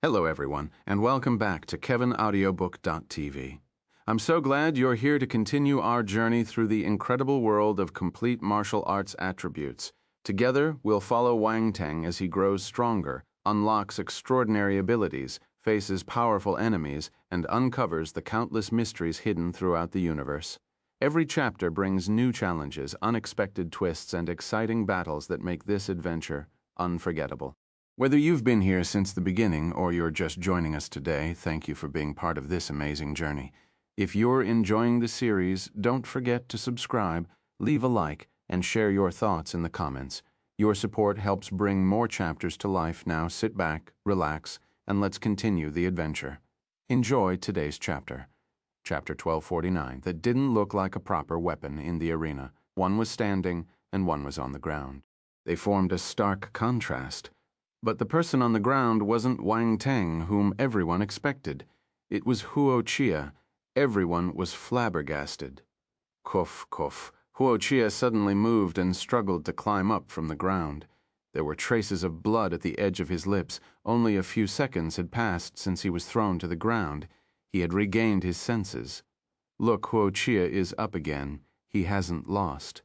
Hello everyone, and welcome back to KevinAudiobook.tv. I'm so glad you're here to continue our journey through the incredible world of complete martial arts attributes. Together, we'll follow Wang Teng as he grows stronger, unlocks extraordinary abilities, faces powerful enemies, and uncovers the countless mysteries hidden throughout the universe. Every chapter brings new challenges, unexpected twists, and exciting battles that make this adventure unforgettable. Whether you've been here since the beginning or you're just joining us today, thank you for being part of this amazing journey. If you're enjoying the series, don't forget to subscribe, leave a like, and share your thoughts in the comments. Your support helps bring more chapters to life. Now sit back, relax, and let's continue the adventure. Enjoy today's chapter. Chapter 1249, that didn't look like a proper weapon in the arena. One was standing, and one was on the ground. They formed a stark contrast. But the person on the ground wasn't Wang Teng, whom everyone expected. It was Huo Qiya. Everyone was flabbergasted. Cough, cough. Huo Qiya suddenly moved and struggled to climb up from the ground. There were traces of blood at the edge of his lips. Only a few seconds had passed since he was thrown to the ground. He had regained his senses. Look, Huo Qiya is up again. He hasn't lost.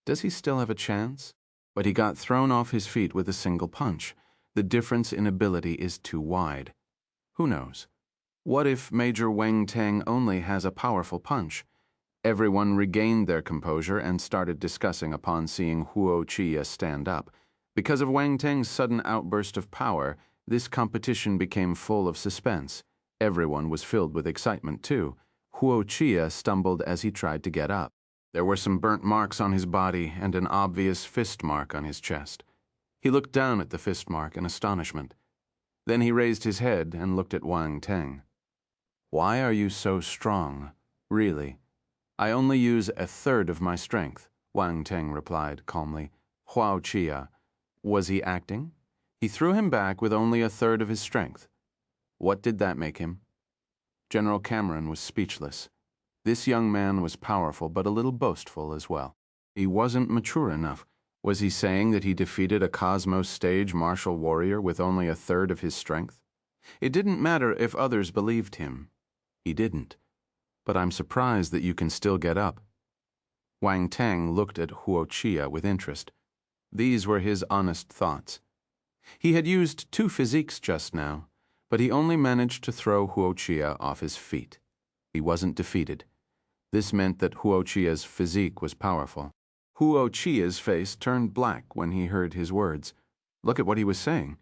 Does he still have a chance? But he got thrown off his feet with a single punch. The difference in ability is too wide. Who knows? What if Major Wang Teng only has a powerful punch? Everyone regained their composure and started discussing upon seeing Huo Qiya stand up. Because of Wang Teng's sudden outburst of power, this competition became full of suspense. Everyone was filled with excitement too. Huo Qiya stumbled as he tried to get up. There were some burnt marks on his body and an obvious fist mark on his chest. He looked down at the fist mark in astonishment. Then he raised his head and looked at Wang Teng. "Why are you so strong? Really?" "I only use a third of my strength," Wang Teng replied calmly. Huo Qiya. Was he acting? He threw him back with only a third of his strength. What did that make him? General Cameron was speechless. This young man was powerful, but a little boastful as well. He wasn't mature enough. Was he saying that he defeated a Cosmos stage martial warrior with only a third of his strength? It didn't matter if others believed him. He didn't. But I'm surprised that you can still get up. Wang Teng looked at Huo Qiya with interest. These were his honest thoughts. He had used two physiques just now, but he only managed to throw Huo Qiya off his feet. He wasn't defeated. This meant that Huo Qiya's physique was powerful. Huo Qiya's face turned black when he heard his words. Look at what he was saying.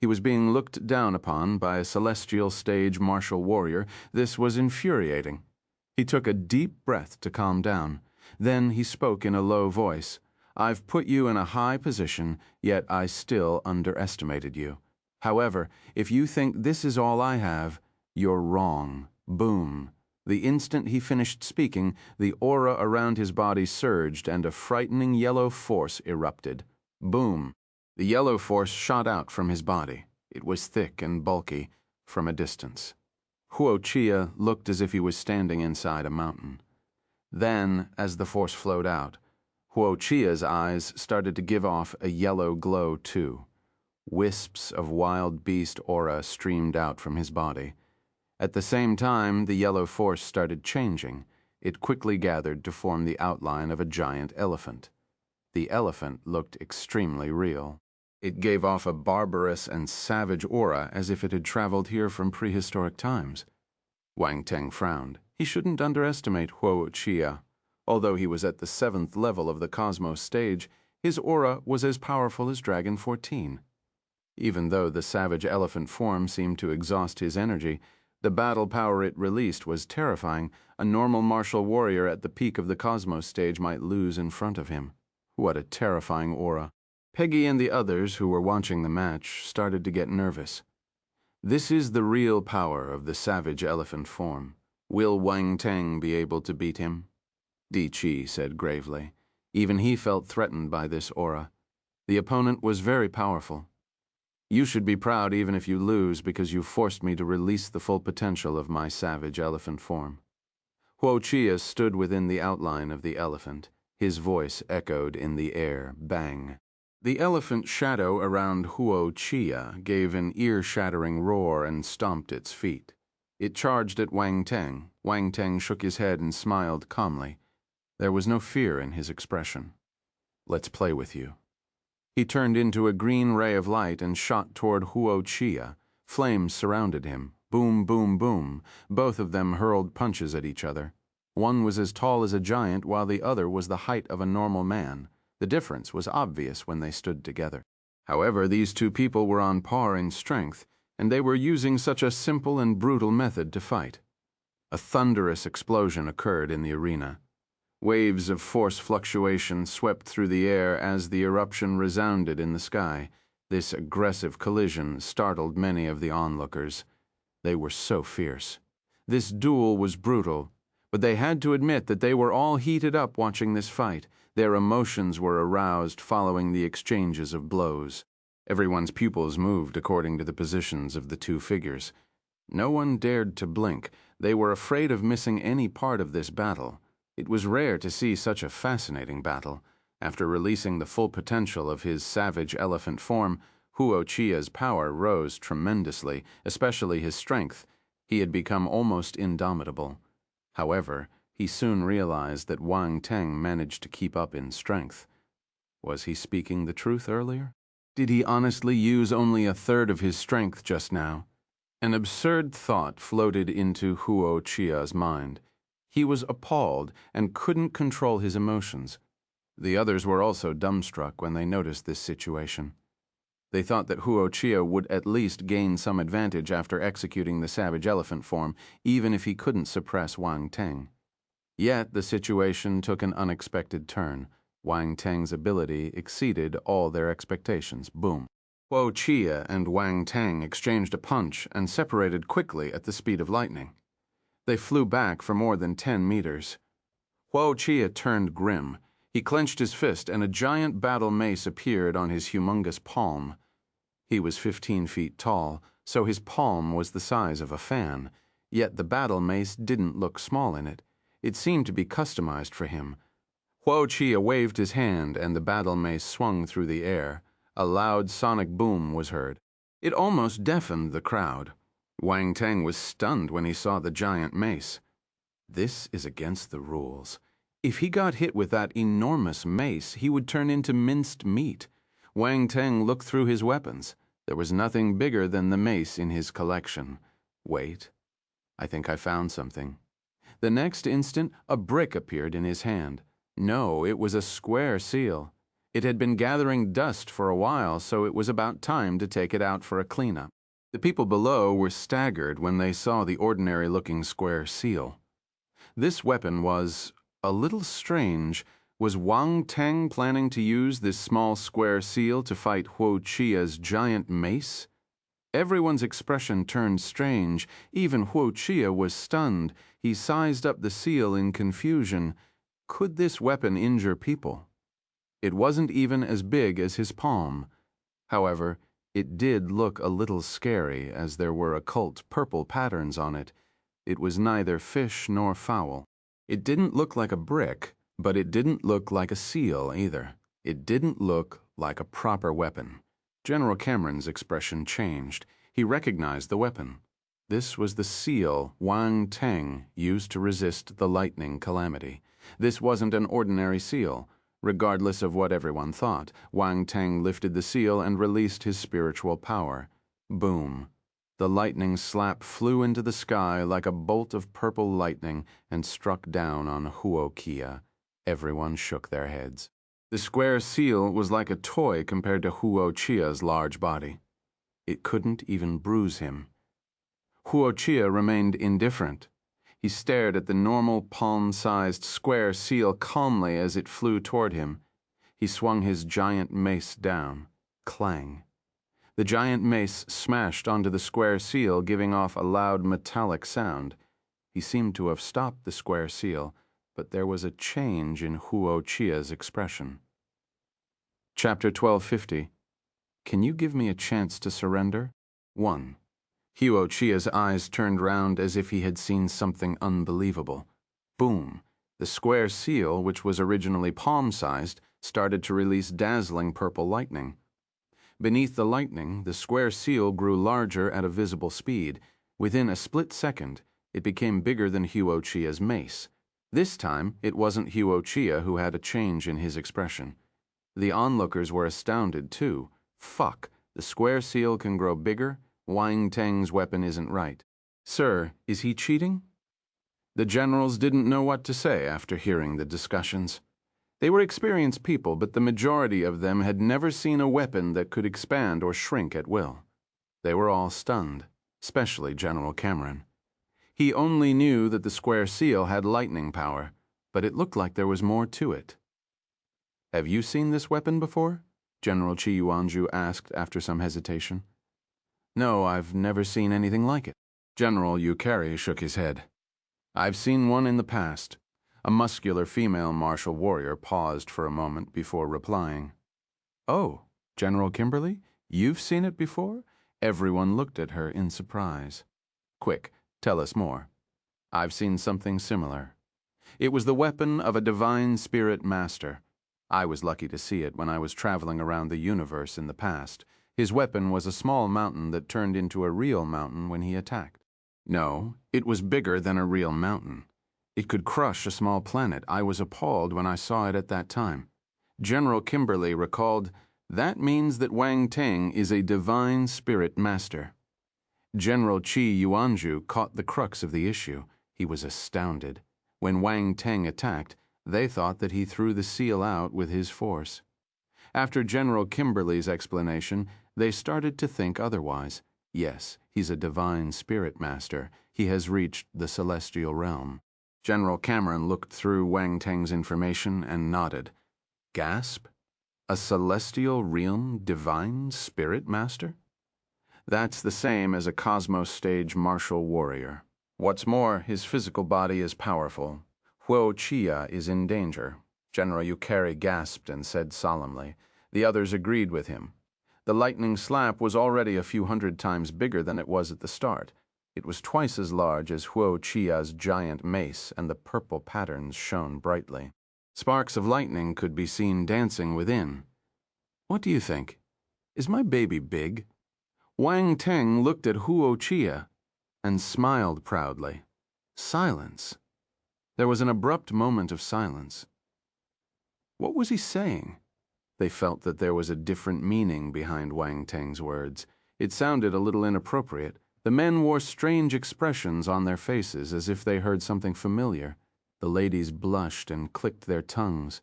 He was being looked down upon by a celestial stage martial warrior. This was infuriating. He took a deep breath to calm down. Then he spoke in a low voice. "I've put you in a high position, yet I still underestimated you. However, if you think this is all I have, you're wrong." Boom. The instant he finished speaking, the aura around his body surged and a frightening yellow force erupted. Boom. The yellow force shot out from his body. It was thick and bulky from a distance. Huo Qiya looked as if he was standing inside a mountain. Then, as the force flowed out, Huo Qiya's eyes started to give off a yellow glow too. Wisps of wild beast aura streamed out from his body. At the same time, the yellow force started changing. It quickly gathered to form the outline of a giant elephant. The elephant looked extremely real. It gave off a barbarous and savage aura as if it had traveled here from prehistoric times. Wang Teng frowned. He shouldn't underestimate Huo Qiya. Although he was at the 7th level of the Cosmos stage, his aura was as powerful as Dragon 14. Even though the savage elephant form seemed to exhaust his energy, the battle power it released was terrifying. A normal martial warrior at the peak of the Cosmos stage might lose in front of him. What a terrifying aura. Peggy and the others who were watching the match started to get nervous. This is the real power of the savage elephant form. Will Wang Teng be able to beat him? Di Qi said gravely. Even he felt threatened by this aura. The opponent was very powerful. You should be proud even if you lose, because you forced me to release the full potential of my savage elephant form. Huo Qiya stood within the outline of the elephant. His voice echoed in the air. Bang. The elephant shadow around Huo Qiya gave an ear-shattering roar and stomped its feet. It charged at Wang Teng. Wang Teng shook his head and smiled calmly. There was no fear in his expression. "Let's play with you." He turned into a green ray of light and shot toward Huo Qiya. Flames surrounded him. Boom, boom, boom. Both of them hurled punches at each other. One was as tall as a giant, while the other was the height of a normal man. The difference was obvious when they stood together. However, these two people were on par in strength, and they were using such a simple and brutal method to fight. A thunderous explosion occurred in the arena. Waves of force fluctuation swept through the air as the eruption resounded in the sky. This aggressive collision startled many of the onlookers. They were so fierce. This duel was brutal, but they had to admit that they were all heated up watching this fight. Their emotions were aroused following the exchanges of blows. Everyone's pupils moved according to the positions of the two figures. No one dared to blink. They were afraid of missing any part of this battle. It was rare to see such a fascinating battle. After releasing the full potential of his savage elephant form, Huo Qiya's power rose tremendously, especially his strength. He had become almost indomitable. However, he soon realized that Wang Teng managed to keep up in strength. Was he speaking the truth earlier? Did he honestly use only a third of his strength just now? An absurd thought floated into Huo Qiya's mind. He was appalled and couldn't control his emotions. The others were also dumbstruck when they noticed this situation. They thought that Huo Qiya would at least gain some advantage after executing the savage elephant form, even if he couldn't suppress Wang Teng. Yet the situation took an unexpected turn. Wang Teng's ability exceeded all their expectations. Boom. Huo Qiya and Wang Teng exchanged a punch and separated quickly at the speed of lightning. They flew back for more than 10 meters. Huo Qiya turned grim. He clenched his fist and a giant battle mace appeared on his humongous palm. He was 15 feet tall, so his palm was the size of a fan. Yet the battle mace didn't look small in it. It seemed to be customized for him. Huo Qiya waved his hand and the battle mace swung through the air. A loud sonic boom was heard. It almost deafened the crowd. Wang Teng was stunned when he saw the giant mace. This is against the rules. If he got hit with that enormous mace, he would turn into minced meat. Wang Teng looked through his weapons. There was nothing bigger than the mace in his collection. Wait, I think I found something. The next instant, a brick appeared in his hand. No, it was a square seal. It had been gathering dust for a while, so it was about time to take it out for a cleanup. The people below were staggered when they saw the ordinary-looking square seal. This weapon was a little strange. Was Wang Teng planning to use this small square seal to fight Huo Qiya's giant mace? Everyone's expression turned strange. Even Huo Qiya was stunned. He sized up the seal in confusion. Could this weapon injure people? It wasn't even as big as his palm. However, it did look a little scary as there were occult purple patterns on it. It was neither fish nor fowl. It didn't look like a brick, but it didn't look like a seal either. It didn't look like a proper weapon. General Cameron's expression changed. He recognized the weapon. This was the seal Wang Teng used to resist the lightning calamity. This wasn't an ordinary seal. Regardless of what everyone thought, Wang Teng lifted the seal and released his spiritual power. Boom. The lightning slap flew into the sky like a bolt of purple lightning and struck down on Huo Qiya. Everyone shook their heads. The square seal was like a toy compared to Huo Qiya's large body. It couldn't even bruise him. Huo Qiya remained indifferent. He stared at the normal palm-sized square seal calmly as it flew toward him. He swung his giant mace down. Clang. The giant mace smashed onto the square seal, giving off a loud metallic sound. He seemed to have stopped the square seal, but there was a change in Huo Qiya's expression. Chapter 1250. Can you give me a chance to surrender? 1. Huo Qiya's eyes turned round as if he had seen something unbelievable. Boom! The square seal, which was originally palm-sized, started to release dazzling purple lightning. Beneath the lightning, the square seal grew larger at a visible speed. Within a split second, it became bigger than Huo Qiya's mace. This time, it wasn't Huo Qiya who had a change in his expression. The onlookers were astounded, too. Fuck, the square seal can grow bigger? Wang Teng's weapon isn't right. Sir, is he cheating? The generals didn't know what to say after hearing the discussions. They were experienced people, but the majority of them had never seen a weapon that could expand or shrink at will. They were all stunned, especially General Cameron. He only knew that the square seal had lightning power, but it looked like there was more to it. Have you seen this weapon before? General Qi Yuanzhu asked after some hesitation. No, I've never seen anything like it. General Yukari shook his head. I've seen one in the past. A muscular female martial warrior paused for a moment before replying. Oh, General Kimberly, you've seen it before? Everyone looked at her in surprise. Quick, tell us more. I've seen something similar. It was the weapon of a divine spirit master. I was lucky to see it when I was traveling around the universe in the past. His weapon was a small mountain that turned into a real mountain when he attacked. No, it was bigger than a real mountain. It could crush a small planet. I was appalled when I saw it at that time. General Kimberly recalled, that means that Wang Teng is a divine spirit master. General Qi Yuanzhu caught the crux of the issue. He was astounded. When Wang Teng attacked, they thought that he threw the seal out with his force. After General Kimberly's explanation, they started to think otherwise. Yes, he's a divine spirit master. He has reached the celestial realm. General Cameron looked through Wang Teng's information and nodded. Gasp? A celestial realm divine spirit master? That's the same as a cosmos stage martial warrior. What's more, his physical body is powerful. Huo Qiya is in danger. General Yukari gasped and said solemnly. The others agreed with him. The lightning slap was already a few hundred times bigger than it was at the start. It was twice as large as Huo Qiya's giant mace, and the purple patterns shone brightly. Sparks of lightning could be seen dancing within. What do you think? Is my baby big? Wang Teng looked at Huo Qiya and smiled proudly. Silence. There was an abrupt moment of silence. What was he saying? They felt that there was a different meaning behind Wang Teng's words. It sounded a little inappropriate. The men wore strange expressions on their faces as if they heard something familiar. The ladies blushed and clicked their tongues.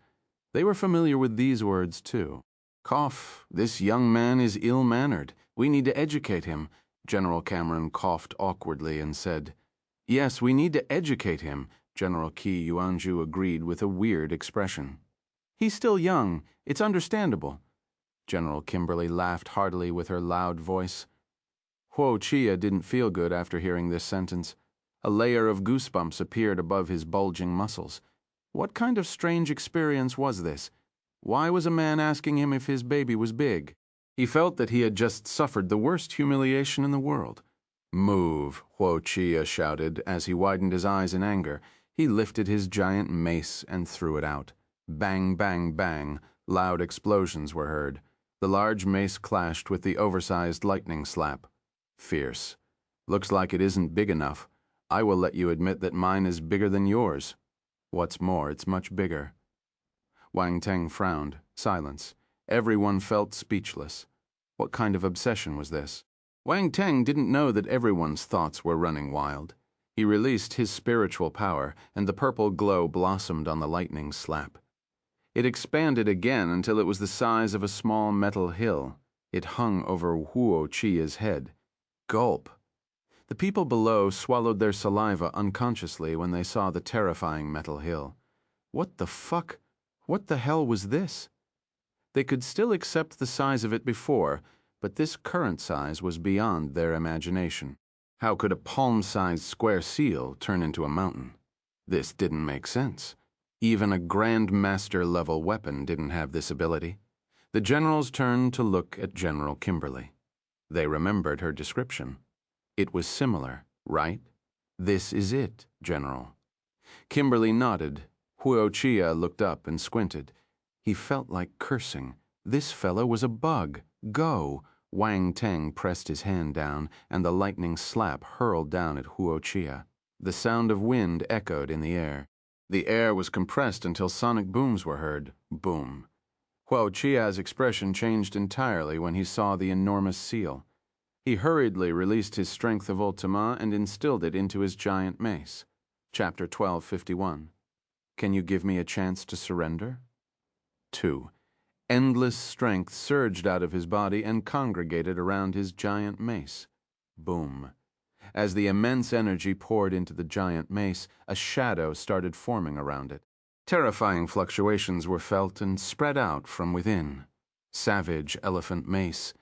They were familiar with these words, too. Cough, this young man is ill-mannered. We need to educate him. General Cameron coughed awkwardly and said, Yes, we need to educate him. General Qi Yuanzhu agreed with a weird expression. He's still young. It's understandable. General Kimberly laughed heartily with her loud voice. Huo Qiya didn't feel good after hearing this sentence. A layer of goosebumps appeared above his bulging muscles. What kind of strange experience was this? Why was a man asking him if his baby was big? He felt that he had just suffered the worst humiliation in the world. Move, Huo Qiya shouted as he widened his eyes in anger. He lifted his giant mace and threw it out. Bang, bang, bang. Loud explosions were heard. The large mace clashed with the oversized lightning slap. Fierce. Looks like it isn't big enough. I will let you admit that mine is bigger than yours. What's more, it's much bigger. Wang Teng frowned. Silence. Everyone felt speechless. What kind of obsession was this? Wang Teng didn't know that everyone's thoughts were running wild. He released his spiritual power, and the purple glow blossomed on the lightning slap. It expanded again until it was the size of a small metal hill. It hung over Huo Qiya's head. Gulp. The people below swallowed their saliva unconsciously when they saw the terrifying metal hill. What the fuck? What the hell was this? They could still accept the size of it before, but this current size was beyond their imagination. How could a palm-sized square seal turn into a mountain? This didn't make sense. Even a Grand Master-level weapon didn't have this ability. The generals turned to look at General Kimberly. They remembered her description. It was similar, right? This is it, General. Kimberly nodded. Huo Qiya looked up and squinted. He felt like cursing. This fellow was a bug. Go! Wang Teng pressed his hand down, and the lightning slap hurled down at Huo Qiya. The sound of wind echoed in the air. The air was compressed until sonic booms were heard. Boom. Huo Qiya's expression changed entirely when he saw the enormous seal. He hurriedly released his strength of Ultima and instilled it into his giant mace. Chapter 1251. Can you give me a chance to surrender? 2. Endless strength surged out of his body and congregated around his giant mace. Boom. As the immense energy poured into the giant mace, a shadow started forming around it. Terrifying fluctuations were felt and spread out from within. Savage elephant mace.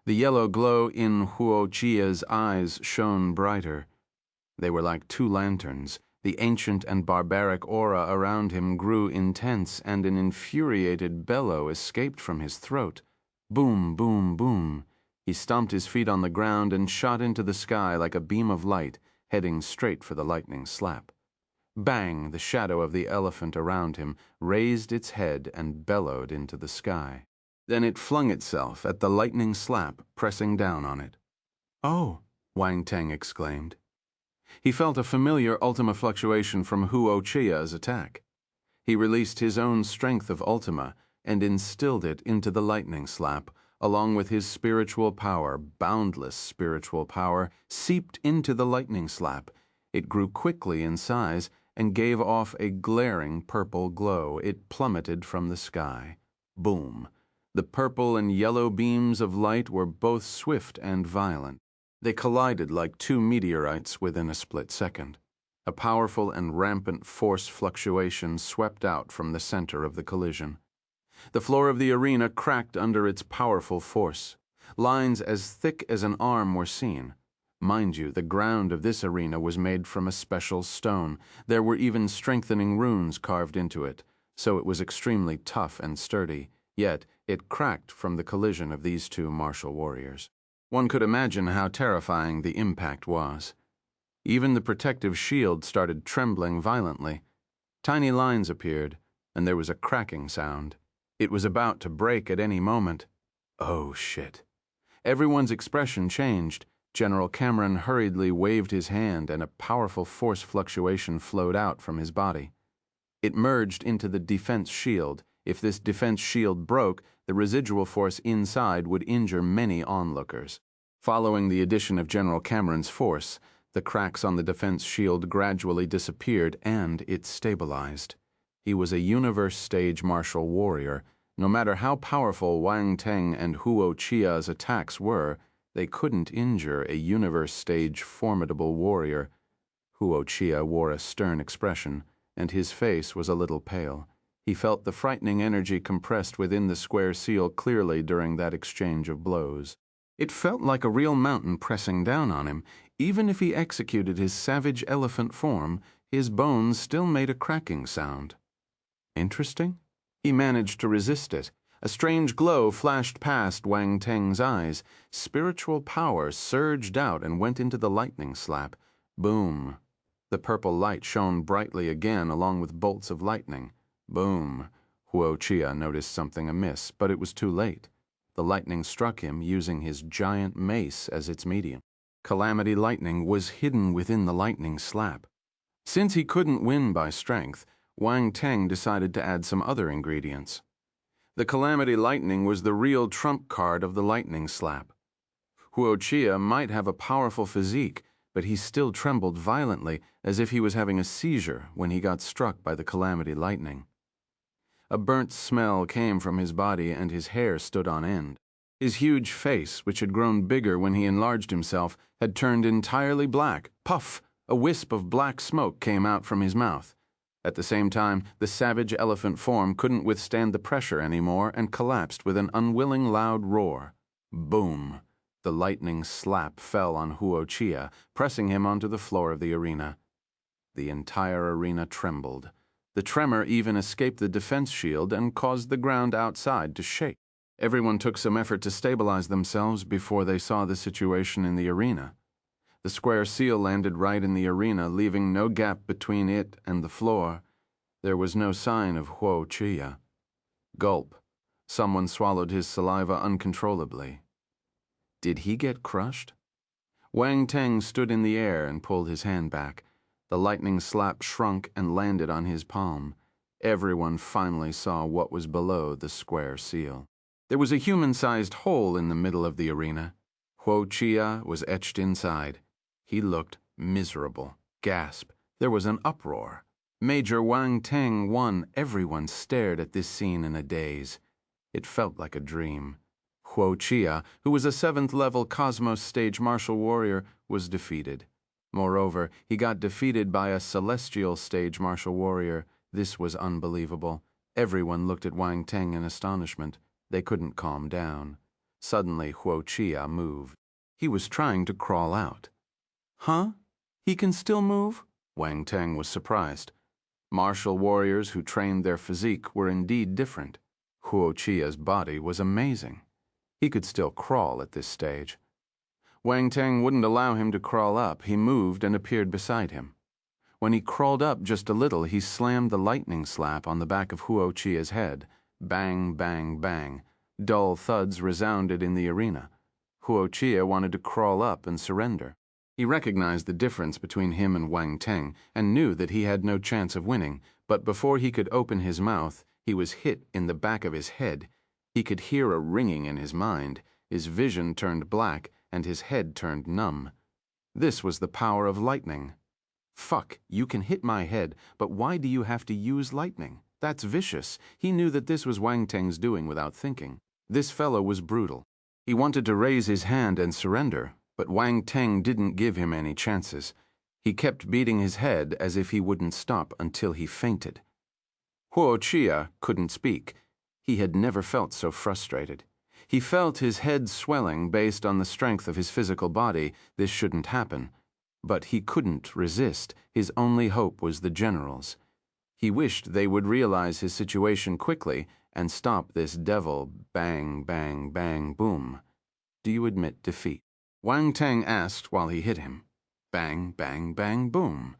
The yellow glow in Huo Qiya's eyes shone brighter. They were like two lanterns. The ancient and barbaric aura around him grew intense, and an infuriated bellow escaped from his throat. Boom, boom, boom. He stomped his feet on the ground and shot into the sky like a beam of light, heading straight for the lightning slap. Bang! The shadow of the elephant around him raised its head and bellowed into the sky. Then it flung itself at the lightning slap, pressing down on it. "Oh!" Wang Teng exclaimed. He felt a familiar Ultima fluctuation from Huo Qiya's attack. He released his own strength of Ultima and instilled it into the lightning slap, along with his spiritual power. Boundless spiritual power seeped into the lightning slap. It grew quickly in size and gave off a glaring purple glow. It plummeted from the sky. Boom! The purple and yellow beams of light were both swift and violent. They collided like two meteorites within a split second. A powerful and rampant force fluctuation swept out from the center of the collision. The floor of the arena cracked under its powerful force. Lines as thick as an arm were seen. Mind you, the ground of this arena was made from a special stone. There were even strengthening runes carved into it, so it was extremely tough and sturdy, yet it cracked from the collision of these two martial warriors. One could imagine how terrifying the impact was. Even the protective shield started trembling violently. Tiny lines appeared, and there was a cracking sound. It was about to break at any moment. Oh, shit. Everyone's expression changed. General Cameron hurriedly waved his hand, and a powerful force fluctuation flowed out from his body. It merged into the defense shield. If this defense shield broke, the residual force inside would injure many onlookers. Following the addition of General Cameron's force, the cracks on the defense shield gradually disappeared and it stabilized. He was a universe stage martial warrior. No matter how powerful Wang Teng and Huo Qiya's attacks were, they couldn't injure a universe stage formidable warrior. Huo Qiya wore a stern expression, and his face was a little pale. He felt the frightening energy compressed within the square seal clearly during that exchange of blows. It felt like a real mountain pressing down on him. Even if he executed his savage elephant form, his bones still made a cracking sound. Interesting? He managed to resist it. A strange glow flashed past Wang Teng's eyes. Spiritual power surged out and went into the lightning slap. Boom. The purple light shone brightly again along with bolts of lightning. Boom. Huo Qiya noticed something amiss, but it was too late. The lightning struck him using his giant mace as its medium. Calamity lightning was hidden within the lightning slap. Since he couldn't win by strength, Wang Teng decided to add some other ingredients. The Calamity Lightning was the real trump card of the lightning slap. Huo Qiya might have a powerful physique, but he still trembled violently as if he was having a seizure when he got struck by the Calamity Lightning. A burnt smell came from his body and his hair stood on end. His huge face, which had grown bigger when he enlarged himself, had turned entirely black. Puff! A wisp of black smoke came out from his mouth. At the same time, the savage elephant form couldn't withstand the pressure anymore and collapsed with an unwilling loud roar. Boom! The lightning slap fell on Huo Qiya, pressing him onto the floor of the arena. The entire arena trembled. The tremor even escaped the defense shield and caused the ground outside to shake. Everyone took some effort to stabilize themselves before they saw the situation in the arena. The square seal landed right in the arena, leaving no gap between it and the floor. There was no sign of Huo Qiya. Gulp. Someone swallowed his saliva uncontrollably. Did he get crushed? Wang Teng stood in the air and pulled his hand back. The lightning slap shrunk and landed on his palm. Everyone finally saw what was below the square seal. There was a human-sized hole in the middle of the arena. Huo Qiya was etched inside. He looked miserable. Gasp. There was an uproar. Major Wang Teng won. Everyone stared at this scene in a daze. It felt like a dream. Huo Qiya, who was a 7th-level Cosmos stage martial warrior, was defeated. Moreover, he got defeated by a celestial stage martial warrior. This was unbelievable. Everyone looked at Wang Teng in astonishment. They couldn't calm down. Suddenly, Huo Qiya moved. He was trying to crawl out. Huh? He can still move? Wang Teng was surprised. Martial warriors who trained their physique were indeed different. Huo Qiya's body was amazing. He could still crawl at this stage. Wang Teng wouldn't allow him to crawl up. He moved and appeared beside him. When he crawled up just a little, he slammed the lightning slap on the back of Huo Qiya's head. Bang, bang, bang. Dull thuds resounded in the arena. Huo Qiya wanted to crawl up and surrender. He recognized the difference between him and Wang Teng and knew that he had no chance of winning, but before he could open his mouth, he was hit in the back of his head. He could hear a ringing in his mind. His vision turned black, and his head turned numb. This was the power of lightning. Fuck, you can hit my head, but why do you have to use lightning? That's vicious. He knew that this was Wang Teng's doing without thinking. This fellow was brutal. He wanted to raise his hand and surrender, but Wang Teng didn't give him any chances. He kept beating his head as if he wouldn't stop until he fainted. Huo Qiya couldn't speak. He had never felt so frustrated. He felt his head swelling based on the strength of his physical body. This shouldn't happen. But he couldn't resist. His only hope was the generals. He wished they would realize his situation quickly and stop this devil bang, bang, bang, boom. Do you admit defeat? Wang Teng asked while he hit him. Bang, bang, bang, boom.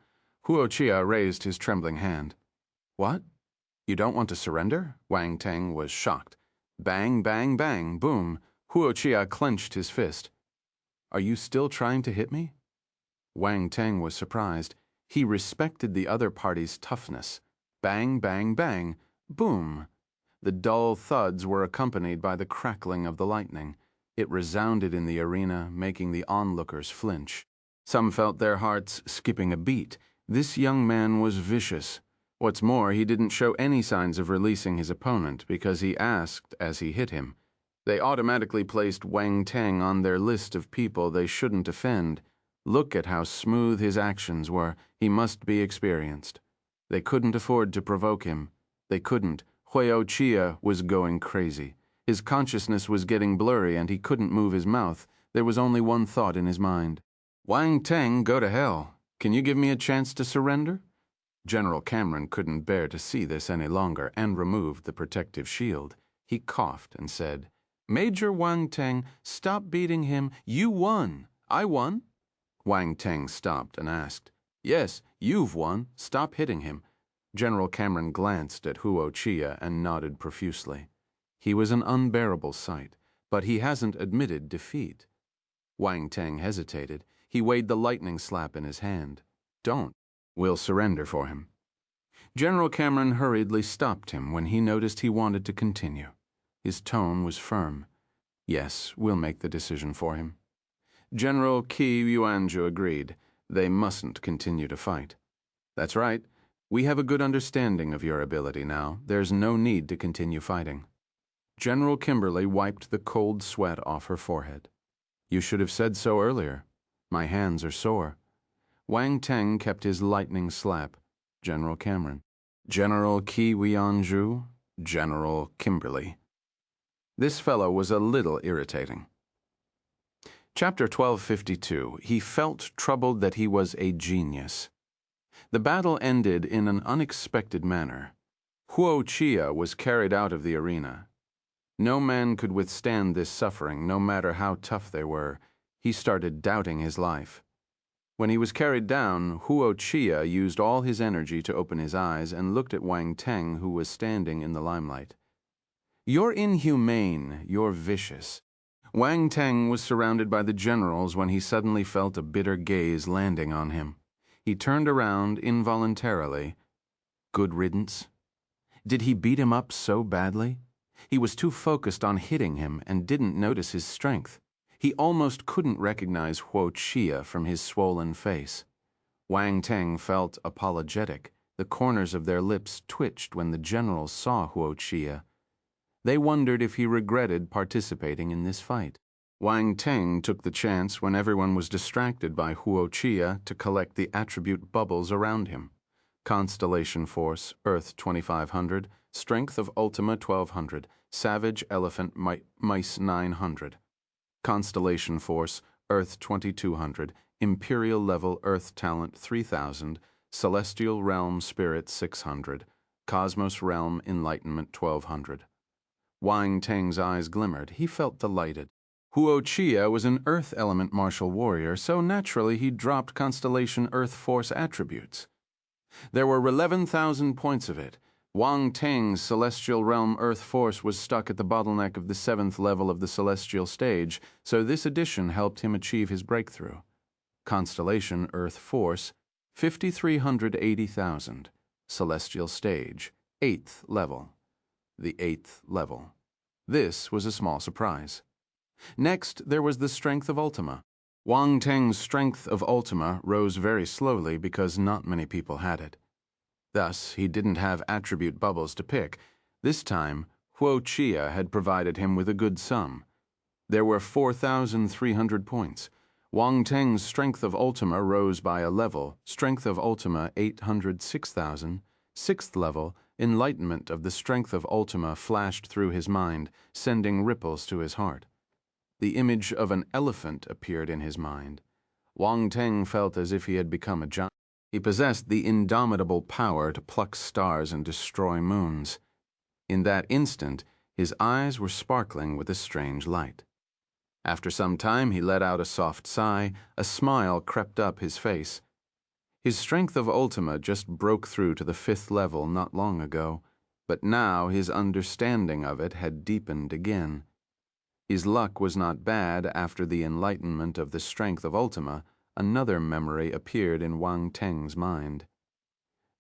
Huo Qiya raised his trembling hand. What? You don't want to surrender? Wang Teng was shocked. Bang, bang, bang, boom. Huo Qiya clenched his fist. Are you still trying to hit me? Wang Teng was surprised. He respected the other party's toughness. Bang, bang, bang, boom. The dull thuds were accompanied by the crackling of the lightning. It resounded in the arena, making the onlookers flinch. Some felt their hearts skipping a beat. This young man was vicious. What's more, he didn't show any signs of releasing his opponent because he asked as he hit him. They automatically placed Wang Teng on their list of people they shouldn't offend. Look at how smooth his actions were. He must be experienced. They couldn't afford to provoke him. They couldn't. Huo Qiya was going crazy. His consciousness was getting blurry and he couldn't move his mouth. There was only one thought in his mind. Wang Teng, go to hell. Can you give me a chance to surrender? General Cameron couldn't bear to see this any longer and removed the protective shield. He coughed and said, Major Wang Teng, stop beating him. You won. I won. Wang Teng stopped and asked, Yes, you've won. Stop hitting him. General Cameron glanced at Huo Qiya and nodded profusely. He was an unbearable sight, but he hasn't admitted defeat. Wang Teng hesitated. He weighed the lightning slap in his hand. Don't. We'll surrender for him. General Cameron hurriedly stopped him when he noticed he wanted to continue. His tone was firm. Yes, we'll make the decision for him. General Qi Yuanzhu agreed. They mustn't continue to fight. That's right. We have a good understanding of your ability now. There's no need to continue fighting. General Kimberly wiped the cold sweat off her forehead. You should have said so earlier. My hands are sore. Wang Teng kept his lightning slap. General Cameron. General Qi Yuanzhu. General Kimberly. This fellow was a little irritating. Chapter 1252. He felt troubled that he was a genius. The battle ended in an unexpected manner. Huo Qiya was carried out of the arena. No man could withstand this suffering, no matter how tough they were. He started doubting his life. When he was carried down, Huo Qiya used all his energy to open his eyes and looked at Wang Teng, who was standing in the limelight. "You're inhumane, you're vicious." Wang Teng was surrounded by the generals when he suddenly felt a bitter gaze landing on him. He turned around involuntarily. Good riddance. Did he beat him up so badly? He was too focused on hitting him and didn't notice his strength. He almost couldn't recognize Huo Qiya from his swollen face. Wang Teng felt apologetic. The corners of their lips twitched when the generals saw Huo Qiya. They wondered if he regretted participating in this fight. Wang Teng took the chance when everyone was distracted by Huo Qiya to collect the attribute bubbles around him. Constellation Force, Earth 2500, Strength of Ultima 1200, Savage Elephant Mice 900. Constellation Force, Earth 2200, Imperial Level Earth Talent 3000, Celestial Realm Spirit 600, Cosmos Realm Enlightenment 1200. Wang Teng's eyes glimmered. He felt delighted. Huo Qiya was an Earth Element martial warrior, so naturally he dropped Constellation Earth Force attributes. There were 11,000 points of it. Wang Teng's Celestial Realm Earth Force was stuck at the bottleneck of the 7th level of the Celestial Stage, so this addition helped him achieve his breakthrough. Constellation Earth Force, 5,380,000. Celestial Stage, 8th level. The 8th level. This was a small surprise. Next, there was the Strength of Ultima. Wang Teng's Strength of Ultima rose very slowly because not many people had it. Thus, he didn't have attribute bubbles to pick. This time, Huo Qiya had provided him with a good sum. There were 4,300 points. Wang Teng's Strength of Ultima rose by a level, Strength of Ultima 806,000, 6th level. Enlightenment of the Strength of Ultima flashed through his mind, sending ripples to his heart. The image of an elephant appeared in his mind. Wang Teng felt as if he had become a giant. He possessed the indomitable power to pluck stars and destroy moons. In that instant, his eyes were sparkling with a strange light. After some time, he let out a soft sigh. A smile crept up his face. His Strength of Ultima just broke through to the 5th level not long ago, but now his understanding of it had deepened again. His luck was not bad. After the enlightenment of the Strength of Ultima, another memory appeared in Wang Teng's mind.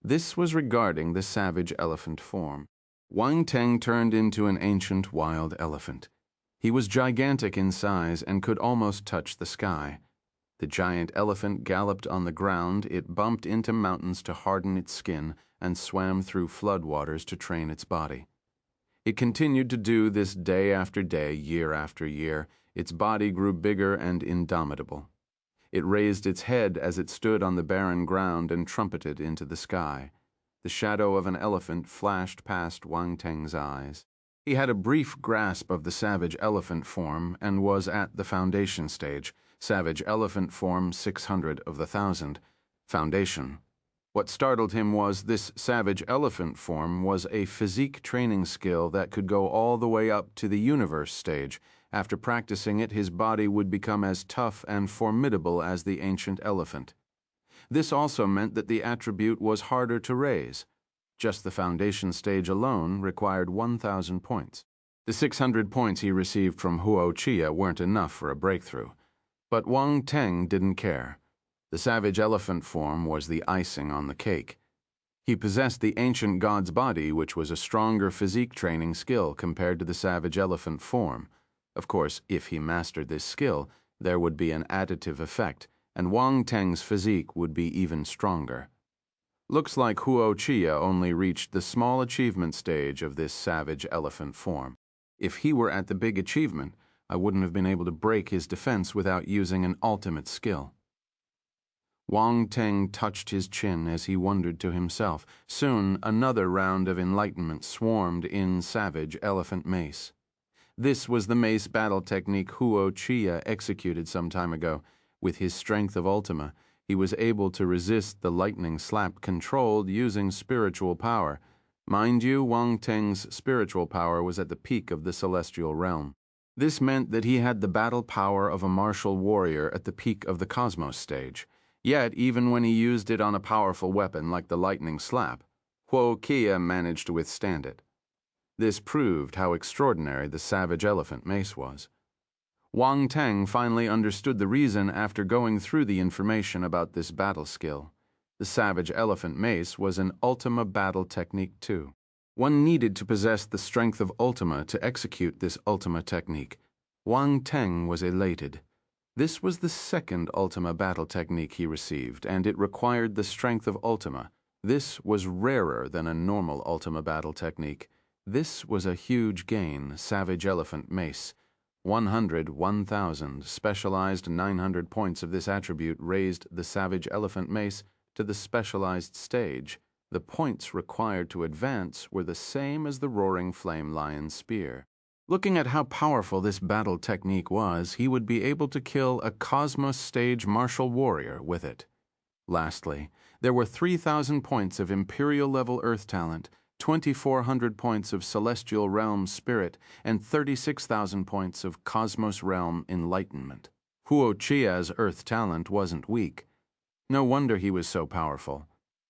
This was regarding the savage elephant form. Wang Teng turned into an ancient wild elephant. He was gigantic in size and could almost touch the sky. The giant elephant galloped on the ground. It bumped into mountains to harden its skin and swam through floodwaters to train its body. It continued to do this day after day, year after year. Its body grew bigger and indomitable. It raised its head as it stood on the barren ground and trumpeted into the sky. The shadow of an elephant flashed past Wang Teng's eyes. He had a brief grasp of the savage elephant form and was at the foundation stage. Savage elephant form 600 of the 1,000. Foundation. What startled him was this savage elephant form was a physique training skill that could go all the way up to the universe stage. After practicing it, his body would become as tough and formidable as the ancient elephant. This also meant that the attribute was harder to raise. Just the foundation stage alone required 1,000 points. The 600 points he received from Huo Qiya weren't enough for a breakthrough. But Wang Teng didn't care. The savage elephant form was the icing on the cake. He possessed the ancient god's body, which was a stronger physique training skill compared to the savage elephant form. Of course, if he mastered this skill, there would be an additive effect, and Wang Teng's physique would be even stronger. Looks like Huo Qiya only reached the small achievement stage of this savage elephant form. If he were at the big achievement, I wouldn't have been able to break his defense without using an ultimate skill. Wang Teng touched his chin as he wondered to himself. Soon, another round of enlightenment swarmed in savage elephant mace. This was the mace battle technique Huo Qiya executed some time ago. With his Strength of Ultima, he was able to resist the lightning slap controlled using spiritual power. Mind you, Wang Teng's spiritual power was at the peak of the celestial realm. This meant that he had the battle power of a martial warrior at the peak of the cosmos stage. Yet, even when he used it on a powerful weapon like the lightning slap, Huo Qiya managed to withstand it. This proved how extraordinary the savage elephant mace was. Wang Teng finally understood the reason after going through the information about this battle skill. The savage elephant mace was an Ultima battle technique too. One needed to possess the strength of Ultima to execute this Ultima technique. Wang Teng was elated. This was the second Ultima battle technique he received, and it required the strength of Ultima. This was rarer than a normal Ultima battle technique. This was a huge gain, savage elephant mace. 100, 1,000, specialized 900 points of this attribute raised the savage elephant mace to the specialized stage. The points required to advance were the same as the roaring flame lion spear. Looking at how powerful this battle technique was, he would be able to kill a Cosmos stage martial warrior with it. Lastly, there were 3,000 points of Imperial level Earth talent, 2,400 points of Celestial Realm Spirit, and 36,000 points of Cosmos Realm Enlightenment. Huo Qiya's Earth talent wasn't weak. No wonder he was so powerful.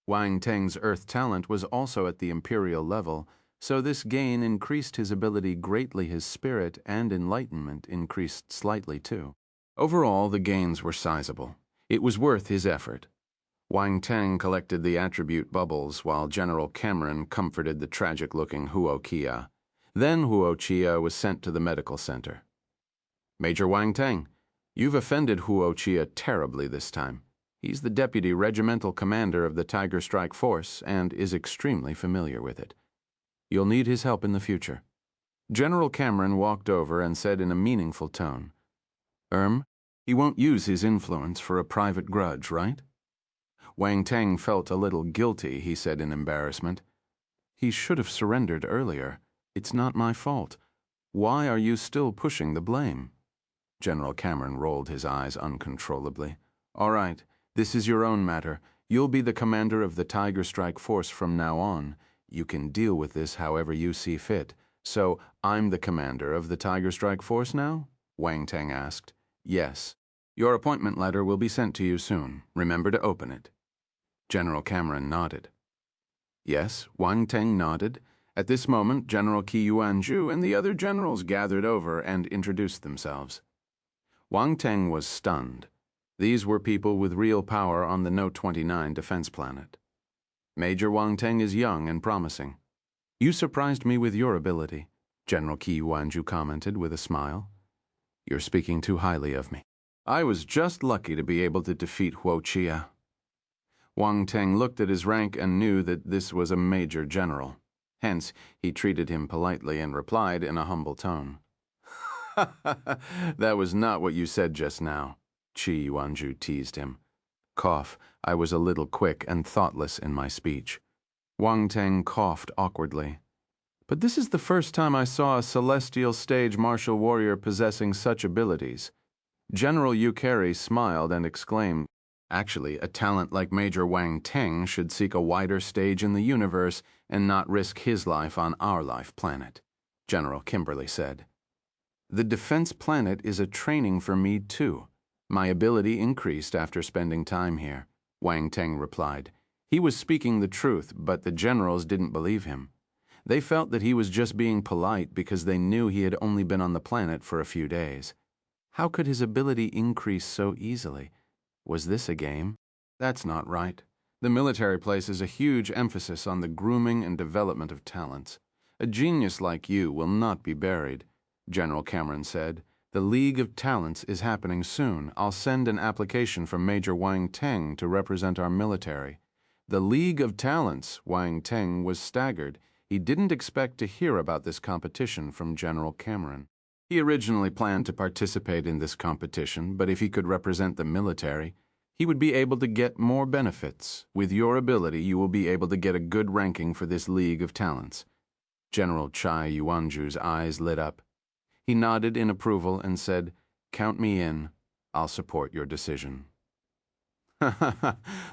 Wang Teng's Earth talent was also at the Imperial level, so this gain increased his ability greatly. His Spirit and Enlightenment increased slightly too. Overall, the gains were sizable. It was worth his effort. Wang Teng collected the attribute bubbles while General Cameron comforted the tragic-looking Huo Qiya. Then Huo Qiya was sent to the medical center. "Major Wang Teng, you've offended Huo Qiya terribly this time. He's the deputy regimental commander of the Tiger Strike Force and is extremely familiar with it. You'll need his help in the future." General Cameron walked over and said in a meaningful tone, He won't use his influence for a private grudge, right?" Wang Teng felt a little guilty, he said in embarrassment. "He should have surrendered earlier. It's not my fault. Why are you still pushing the blame?" General Cameron rolled his eyes uncontrollably. "All right, this is your own matter. You'll be the commander of the Tiger Strike Force from now on. You can deal with this however you see fit. So, I'm the commander of the Tiger Strike Force now?" Wang Teng asked. "Yes. Your appointment letter will be sent to you soon. Remember to open it." General Cameron nodded. Yes, Wang Teng nodded. At this moment, General Qi Yuanzhu and the other generals gathered over and introduced themselves. Wang Teng was stunned. These were people with real power on the Note 29 defense planet. "Major Wang Teng is young and promising. You surprised me with your ability," General Qi Yuanzhu commented with a smile. "You're speaking too highly of me. I was just lucky to be able to defeat Huo Qiya." Wang Teng looked at his rank and knew that this was a major general. Hence, he treated him politely and replied in a humble tone. "That was not what you said just now," Qi Yuanzhu teased him. Cough, I was a little quick and thoughtless in my speech. Wang Teng coughed awkwardly. "But this is the first time I saw a celestial stage martial warrior possessing such abilities." General Yukari smiled and exclaimed, "Actually, a talent like Major Wang Teng should seek a wider stage in the universe and not risk his life on our life planet," General Kimberly said. "The defense planet is a training for me too. My ability increased after spending time here," Wang Teng replied. He was speaking the truth, but the generals didn't believe him. They felt that he was just being polite because they knew he had only been on the planet for a few days. How could his ability increase so easily? Was this a game? That's not right. The military places a huge emphasis on the grooming and development of talents. "A genius like you will not be buried," General Cameron said. "The League of Talents is happening soon. I'll send an application for Major Wang Teng to represent our military." The League of Talents, Wang Teng was staggered. He didn't expect to hear about this competition from General Cameron. He originally planned to participate in this competition, but if he could represent the military, he would be able to get more benefits. "With your ability, you will be able to get a good ranking for this League of Talents." General Chai Yuanzhu's eyes lit up. He nodded in approval and said, "Count me in. I'll support your decision."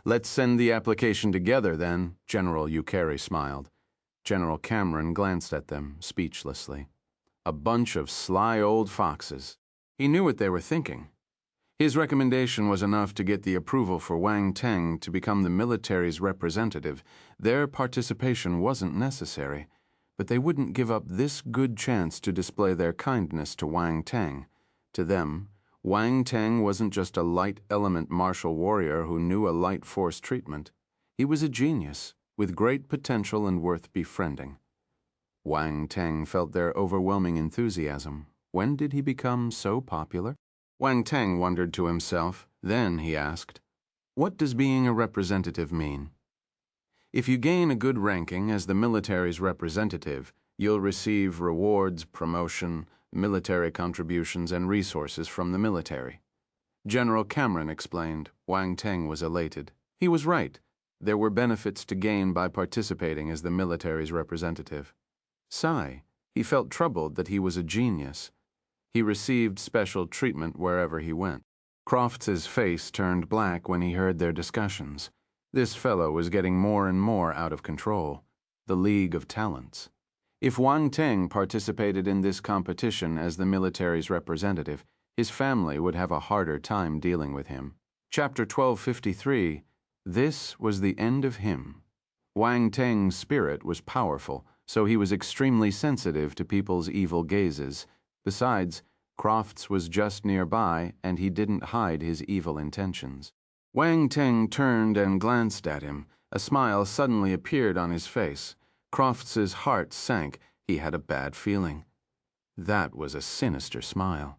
"Let's send the application together then," General Yukari smiled. General Cameron glanced at them, speechlessly. A bunch of sly old foxes. He knew what they were thinking. His recommendation was enough to get the approval for Wang Teng to become the military's representative. Their participation wasn't necessary. but they wouldn't give up this good chance to display their kindness to Wang Teng. To them, Wang Teng wasn't just a light element martial warrior who knew a light force treatment. He was a genius, with great potential and worth befriending. Wang Teng felt their overwhelming enthusiasm. When did he become so popular? Wang Teng wondered to himself. Then he asked, "What does being a representative mean?" If you gain a good ranking as the military's representative, you'll receive rewards, promotion, military contributions, and resources from the military. General Cameron explained. Wang Teng was elated. He was right. There were benefits to gain by participating as the military's representative. Sigh. He felt troubled that he was a genius. He received special treatment wherever he went. Crofts's face turned black when he heard their discussions. This fellow was getting more and more out of control. The League of Talents. If Wang Teng participated in this competition as the military's representative, his family would have a harder time dealing with him. Chapter 1253. This was the end of him. Wang Teng's spirit was powerful, so he was extremely sensitive to people's evil gazes. Besides, Crofts was just nearby, and he didn't hide his evil intentions. Wang Teng turned and glanced at him. A smile suddenly appeared on his face. Crofts's heart sank. He had a bad feeling. That was a sinister smile.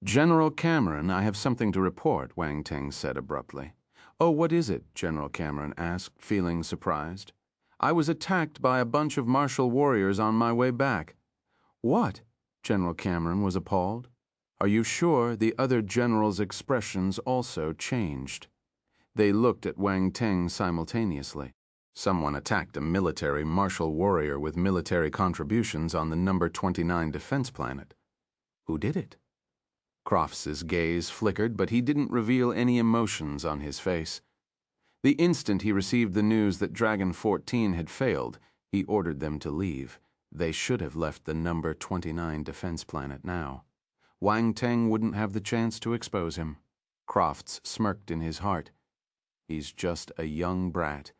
"General Cameron, I have something to report," Wang Teng said abruptly. "Oh, what is it?" General Cameron asked, feeling surprised. "I was attacked by a bunch of martial warriors on my way back." "What?" General Cameron was appalled. "Are you sure?" The other generals' expressions also changed. They looked at Wang Teng simultaneously. Someone attacked a military martial warrior with military contributions on the number 29 defense planet. Who did it? Crofts's gaze flickered, but he didn't reveal any emotions on his face. The instant he received the news that Dragon 14 had failed, he ordered them to leave. They should have left the number 29 defense planet now. Wang Teng wouldn't have the chance to expose him. Crofts smirked in his heart. He's just a young brat.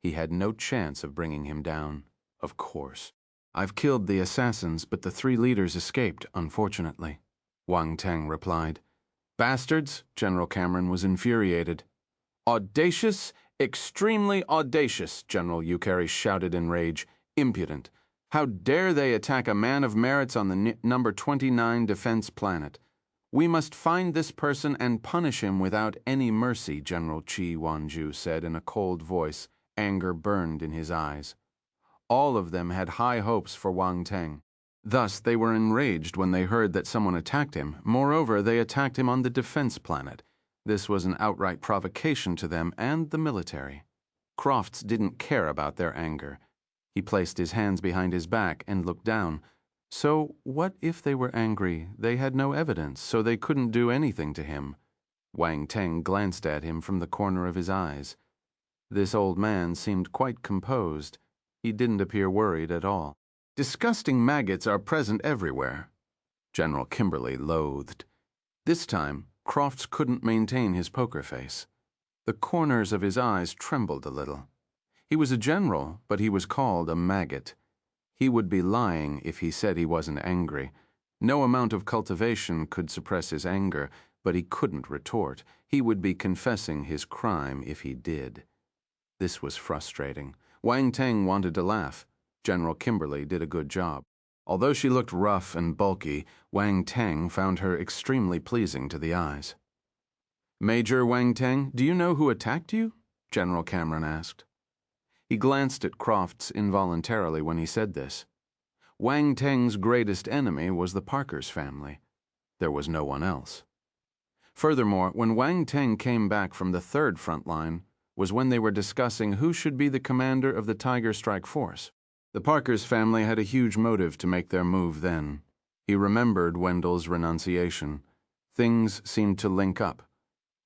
He had no chance of bringing him down. Of course. "I've killed the assassins, but the 3 leaders escaped, unfortunately," Wang Teng replied. "Bastards!" General Cameron was infuriated. "Audacious, extremely audacious," General Ukeri shouted in rage. "Impudent. How dare they attack a man of merits on the number 29 defense planet? We must find this person and punish him without any mercy," General Chi Wanju said in a cold voice. Anger burned in his eyes. All of them had high hopes for Wang Teng. Thus, they were enraged when they heard that someone attacked him. Moreover, they attacked him on the defense planet. This was an outright provocation to them and the military. Crofts didn't care about their anger. He placed his hands behind his back and looked down. So what if they were angry? They had no evidence, so they couldn't do anything to him. Wang Teng glanced at him from the corner of his eyes. This old man seemed quite composed. He didn't appear worried at all. "Disgusting maggots are present everywhere," General Kimberly loathed. This time, Crofts couldn't maintain his poker face. The corners of his eyes trembled a little. He was a general, but he was called a maggot. He would be lying if he said he wasn't angry. No amount of cultivation could suppress his anger, but he couldn't retort. He would be confessing his crime if he did. This was frustrating. Wang Teng wanted to laugh. General Kimberly did a good job. Although she looked rough and bulky, Wang Teng found her extremely pleasing to the eyes. "Major Wang Teng, do you know who attacked you?" General Cameron asked. He glanced at Crofts involuntarily when he said this. Wang Teng's greatest enemy was the Parker's family. There was no one else. Furthermore, when Wang Teng came back from the 3rd front line was when they were discussing who should be the commander of the Tiger Strike Force. The Parker's family had a huge motive to make their move then. He remembered Wendell's renunciation. Things seemed to link up.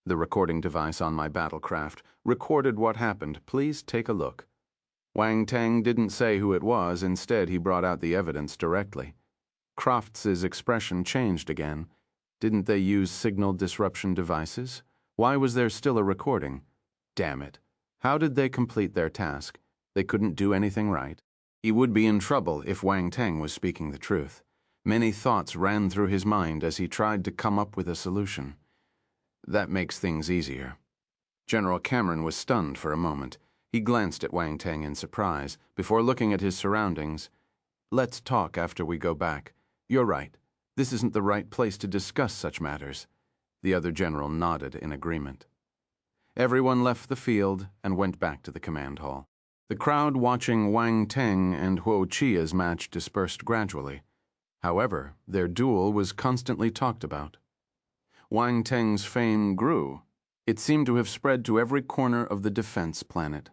The recording device on my battlecraft recorded what happened. Please take a look. Wang Teng didn't say who it was. Instead, he brought out the evidence directly. Crofts's expression changed again. Didn't they use signal disruption devices? Why was there still a recording? Damn it. How did they complete their task? They couldn't do anything right. He would be in trouble if Wang Teng was speaking the truth. Many thoughts ran through his mind as he tried to come up with a solution. That makes things easier. General Cameron was stunned for a moment. He glanced at Wang Teng in surprise, before looking at his surroundings. "Let's talk after we go back. You're right. This isn't the right place to discuss such matters." The other general nodded in agreement. Everyone left the field and went back to the command hall. The crowd watching Wang Teng and Huo Qiya's match dispersed gradually. However, their duel was constantly talked about. Wang Teng's fame grew. It seemed to have spread to every corner of the defense planet.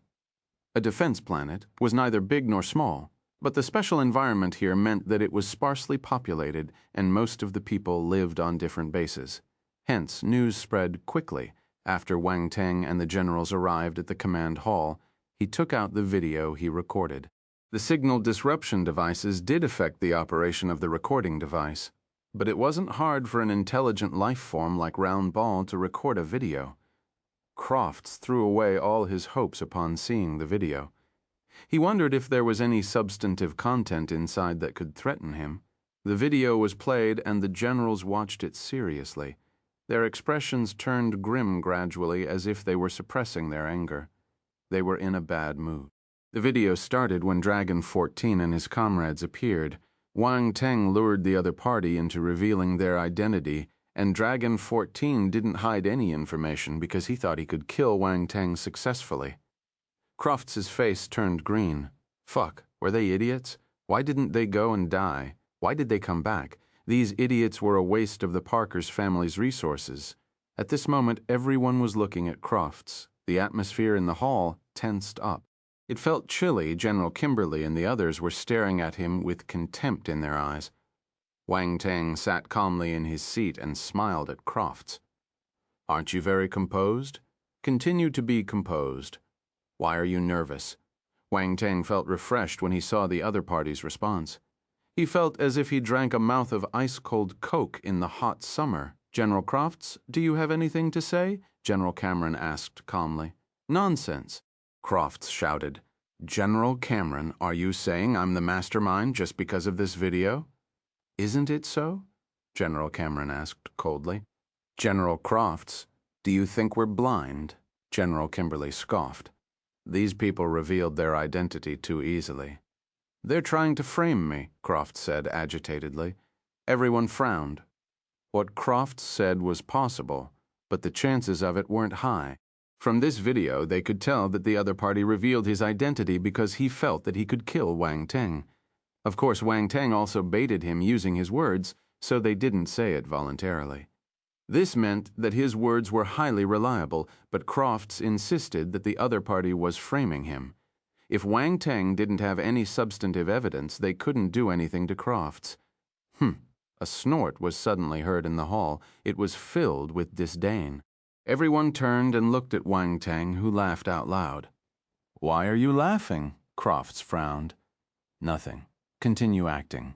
A defense planet was neither big nor small, but the special environment here meant that it was sparsely populated and most of the people lived on different bases. Hence, news spread quickly. After Wang Teng and the generals arrived at the command hall, he took out the video he recorded. The signal disruption devices did affect the operation of the recording device, but it wasn't hard for an intelligent life form like Round Ball to record a video. Crofts threw away all his hopes upon seeing the video. He wondered if there was any substantive content inside that could threaten him. The video was played and the generals watched it seriously. Their expressions turned grim gradually as if they were suppressing their anger. They were in a bad mood. The video started when Dragon 14 and his comrades appeared. Wang Teng lured the other party into revealing their identity, and Dragon 14 didn't hide any information because he thought he could kill Wang Teng successfully. Crofts' face turned green. Fuck, were they idiots? Why didn't they go and die? Why did they come back? These idiots were a waste of the Parkers family's resources. At this moment, everyone was looking at Crofts. The atmosphere in the hall tensed up. It felt chilly. General Kimberly and the others were staring at him with contempt in their eyes. Wang Teng sat calmly in his seat and smiled at Crofts. "Aren't you very composed? Continue to be composed. Why are you nervous?" Wang Teng felt refreshed when he saw the other party's response. He felt as if he drank a mouth of ice-cold Coke in the hot summer. "General Crofts, do you have anything to say?" General Cameron asked calmly. "Nonsense," Crofts shouted. "General Cameron, are you saying I'm the mastermind just because of this video?" "Isn't it so?" General Cameron asked coldly. "General Crofts, do you think we're blind?" General Kimberly scoffed. These people revealed their identity too easily. "They're trying to frame me," Crofts said agitatedly. Everyone frowned. What Crofts said was possible, but the chances of it weren't high. From this video, they could tell that the other party revealed his identity because he felt that he could kill Wang Teng. Of course, Wang Teng also baited him using his words, so they didn't say it voluntarily. This meant that his words were highly reliable, but Crofts insisted that the other party was framing him. If Wang Teng didn't have any substantive evidence, they couldn't do anything to Crofts. A snort was suddenly heard in the hall. It was filled with disdain. Everyone turned and looked at Wang Teng, who laughed out loud. "Why are you laughing?" Crofts frowned. "Nothing. Continue acting."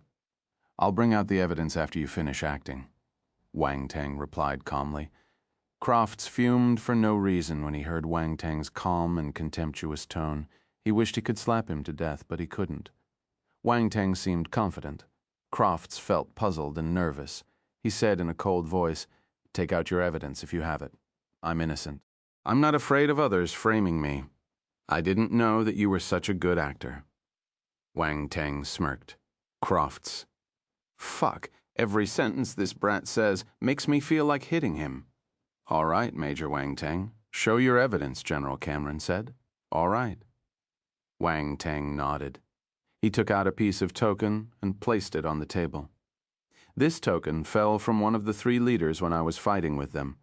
"I'll bring out the evidence after you finish acting," Wang Teng replied calmly. Crofts fumed for no reason when he heard Wang Teng's calm and contemptuous tone. He wished he could slap him to death, but he couldn't. Wang Teng seemed confident. Crofts felt puzzled and nervous. He said in a cold voice, "Take out your evidence if you have it. I'm innocent. I'm not afraid of others framing me. I didn't know that you were such a good actor." Wang Teng smirked. Crofts. "Fuck, every sentence this brat says makes me feel like hitting him." "All right, Major Wang Teng. Show your evidence," General Cameron said. "All right." Wang Teng nodded. He took out a piece of token and placed it on the table. "This token fell from one of the 3 leaders when I was fighting with them.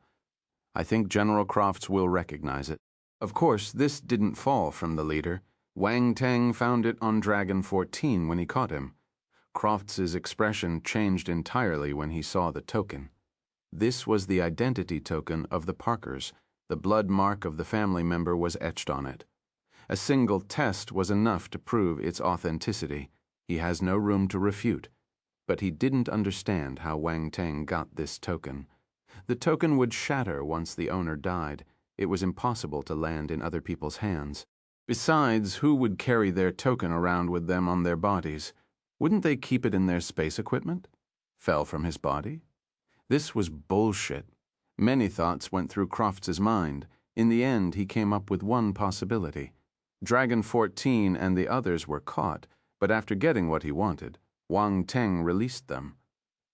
I think General Crofts will recognize it." Of course, this didn't fall from the leader. Wang Teng found it on Dragon 14 when he caught him. Crofts' expression changed entirely when he saw the token. This was the identity token of the Parkers. The blood mark of the family member was etched on it. A single test was enough to prove its authenticity. He has no room to refute. But he didn't understand how Wang Teng got this token. The token would shatter once the owner died. It was impossible to land in other people's hands. Besides, who would carry their token around with them on their bodies? Wouldn't they keep it in their space equipment? Fell from his body? This was bullshit. Many thoughts went through Crofts' mind. In the end, he came up with one possibility. Dragon 14 and the others were caught, but after getting what he wanted, Wang Teng released them.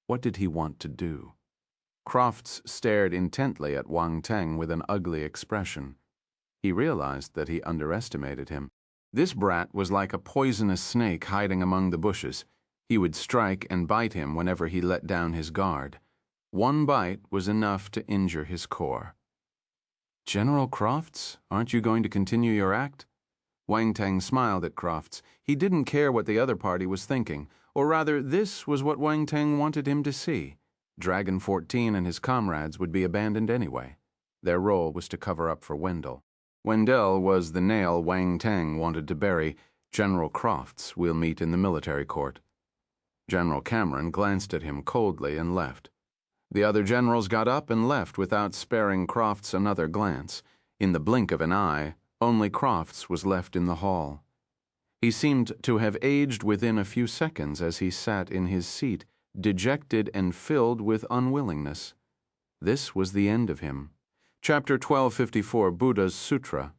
What did he want to do? Crofts stared intently at Wang Teng with an ugly expression. He realized that he underestimated him. This brat was like a poisonous snake hiding among the bushes. He would strike and bite him whenever he let down his guard. One bite was enough to injure his core. "General Crofts, aren't you going to continue your act?" Wang Teng smiled at Crofts. He didn't care what the other party was thinking, or rather, this was what Wang Teng wanted him to see. Dragon 14 and his comrades would be abandoned anyway. Their role was to cover up for Wendell. Wendell was the nail Wang Teng wanted to bury. General Crofts will meet in the military court. General Cameron glanced at him coldly and left. The other generals got up and left without sparing Crofts another glance. In the blink of an eye, only Crofts was left in the hall. He seemed to have aged within a few seconds as he sat in his seat, dejected and filled with unwillingness. This was the end of him. Chapter 1254, Buddha's Sutra.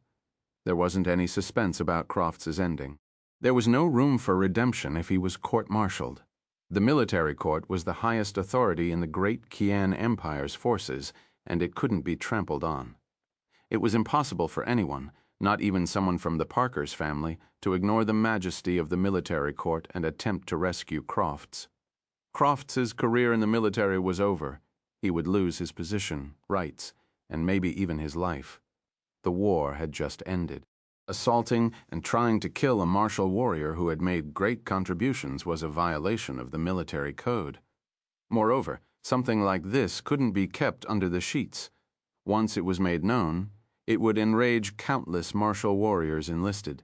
There wasn't any suspense about Crofts' ending. There was no room for redemption if he was court-martialed. The military court was the highest authority in the great Qian Empire's forces, and it couldn't be trampled on. It was impossible for anyone, not even someone from the Parkers family, to ignore the majesty of the military court and attempt to rescue Crofts. Crofts' career in the military was over. He would lose his position, rights, and maybe even his life. The war had just ended. Assaulting and trying to kill a martial warrior who had made great contributions was a violation of the military code. Moreover, something like this couldn't be kept under the sheets. Once it was made known, it would enrage countless martial warriors enlisted.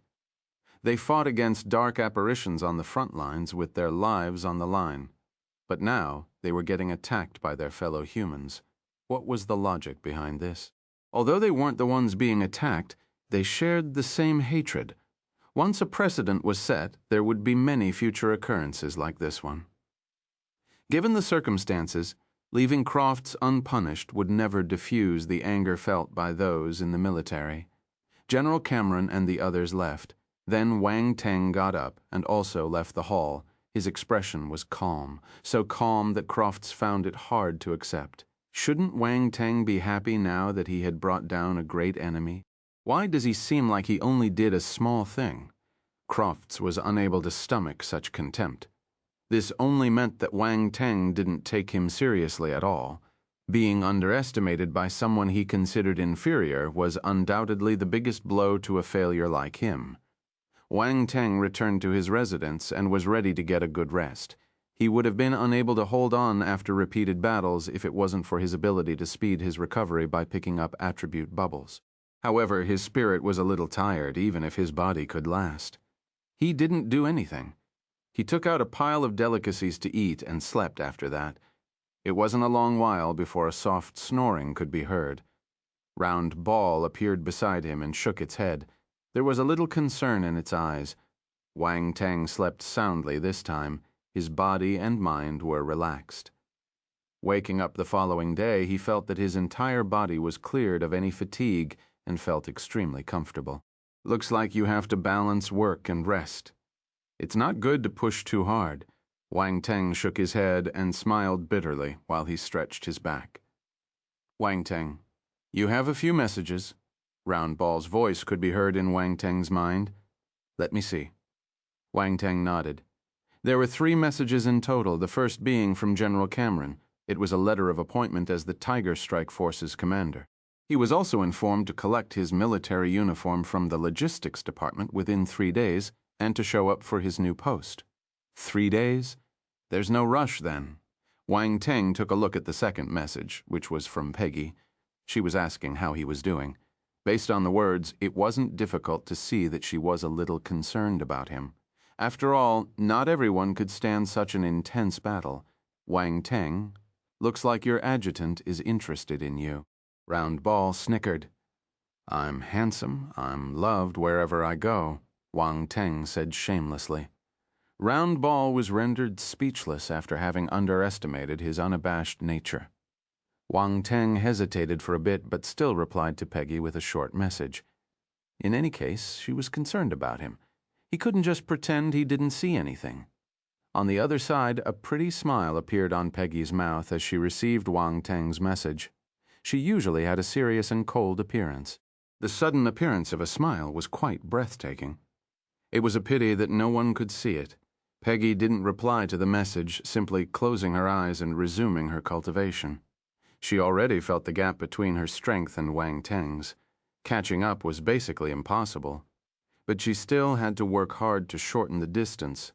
They fought against dark apparitions on the front lines with their lives on the line. But now they were getting attacked by their fellow humans. What was the logic behind this? Although they weren't the ones being attacked, they shared the same hatred. Once a precedent was set, there would be many future occurrences like this one. Given the circumstances, leaving Crofts unpunished would never diffuse the anger felt by those in the military. General Cameron and the others left. Then Wang Teng got up and also left the hall. His expression was calm, so calm that Crofts found it hard to accept. Shouldn't Wang Teng be happy now that he had brought down a great enemy? Why does he seem like he only did a small thing? Crofts was unable to stomach such contempt. This only meant that Wang Teng didn't take him seriously at all. Being underestimated by someone he considered inferior was undoubtedly the biggest blow to a failure like him. Wang Teng returned to his residence and was ready to get a good rest. He would have been unable to hold on after repeated battles if it wasn't for his ability to speed his recovery by picking up attribute bubbles. However, his spirit was a little tired, even if his body could last. He didn't do anything. He took out a pile of delicacies to eat and slept after that. It wasn't a long while before a soft snoring could be heard. Round Ball appeared beside him and shook its head. There was a little concern in its eyes. Wang Teng slept soundly this time. His body and mind were relaxed. Waking up the following day, he felt that his entire body was cleared of any fatigue and felt extremely comfortable. Looks like you have to balance work and rest. It's not good to push too hard. Wang Teng shook his head and smiled bitterly while he stretched his back. Wang Teng, you have a few messages. Round Ball's voice could be heard in Wang Teng's mind. Let me see. Wang Teng nodded. There were 3 messages in total, the first being from General Cameron. It was a letter of appointment as the Tiger Strike Force's commander. He was also informed to collect his military uniform from the logistics department within 3 days and to show up for his new post. 3 days? There's no rush then. Wang Teng took a look at the second message, which was from Peggy. She was asking how he was doing. Based on the words, it wasn't difficult to see that she was a little concerned about him. After all, not everyone could stand such an intense battle. Wang Teng, looks like your adjutant is interested in you. Round Ball snickered. "I'm handsome, I'm loved wherever I go," Wang Teng said shamelessly. Round Ball was rendered speechless after having underestimated his unabashed nature. Wang Teng hesitated for a bit but still replied to Peggy with a short message. In any case, she was concerned about him. He couldn't just pretend he didn't see anything. On the other side, a pretty smile appeared on Peggy's mouth as she received Wang Teng's message. She usually had a serious and cold appearance. The sudden appearance of a smile was quite breathtaking. It was a pity that no one could see it. Peggy didn't reply to the message, simply closing her eyes and resuming her cultivation. She already felt the gap between her strength and Wang Teng's. Catching up was basically impossible. But she still had to work hard to shorten the distance.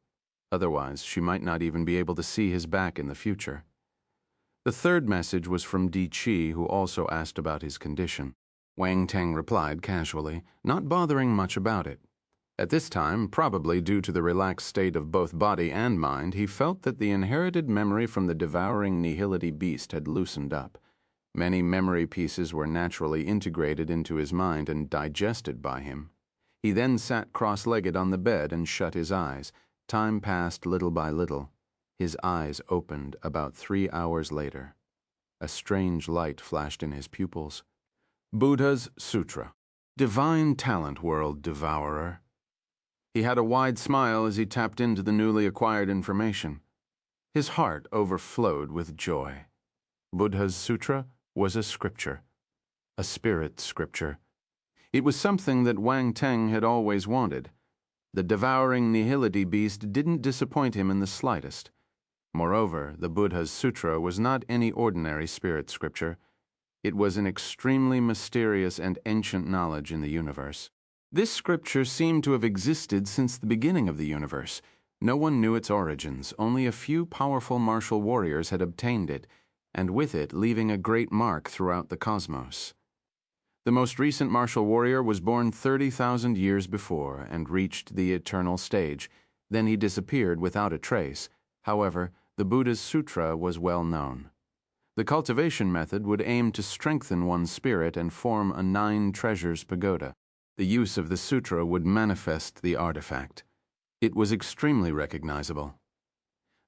Otherwise, she might not even be able to see his back in the future. The third message was from Di Chi, who also asked about his condition. Wang Teng replied casually, not bothering much about it. At this time, probably due to the relaxed state of both body and mind, he felt that the inherited memory from the devouring nihility beast had loosened up. Many memory pieces were naturally integrated into his mind and digested by him. He then sat cross-legged on the bed and shut his eyes. Time passed little by little. His eyes opened about 3 hours later. A strange light flashed in his pupils. Buddha's Sutra. Divine talent, world devourer. He had a wide smile as he tapped into the newly acquired information. His heart overflowed with joy. Buddha's Sutra was a scripture. A spirit scripture. It was something that Wang Teng had always wanted. The devouring nihility beast didn't disappoint him in the slightest. Moreover, the Buddha's Sutra was not any ordinary spirit scripture. It was an extremely mysterious and ancient knowledge in the universe. This scripture seemed to have existed since the beginning of the universe. No one knew its origins. Only a few powerful martial warriors had obtained it, and with it leaving a great mark throughout the cosmos. The most recent martial warrior was born 30,000 years before and reached the eternal stage. Then he disappeared without a trace. However, the Buddha's Sutra was well known. The cultivation method would aim to strengthen one's spirit and form a 9 treasures pagoda. The use of the sutra would manifest the artifact. It was extremely recognizable.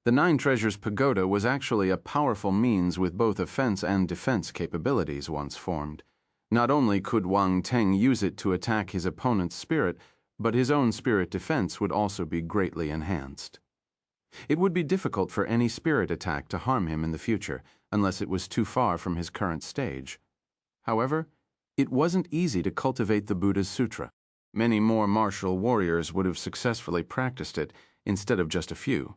The 9 treasures pagoda was actually a powerful means with both offense and defense capabilities once formed. Not only could Wang Teng use it to attack his opponent's spirit, but his own spirit defense would also be greatly enhanced. It would be difficult for any spirit attack to harm him in the future, unless it was too far from his current stage. However, it wasn't easy to cultivate the Buddha's Sutra. Many more martial warriors would have successfully practiced it, instead of just a few.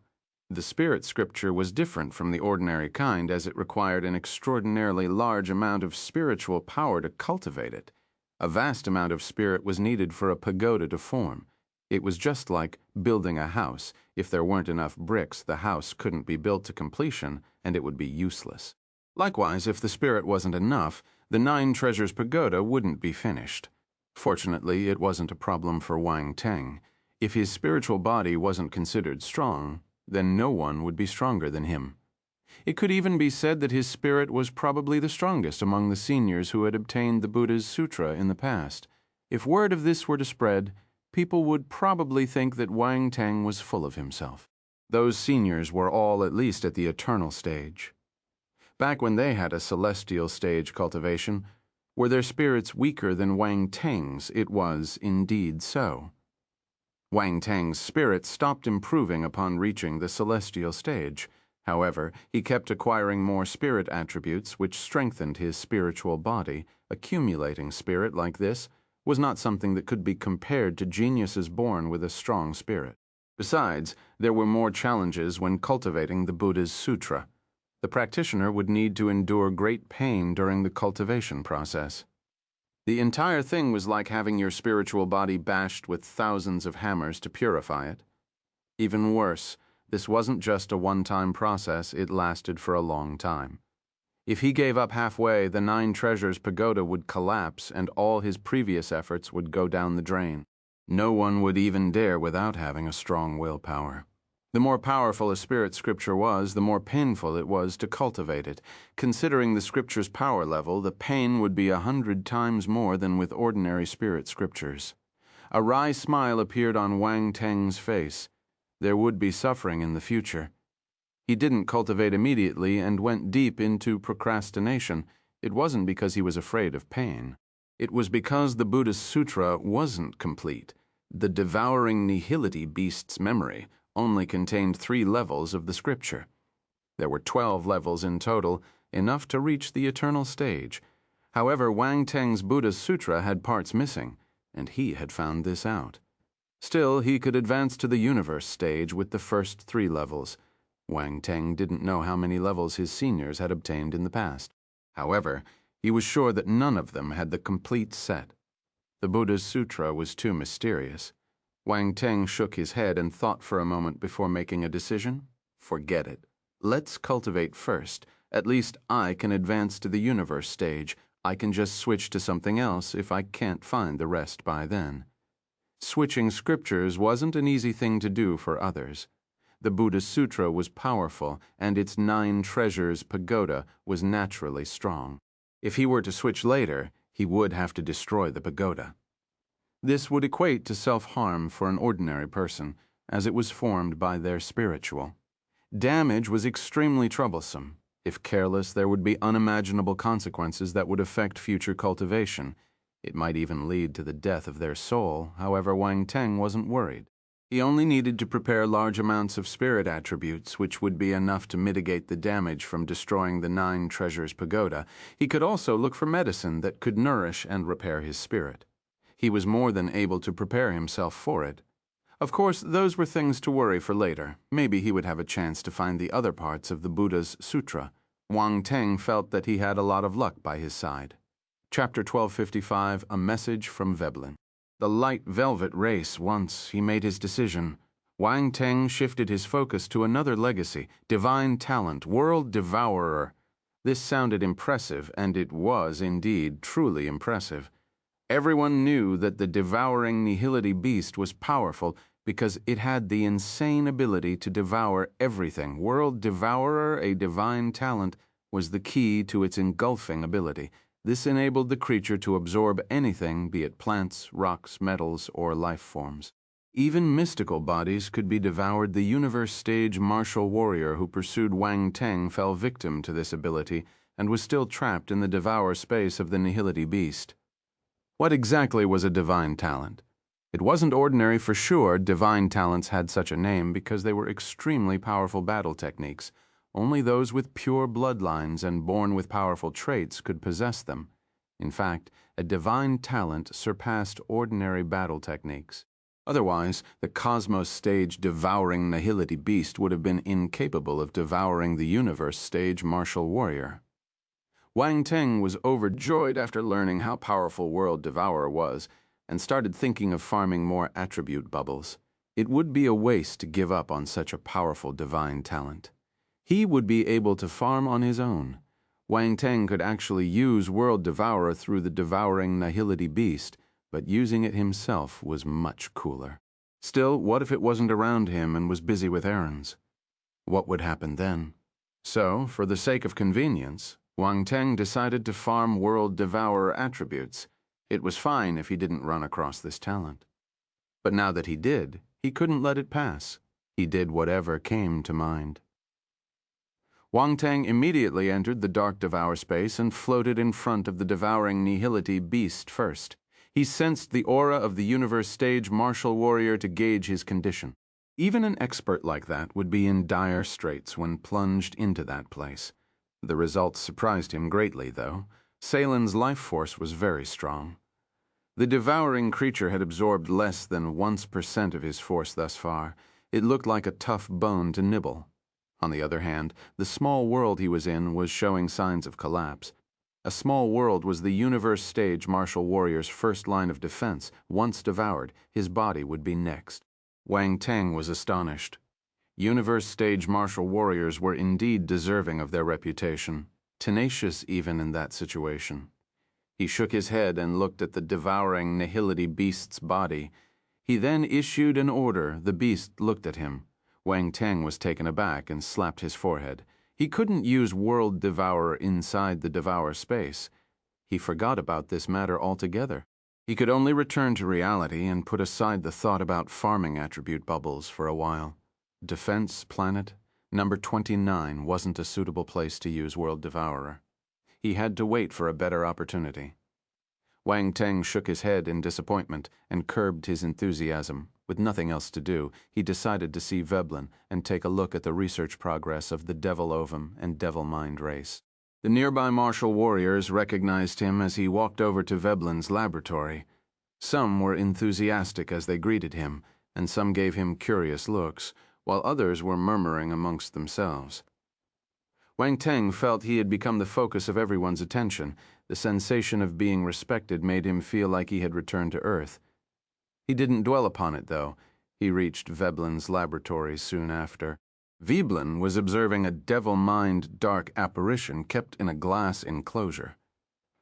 The spirit scripture was different from the ordinary kind, as it required an extraordinarily large amount of spiritual power to cultivate it. A vast amount of spirit was needed for a pagoda to form. It was just like building a house. If there weren't enough bricks, the house couldn't be built to completion, and it would be useless. Likewise, if the spirit wasn't enough, the 9 treasures pagoda wouldn't be finished. Fortunately, it wasn't a problem for Wang Teng. If his spiritual body wasn't considered strong, then no one would be stronger than him. It could even be said that his spirit was probably the strongest among the seniors who had obtained the Buddha's Sutra in the past. If word of this were to spread, people would probably think that Wang Teng was full of himself. Those seniors were all at least at the eternal stage. Back when they had a celestial stage cultivation, were their spirits weaker than Wang Teng's? It was indeed so. Wang Teng's spirit stopped improving upon reaching the celestial stage. However, he kept acquiring more spirit attributes which strengthened his spiritual body. Accumulating spirit like this was not something that could be compared to geniuses born with a strong spirit. Besides, there were more challenges when cultivating the Buddha's Sutra. The practitioner would need to endure great pain during the cultivation process. The entire thing was like having your spiritual body bashed with thousands of hammers to purify it. Even worse, this wasn't just a one-time process, it lasted for a long time. If he gave up halfway, the 9 treasures pagoda would collapse and all his previous efforts would go down the drain. No one would even dare without having a strong willpower. The more powerful a spirit scripture was, the more painful it was to cultivate it. Considering the scripture's power level, the pain would be 100 times more than with ordinary spirit scriptures. A wry smile appeared on Wang Teng's face. There would be suffering in the future. He didn't cultivate immediately and went deep into procrastination. It wasn't because he was afraid of pain. It was because the Buddhist Sutra wasn't complete. The devouring nihility beast's memory only contained 3 levels of the scripture. There were 12 levels in total, enough to reach the eternal stage. However, Wang Teng's Buddhist Sutra had parts missing, and he had found this out. Still, he could advance to the universe stage with the first 3 levels. Wang Teng didn't know how many levels his seniors had obtained in the past. However, he was sure that none of them had the complete set. The Buddha's Sutra was too mysterious. Wang Teng shook his head and thought for a moment before making a decision. Forget it. Let's cultivate first. At least I can advance to the universe stage. I can just switch to something else if I can't find the rest by then. Switching scriptures wasn't an easy thing to do for others. The Buddhist Sutra was powerful, and its 9 treasures pagoda was naturally strong. If he were to switch later, he would have to destroy the pagoda. This would equate to self-harm for an ordinary person, as it was formed by their spiritual. Damage was extremely troublesome. If careless, there would be unimaginable consequences that would affect future cultivation. It might even lead to the death of their soul. However, Wang Teng wasn't worried. He only needed to prepare large amounts of spirit attributes, which would be enough to mitigate the damage from destroying the 9 treasures pagoda. He could also look for medicine that could nourish and repair his spirit. He was more than able to prepare himself for it. Of course, those were things to worry for later. Maybe he would have a chance to find the other parts of the Buddha's Sutra. Wang Teng felt that he had a lot of luck by his side. Chapter 1255, A Message from Veblen. The light velvet race. Once he made his decision, Wang Teng shifted his focus to another legacy, divine talent, world devourer. This sounded impressive, and it was indeed truly impressive. Everyone knew that the devouring nihility beast was powerful because it had the insane ability to devour everything. World devourer, a divine talent, was the key to its engulfing ability. This enabled the creature to absorb anything, be it plants, rocks, metals, or life forms. Even mystical bodies could be devoured. The universe stage martial warrior who pursued Wang Teng fell victim to this ability and was still trapped in the devour space of the nihility beast. What exactly was a divine talent? It wasn't ordinary for sure. Divine talents had such a name because they were extremely powerful battle techniques. Only those with pure bloodlines and born with powerful traits could possess them. In fact, a divine talent surpassed ordinary battle techniques. Otherwise, the cosmos stage devouring nihility beast would have been incapable of devouring the universe stage martial warrior. Wang Teng was overjoyed after learning how powerful World Devourer was, and started thinking of farming more attribute bubbles. It would be a waste to give up on such a powerful divine talent. He would be able to farm on his own. Wang Teng could actually use World Devourer through the devouring nihility beast, but using it himself was much cooler. Still, what if it wasn't around him and was busy with errands? What would happen then? So, for the sake of convenience, Wang Teng decided to farm World Devourer attributes. It was fine if he didn't run across this talent. But now that he did, he couldn't let it pass. He did whatever came to mind. Wang Teng immediately entered the dark devour space and floated in front of the devouring nihility beast first. He sensed the aura of the universe stage martial warrior to gauge his condition. Even an expert like that would be in dire straits when plunged into that place. The results surprised him greatly, though. Salen's life force was very strong. The devouring creature had absorbed less than 1% of his force thus far. It looked like a tough bone to nibble. On the other hand, the small world he was in was showing signs of collapse. A small world was the universe stage martial warrior's first line of defense. Once devoured, his body would be next. Wang Teng was astonished. Universe stage martial warriors were indeed deserving of their reputation, tenacious even in that situation. He shook his head and looked at the devouring nihility beast's body. He then issued an order. The beast looked at him. Wang Teng was taken aback and slapped his forehead. He couldn't use World Devourer inside the Devour space. He forgot about this matter altogether. He could only return to reality and put aside the thought about farming attribute bubbles for a while. Defense Planet, number 29 wasn't a suitable place to use World Devourer. He had to wait for a better opportunity. Wang Teng shook his head in disappointment and curbed his enthusiasm. With nothing else to do, he decided to see Veblen and take a look at the research progress of the Devil Ovum and Devil Mind race. The nearby martial warriors recognized him as he walked over to Veblen's laboratory. Some were enthusiastic as they greeted him, and some gave him curious looks, while others were murmuring amongst themselves. Wang Teng felt he had become the focus of everyone's attention. The sensation of being respected made him feel like he had returned to Earth. He didn't dwell upon it, though. He reached Veblen's laboratory soon after. Veblen was observing a devil-mind dark apparition kept in a glass enclosure.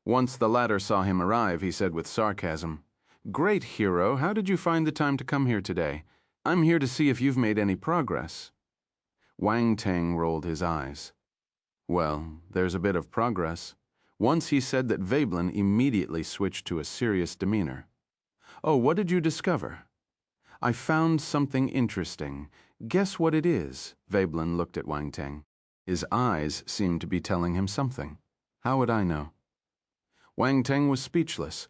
Once the latter saw him arrive, he said with sarcasm, "Great hero, how did you find the time to come here today? I'm here to see if you've made any progress." Wang Teng rolled his eyes. "Well, there's a bit of progress." Once he said that Veblen immediately switched to a serious demeanor. "Oh, what did you discover?" "I found something interesting. Guess what it is?" Veblen looked at Wang Teng. His eyes seemed to be telling him something. How would I know? Wang Teng was speechless.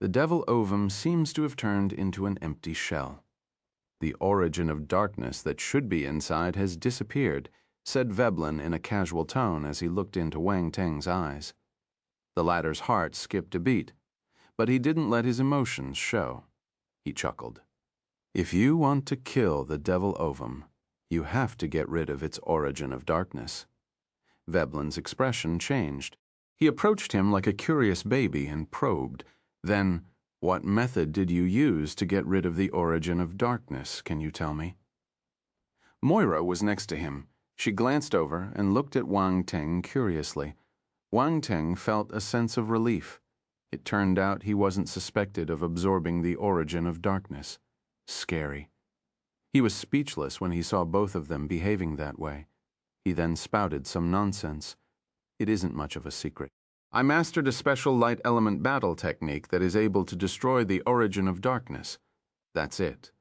The Devil Ovum seems to have turned into an empty shell. "The origin of darkness that should be inside has disappeared," said Veblen in a casual tone as he looked into Wang Teng's eyes. The latter's heart skipped a beat, but he didn't let his emotions show. He chuckled. "If you want to kill the Devil Ovum, you have to get rid of its origin of darkness." Veblen's expression changed. He approached him like a curious baby and probed. Then, "What method did you use to get rid of the origin of darkness, can you tell me?" Moira was next to him. She glanced over and looked at Wang Teng curiously. Wang Teng felt a sense of relief. It turned out he wasn't suspected of absorbing the origin of darkness. Scary. He was speechless when he saw both of them behaving that way. He then spouted some nonsense. "It isn't much of a secret. I mastered a special light element battle technique that is able to destroy the origin of darkness. That's it."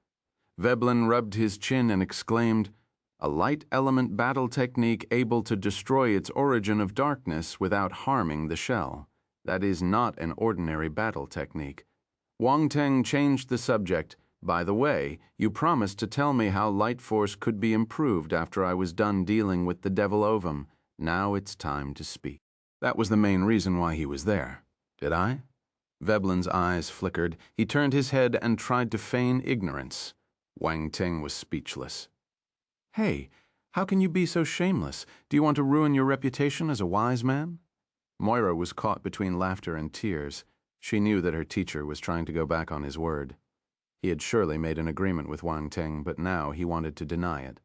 Veblen rubbed his chin and exclaimed, "A light element battle technique able to destroy its origin of darkness without harming the shell. That is not an ordinary battle technique." Wang Teng changed the subject. "By the way, you promised to tell me how light force could be improved after I was done dealing with the Devil Ovum. Now it's time to speak." That was the main reason why he was there. "Did I?" Veblen's eyes flickered. He turned his head and tried to feign ignorance. Wang Teng was speechless. "Hey, how can you be so shameless? Do you want to ruin your reputation as a wise man?" Moira was caught between laughter and tears. She knew that her teacher was trying to go back on his word. He had surely made an agreement with Wang Teng, but now he wanted to deny it.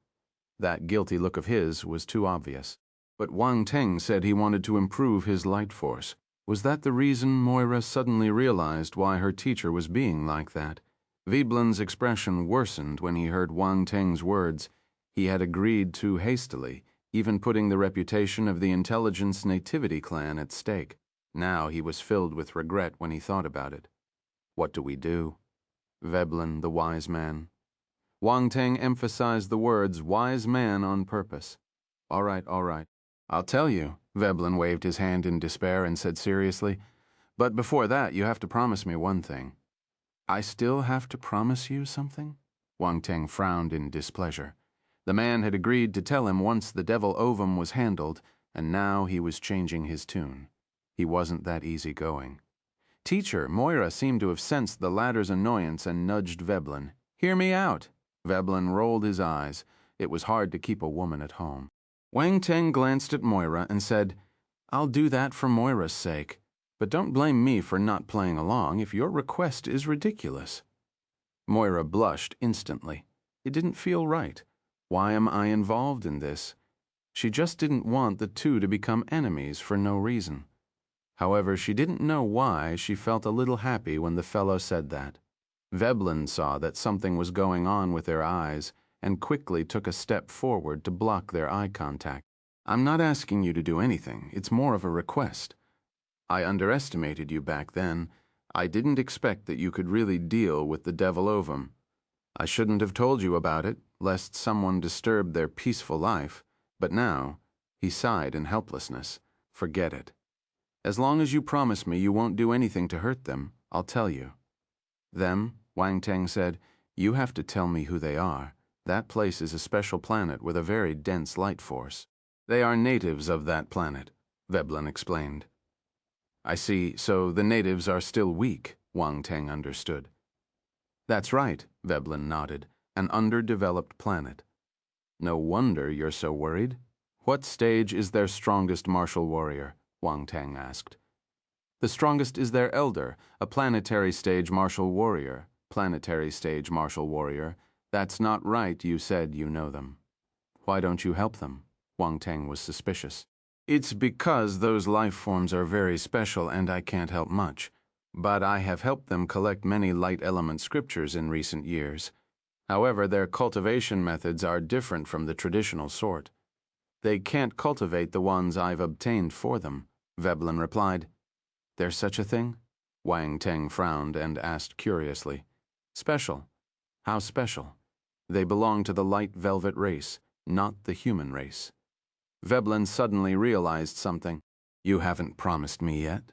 That guilty look of his was too obvious. But Wang Teng said he wanted to improve his light force. Was that the reason Moira suddenly realized why her teacher was being like that? Veblen's expression worsened when he heard Wang Teng's words. He had agreed too hastily, even putting the reputation of the Intelligence Nativity clan at stake. Now he was filled with regret when he thought about it. What do we do? Veblen, the wise man. Wang Teng emphasized the words wise man on purpose. All right. I'll tell you." Veblen waved his hand in despair and said seriously, "But before that, you have to promise me one thing." "I still have to promise you something?" Wang Teng frowned in displeasure. The man had agreed to tell him once the Devil Ovum was handled, and now he was changing his tune. He wasn't that easygoing. Teacher Moira seemed to have sensed the latter's annoyance and nudged Veblen. "Hear me out." Veblen rolled his eyes. It was hard to keep a woman at home. Wang Teng glanced at Moira and said, "I'll do that for Moira's sake. But don't blame me for not playing along if your request is ridiculous." Moira blushed instantly. It didn't feel right. Why am I involved in this? She just didn't want the two to become enemies for no reason. However, she didn't know why she felt a little happy when the fellow said that. Veblen saw that something was going on with their eyes, and quickly took a step forward to block their eye contact. I'm not asking you to do anything. It's more of a request. I underestimated you back then. I didn't expect that you could really deal with the devil ovum. I shouldn't have told you about it, lest someone disturb their peaceful life. But now, he sighed in helplessness, forget it. As long as you promise me you won't do anything to hurt them, I'll tell you. Them, Wang Teng said, you have to tell me who they are. That place is a special planet with a very dense light force. They are natives of that planet, Veblen explained. I see, so the natives are still weak, Wang Teng understood. That's right, Veblen nodded, an underdeveloped planet. No wonder you're so worried. What stage is their strongest martial warrior? Wang Teng asked. The strongest is their elder, a planetary stage martial warrior. Planetary stage martial warrior. That's not right, you said you know them. Why don't you help them? Wang Teng was suspicious. It's because those life forms are very special and I can't help much. But I have helped them collect many light element scriptures in recent years. However, their cultivation methods are different from the traditional sort. They can't cultivate the ones I've obtained for them, Veblen replied. There's such a thing? Wang Teng frowned and asked curiously. Special. How special? They belong to the light velvet race, not the human race. Veblen suddenly realized something. You haven't promised me yet?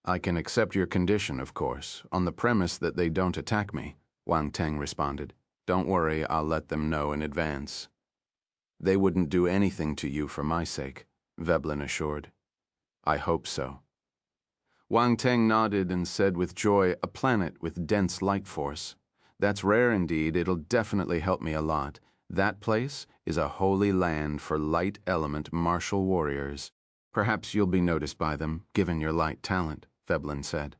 I can accept your condition, of course, on the premise that they don't attack me, Wang Teng responded. Don't worry, I'll let them know in advance. They wouldn't do anything to you for my sake, Veblen assured. I hope so. Wang Teng nodded and said with joy, a planet with dense light force. That's rare indeed, it'll definitely help me a lot. That place is a holy land for light element martial warriors. Perhaps you'll be noticed by them, given your light talent, Veblen said.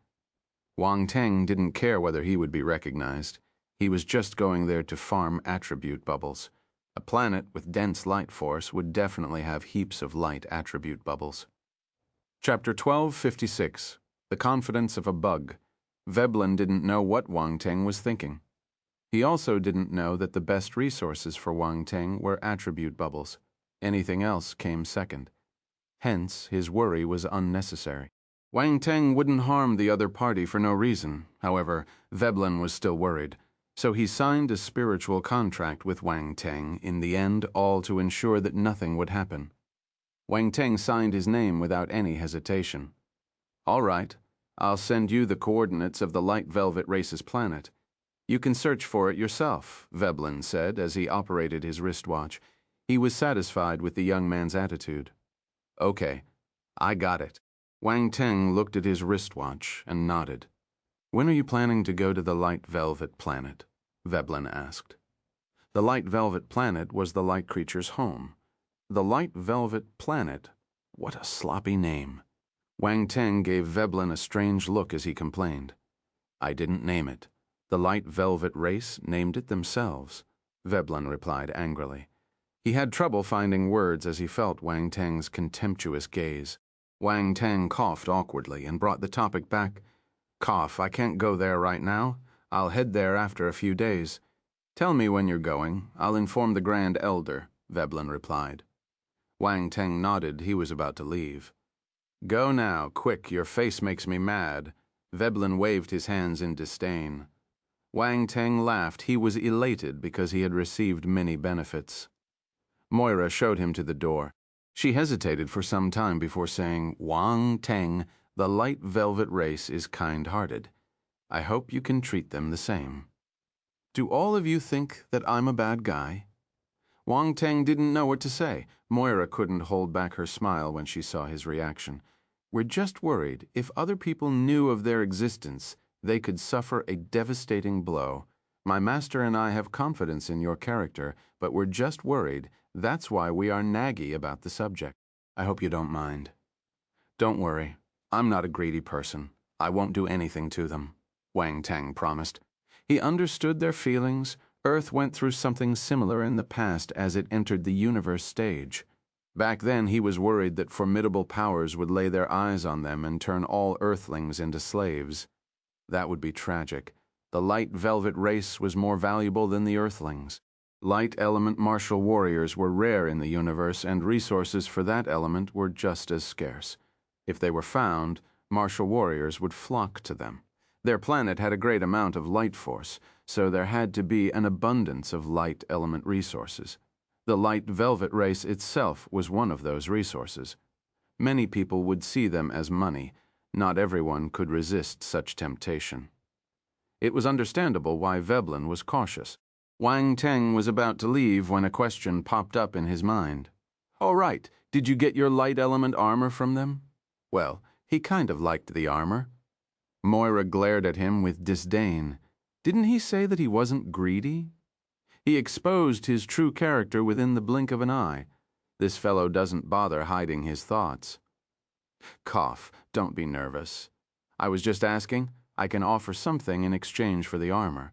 Wang Teng didn't care whether he would be recognized. He was just going there to farm attribute bubbles. A planet with dense light force would definitely have heaps of light attribute bubbles. Chapter 1256. The Confidence of a Bug. Veblen didn't know what Wang Teng was thinking. He also didn't know that the best resources for Wang Teng were attribute bubbles. Anything else came second. Hence, his worry was unnecessary. Wang Teng wouldn't harm the other party for no reason. However, Veblen was still worried. So he signed a spiritual contract with Wang Teng, in the end all to ensure that nothing would happen. Wang Teng signed his name without any hesitation. All right, I'll send you the coordinates of the Light Velvet Race's planet. You can search for it yourself, Veblen said as he operated his wristwatch. He was satisfied with the young man's attitude. Okay, I got it. Wang Teng looked at his wristwatch and nodded. When are you planning to go to the Light Velvet planet? Veblen asked. The Light Velvet planet was the light creature's home. The Light Velvet planet? What a sloppy name. Wang Teng gave Veblen a strange look as he complained. I didn't name it. The Light Velvet race named it themselves, Veblen replied angrily. He had trouble finding words as he felt Wang Teng's contemptuous gaze. Wang Teng coughed awkwardly and brought the topic back. Cough, I can't go there right now. I'll head there after a few days. Tell me when you're going. I'll inform the Grand Elder, Veblen replied. Wang Teng nodded. He was about to leave. Go now, quick, your face makes me mad. Veblen waved his hands in disdain. Wang Teng laughed. He was elated because he had received many benefits. Moira showed him to the door. She hesitated for some time before saying, Wang Teng, the Light Velvet race is kind-hearted. I hope you can treat them the same. Do all of you think that I'm a bad guy? Wang Teng didn't know what to say. Moira couldn't hold back her smile when she saw his reaction. We're just worried if other people knew of their existence, they could suffer a devastating blow. My master and I have confidence in your character, but we're just worried. That's why we are naggy about the subject. I hope you don't mind. Don't worry. I'm not a greedy person. I won't do anything to them, Wang Teng promised. He understood their feelings. Earth went through something similar in the past as it entered the universe stage. Back then he was worried that formidable powers would lay their eyes on them and turn all Earthlings into slaves. That would be tragic. The Light Velvet race was more valuable than the Earthlings. Light element martial warriors were rare in the universe, and resources for that element were just as scarce. If they were found, martial warriors would flock to them. Their planet had a great amount of light force, so there had to be an abundance of light element resources. The light velvet race itself was one of those resources. Many people would see them as money. Not everyone could resist such temptation. It was understandable why Veblen was cautious. Wang Teng was about to leave when a question popped up in his mind. "All right, did you get your light element armor from them?" Well, he kind of liked the armor. Moira glared at him with disdain. Didn't he say that he wasn't greedy? He exposed his true character within the blink of an eye. This fellow doesn't bother hiding his thoughts. Cough, don't be nervous. I was just asking. I can offer something in exchange for the armor.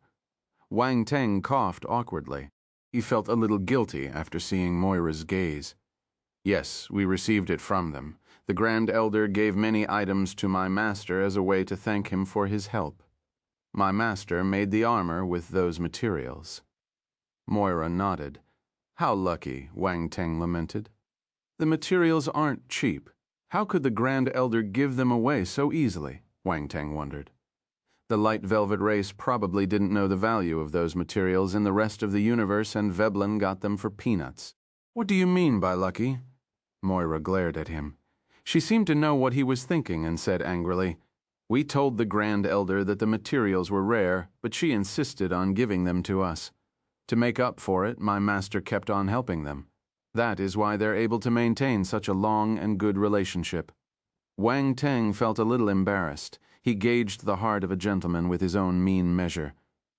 Wang Teng coughed awkwardly. He felt a little guilty after seeing Moira's gaze. Yes, we received it from them. The Grand Elder gave many items to my master as a way to thank him for his help. My master made the armor with those materials. Moira nodded. How lucky, Wang Teng lamented. The materials aren't cheap. How could the Grand Elder give them away so easily? Wang Teng wondered. The light velvet race probably didn't know the value of those materials in the rest of the universe, and Veblen got them for peanuts. What do you mean by lucky? Moira glared at him. She seemed to know what he was thinking and said angrily, "We told the Grand Elder that the materials were rare, but she insisted on giving them to us. To make up for it, my master kept on helping them. That is why they're able to maintain such a long and good relationship." Wang Teng felt a little embarrassed. He gauged the heart of a gentleman with his own mean measure.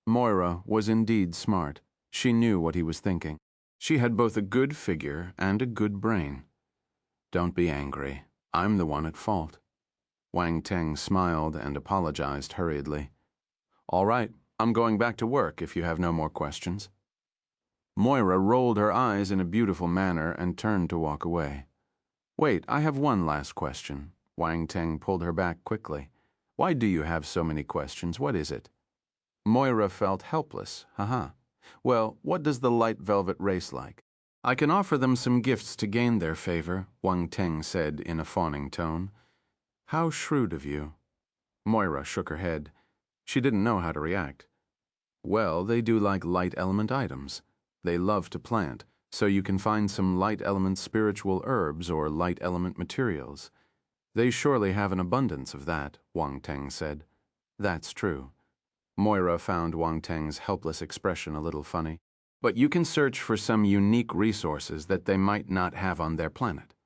Moira was indeed smart. She knew what he was thinking. She had both a good figure and a good brain. Don't be angry. I'm the one at fault. Wang Teng smiled and apologized hurriedly. All right, I'm going back to work if you have no more questions. Moira rolled her eyes in a beautiful manner and turned to walk away. Wait, I have one last question. Wang Teng pulled her back quickly. Why do you have so many questions? What is it? Moira felt helpless. Well, what does the light velvet race like? I can offer them some gifts to gain their favor, Wang Teng said in a fawning tone. How shrewd of you. Moira shook her head. She didn't know how to react. Well, they do like light element items. They love to plant, so you can find some light element spiritual herbs or light element materials. They surely have an abundance of that, Wang Teng said. That's true. Moira found Wang Teng's helpless expression a little funny. But you can search for some unique resources that they might not have on their planet.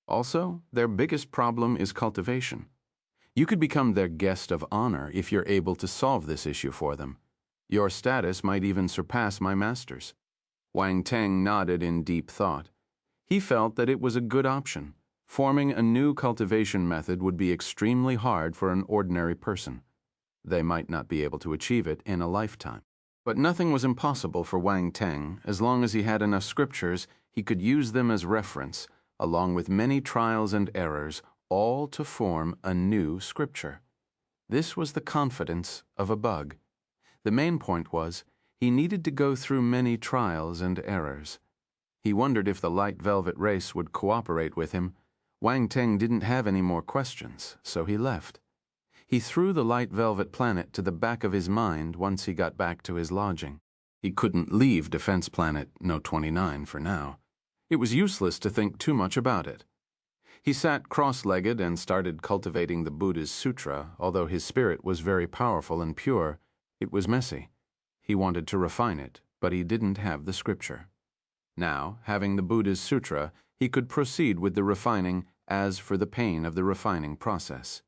Also, their biggest problem is cultivation. You could become their guest of honor if you're able to solve this issue for them. Your status might even surpass my master's. Wang Teng nodded in deep thought. He felt that it was a good option. Forming a new cultivation method would be extremely hard for an ordinary person. They might not be able to achieve it in a lifetime. But nothing was impossible for Wang Teng. As long as he had enough scriptures, he could use them as reference, along with many trials and errors, all to form a new scripture. This was the confidence of a bug. The main point was, he needed to go through many trials and errors. He wondered if the light velvet race would cooperate with him. Wang Teng didn't have any more questions, so he left. He threw the light velvet planet to the back of his mind once he got back to his lodging. He couldn't leave Defense Planet No. 29 for now. It was useless to think too much about it. He sat cross-legged and started cultivating the Buddha's Sutra. Although his spirit was very powerful and pure, it was messy. He wanted to refine it, but he didn't have the scripture. Now, having the Buddha's Sutra, he could proceed with the refining as for the pain of the refining process.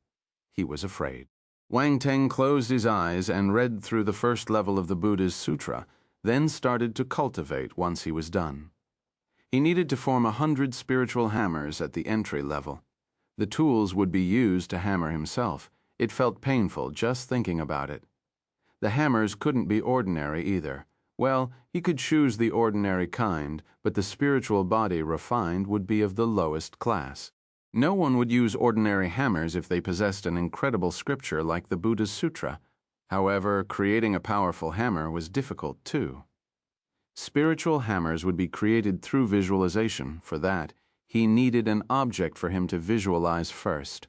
He was afraid. Wang Teng closed his eyes and read through the first level of the Buddha's Sutra, then started to cultivate once he was done. He needed to form 100 spiritual hammers at the entry level. The tools would be used to hammer himself. It felt painful just thinking about it. The hammers couldn't be ordinary either. Well, he could choose the ordinary kind, but the spiritual body refined would be of the lowest class. No one would use ordinary hammers if they possessed an incredible scripture like the Buddha's Sutra. However, creating a powerful hammer was difficult too. Spiritual hammers would be created through visualization. For that, he needed an object for him to visualize first.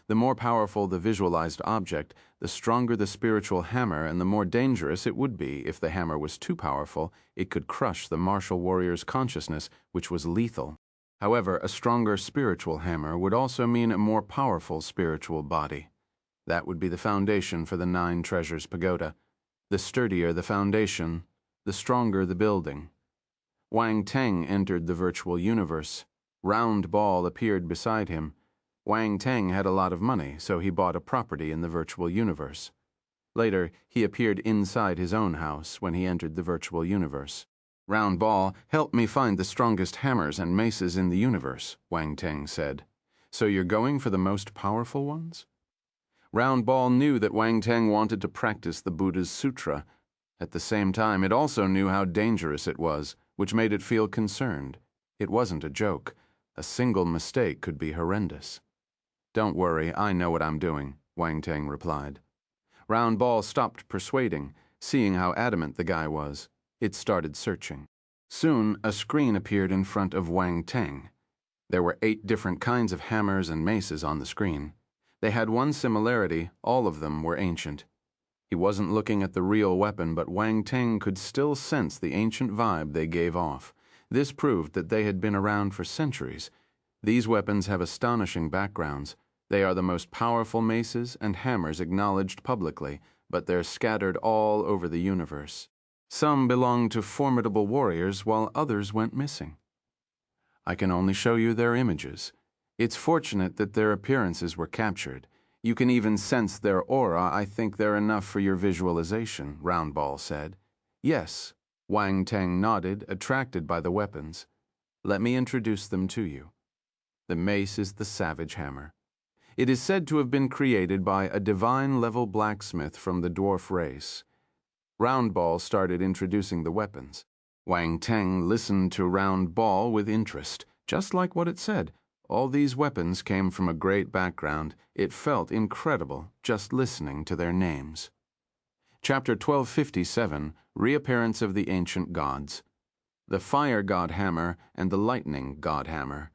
The more powerful the visualized object, the stronger the spiritual hammer and the more dangerous it would be. If the hammer was too powerful, it could crush the martial warrior's consciousness, which was lethal. However, a stronger spiritual hammer would also mean a more powerful spiritual body. That would be the foundation for the 9 Treasures Pagoda. The sturdier the foundation, the stronger the building. Wang Teng entered the virtual universe. Round Ball appeared beside him. Wang Teng had a lot of money, so he bought a property in the virtual universe. Later, he appeared inside his own house when he entered the virtual universe. Round Ball, help me find the strongest hammers and maces in the universe, Wang Teng said. So you're going for the most powerful ones? Round Ball knew that Wang Teng wanted to practice the Buddha's sutra. At the same time, it also knew how dangerous it was, which made it feel concerned. It wasn't a joke. A single mistake could be horrendous. Don't worry, I know what I'm doing, Wang Teng replied. Round Ball stopped persuading, seeing how adamant the guy was. It started searching. Soon, a screen appeared in front of Wang Teng. There were 8 different kinds of hammers and maces on the screen. They had one similarity: all of them were ancient. He wasn't looking at the real weapon, but Wang Teng could still sense the ancient vibe they gave off. This proved that they had been around for centuries. These weapons have astonishing backgrounds. They are the most powerful maces and hammers acknowledged publicly, but they're scattered all over the universe. Some belong to formidable warriors, while others went missing. I can only show you their images. It's fortunate that their appearances were captured. You can even sense their aura. I think they're enough for your visualization, Round Ball said. Yes, Wang Teng nodded, attracted by the weapons. Let me introduce them to you. The mace is the Savage Hammer. It is said to have been created by a divine-level blacksmith from the dwarf race. Round Ball started introducing the weapons. Wang Teng listened to Round Ball with interest, just like what it said. All these weapons came from a great background. It felt incredible just listening to their names. Chapter 1257, Reappearance of the Ancient Gods. The Fire God Hammer and the Lightning God Hammer.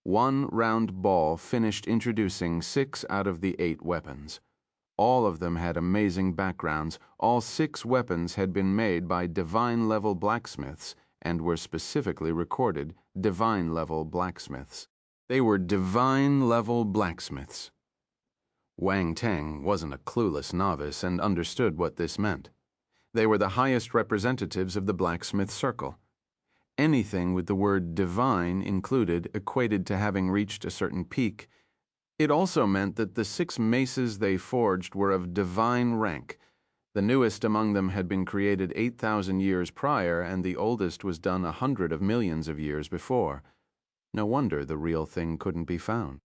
One Round Ball finished introducing 6 out of the 8 weapons. All of them had amazing backgrounds. All 6 weapons had been made by divine-level blacksmiths and were specifically recorded divine-level blacksmiths. They were divine-level blacksmiths. Wang Teng wasn't a clueless novice and understood what this meant. They were the highest representatives of the blacksmith circle. Anything with the word divine included equated to having reached a certain peak. It also meant that the 6 maces they forged were of divine rank. The newest among them had been created 8,000 years prior, and the oldest was done 100 of millions of years before. No wonder the real thing couldn't be found.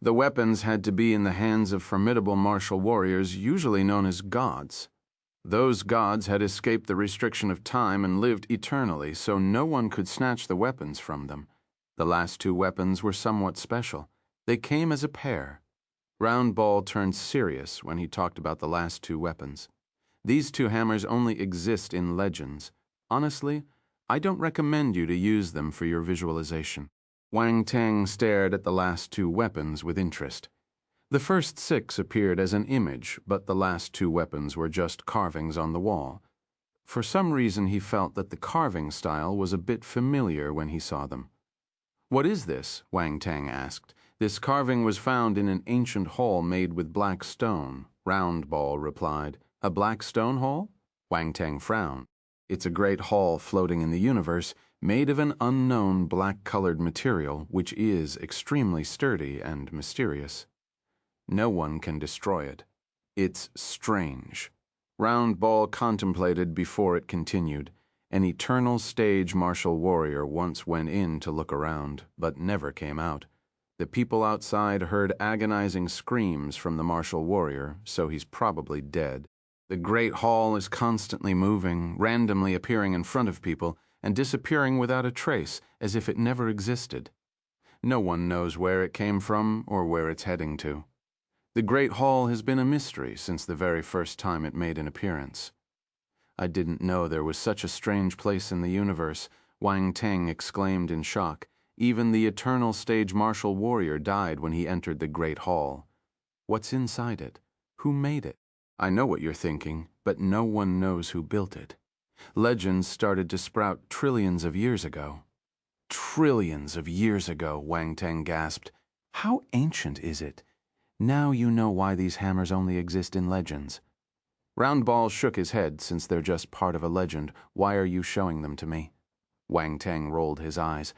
The weapons had to be in the hands of formidable martial warriors, usually known as gods. Those gods had escaped the restriction of time and lived eternally, so no one could snatch the weapons from them. The last 2 weapons were somewhat special. They came as a pair. Round Ball turned serious when he talked about the last 2 weapons. These 2 hammers only exist in legends. Honestly, I don't recommend you to use them for your visualization. Wang Teng stared at the last 2 weapons with interest. The first 6 appeared as an image, but the last 2 weapons were just carvings on the wall. For some reason, he felt that the carving style was a bit familiar when he saw them. What is this? Wang Teng asked. This carving was found in an ancient hall made with black stone, Round Ball replied. A black stone hall? Wang Teng frowned. It's a great hall floating in the universe, made of an unknown black-colored material, which is extremely sturdy and mysterious. No one can destroy it. It's strange. Round Ball contemplated before it continued. An eternal stage martial warrior once went in to look around, but never came out. The people outside heard agonizing screams from the martial warrior, so he's probably dead. The great hall is constantly moving, randomly appearing in front of people, and disappearing without a trace, as if it never existed. No one knows where it came from or where it's heading to. The Great Hall has been a mystery since the very first time it made an appearance. I didn't know there was such a strange place in the universe, Wang Teng exclaimed in shock. Even the eternal stage martial warrior died when he entered the Great Hall. What's inside it? Who made it? I know what you're thinking, but no one knows who built it. Legends started to sprout trillions of years ago. Trillions of years ago, Wang Teng gasped. How ancient is it? Now you know why these hammers only exist in legends. Roundball shook his head. Since they're just part of a legend, why are you showing them to me? Wang Teng rolled his eyes.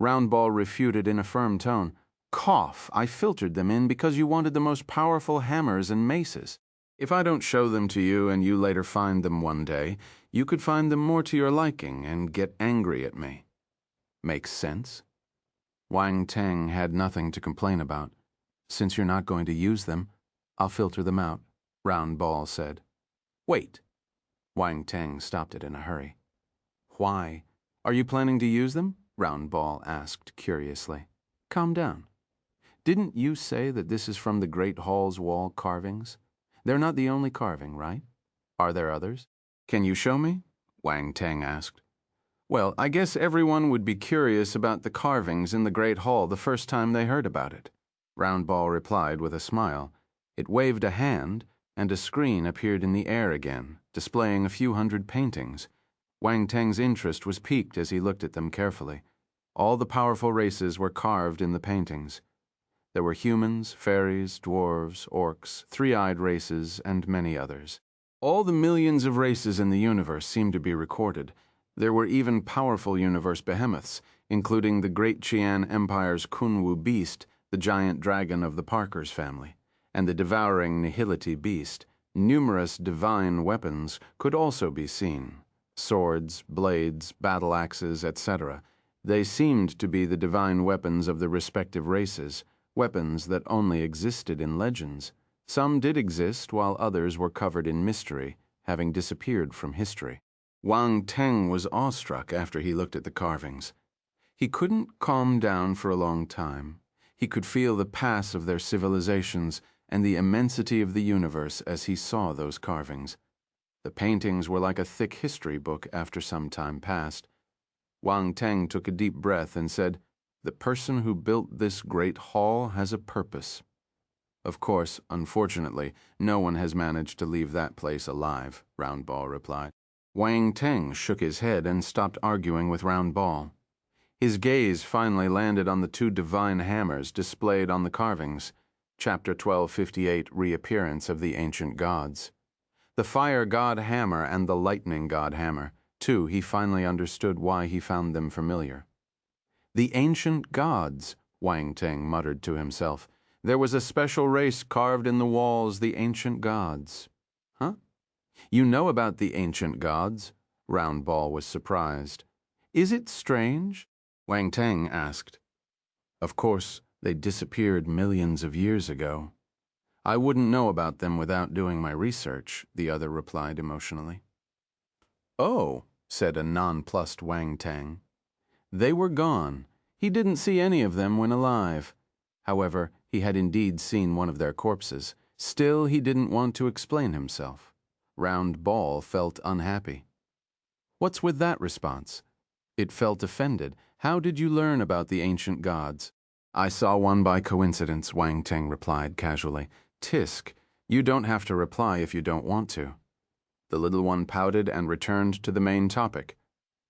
Roundball refuted in a firm tone. Cough, I filtered them in because you wanted the most powerful hammers and maces. If I don't show them to you and you later find them one day, you could find them more to your liking and get angry at me. Makes sense? Wang Teng had nothing to complain about. Since you're not going to use them, I'll filter them out, Roundball said. Wait. Wang Teng stopped it in a hurry. Why? Are you planning to use them? Roundball asked curiously. Calm down. Didn't you say that this is from the Great Hall's wall carvings? They're not the only carving, right? Are there others? Can you show me? Wang Teng asked. Well, I guess everyone would be curious about the carvings in the Great Hall the first time they heard about it. Roundball replied with a smile. It waved a hand, and a screen appeared in the air again, displaying a few hundred paintings. Wang Teng's interest was piqued as he looked at them carefully. All the powerful races were carved in the paintings. There were humans, fairies, dwarves, orcs, three-eyed races, and many others. All the millions of races in the universe seemed to be recorded. There were even powerful universe behemoths, including the Great Qian Empire's Kunwu beast, the giant dragon of the Parkers family, and the devouring Nihility beast. Numerous divine weapons could also be seen. Swords, blades, battle axes, etc. They seemed to be the divine weapons of the respective races, weapons that only existed in legends. Some did exist, while others were covered in mystery, having disappeared from history. Wang Teng was awestruck after he looked at the carvings. He couldn't calm down for a long time. He could feel the pass of their civilizations and the immensity of the universe as he saw those carvings. The paintings were like a thick history book after some time passed. Wang Teng took a deep breath and said, "The person who built this great hall has a purpose." Of course, unfortunately, no one has managed to leave that place alive, Roundball replied. Wang Teng shook his head and stopped arguing with Roundball. His gaze finally landed on the two divine hammers displayed on the carvings. Chapter 1258, Reappearance of the Ancient Gods. The Fire God Hammer and the Lightning God Hammer. Too, he finally understood why he found them familiar. The ancient gods, Wang Teng muttered to himself. There was a special race carved in the walls, the ancient gods. Huh? You know about the ancient gods? Roundball was surprised. Is it strange? Wang Teng asked. Of course, they disappeared millions of years ago. I wouldn't know about them without doing my research, the other replied emotionally. Oh, said a nonplussed Wang Teng. They were gone. He didn't see any of them when alive. However, he had indeed seen one of their corpses. Still, he didn't want to explain himself. Roundball felt unhappy. What's with that response? It felt offended. How did you learn about the ancient gods? I saw one by coincidence, Wang Teng replied casually. Tisk, you don't have to reply if you don't want to. The little one pouted and returned to the main topic.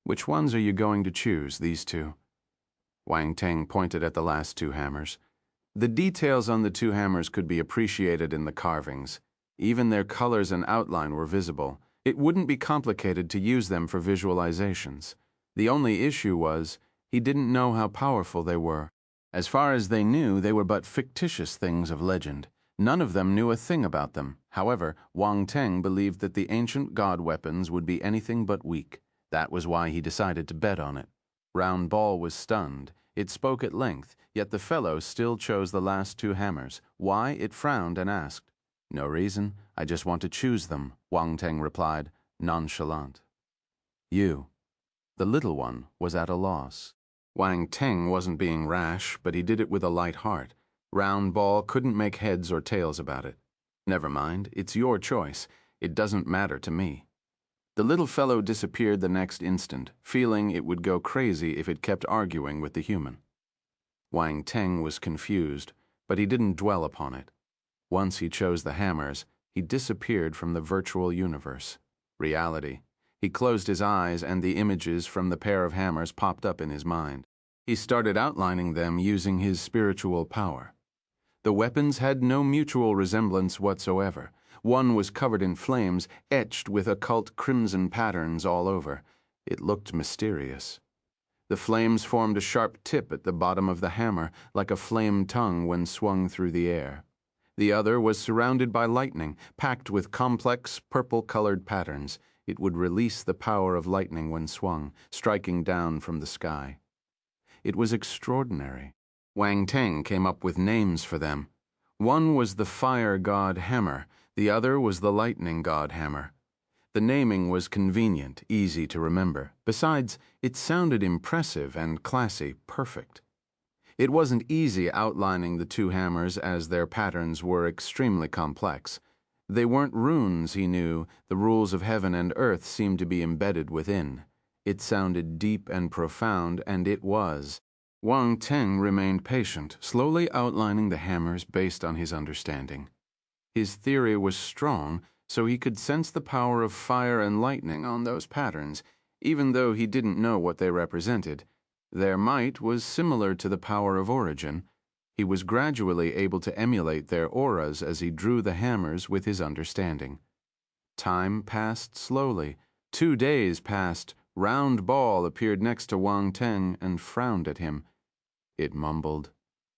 Which ones are you going to choose, these two? Wang Teng pointed at the last two hammers. The details on the two hammers could be appreciated in the carvings. Even their colors and outline were visible. It wouldn't be complicated to use them for visualizations. The only issue was, he didn't know how powerful they were. As far as they knew, they were but fictitious things of legend. None of them knew a thing about them. However, Wang Teng believed that the ancient god weapons would be anything but weak. That was why he decided to bet on it. Roundball was stunned. It spoke at length, yet the fellow still chose the last two hammers. Why? It frowned and asked. No reason. I just want to choose them, Wang Teng replied, nonchalant. You. The little one was at a loss. Wang Teng wasn't being rash, but he did it with a light heart. Roundball couldn't make heads or tails about it. Never mind, it's your choice. It doesn't matter to me. The little fellow disappeared the next instant, feeling it would go crazy if it kept arguing with the human. Wang Teng was confused, but he didn't dwell upon it. Once he chose the hammers, he disappeared from the virtual universe, reality. He closed his eyes and the images from the pair of hammers popped up in his mind. He started outlining them using his spiritual power. The weapons had no mutual resemblance whatsoever. One was covered in flames, etched with occult crimson patterns all over. It looked mysterious. The flames formed a sharp tip at the bottom of the hammer, like a flame tongue when swung through the air. The other was surrounded by lightning, packed with complex, purple-colored patterns. It would release the power of lightning when swung, striking down from the sky. It was extraordinary. Wang Teng came up with names for them. One was the Fire God Hammer, the other was the Lightning God Hammer. The naming was convenient, easy to remember. Besides, it sounded impressive and classy, perfect. It wasn't easy outlining the two hammers as their patterns were extremely complex. They weren't runes, he knew. The rules of heaven and earth seemed to be embedded within. It sounded deep and profound, and it was. Wang Teng remained patient, slowly outlining the hammers based on his understanding. His theory was strong, so he could sense the power of fire and lightning on those patterns, even though he didn't know what they represented. Their might was similar to the power of origin. He was gradually able to emulate their auras as he drew the hammers with his understanding. Time passed slowly. 2 days passed. Round Ball appeared next to Wang Teng and frowned at him. It mumbled,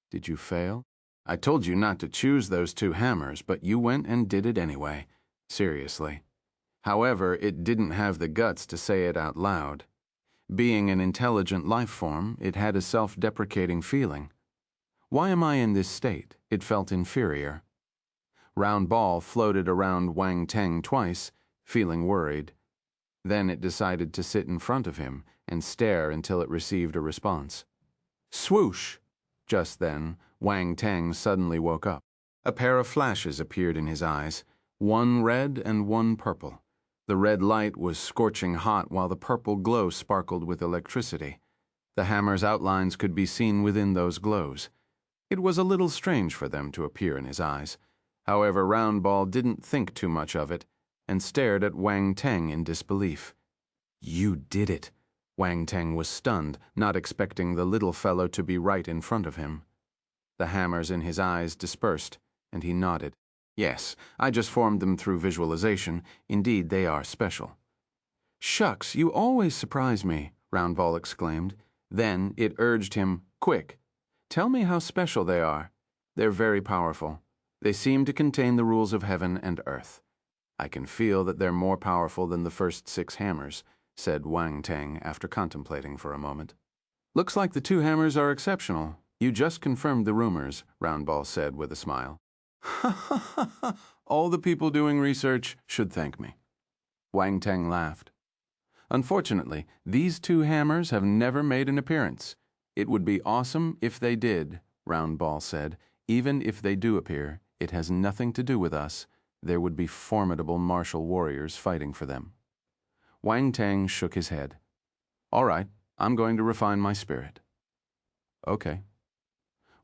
"Did you fail? I told you not to choose those two hammers, but you went and did it anyway. Seriously." However, it didn't have the guts to say it out loud. Being an intelligent life form, it had a self-deprecating feeling. Why am I in this state? It felt inferior. Round Ball floated around Wang Teng twice, feeling worried. Then it decided to sit in front of him and stare until it received a response. Swoosh! Just then, Wang Teng suddenly woke up. A pair of flashes appeared in his eyes, one red and one purple. The red light was scorching hot while the purple glow sparkled with electricity. The hammer's outlines could be seen within those glows. It was a little strange for them to appear in his eyes. However, Round Ball didn't think too much of it and stared at Wang Teng in disbelief. "You did it." Wang Teng was stunned, not expecting the little fellow to be right in front of him. The hammers in his eyes dispersed, and he nodded. "Yes, I just formed them through visualization. Indeed, they are special." "Shucks, you always surprise me," Round Ball exclaimed. Then it urged him, "Quick, tell me how special they are." "They're very powerful. They seem to contain the rules of heaven and earth. I can feel that they're more powerful than the first 6 hammers," said Wang Teng after contemplating for a moment. "Looks like the 2 hammers are exceptional. You just confirmed the rumors," Round Ball said with a smile. "Ha ha ha ha! All the people doing research should thank me." Wang Teng laughed. "Unfortunately, these 2 hammers have never made an appearance. It would be awesome if they did," Round Ball said. "Even if they do appear, it has nothing to do with us. There would be formidable martial warriors fighting for them." Wang Teng shook his head. "All right, I'm going to refine my spirit." "Okay."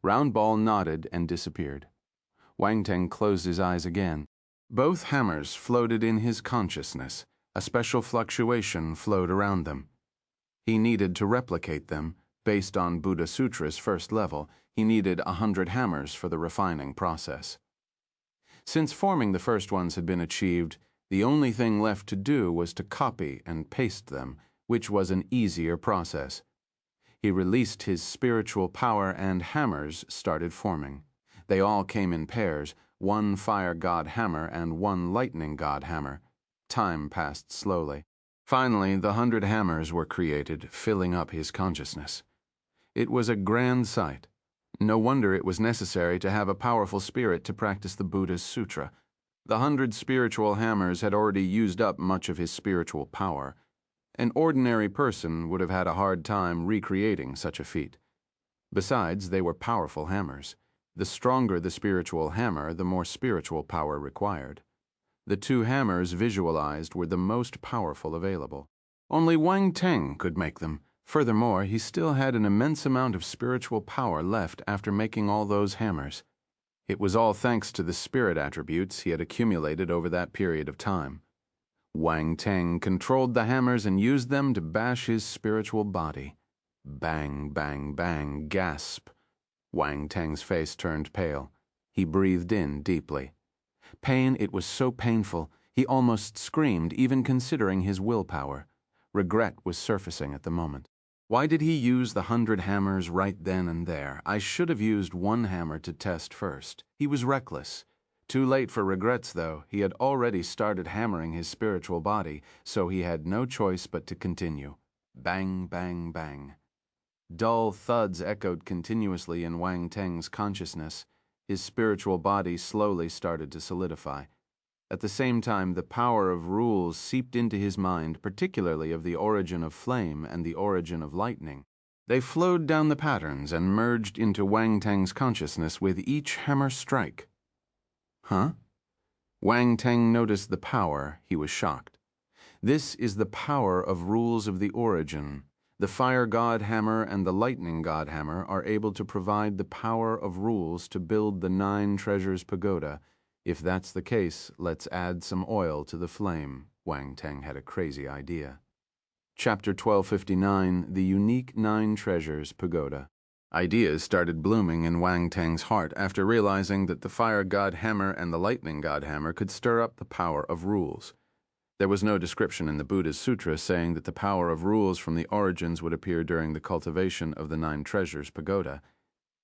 Round Ball nodded and disappeared. Wang Teng closed his eyes again. Both hammers floated in his consciousness. A special fluctuation flowed around them. He needed to replicate them. Based on Buddha Sutra's first level, he needed 100 hammers for the refining process. Since forming the first ones had been achieved, the only thing left to do was to copy and paste them, which was an easier process. He released his spiritual power and hammers started forming. They all came in pairs, 1 Fire God Hammer and 1 Lightning God Hammer. Time passed slowly. Finally, the 100 hammers were created, filling up his consciousness. It was a grand sight. No wonder it was necessary to have a powerful spirit to practice the Buddha's sutra. The 100 spiritual hammers had already used up much of his spiritual power. An ordinary person would have had a hard time recreating such a feat. Besides, they were powerful hammers. The stronger the spiritual hammer, the more spiritual power required. The two hammers visualized were the most powerful available. Only Wang Teng could make them. Furthermore, he still had an immense amount of spiritual power left after making all those hammers. It was all thanks to the spirit attributes he had accumulated over that period of time. Wang Teng controlled the hammers and used them to bash his spiritual body. Bang, bang, bang, gasp. Wang Teng's face turned pale. He breathed in deeply. Pain, it was so painful, he almost screamed, even considering his willpower. Regret was surfacing at the moment. Why did he use the 100 hammers right then and there? I should have used one hammer to test first. He was reckless. Too late for regrets, though. He had already started hammering his spiritual body, so he had no choice but to continue. Bang, bang, bang. Dull thuds echoed continuously in Wang Teng's consciousness. His spiritual body slowly started to solidify. At the same time, the power of rules seeped into his mind, particularly of the origin of flame and the origin of lightning. They flowed down the patterns and merged into Wang Teng's consciousness with each hammer strike. Huh? Wang Teng noticed the power. He was shocked. This is the power of rules of the origin. The fire god hammer and the lightning god hammer are able to provide the power of rules to build the 9 treasures pagoda. If that's the case, let's add some oil to the flame. Wang Teng had a crazy idea. Chapter 1259, The Unique 9 Treasures Pagoda. Ideas started blooming in Wang Teng's heart after realizing that the fire god hammer and the lightning god hammer could stir up the power of rules. There was no description in the Buddha's sutra saying that the power of rules from the origins would appear during the cultivation of the 9 treasures pagoda.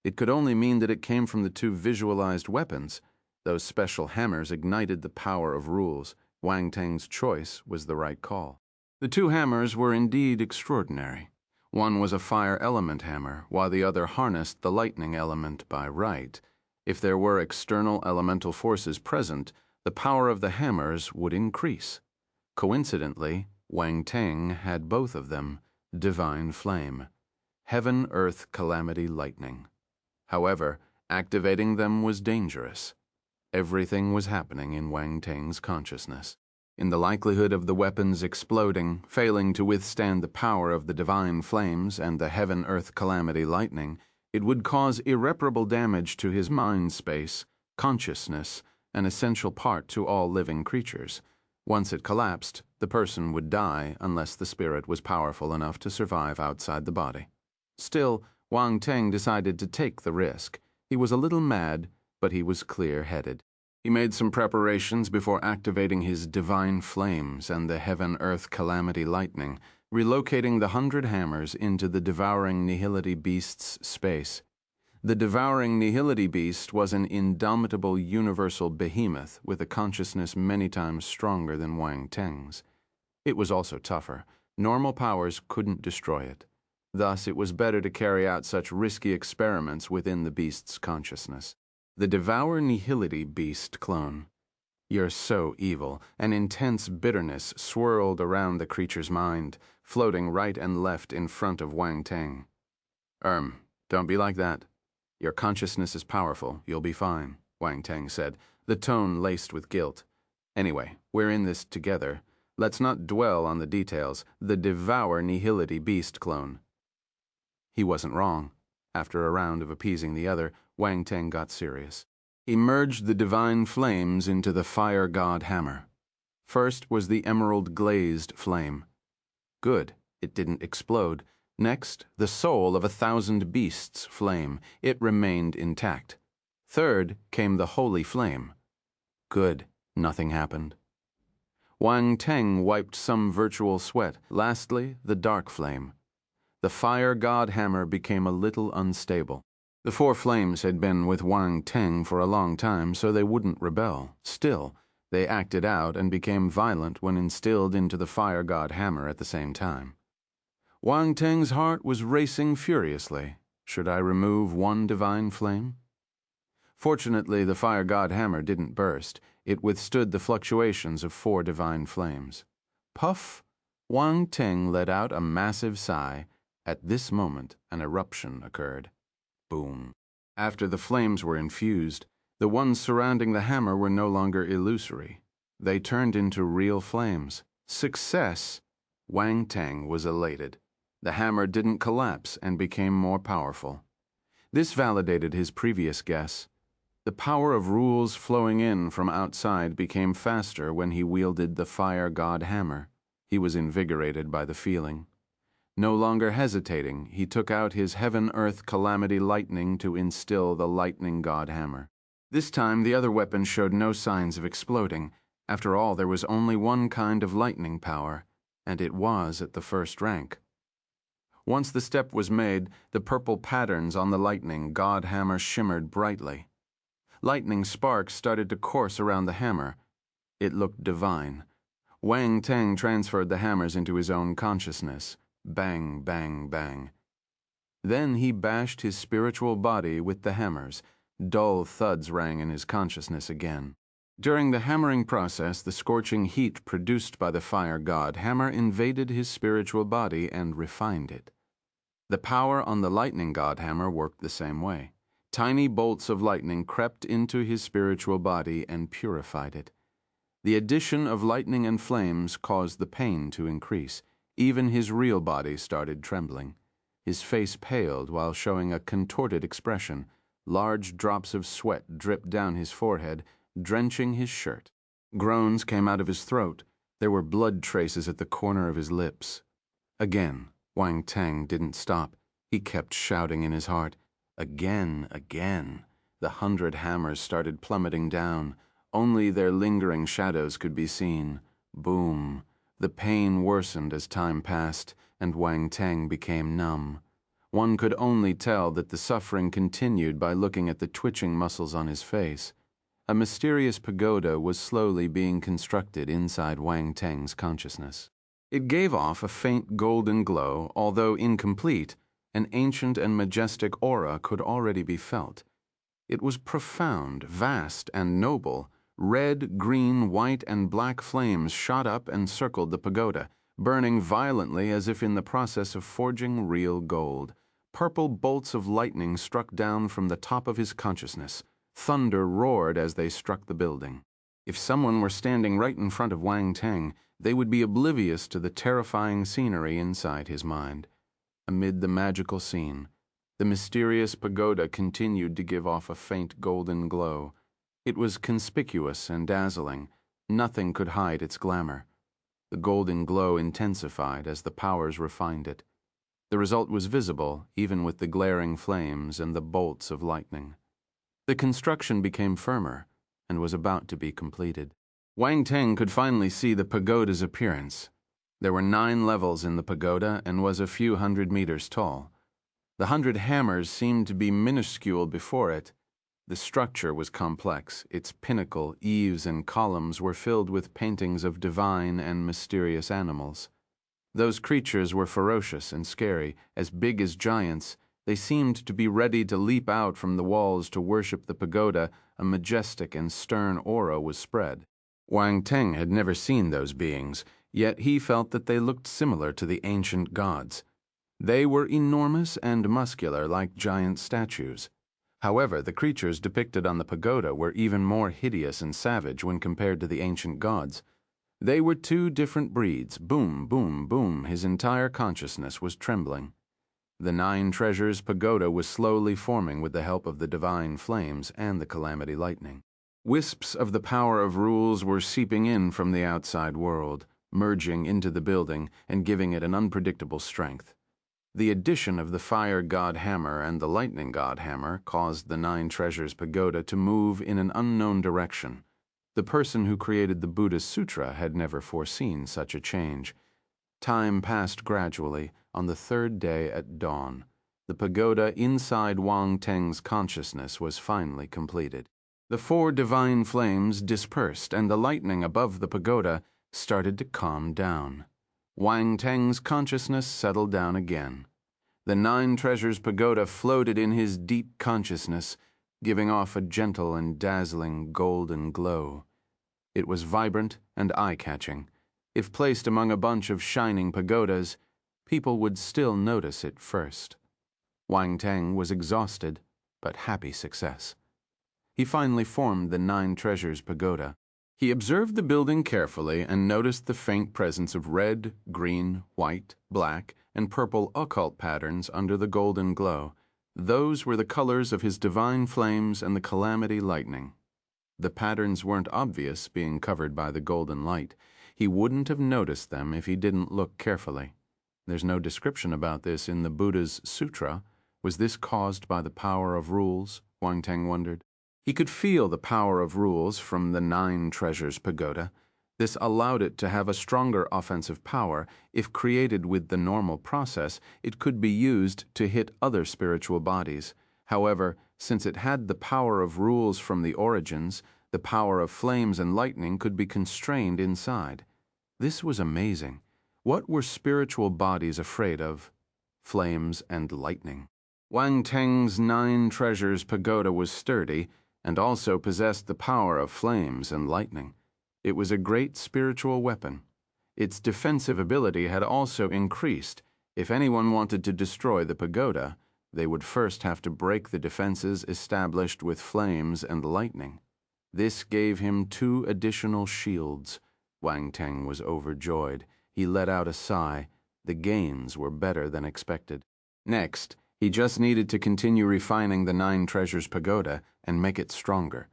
It could only mean that it came from the 2 visualized weapons. Those special hammers ignited the power of rules. Wang Teng's choice was the right call. The 2 hammers were indeed extraordinary. One was a fire element hammer, while the other harnessed the lightning element by right. If there were external elemental forces present, the power of the hammers would increase. Coincidentally, Wang Teng had both of them, divine flame, heaven, earth, calamity, lightning. However, activating them was dangerous. Everything was happening in Wang Teng's consciousness. In the likelihood of the weapons exploding, failing to withstand the power of the divine flames and the heaven, earth, calamity, lightning, it would cause irreparable damage to his mind space, consciousness, an essential part to all living creatures. Once it collapsed, the person would die unless the spirit was powerful enough to survive outside the body. Still, Wang Teng decided to take the risk. He was a little mad, but he was clear-headed. He made some preparations before activating his divine flames and the heaven-earth calamity lightning, relocating the 100 hammers into the devouring nihility beast's space. The devouring nihility beast was an indomitable universal behemoth with a consciousness many times stronger than Wang Teng's. It was also tougher. Normal powers couldn't destroy it. Thus, it was better to carry out such risky experiments within the beast's consciousness. The Devour Nihility Beast clone. You're so evil. An intense bitterness swirled around the creature's mind, floating right and left in front of Wang Teng. Don't be like that. Your consciousness is powerful. You'll be fine, Wang Teng said, the tone laced with guilt. Anyway, we're in this together. Let's not dwell on the details. The Devour Nihility Beast clone. He wasn't wrong. After a round of appeasing the other, Wang Teng got serious. He merged the divine flames into the fire god hammer. First was the emerald glazed flame. Good, it didn't explode. Next, the soul of 1,000 beasts flame. It remained intact. Third came the holy flame. Good, nothing happened. Wang Teng wiped some virtual sweat. Lastly, the dark flame. The fire god hammer became a little unstable. The 4 flames had been with Wang Teng for a long time, so they wouldn't rebel. Still, they acted out and became violent when instilled into the fire god hammer at the same time. Wang Teng's heart was racing furiously. Should I remove one divine flame? Fortunately, the fire god hammer didn't burst. It withstood the fluctuations of 4 divine flames. Puff! Wang Teng let out a massive sigh. At this moment, an eruption occurred. Boom. After the flames were infused, the ones surrounding the hammer were no longer illusory. They turned into real flames. Success! Wang Teng was elated. The hammer didn't collapse and became more powerful. This validated his previous guess. The power of rules flowing in from outside became faster when he wielded the fire god hammer. He was invigorated by the feeling. No longer hesitating, he took out his heaven-earth calamity lightning to instill the lightning god hammer. This time the other weapon showed no signs of exploding. After all, there was only one kind of lightning power, and it was at the first rank. Once the step was made, the purple patterns on the lightning god hammer shimmered brightly. Lightning sparks started to course around the hammer. It looked divine. Wang Teng transferred the hammers into his own consciousness. Bang, bang, bang. Then he bashed his spiritual body with the hammers. Dull thuds rang in his consciousness again. During the hammering process, the scorching heat produced by the fire god hammer invaded his spiritual body and refined it. The power on the lightning god hammer worked the same way. Tiny bolts of lightning crept into his spiritual body and purified it. The addition of lightning and flames caused the pain to increase. Even his real body started trembling. His face paled while showing a contorted expression. Large drops of sweat dripped down his forehead, drenching his shirt. Groans came out of his throat. There were blood traces at the corner of his lips. Again, Wang Teng didn't stop. He kept shouting in his heart. Again, again. The 100 hammers started plummeting down. Only their lingering shadows could be seen. Boom. The pain worsened as time passed, and Wang Teng became numb. One could only tell that the suffering continued by looking at the twitching muscles on his face. A mysterious pagoda was slowly being constructed inside Wang Teng's consciousness. It gave off a faint golden glow, although incomplete. An ancient and majestic aura could already be felt. It was profound, vast, and noble. Red, green, white, and black flames shot up and circled the pagoda, burning violently as if in the process of forging real gold. Purple bolts of lightning struck down from the top of his consciousness. Thunder roared as they struck the building. If someone were standing right in front of Wang Teng, they would be oblivious to the terrifying scenery inside his mind. Amid the magical scene, the mysterious pagoda continued to give off a faint golden glow. It was conspicuous and dazzling. Nothing could hide its glamour. The golden glow intensified as the powers refined it. The result was visible, even with the glaring flames and the bolts of lightning. The construction became firmer and was about to be completed. Wang Teng could finally see the pagoda's appearance. There were 9 levels in the pagoda and was a few 100 meters tall. The 100 hammers seemed to be minuscule before it. The structure was complex. Its pinnacle, eaves, and columns were filled with paintings of divine and mysterious animals. Those creatures were ferocious and scary, as big as giants. They seemed to be ready to leap out from the walls to worship the pagoda. A majestic and stern aura was spread. Wang Teng had never seen those beings, yet he felt that they looked similar to the ancient gods. They were enormous and muscular like giant statues. However, the creatures depicted on the pagoda were even more hideous and savage when compared to the ancient gods. They were 2 different breeds. Boom, boom, boom. His entire consciousness was trembling. The 9 treasures pagoda was slowly forming with the help of the divine flames and the calamity lightning. Wisps of the power of rules were seeping in from the outside world, merging into the building and giving it an unpredictable strength. The addition of the fire god hammer and the lightning god hammer caused the 9 treasures pagoda to move in an unknown direction. The person who created the Buddhist Sutra had never foreseen such a change. Time passed gradually. On the 3rd day at dawn, the pagoda inside Wang Teng's consciousness was finally completed. The 4 divine flames dispersed, and the lightning above the pagoda started to calm down. Wang Teng's consciousness settled down again. The 9 treasures pagoda floated in his deep consciousness, giving off a gentle and dazzling golden glow. It was vibrant and eye-catching. If placed among a bunch of shining pagodas, people would still notice it first. Wang Teng was exhausted, but happy success. He finally formed the 9 treasures pagoda. He observed the building carefully and noticed the faint presence of red, green, white, black, and purple occult patterns under the golden glow. Those were the colors of his divine flames and the calamity lightning. The patterns weren't obvious, being covered by the golden light. He wouldn't have noticed them if he didn't look carefully. There's no description about this in the Buddha's sutra. Was this caused by the power of rules? Wang Teng wondered. He could feel the power of rules from the 9 treasures pagoda. This allowed it to have a stronger offensive power. If created with the normal process, it could be used to hit other spiritual bodies. However, since it had the power of rules from the origins, the power of flames and lightning could be constrained inside. This was amazing. What were spiritual bodies afraid of? Flames and lightning. Wang Teng's 9 treasures pagoda was sturdy and also possessed the power of flames and lightning. It was a great spiritual weapon. Its defensive ability had also increased. If anyone wanted to destroy the pagoda, they would first have to break the defenses established with flames and lightning. This gave him 2 additional shields. Wang Teng was overjoyed. He let out a sigh. The gains were better than expected. Next, he just needed to continue refining the 9 treasures pagoda and make it stronger.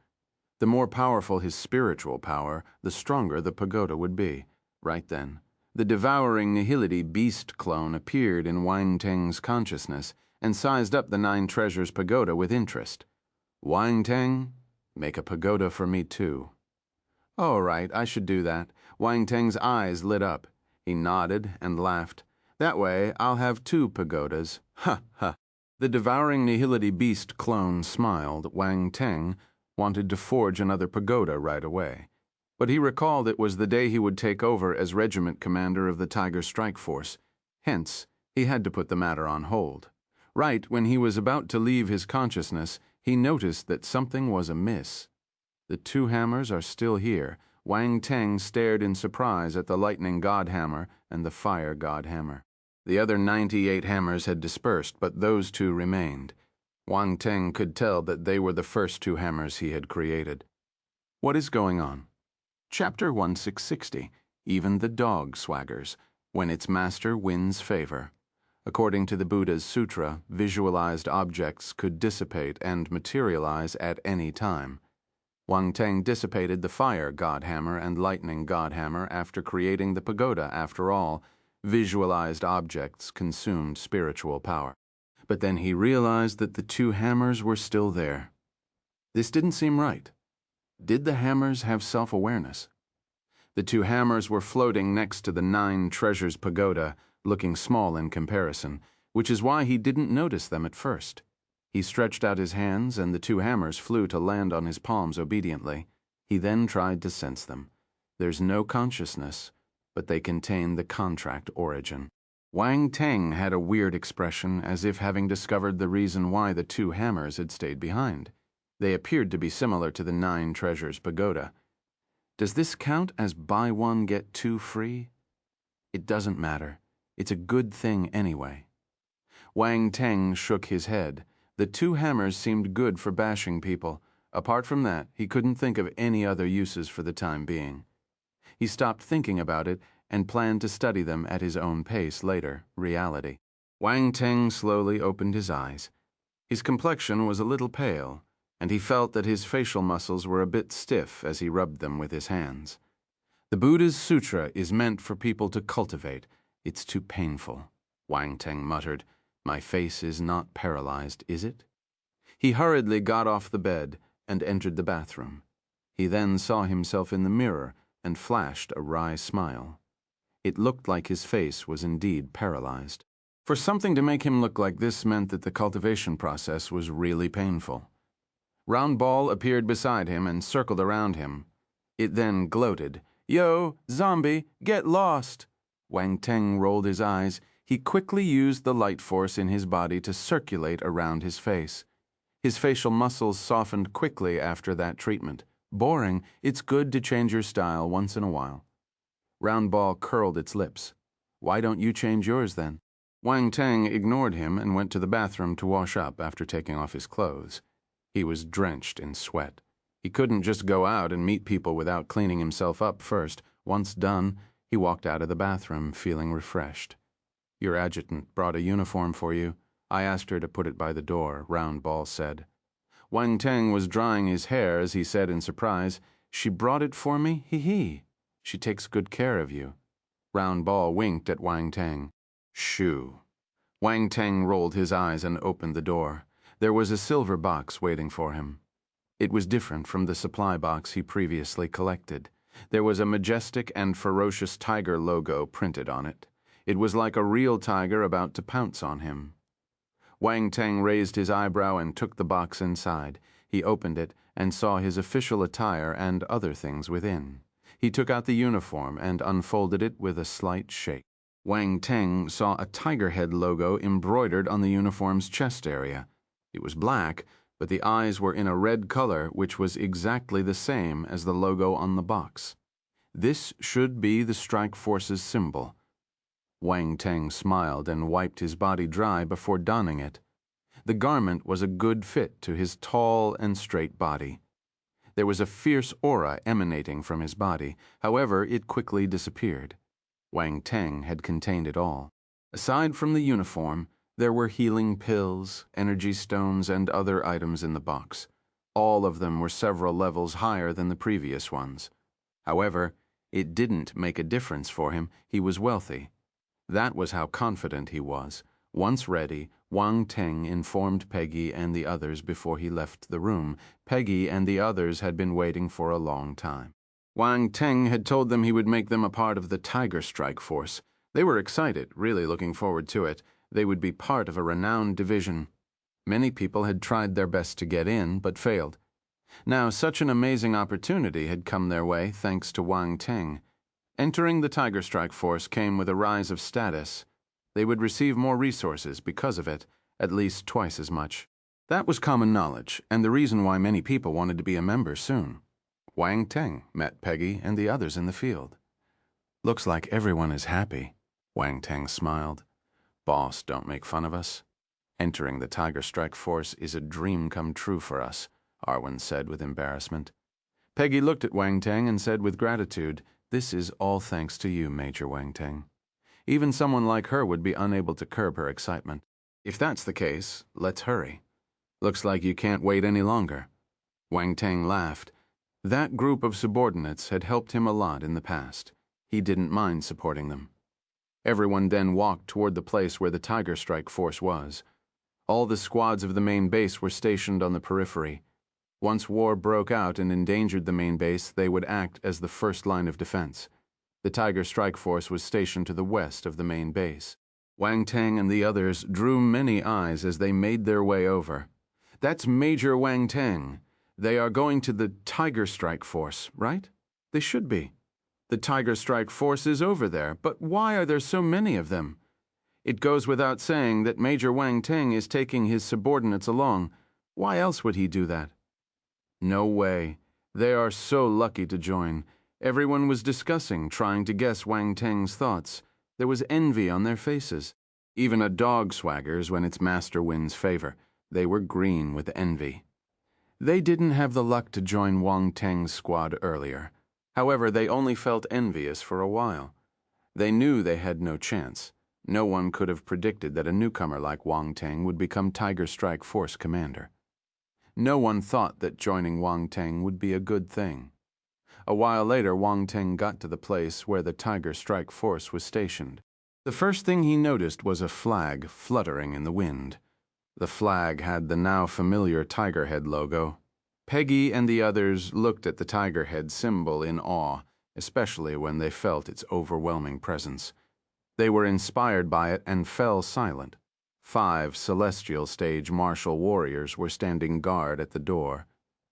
The more powerful his spiritual power, the stronger the pagoda would be. Right then, the devouring nihility beast clone appeared in Wang Teng's consciousness and sized up the 9 treasures pagoda with interest. Wang Teng, make a pagoda for me too. All right, I should do that. Wang Teng's eyes lit up. He nodded and laughed. That way, I'll have 2 pagodas. Ha, ha. The devouring nihility beast clone smiled. Wang Teng wanted to forge another pagoda right away. But he recalled it was the day he would take over as regiment commander of the Tiger Strike Force. Hence, he had to put the matter on hold. Right when he was about to leave his consciousness, he noticed that something was amiss. The 2 hammers are still here. Wang Teng stared in surprise at the lightning god hammer and the fire god hammer. The other 98 hammers had dispersed, but those 2 remained. Wang Teng could tell that they were the first 2 hammers he had created. What is going on? Chapter 1660. Even the dog swaggers, when its master wins favor. According to the Buddha's sutra, visualized objects could dissipate and materialize at any time. Wang Teng dissipated the fire god hammer and lightning god hammer after creating the pagoda. After all, visualized objects consumed spiritual power. But then he realized that the 2 hammers were still there. This didn't seem right. Did the hammers have self-awareness? The 2 hammers were floating next to the 9 treasures pagoda, looking small in comparison, which is why he didn't notice them at first. He stretched out his hands, and the 2 hammers flew to land on his palms obediently. He then tried to sense them. There's no consciousness, but they contain the contract origin. Wang Teng had a weird expression, as if having discovered the reason why the 2 hammers had stayed behind. They appeared to be similar to the 9 treasures pagoda. Does this count as buy 1 get 2 free? It doesn't matter. It's a good thing anyway. Wang Teng shook his head. The 2 hammers seemed good for bashing people. Apart from that, he couldn't think of any other uses for the time being. He stopped thinking about it and planned to study them at his own pace later, reality. Wang Teng slowly opened his eyes. His complexion was a little pale, and he felt that his facial muscles were a bit stiff as he rubbed them with his hands. The Buddha's sutra is meant for people to cultivate. It's too painful, Wang Teng muttered. My face is not paralyzed, is it? He hurriedly got off the bed and entered the bathroom. He then saw himself in the mirror and flashed a wry smile. It looked like his face was indeed paralyzed. For something to make him look like this meant that the cultivation process was really painful. Round Ball appeared beside him and circled around him. It then gloated. Yo, zombie, get lost! Wang Teng rolled his eyes. He quickly used the light force in his body to circulate around his face. His facial muscles softened quickly after that treatment. Boring, it's good to change your style once in a while. Round Ball curled its lips. Why don't you change yours then? Wang Teng ignored him and went to the bathroom to wash up after taking off his clothes. He was drenched in sweat. He couldn't just go out and meet people without cleaning himself up first. Once done, he walked out of the bathroom, feeling refreshed. "Your adjutant brought a uniform for you. I asked her to put it by the door," Round Ball said. Wang Teng was drying his hair as he said in surprise, "She brought it for me? Hee. She takes good care of you." Round Ball winked at Wang Teng. "Shoo." Wang Teng rolled his eyes and opened the door. There was a silver box waiting for him. It was different from the supply box he previously collected. There was a majestic and ferocious tiger logo printed on it. It was like a real tiger about to pounce on him. Wang Teng raised his eyebrow and took the box inside. He opened it and saw his official attire and other things within. He took out the uniform and unfolded it with a slight shake. Wang Teng saw a tiger head logo embroidered on the uniform's chest area. It was black, but the eyes were in a red color which was exactly the same as the logo on the box. This should be the strike force's symbol. Wang Teng smiled and wiped his body dry before donning it. The garment was a good fit to his tall and straight body. There was a fierce aura emanating from his body. However, it quickly disappeared. Wang Teng had contained it all. Aside from the uniform, there were healing pills, energy stones, and other items in the box. All of them were several levels higher than the previous ones. However, it didn't make a difference for him. He was wealthy. That was how confident he was. Once ready, Wang Teng informed Peggy and the others before he left the room. Peggy and the others had been waiting for a long time. Wang Teng had told them he would make them a part of the Tiger Strike Force. They were excited, really looking forward to it. They would be part of a renowned division. Many people had tried their best to get in, but failed. Now, such an amazing opportunity had come their way thanks to Wang Teng. Entering the Tiger Strike Force came with a rise of status. They would receive more resources because of it, at least twice as much. That was common knowledge, and the reason why many people wanted to be a member soon. Wang Teng met Peggy and the others in the field. "Looks like everyone is happy," Wang Teng smiled. "Boss, don't make fun of us. Entering the Tiger Strike Force is a dream come true for us," Arwen said with embarrassment. Peggy looked at Wang Teng and said with gratitude, "This is all thanks to you, Major Wang Teng." Even someone like her would be unable to curb her excitement. "If that's the case, let's hurry. Looks like you can't wait any longer." Wang Teng laughed. That group of subordinates had helped him a lot in the past. He didn't mind supporting them. Everyone then walked toward the place where the Tiger Strike Force was. All the squads of the main base were stationed on the periphery. Once war broke out and endangered the main base, they would act as the first line of defense. The Tiger Strike Force was stationed to the west of the main base. Wang Teng and the others drew many eyes as they made their way over. "That's Major Wang Teng. They are going to the Tiger Strike Force, right? They should be. The Tiger Strike Force is over there, but why are there so many of them? It goes without saying that Major Wang Teng is taking his subordinates along. Why else would he do that?" "No way. They are so lucky to join." Everyone was discussing, trying to guess Wang Teng's thoughts. There was envy on their faces. Even a dog swaggers when its master wins favor. They were green with envy. They didn't have the luck to join Wang Teng's squad earlier. However, they only felt envious for a while. They knew they had no chance. No one could have predicted that a newcomer like Wang Teng would become Tiger Strike Force commander. No one thought that joining Wang Teng would be a good thing. A while later, Wang Teng got to the place where the Tiger Strike Force was stationed. The first thing he noticed was a flag fluttering in the wind. The flag had the now familiar tiger head logo. Peggy and the others looked at the tiger head symbol in awe, especially when they felt its overwhelming presence. They were inspired by it and fell silent. 5 celestial stage martial warriors were standing guard at the door.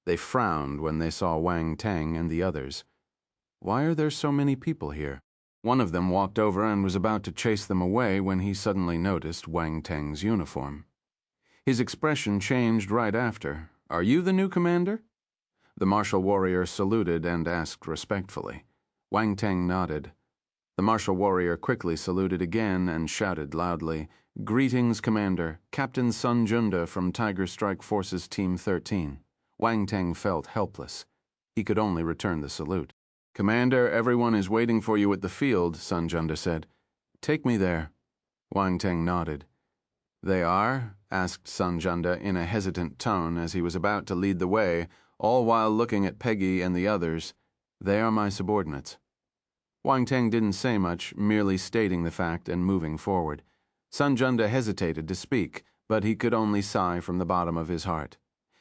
They frowned when they saw Wang Teng and the others. "Why are there so many people here?" One of them walked over and was about to chase them away when he suddenly noticed Wang Teng's uniform. His expression changed right after. "Are you the new commander?" The martial warrior saluted and asked respectfully. Wang Teng nodded. The martial warrior quickly saluted again and shouted loudly, "Greetings, Commander. Captain Sun Junda from Tiger Strike Forces Team 13. Wang Teng felt helpless. He could only return the salute. "Commander, everyone is waiting for you at the field," Sun Junda said. "Take me there." Wang Teng nodded. "They are?" asked Sun Junda in a hesitant tone as he was about to lead the way, all while looking at Peggy and the others. "They are my subordinates." Wang Teng didn't say much, merely stating the fact and moving forward. Sun Junda hesitated to speak, but he could only sigh from the bottom of his heart.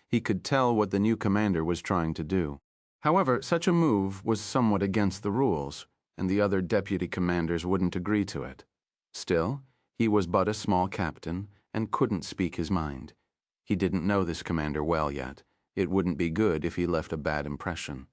He could tell what the new commander was trying to do. However, such a move was somewhat against the rules, and the other deputy commanders wouldn't agree to it. Still, he was but a small captain and couldn't speak his mind. He didn't know this commander well yet. It wouldn't be good if he left a bad impression.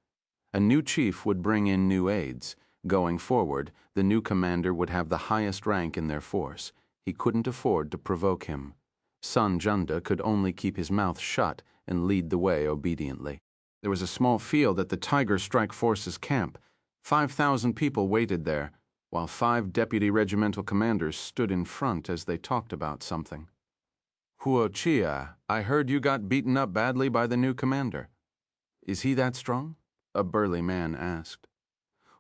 A new chief would bring in new aides. Going forward, the new commander would have the highest rank in their force. He couldn't afford to provoke him. Sun Junda could only keep his mouth shut and lead the way obediently. There was a small field at the Tiger Strike Force's camp. 5,000 people waited there, while 5 deputy regimental commanders stood in front as they talked about something. "Huo Qiya, I heard you got beaten up badly by the new commander." "Is he that strong?" a burly man asked.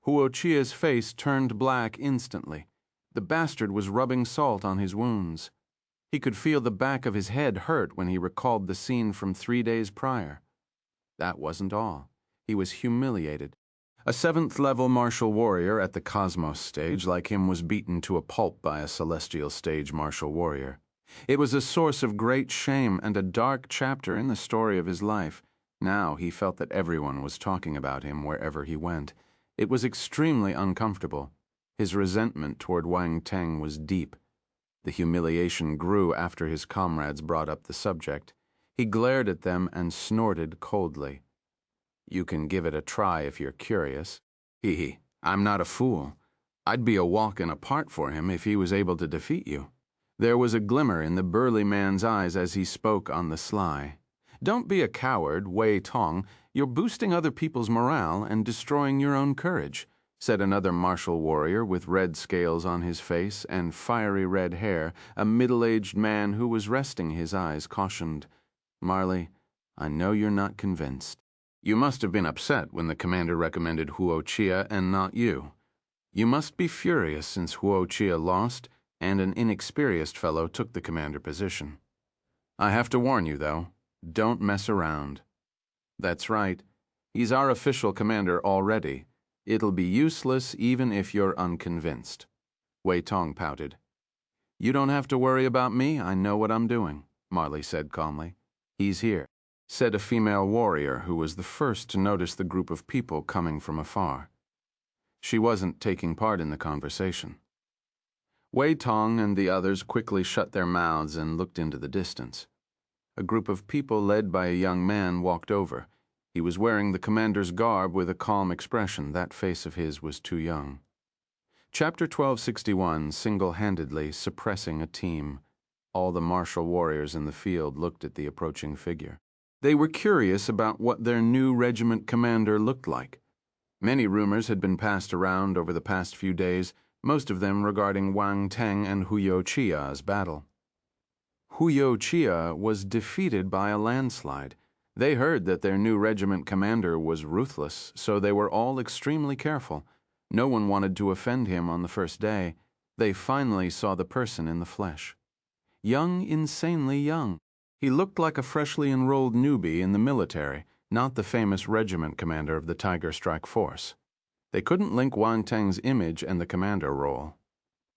Huo Qiya's face turned black instantly. The bastard was rubbing salt on his wounds. He could feel the back of his head hurt when he recalled the scene from 3 days prior. That wasn't all. He was humiliated. A 7th-level martial warrior at the Cosmos stage like him was beaten to a pulp by a Celestial stage martial warrior. It was a source of great shame and a dark chapter in the story of his life. Now he felt that everyone was talking about him wherever he went. It was extremely uncomfortable. His resentment toward Wang Teng was deep. The humiliation grew after his comrades brought up the subject. He glared at them and snorted coldly. "You can give it a try if you're curious. Hee, I'm not a fool. I'd be a walk in a park for him if he was able to defeat you." There was a glimmer in the burly man's eyes as he spoke on the sly. "Don't be a coward, Wei Tong. You're boosting other people's morale and destroying your own courage," said another martial warrior with red scales on his face and fiery red hair. A middle-aged man who was resting his eyes cautioned, "Marley, I know you're not convinced. You must have been upset when the commander recommended Huo Qiya and not you. You must be furious since Huo Qiya lost and an inexperienced fellow took the commander position. I have to warn you, though, don't mess around." "That's right. He's our official commander already. It'll be useless even if you're unconvinced." Wei Tong pouted. "You don't have to worry about me. I know what I'm doing," Marley said calmly. "He's here," said a female warrior who was the first to notice the group of people coming from afar. She wasn't taking part in the conversation. Wei Tong and the others quickly shut their mouths and looked into the distance. A group of people led by a young man walked over. He was wearing the commander's garb with a calm expression. That face of his was too young. Chapter 1261, single-handedly suppressing a team. All the martial warriors in the field looked at the approaching figure. They were curious about what their new regiment commander looked like. Many rumors had been passed around over the past few days, most of them regarding Wang Teng and Huo Qiya's battle. Huo Qiya was defeated by a landslide. They heard that their new regiment commander was ruthless, so they were all extremely careful. No one wanted to offend him on the first day. They finally saw the person in the flesh. Young, insanely young. He looked like a freshly enrolled newbie in the military, not the famous regiment commander of the Tiger Strike Force. They couldn't link Wang Teng's image and the commander role.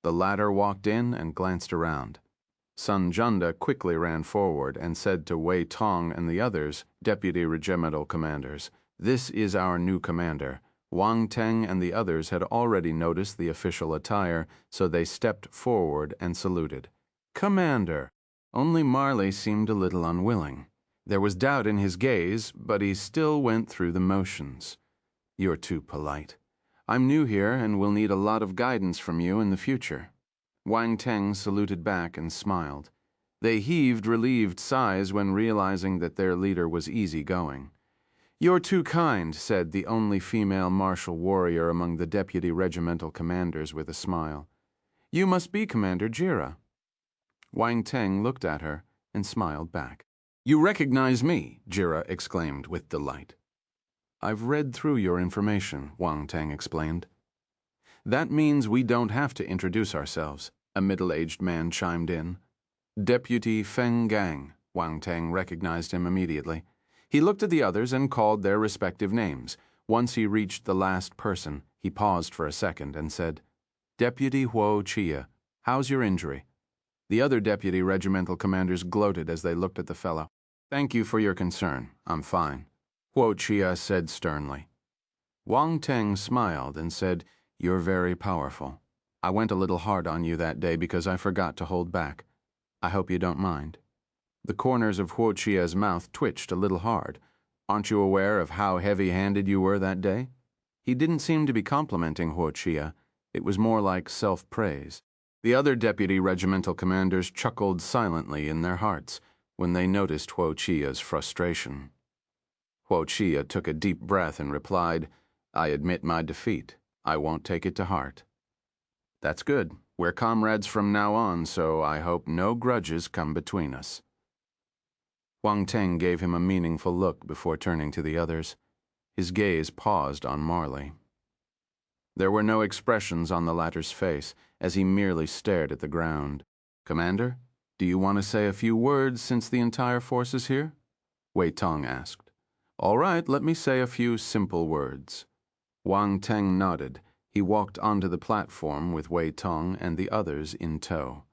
The latter walked in and glanced around. Sun Junda quickly ran forward and said to Wei Tong and the others, deputy regimental commanders, "This is our new commander." Wang Teng and the others had already noticed the official attire, so they stepped forward and saluted. "Commander." Only Marley seemed a little unwilling. There was doubt in his gaze, but he still went through the motions. "You're too polite. I'm new here and will need a lot of guidance from you in the future." Wang Teng saluted back and smiled. They heaved relieved sighs when realizing that their leader was easygoing. "You're too kind," said the only female martial warrior among the deputy regimental commanders with a smile. "You must be Commander Jira." Wang Teng looked at her and smiled back. You recognize me, Jira exclaimed with delight. I've read through your information, Wang Teng explained. That means we don't have to introduce ourselves, a middle-aged man chimed in. Deputy Feng Gang, Wang Teng recognized him immediately. He looked at the others and called their respective names. Once he reached the last person, he paused for a second and said, Deputy Huo Qiya, how's your injury? The other deputy regimental commanders gloated as they looked at the fellow. Thank you for your concern. I'm fine, Huo Qiya said sternly. Wang Teng smiled and said, You're very powerful. I went a little hard on you that day because I forgot to hold back. I hope you don't mind. The corners of Huo Qiya's mouth twitched a little hard. Aren't you aware of how heavy-handed you were that day? He didn't seem to be complimenting Huo Qiya. It was more like self-praise. The other deputy regimental commanders chuckled silently in their hearts when they noticed Huo Qiya's frustration. Huo Qiya took a deep breath and replied, I admit my defeat. I won't take it to heart. That's good. We're comrades from now on, so I hope no grudges come between us. Wang Teng gave him a meaningful look before turning to the others. His gaze paused on Marley. There were no expressions on the latter's face as he merely stared at the ground. Commander, do you want to say a few words since the entire force is here? Wei Tong asked. All right, let me say a few simple words. Wang Teng nodded. He walked onto the platform with Wei Tong and the others in tow.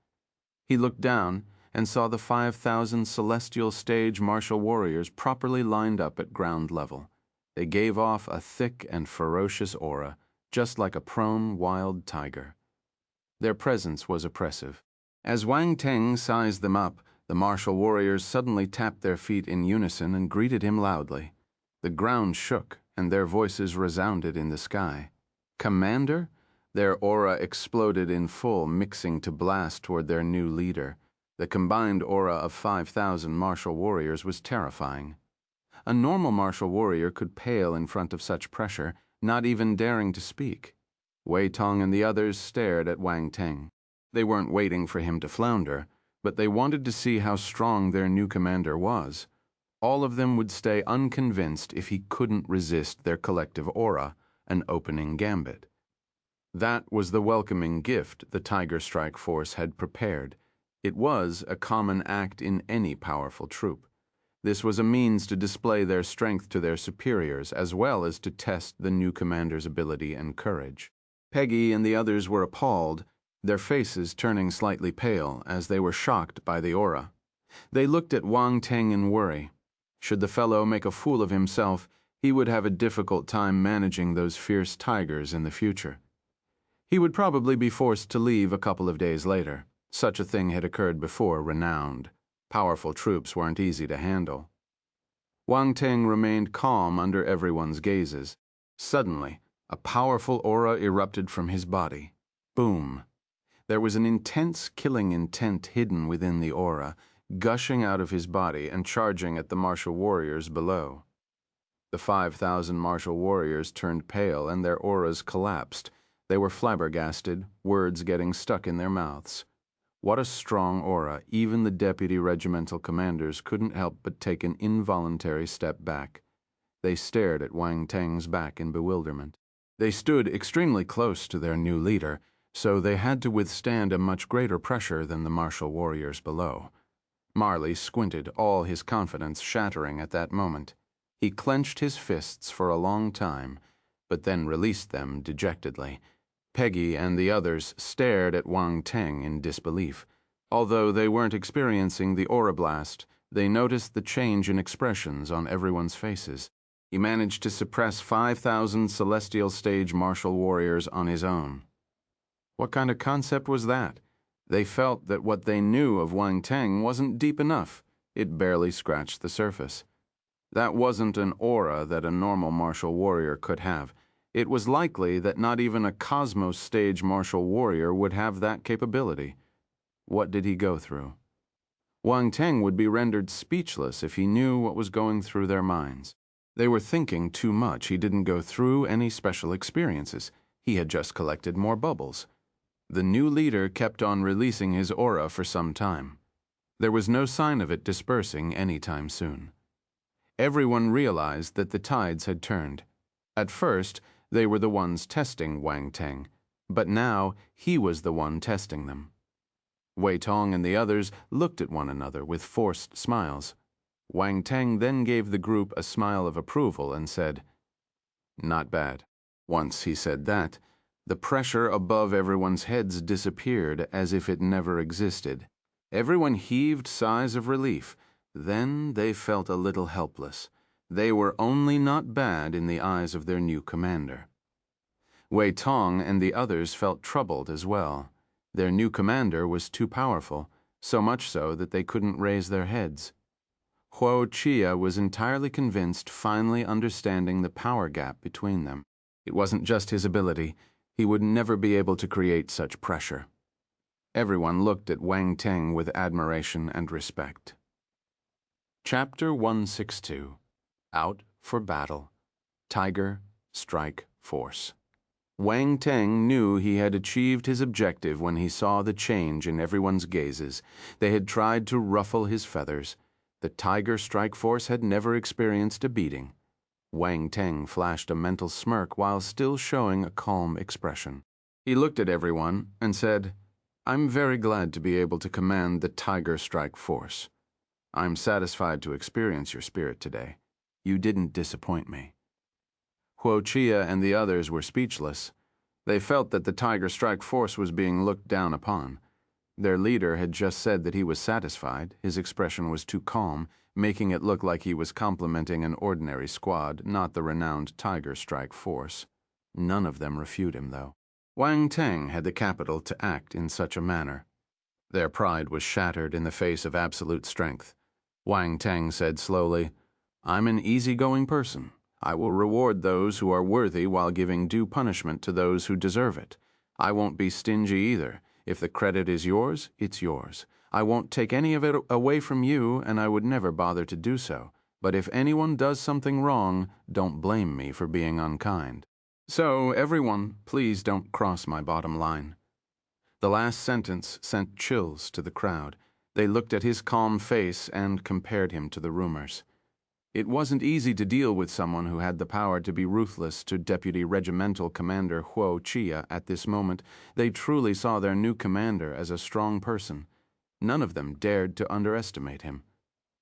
He looked down and saw the 5,000 celestial stage martial warriors properly lined up at ground level. They gave off a thick and ferocious aura, just like a prone wild tiger. Their presence was oppressive. As Wang Teng sized them up, the martial warriors suddenly tapped their feet in unison and greeted him loudly. The ground shook, and their voices resounded in the sky. Commander? Their aura exploded in full, mixing to blast toward their new leader. The combined aura of 5,000 martial warriors was terrifying. A normal martial warrior could pale in front of such pressure, not even daring to speak. Wei Tong and the others stared at Wang Teng. They weren't waiting for him to flounder, but they wanted to see how strong their new commander was. All of them would stay unconvinced if he couldn't resist their collective aura, an opening gambit. That was the welcoming gift the Tiger Strike Force had prepared. It was a common act in any powerful troop. This was a means to display their strength to their superiors, as well as to test the new commander's ability and courage. Peggy and the others were appalled, their faces turning slightly pale as they were shocked by the aura. They looked at Wang Teng in worry. Should the fellow make a fool of himself, he would have a difficult time managing those fierce tigers in the future. He would probably be forced to leave a couple of days later. Such a thing had occurred before Renowned. Powerful troops weren't easy to handle. Wang Teng remained calm under everyone's gazes. Suddenly, a powerful aura erupted from his body. Boom. There was an intense killing intent hidden within the aura, gushing out of his body and charging at the martial warriors below. The 5,000 martial warriors turned pale and their auras collapsed. They were flabbergasted, words getting stuck in their mouths. What a strong aura. Even the deputy regimental commanders couldn't help but take an involuntary step back. They stared at Wang Teng's back in bewilderment. They stood extremely close to their new leader, so they had to withstand a much greater pressure than the martial warriors below. Marley squinted, all his confidence shattering at that moment. He clenched his fists for a long time, but then released them dejectedly. Peggy and the others stared at Wang Teng in disbelief. Although they weren't experiencing the aura blast, they noticed the change in expressions on everyone's faces. He managed to suppress 5,000 celestial stage martial warriors on his own. What kind of concept was that? They felt that what they knew of Wang Teng wasn't deep enough. It barely scratched the surface. That wasn't an aura that a normal martial warrior could have. It was likely that not even a Cosmos stage martial warrior would have that capability. What did he go through? Wang Teng would be rendered speechless if he knew what was going through their minds. They were thinking too much. He didn't go through any special experiences. He had just collected more bubbles. The new leader kept on releasing his aura for some time. There was no sign of it dispersing any time soon. Everyone realized that the tides had turned. At first, they were the ones testing Wang Teng, but now he was the one testing them. Wei Tong and the others looked at one another with forced smiles. Wang Teng then gave the group a smile of approval and said, "Not bad." Once he said that, the pressure above everyone's heads disappeared as if it never existed. Everyone heaved sighs of relief. Then they felt a little helpless. They were only not bad in the eyes of their new commander. Wei Tong and the others felt troubled as well. Their new commander was too powerful, so much so that they couldn't raise their heads. Huo Qiya was entirely convinced, finally understanding the power gap between them. It wasn't just his ability. He would never be able to create such pressure. Everyone looked at Wang Teng with admiration and respect. Chapter 162. Out for Battle. Tiger Strike Force. Wang Teng knew he had achieved his objective when he saw the change in everyone's gazes. They had tried to ruffle his feathers. The Tiger Strike Force had never experienced a beating. Wang Teng flashed a mental smirk while still showing a calm expression. He looked at everyone and said, "I'm very glad to be able to command the Tiger Strike Force. I'm satisfied to experience your spirit today. You didn't disappoint me." Huo Qiya and the others were speechless. They felt that the Tiger Strike Force was being looked down upon. Their leader had just said that he was satisfied. His expression was too calm, making it look like he was complimenting an ordinary squad, not the renowned Tiger Strike Force. None of them refute him, though. Wang Teng had the capital to act in such a manner. Their pride was shattered in the face of absolute strength. Wang Teng said slowly, "I'm an easygoing person. I will reward those who are worthy while giving due punishment to those who deserve it. I won't be stingy either. If the credit is yours, it's yours. I won't take any of it away from you, and I would never bother to do so. But if anyone does something wrong, don't blame me for being unkind. So, everyone, please don't cross my bottom line." The last sentence sent chills to the crowd. They looked at his calm face and compared him to the rumors. It wasn't easy to deal with someone who had the power to be ruthless to Deputy Regimental Commander Huo Qiya at this moment. They truly saw their new commander as a strong person. None of them dared to underestimate him.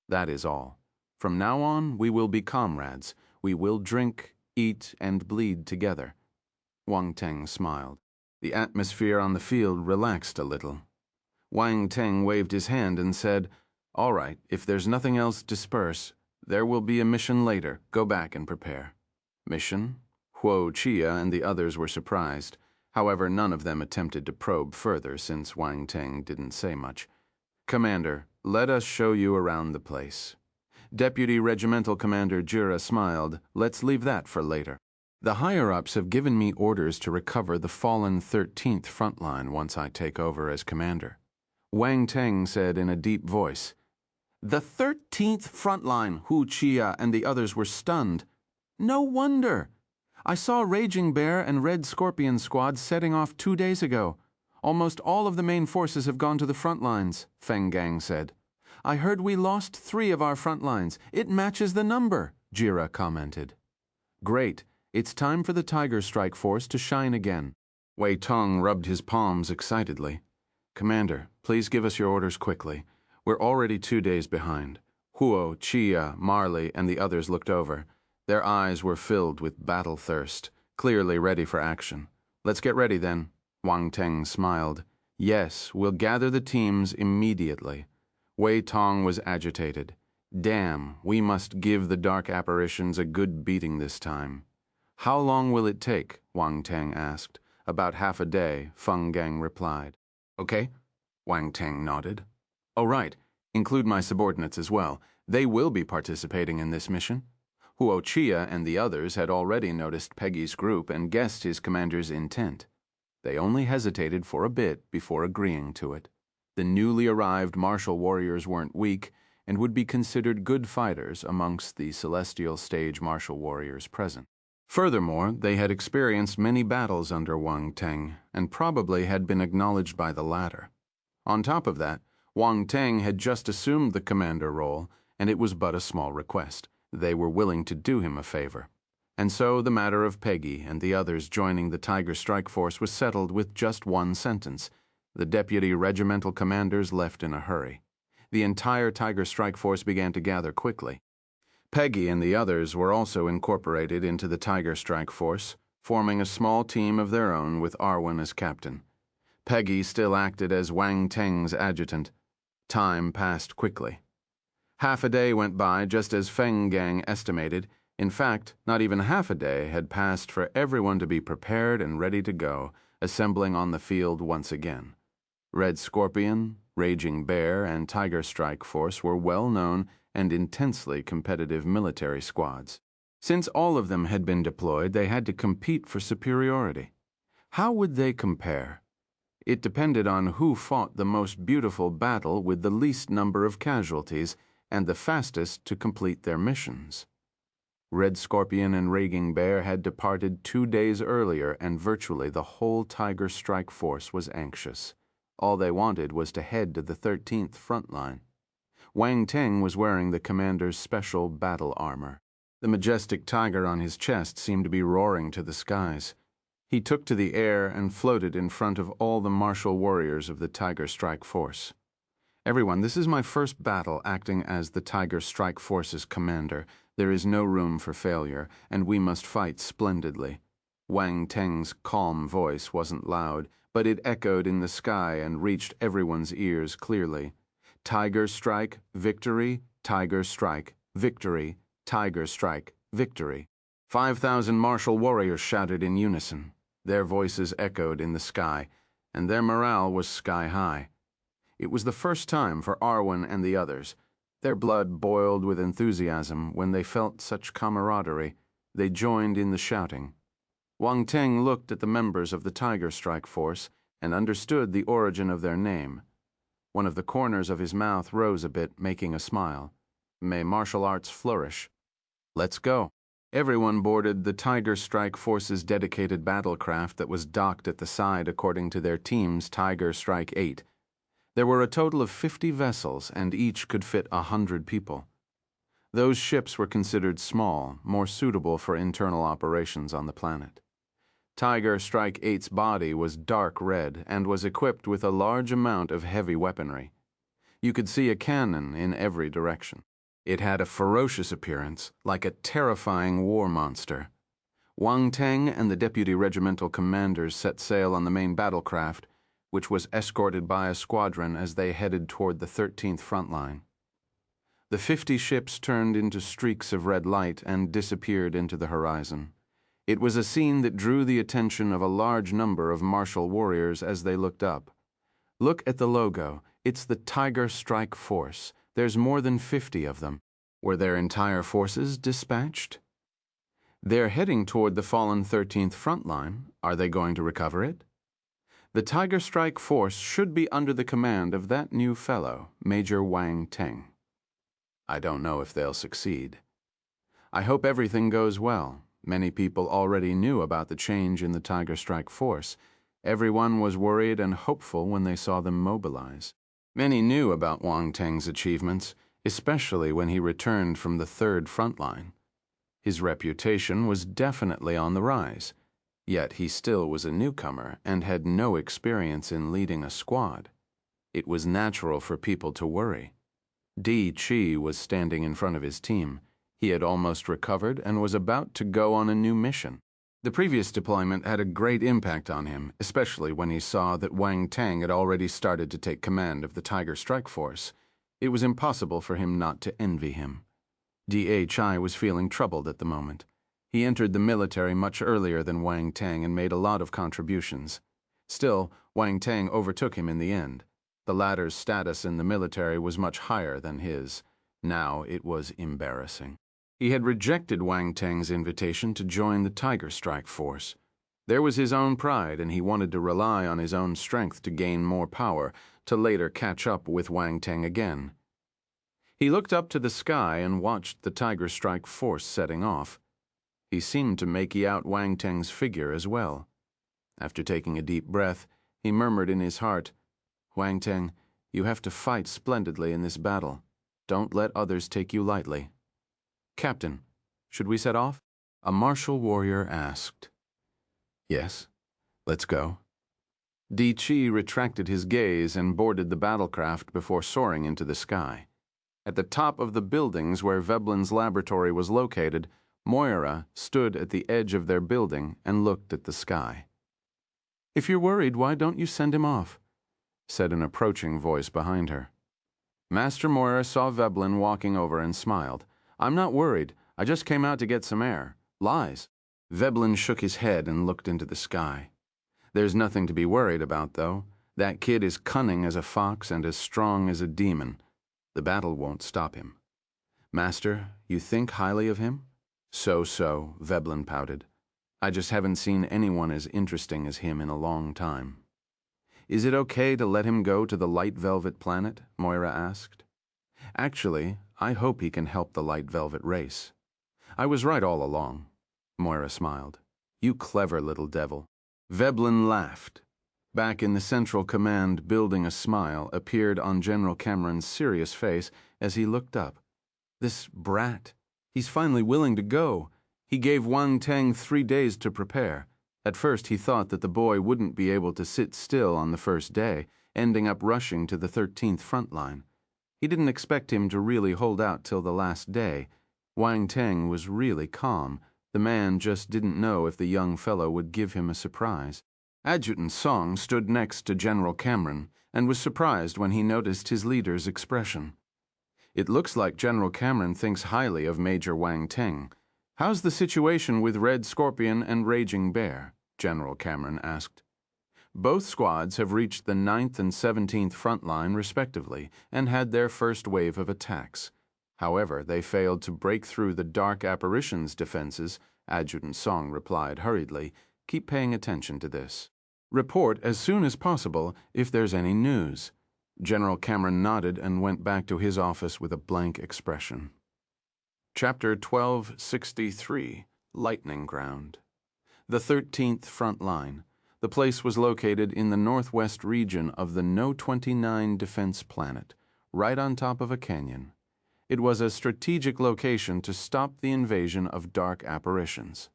That is all. From now on, we will be comrades. We will drink, eat, and bleed together. Wang Teng smiled. The atmosphere on the field relaxed a little. Wang Teng waved his hand and said, "All right, if there's nothing else, disperse. There will be a mission later. Go back and prepare." Mission? Huo Qiya and the others were surprised. However, none of them attempted to probe further since Wang Teng didn't say much. "Commander, let us show you around the place." Deputy Regimental Commander Jira smiled. "Let's leave that for later. The higher-ups have given me orders to recover the fallen 13th front line once I take over as commander." Wang Teng said in a deep voice. "The 13th front line!" Huo Qiya and the others were stunned. "No wonder! I saw Raging Bear and Red Scorpion squads setting off 2 days ago. Almost all of the main forces have gone to the front lines," Feng Gang said. "I heard we lost 3 of our front lines. It matches the number," Jira commented. "Great. It's time for the Tiger Strike Force to shine again." Wei Tong rubbed his palms excitedly. "Commander, please give us your orders quickly. We're already 2 days behind." Huo, Qiya, Marley, and the others looked over. Their eyes were filled with battle thirst, clearly ready for action. "Let's get ready then." Wang Teng smiled. "Yes, we'll gather the teams immediately." Wei Tong was agitated. "Damn, we must give the dark apparitions a good beating this time." "How long will it take?" Wang Teng asked. "About half a day," Feng Gang replied. "Okay," Wang Teng nodded. "Oh, right. Include my subordinates as well. They will be participating in this mission." Huo Qiya and the others had already noticed Peggy's group and guessed his commander's intent. They only hesitated for a bit before agreeing to it. The newly arrived martial warriors weren't weak and would be considered good fighters amongst the celestial stage martial warriors present. Furthermore, they had experienced many battles under Wang Teng and probably had been acknowledged by the latter. On top of that, Wang Teng had just assumed the commander role, and it was but a small request. They were willing to do him a favor. And so the matter of Peggy and the others joining the Tiger Strike Force was settled with just one sentence. The deputy regimental commanders left in a hurry. The entire Tiger Strike Force began to gather quickly. Peggy and the others were also incorporated into the Tiger Strike Force, forming a small team of their own with Arwen as captain. Peggy still acted as Wang Teng's adjutant. Time passed quickly. Half a day went by just as Feng Gang estimated. In fact, not even half a day had passed for everyone to be prepared and ready to go, assembling on the field once again. Red Scorpion, Raging Bear, and Tiger Strike Force were well-known and intensely competitive military squads. Since all of them had been deployed, they had to compete for superiority. How would they compare? It depended on who fought the most beautiful battle with the least number of casualties and the fastest to complete their missions. Red Scorpion and Raging Bear had departed 2 days earlier, and virtually the whole Tiger Strike Force was anxious. All they wanted was to head to the 13th front line. Wang Teng was wearing the commander's special battle armor. The majestic tiger on his chest seemed to be roaring to the skies. He took to the air and floated in front of all the martial warriors of the Tiger Strike Force. Everyone, this is my first battle acting as the Tiger Strike Force's commander. There is no room for failure, and we must fight splendidly. Wang Teng's calm voice wasn't loud, but it echoed in the sky and reached everyone's ears clearly. Tiger Strike, victory, Tiger Strike, victory, Tiger Strike, victory. 5,000 martial warriors shouted in unison. Their voices echoed in the sky, and their morale was sky high. It was the first time for Arwen and the others. Their blood boiled with enthusiasm when they felt such camaraderie. They joined in the shouting. Wang Teng looked at the members of the Tiger Strike Force and understood the origin of their name. One of the corners of his mouth rose a bit, making a smile. May martial arts flourish. Let's go. Everyone boarded the Tiger Strike Force's dedicated battlecraft that was docked at the side according to their team's Tiger Strike 8. There were a total of 50 vessels, and each could fit 100 people. Those ships were considered small, more suitable for internal operations on the planet. Tiger Strike 8's body was dark red and was equipped with a large amount of heavy weaponry. You could see a cannon in every direction. It had a ferocious appearance, like a terrifying war monster. Wang Teng and the deputy regimental commanders set sail on the main battlecraft, which was escorted by a squadron as they headed toward the 13th front line. The 50 ships turned into streaks of red light and disappeared into the horizon. It was a scene that drew the attention of a large number of martial warriors as they looked up. Look at the logo. It's the Tiger Strike Force. There's more than 50 of them. Were their entire forces dispatched? They're heading toward the fallen 13th front line. Are they going to recover it? The Tiger Strike Force should be under the command of that new fellow, Major Wang Teng. I don't know if they'll succeed. I hope everything goes well. Many people already knew about the change in the Tiger Strike Force. Everyone was worried and hopeful when they saw them mobilize. Many knew about Wang Teng's achievements, especially when he returned from the 3rd front line. His reputation was definitely on the rise, yet he still was a newcomer and had no experience in leading a squad. It was natural for people to worry. Di Chi was standing in front of his team. He had almost recovered and was about to go on a new mission. The previous deployment had a great impact on him, especially when he saw that Wang Teng had already started to take command of the Tiger Strike Force. It was impossible for him not to envy him. Di was feeling troubled at the moment. He entered the military much earlier than Wang Teng and made a lot of contributions. Still, Wang Teng overtook him in the end. The latter's status in the military was much higher than his. Now it was embarrassing. He had rejected Wang Teng's invitation to join the Tiger Strike Force. There was his own pride, and he wanted to rely on his own strength to gain more power, to later catch up with Wang Teng again. He looked up to the sky and watched the Tiger Strike Force setting off. He seemed to make out Wang Teng's figure as well. After taking a deep breath, he murmured in his heart, "Wang Teng, You have to fight splendidly in this battle. Don't let others take you lightly. Captain, should we set off? A martial warrior asked. Yes, let's go. Di Chi retracted his gaze and boarded the battlecraft before soaring into the sky. At the top of the buildings where Veblen's laboratory was located, Moira stood at the edge of their building and looked at the sky. "If you're worried, why don't you send him off?" said an approaching voice behind her. Master Moira saw Veblen walking over and smiled. "I'm not worried. I just came out to get some air. Lies." Veblen shook his head and looked into the sky. "There's nothing to be worried about, though. That kid is cunning as a fox and as strong as a demon. The battle won't stop him." "Master, you think highly of him?" So, Veblen pouted. "I just haven't seen anyone as interesting as him in a long time." "Is it okay to let him go to the Light Velvet planet?" Moira asked. "Actually, I hope he can help the Light Velvet race." "I was right all along." Moira smiled. "You clever little devil." Veblen laughed. Back in the Central Command building, a smile appeared on General Cameron's serious face as he looked up. "This brat, he's finally willing to go. He gave Wang Teng 3 days to prepare. At first he thought that the boy wouldn't be able to sit still on the first day, ending up rushing to the 13th front line. He didn't expect him to really hold out till the last day. Wang Teng was really calm. The man just didn't know if the young fellow would give him a surprise. Adjutant Song stood next to General Cameron and was surprised when he noticed his leader's expression. "It looks like General Cameron thinks highly of Major Wang Teng. How's the situation with Red Scorpion and Raging Bear?" General Cameron asked. "Both squads have reached the 9th and 17th front line respectively and had their first wave of attacks. However, they failed to break through the Dark Apparitions' defenses," Adjutant Song replied hurriedly. "Keep paying attention to this. Report as soon as possible if there's any news." General Cameron nodded and went back to his office with a blank expression. Chapter 1263, Lightning Ground. The 13th Front Line. The place was located in the northwest region of the No. 29 defense planet, right on top of a canyon. It was a strategic location to stop the invasion of dark apparitions.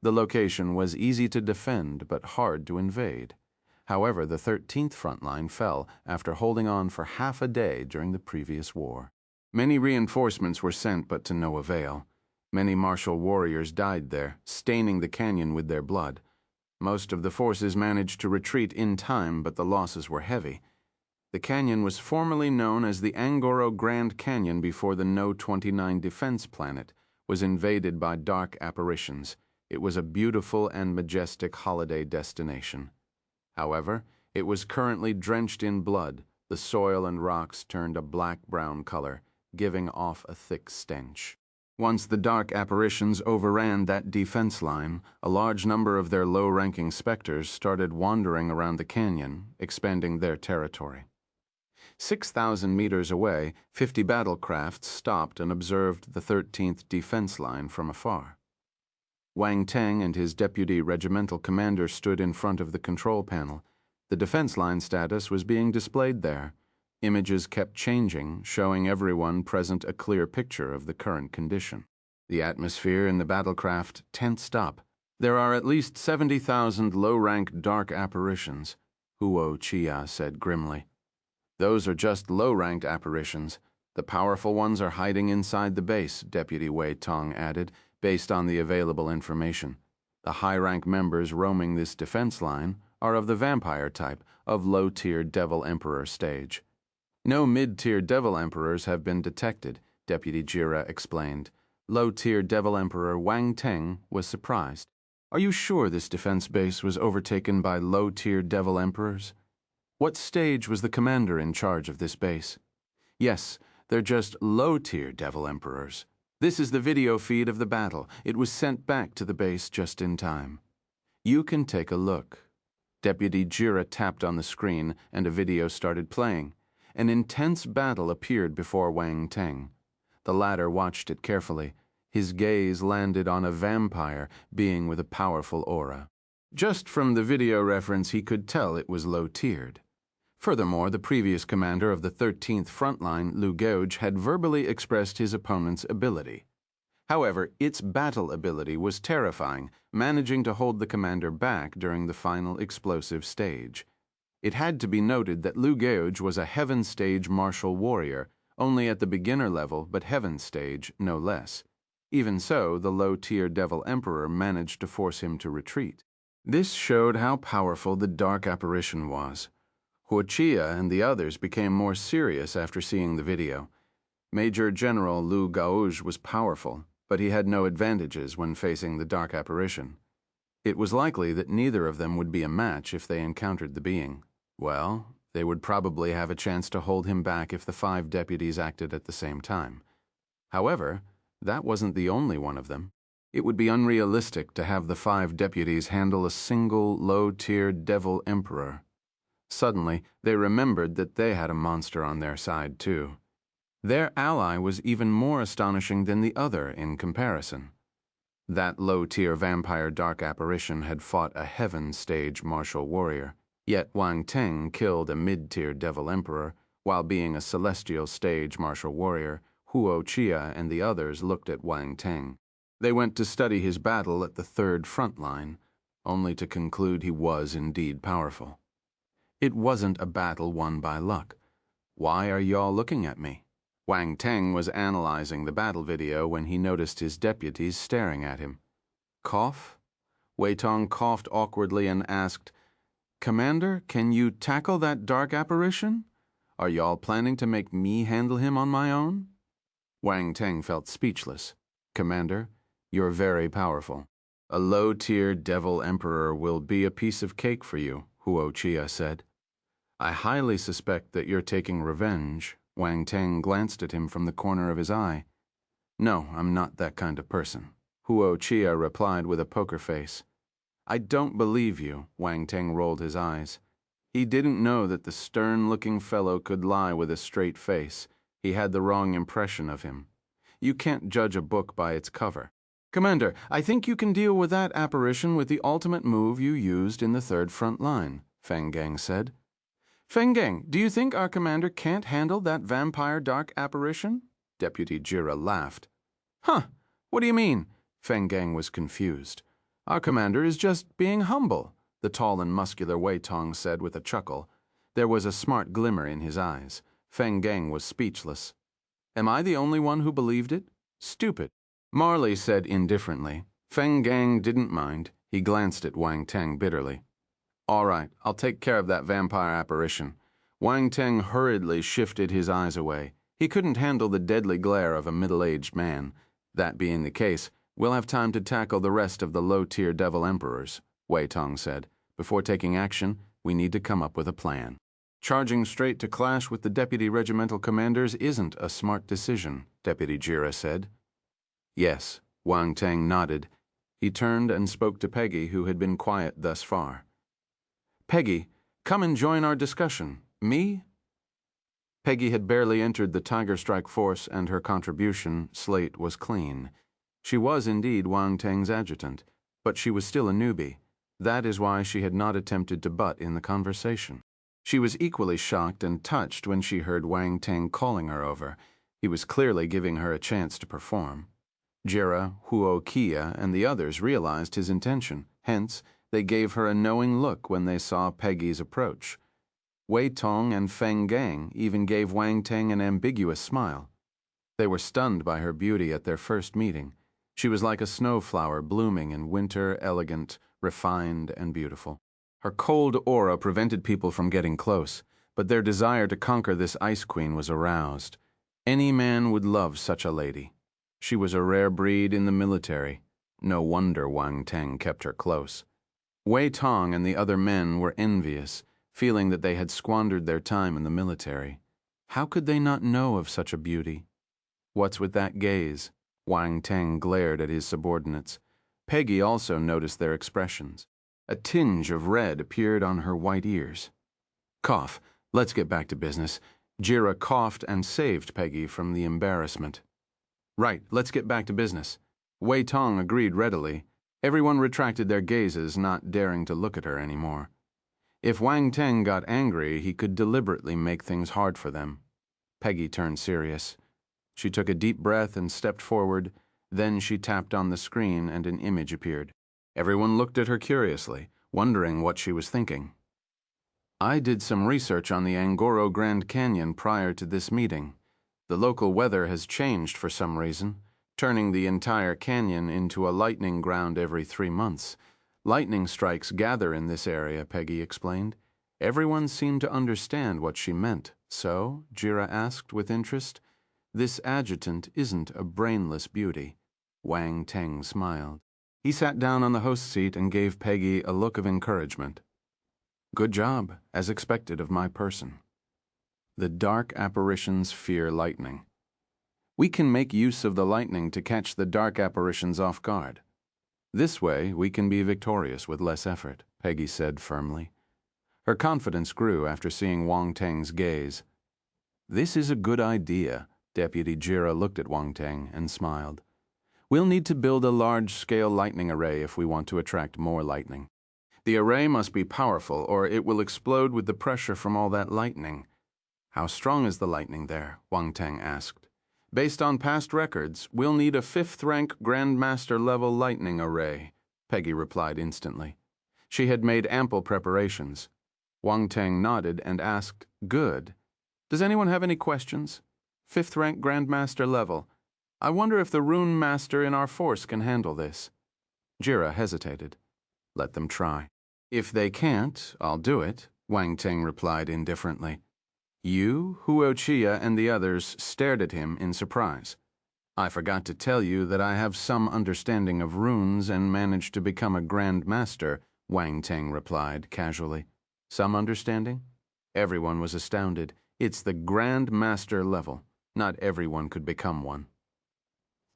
The location was easy to defend but hard to invade. However, the 13th front line fell after holding on for half a day during the previous war. Many reinforcements were sent, but to no avail. Many martial warriors died there, staining the canyon with their blood. Most of the forces managed to retreat in time, but the losses were heavy. The canyon was formerly known as the Angoro Grand Canyon before the No. 29 defense planet was invaded by dark apparitions. It was a beautiful and majestic holiday destination. However, it was currently drenched in blood. The soil and rocks turned a black-brown color, giving off a thick stench. Once the dark apparitions overran that defense line, a large number of their low-ranking specters started wandering around the canyon, expanding their territory. 6,000 meters away, 50 battlecrafts stopped and observed the 13th defense line from afar. Wang Teng and his deputy regimental commander stood in front of the control panel. The defense line status was being displayed there. Images kept changing, showing everyone present a clear picture of the current condition. The atmosphere in the battlecraft tensed up. "There are at least 70,000 low-rank dark apparitions," Huo Qiya said grimly. "Those are just low-ranked apparitions. The powerful ones are hiding inside the base," Deputy Wei Tong added, based on the available information. "The high-rank members roaming this defense line are of the vampire type, of low-tier Devil Emperor stage. No mid-tier Devil Emperors have been detected," Deputy Jira explained. Low-tier Devil Emperor Wang Teng was surprised. "Are you sure this defense base was overtaken by low-tier Devil Emperors? What stage was the commander in charge of this base?" "Yes, they're just low-tier Devil Emperors. This is the video feed of the battle. It was sent back to the base just in time. You can take a look." Deputy Jira tapped on the screen and a video started playing. An intense battle appeared before Wang Teng. The latter watched it carefully. His gaze landed on a vampire being with a powerful aura. Just from the video reference, he could tell it was low-tiered. Furthermore, the previous commander of the 13th Frontline, Lu Gouge, had verbally expressed his opponent's ability. However, its battle ability was terrifying, managing to hold the commander back during the final explosive stage. It had to be noted that Lu Gouge was a Heaven Stage martial warrior, only at the beginner level, but Heaven Stage no less. Even so, the low-tier Devil Emperor managed to force him to retreat. This showed how powerful the dark apparition was. Huo Qiya and the others became more serious after seeing the video. Major General Lu Gouge was powerful, but he had no advantages when facing the dark apparition. It was likely that neither of them would be a match if they encountered the being. Well, they would probably have a chance to hold him back if the 5 deputies acted at the same time. However, that wasn't the only one of them. It would be unrealistic to have the 5 deputies handle a single low-tier Devil Emperor. Suddenly, they remembered that they had a monster on their side, too. Their ally was even more astonishing than the other in comparison. That low-tier vampire dark apparition had fought a Heaven Stage martial warrior, yet Wang Teng killed a mid-tier Devil Emperor, while being a Celestial Stage martial warrior. Huo Qiya and the others looked at Wang Teng. They went to study his battle at the 3rd Frontline, only to conclude he was indeed powerful. It wasn't a battle won by luck. Why are y'all looking at me? Wang Teng was analyzing the battle video when he noticed his deputies staring at him. Cough? Wei Tong coughed awkwardly and asked, "Commander, can you tackle that dark apparition? Are y'all planning to make me handle him on my own?" Wang Teng felt speechless. "Commander, you're very powerful. A low-tier Devil Emperor will be a piece of cake for you," Huo Qiya said. "I highly suspect that you're taking revenge." Wang Teng glanced at him from the corner of his eye. "No, I'm not that kind of person," Huo Qiya replied with a poker face. "I don't believe you," Wang Teng rolled his eyes. He didn't know that the stern-looking fellow could lie with a straight face. He had the wrong impression of him. You can't judge a book by its cover. "Commander, I think you can deal with that apparition with the ultimate move you used in the 3rd Frontline," Feng Gang said. "Feng Gang, do you think our commander can't handle that vampire dark apparition?" Deputy Jira laughed. "Huh, what do you mean?" Feng Gang was confused. "Our commander is just being humble," the tall and muscular Wei Tong said with a chuckle. There was a smart glimmer in his eyes. Feng Gang was speechless. "Am I the only one who believed it? Stupid." Marley said indifferently. Feng Gang didn't mind. He glanced at Wang Teng bitterly. "All right, I'll take care of that vampire apparition." Wang Teng hurriedly shifted his eyes away. He couldn't handle the deadly glare of a middle-aged man. "That being the case, we'll have time to tackle the rest of the low-tier Devil Emperors," Wei Tong said. "Before taking action, we need to come up with a plan." "Charging straight to clash with the deputy regimental commanders isn't a smart decision," Deputy Jira said. "Yes," Wang Teng nodded. He turned and spoke to Peggy, who had been quiet thus far. "Peggy, come and join our discussion." "Me?" Peggy had barely entered the Tiger Strike force, and her contribution slate was clean. She was indeed Wang Teng's adjutant, but she was still a newbie. That is why she had not attempted to butt in the conversation. She was equally shocked and touched when she heard Wang Teng calling her over. He was clearly giving her a chance to perform. Jira, Huo Qiya, and the others realized his intention. Hence, they gave her a knowing look when they saw Peggy's approach. Wei Tong and Feng Gang even gave Wang Teng an ambiguous smile. They were stunned by her beauty at their first meeting. She was like a snowflower blooming in winter, elegant, refined, and beautiful. Her cold aura prevented people from getting close, but their desire to conquer this ice queen was aroused. Any man would love such a lady. She was a rare breed in the military. No wonder Wang Teng kept her close. Wei Tong and the other men were envious, feeling that they had squandered their time in the military. How could they not know of such a beauty? "What's with that gaze?" Wang Teng glared at his subordinates. Peggy also noticed their expressions. A tinge of red appeared on her white ears. "Cough. Let's get back to business." Jira coughed and saved Peggy from the embarrassment. "Right, let's get back to business." Wei Tong agreed readily. Everyone retracted their gazes, not daring to look at her anymore. If Wang Teng got angry, he could deliberately make things hard for them. Peggy turned serious. She took a deep breath and stepped forward. Then she tapped on the screen and an image appeared. Everyone looked at her curiously, wondering what she was thinking. I did some research on the Ngoro Grand Canyon prior to this meeting. The local weather has changed for some reason, turning the entire canyon into a lightning ground every 3 months. Lightning strikes gather in this area, Peggy explained. Everyone seemed to understand what she meant. So, Jira asked with interest, this adjutant isn't a brainless beauty. Wang Teng smiled. He sat down on the host seat and gave Peggy a look of encouragement. Good job, as expected of my person. The dark apparitions fear lightning. We can make use of the lightning to catch the dark apparitions off guard. This way, we can be victorious with less effort, Peggy said firmly. Her confidence grew after seeing Wang Teng's gaze. This is a good idea. Deputy Jira looked at Wang Teng and smiled. We'll need to build a large-scale lightning array if we want to attract more lightning. The array must be powerful, or it will explode with the pressure from all that lightning. How strong is the lightning there? Wang Teng asked. Based on past records, we'll need a 5th-rank Grandmaster-level lightning array, Peggy replied instantly. She had made ample preparations. Wang Teng nodded and asked, Good. Does anyone have any questions? 5th-rank Grandmaster level. I wonder if the Rune Master in our force can handle this. Jira hesitated. Let them try. If they can't, I'll do it, Wang Teng replied indifferently. You, Huo Qiya, and the others stared at him in surprise. I forgot to tell you that I have some understanding of runes and managed to become a Grand Master, Wang Teng replied casually. Some understanding? Everyone was astounded. It's the Grand Master level. Not everyone could become one.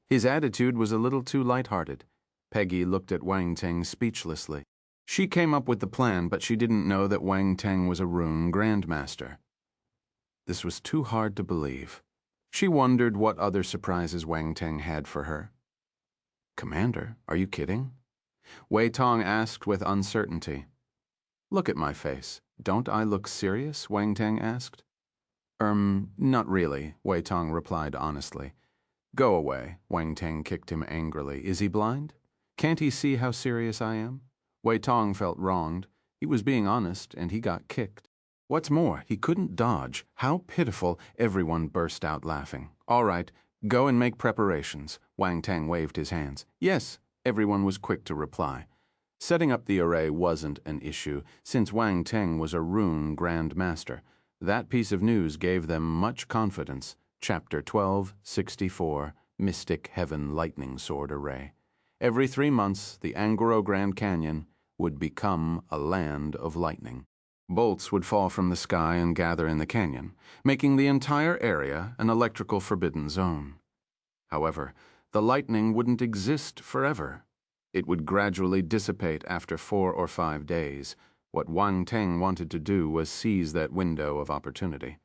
His attitude was a little too light-hearted. Peggy looked at Wang Teng speechlessly. She came up with the plan, but she didn't know that Wang Teng was a rune Grandmaster. This was too hard to believe. She wondered what other surprises Wang Teng had for her. Commander, are you kidding? Wei Tong asked with uncertainty. Look at my face. Don't I look serious? Wang Teng asked. Not really, Wei Tong replied honestly. Go away, Wang Teng kicked him angrily. Is he blind? Can't he see how serious I am? Wei Tong felt wronged. He was being honest, and he got kicked. What's more, he couldn't dodge. How pitiful, everyone burst out laughing. All right, go and make preparations. Wang Teng waved his hands. Yes, everyone was quick to reply. Setting up the array wasn't an issue, since Wang Teng was a rune Grand Master. That piece of news gave them much confidence. Chapter 1264, Mystic Heaven Lightning Sword Array. Every 3 months, the Ngoro Grand Canyon would become a land of lightning. Bolts would fall from the sky and gather in the canyon, making the entire area an electrical forbidden zone. However, the lightning wouldn't exist forever. It would gradually dissipate after 4 or 5 days. What Wang Teng wanted to do was seize that window of opportunity.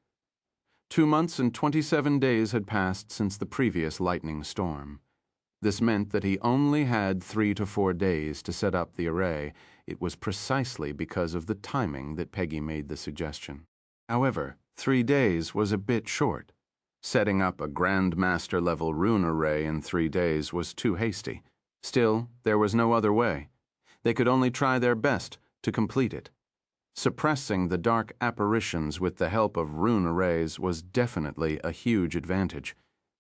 2 months and 27 days had passed since the previous lightning storm. This meant that he only had 3 to 4 days to set up the array. It was precisely because of the timing that Peggy made the suggestion. However, 3 days was a bit short. Setting up a Grand Master-level rune array in 3 days was too hasty. Still, there was no other way. They could only try their best to complete it. Suppressing the dark apparitions with the help of rune arrays was definitely a huge advantage.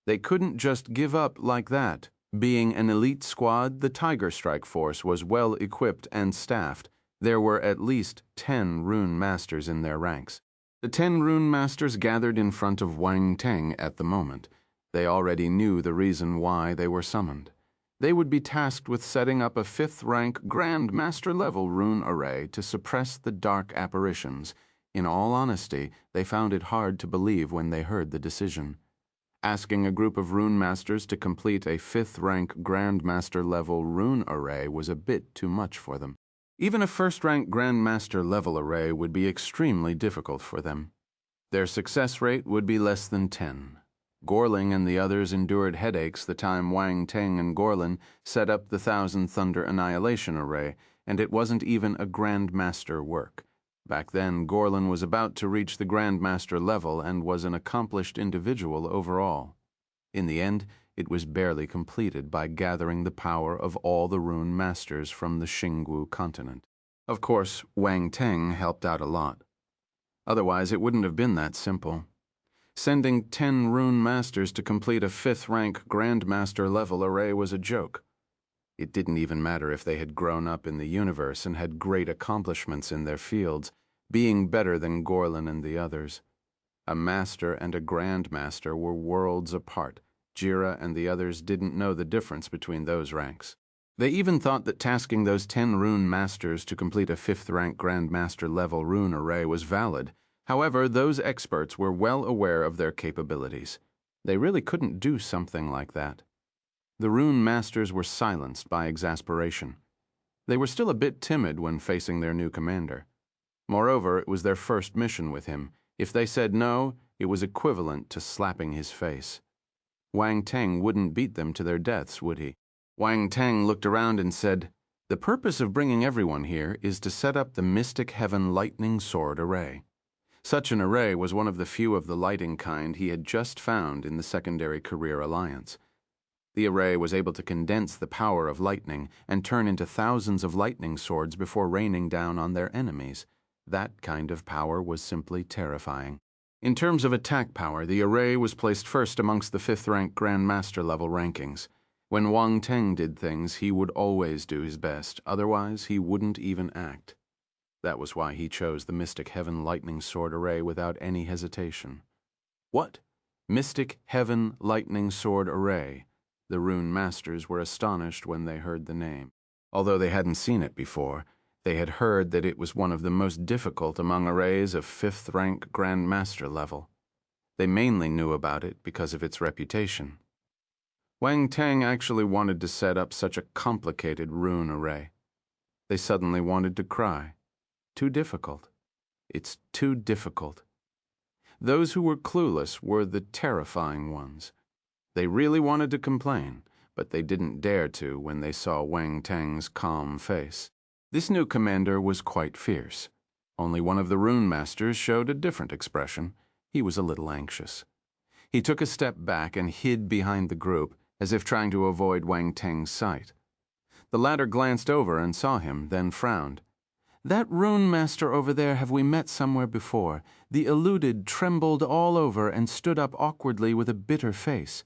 They couldn't just give up like that. Being an elite squad, the Tiger Strike Force was well equipped and staffed. There were at least 10 rune masters in their ranks. The 10 rune masters gathered in front of Wang Teng at the moment. They already knew the reason why they were summoned. They would be tasked with setting up a 5th-rank Grand Master-level rune array to suppress the dark apparitions. In all honesty, they found it hard to believe when they heard the decision. Asking a group of rune masters to complete a 5th-rank Grand Master-level rune array was a bit too much for them. Even a 1st-rank Grand Master-level array would be extremely difficult for them. Their success rate would be less than 10. Gorling and the others endured headaches the time Wang Teng and Gorlin set up the Thousand Thunder Annihilation Array, and it wasn't even a Grand Master work. Back then, Gorlin was about to reach the Grandmaster level and was an accomplished individual overall. In the end, it was barely completed by gathering the power of all the rune masters from the Xingwu continent. Of course, Wang Teng helped out a lot. Otherwise, it wouldn't have been that simple. Sending 10 rune masters to complete a 5th-rank Grandmaster level array was a joke. It didn't even matter if they had grown up in the universe and had great accomplishments in their fields, being better than Gorlin and the others. A master and a grandmaster were worlds apart. Jira and the others didn't know the difference between those ranks. They even thought that tasking those 10 rune masters to complete a 5th-rank Grandmaster level rune array was valid. However, those experts were well aware of their capabilities. They really couldn't do something like that. The rune masters were silenced by exasperation. They were still a bit timid when facing their new commander. Moreover, it was their first mission with him. If they said no, it was equivalent to slapping his face. Wang Teng wouldn't beat them to their deaths, would he? Wang Teng looked around and said, "The purpose of bringing everyone here is to set up the Mystic Heaven Lightning Sword Array." Such an array was one of the few of the lighting kind he had just found in the Secondary Career Alliance. The array was able to condense the power of lightning and turn into thousands of lightning swords before raining down on their enemies. That kind of power was simply terrifying. In terms of attack power, the array was placed first amongst the 5th-rank Grandmaster level rankings. When Wang Teng did things, he would always do his best, otherwise he wouldn't even act. That was why he chose the Mystic Heaven Lightning Sword Array without any hesitation. What? Mystic Heaven Lightning Sword Array? The rune masters were astonished when they heard the name. Although they hadn't seen it before, they had heard that it was one of the most difficult among arrays of 5th-rank Grandmaster level. They mainly knew about it because of its reputation. Wang Teng actually wanted to set up such a complicated rune array. They suddenly wanted to cry. Too difficult. It's too difficult. Those who were clueless were the terrifying ones. They really wanted to complain, but they didn't dare to when they saw Wang Teng's calm face. This new commander was quite fierce. Only one of the rune masters showed a different expression. He was a little anxious. He took a step back and hid behind the group, as if trying to avoid Wang Teng's sight. The latter glanced over and saw him, then frowned. "That rune master over there have we met somewhere before." The eluded trembled all over and stood up awkwardly with a bitter face.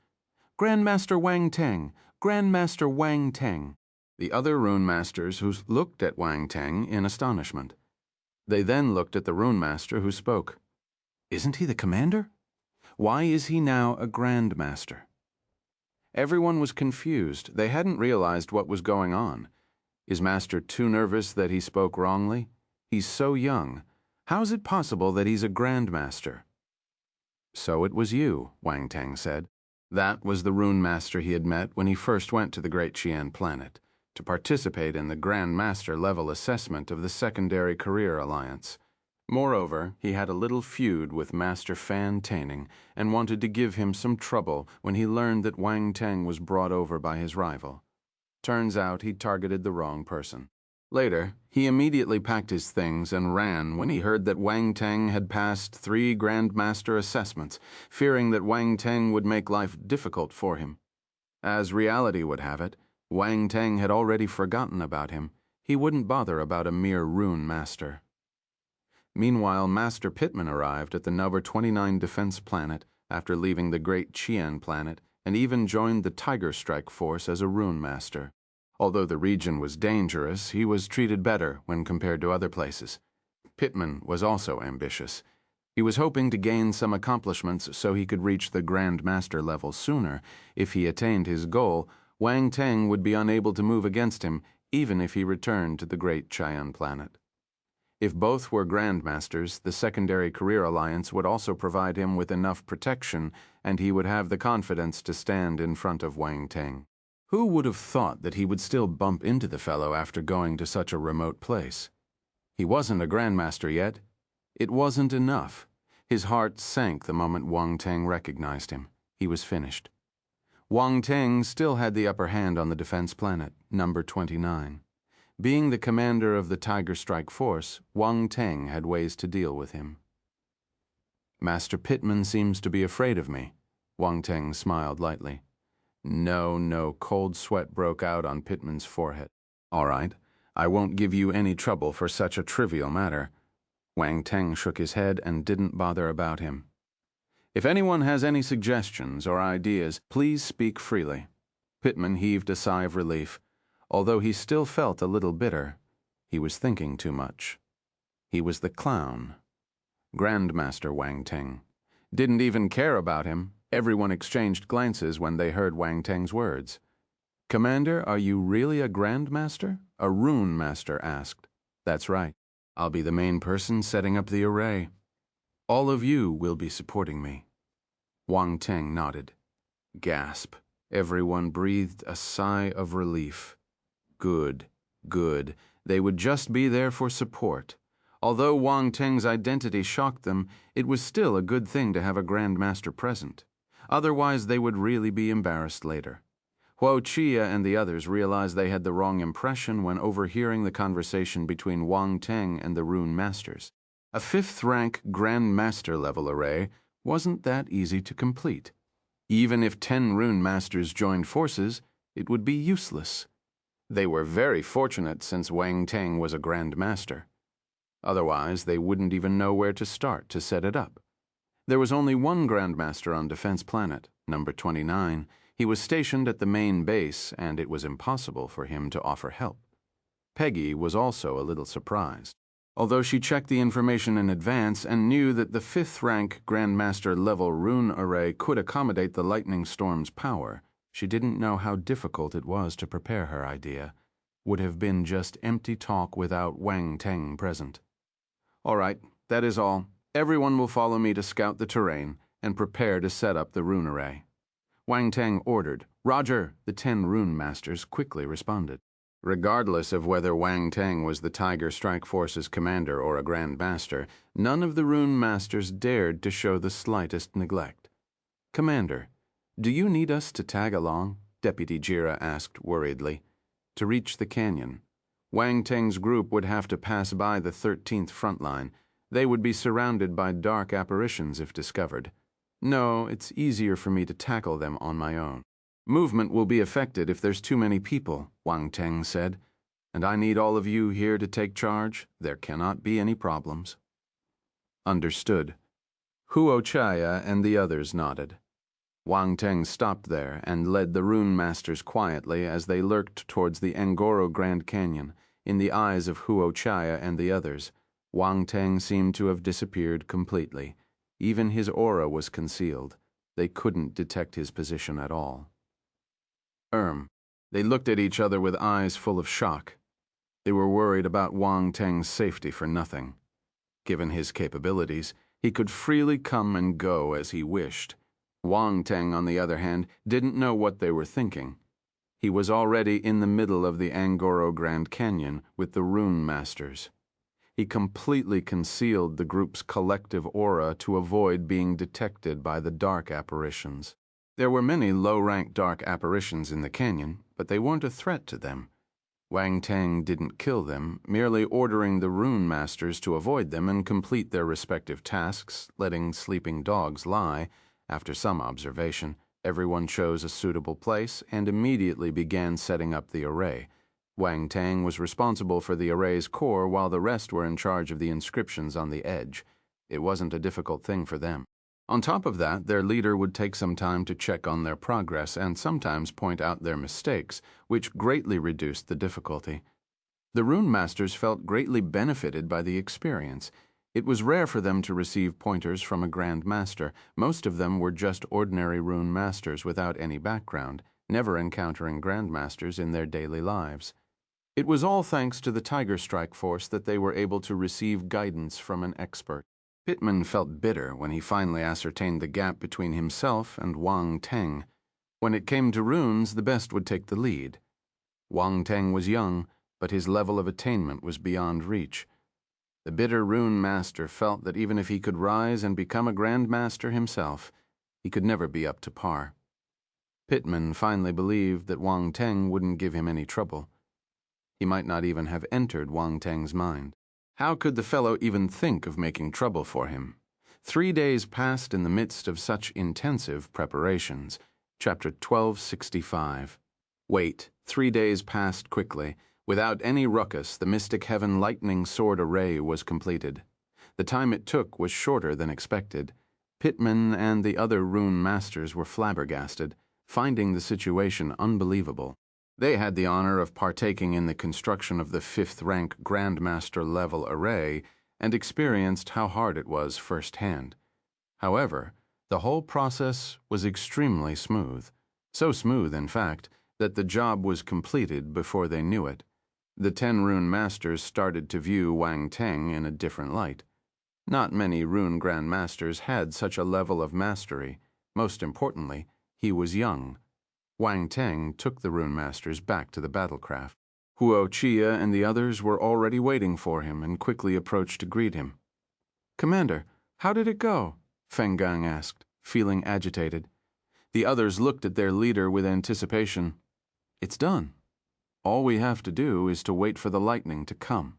"Grandmaster Wang Teng, Grandmaster Wang Teng." The other rune masters who looked at Wang Teng in astonishment. They then looked at the rune master who spoke. "Isn't he the commander? Why is he now a Grandmaster?" Everyone was confused. They hadn't realized what was going on. Is Master too nervous that he spoke wrongly? He's so young. How is it possible that he's a Grandmaster? "So it was you," Wang Teng said. That was the rune master he had met when he first went to the Great Qian planet, to participate in the Grandmaster level assessment of the Secondary Career Alliance. Moreover, he had a little feud with Master Fan Taining and wanted to give him some trouble when he learned that Wang Teng was brought over by his rival. Turns out he targeted the wrong person. Later, he immediately packed his things and ran when he heard that Wang Teng had passed 3 Grandmaster assessments, fearing that Wang Teng would make life difficult for him. As reality would have it, Wang Teng had already forgotten about him. He wouldn't bother about a mere rune master. Meanwhile, Master Pittman arrived at the number 29 defense planet after leaving the Great Qian planet and even joined the Tiger Strike Force as a rune master. Although the region was dangerous, he was treated better when compared to other places. Pittman was also ambitious. He was hoping to gain some accomplishments so he could reach the Grandmaster level sooner. If he attained his goal, Wang Teng would be unable to move against him, even if he returned to the Great Qian planet. If both were Grandmasters, the Secondary Career Alliance would also provide him with enough protection, and he would have the confidence to stand in front of Wang Teng. Who would have thought that he would still bump into the fellow after going to such a remote place? He wasn't a Grandmaster yet. It wasn't enough. His heart sank the moment Wang Teng recognized him. He was finished. Wang Teng still had the upper hand on the defense planet, number 29. Being the commander of the Tiger Strike Force, Wang Teng had ways to deal with him. "Master Pittman seems to be afraid of me." Wang Teng smiled lightly. No, cold sweat broke out on Pittman's forehead. "All right, I won't give you any trouble for such a trivial matter." Wang Teng shook his head and didn't bother about him. "If anyone has any suggestions or ideas, please speak freely." Pittman heaved a sigh of relief. Although he still felt a little bitter, he was thinking too much. He was the clown. Grandmaster Wang Teng. Didn't even care about him. Everyone exchanged glances when they heard Wang Teng's words. "Commander, are you really a Grandmaster?" a Rune Master asked. "That's right. I'll be the main person setting up the array. All of you will be supporting me." Wang Teng nodded. Gasp. Everyone breathed a sigh of relief. Good. They would just be there for support. Although Wang Teng's identity shocked them, it was still a good thing to have a Grandmaster present. Otherwise, they would really be embarrassed later. Huo Qiya and the others realized they had the wrong impression when overhearing the conversation between Wang Teng and the Rune Masters. A 5th-rank Grandmaster level array wasn't that easy to complete. Even if 10 Rune Masters joined forces, it would be useless. They were very fortunate since Wang Teng was a Grand Master. Otherwise, they wouldn't even know where to start to set it up. There was only one Grand Master on Defense Planet, number 29. He was stationed at the main base, and it was impossible for him to offer help. Peggy was also a little surprised. Although she checked the information in advance and knew that the 5th-rank Grandmaster level rune array could accommodate the lightning storm's power, she didn't know how difficult it was to prepare her idea. Would have been just empty talk without Wang Teng present. "All right, that is all. Everyone will follow me to scout the terrain and prepare to set up the rune array." Wang Teng ordered. "Roger," the 10 Rune Masters quickly responded. Regardless of whether Wang Teng was the Tiger Strike Force's commander or a Grand Master, none of the Rune Masters dared to show the slightest neglect. "Commander, do you need us to tag along?" Deputy Jira asked worriedly. To reach the canyon, Wang Teng's group would have to pass by the 13th front line. They would be surrounded by dark apparitions if discovered. "No, it's easier for me to tackle them on my own." "Movement will be affected if there's too many people," Wang Teng said. "And I need all of you here to take charge. There cannot be any problems." Understood. Huo Qiya and the others nodded. Wang Teng stopped there and led the Rune Masters quietly as they lurked towards the Angoro Grand Canyon. In the eyes of Huo Qiya and the others, Wang Teng seemed to have disappeared completely. Even his aura was concealed. They couldn't detect his position at all. They looked at each other with eyes full of shock. They were worried about Wang Teng's safety for nothing. Given his capabilities, he could freely come and go as he wished. Wang Teng, on the other hand, didn't know what they were thinking. He was already in the middle of the Angoro Grand Canyon with the Rune Masters. He completely concealed the group's collective aura to avoid being detected by the dark apparitions. There were many low-ranked dark apparitions in the canyon, but they weren't a threat to them. Wang Teng didn't kill them, merely ordering the Rune Masters to avoid them and complete their respective tasks, letting sleeping dogs lie. After some observation, everyone chose a suitable place and immediately began setting up the array. Wang Teng was responsible for the array's core while the rest were in charge of the inscriptions on the edge. It wasn't a difficult thing for them. On top of that, their leader would take some time to check on their progress and sometimes point out their mistakes, which greatly reduced the difficulty. The Rune Masters felt greatly benefited by the experience. It was rare for them to receive pointers from a Grand Master. Most of them were just ordinary Rune Masters without any background, never encountering Grand Masters in their daily lives. It was all thanks to the Tiger Strike Force that they were able to receive guidance from an expert. Pittman felt bitter when he finally ascertained the gap between himself and Wang Teng. When it came to runes, the best would take the lead. Wang Teng was young, but his level of attainment was beyond reach. The bitter Rune Master felt that even if he could rise and become a Grand Master himself, he could never be up to par. Pittman finally believed that Wang Teng wouldn't give him any trouble. He might not even have entered Wang Teng's mind. How could the fellow even think of making trouble for him? 3 days passed in the midst of such intensive preparations. Chapter 1265. Wait, 3 days passed quickly. Without any ruckus, the Mystic Heaven lightning sword array was completed. The time it took was shorter than expected. Pittman and the other rune masters were flabbergasted, finding the situation unbelievable. They had the honor of partaking in the construction of the 5th-rank Grandmaster level array and experienced how hard it was firsthand. However, the whole process was extremely smooth. So smooth, in fact, that the job was completed before they knew it. The 10 rune masters started to view Wang Teng in a different light. Not many rune grandmasters had such a level of mastery. Most importantly, he was young. Wang Teng took the rune masters back to the battlecraft. Huo Qiya and the others were already waiting for him and quickly approached to greet him. "Commander, how did it go?" Feng Gang asked, feeling agitated. The others looked at their leader with anticipation. "It's done. All we have to do is to wait for the lightning to come."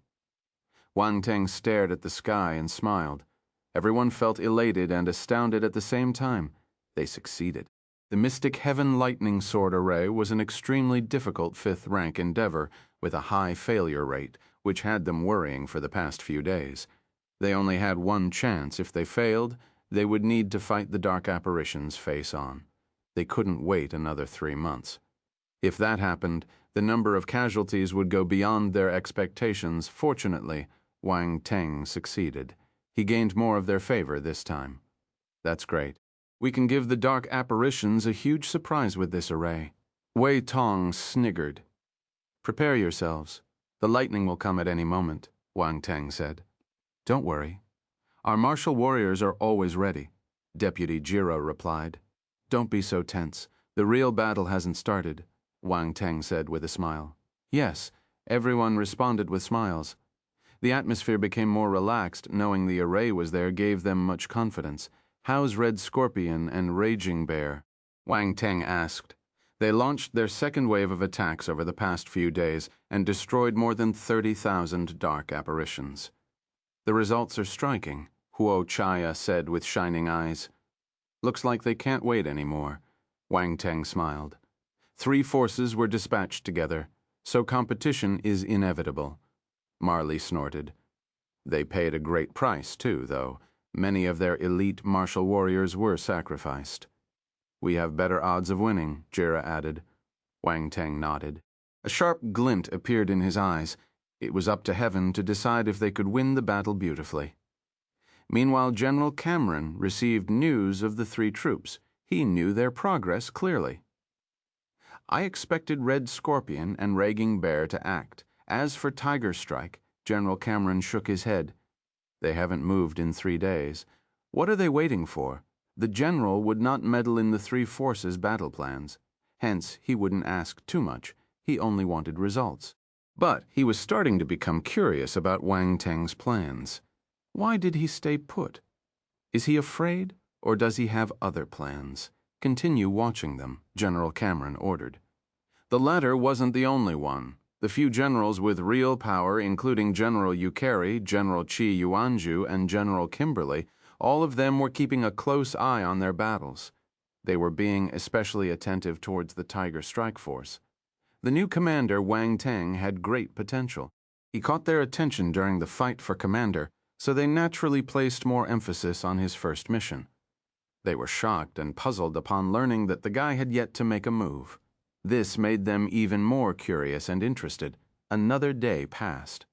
Wang Teng stared at the sky and smiled. Everyone felt elated and astounded at the same time. They succeeded. The Mystic Heaven lightning sword array was an extremely difficult 5th-rank endeavor with a high failure rate, which had them worrying for the past few days. They only had one chance. If they failed, they would need to fight the dark apparitions face on. They couldn't wait another 3 months. If that happened, the number of casualties would go beyond their expectations. Fortunately, Wang Teng succeeded. He gained more of their favor this time. "That's great. We can give the dark apparitions a huge surprise with this array." Wei Tong sniggered. "Prepare yourselves. The lightning will come at any moment," Wang Teng said. "Don't worry. Our martial warriors are always ready," Deputy Jiro replied. "Don't be so tense. The real battle hasn't started," Wang Teng said with a smile. Yes, everyone responded with smiles. The atmosphere became more relaxed. Knowing the array was there gave them much confidence. "How's Red Scorpion and Raging Bear?" Wang Teng asked. They launched their second wave of attacks over the past few days and destroyed more than 30,000 dark apparitions. "The results are striking," Huo Qiya said with shining eyes. "Looks like they can't wait anymore," Wang Teng smiled. 3 forces were dispatched together, so competition is inevitable. Marley snorted. "They paid a great price, too, though. Many of their elite martial warriors were sacrificed." "We have better odds of winning," Jira added. Wang Teng nodded. A sharp glint appeared in his eyes. It was up to heaven to decide if they could win the battle beautifully. Meanwhile, General Cameron received news of the 3 troops. He knew their progress clearly. "I expected Red Scorpion and Raging Bear to act. As for Tiger Strike," General Cameron shook his head. "They haven't moved in 3 days. What are they waiting for?" The general would not meddle in the 3 forces' battle plans. Hence, he wouldn't ask too much. He only wanted results. But he was starting to become curious about Wang Teng's plans. Why did he stay put? Is he afraid, or does he have other plans? "Continue watching them," General Cameron ordered. The latter wasn't the only one. The few generals with real power, including General Yukari, General Chi Yuanju, and General Kimberly, all of them were keeping a close eye on their battles. They were being especially attentive towards the Tiger Strike Force. The new commander, Wang Teng, had great potential. He caught their attention during the fight for commander, so they naturally placed more emphasis on his first mission. They were shocked and puzzled upon learning that the guy had yet to make a move. This made them even more curious and interested. Another day passed.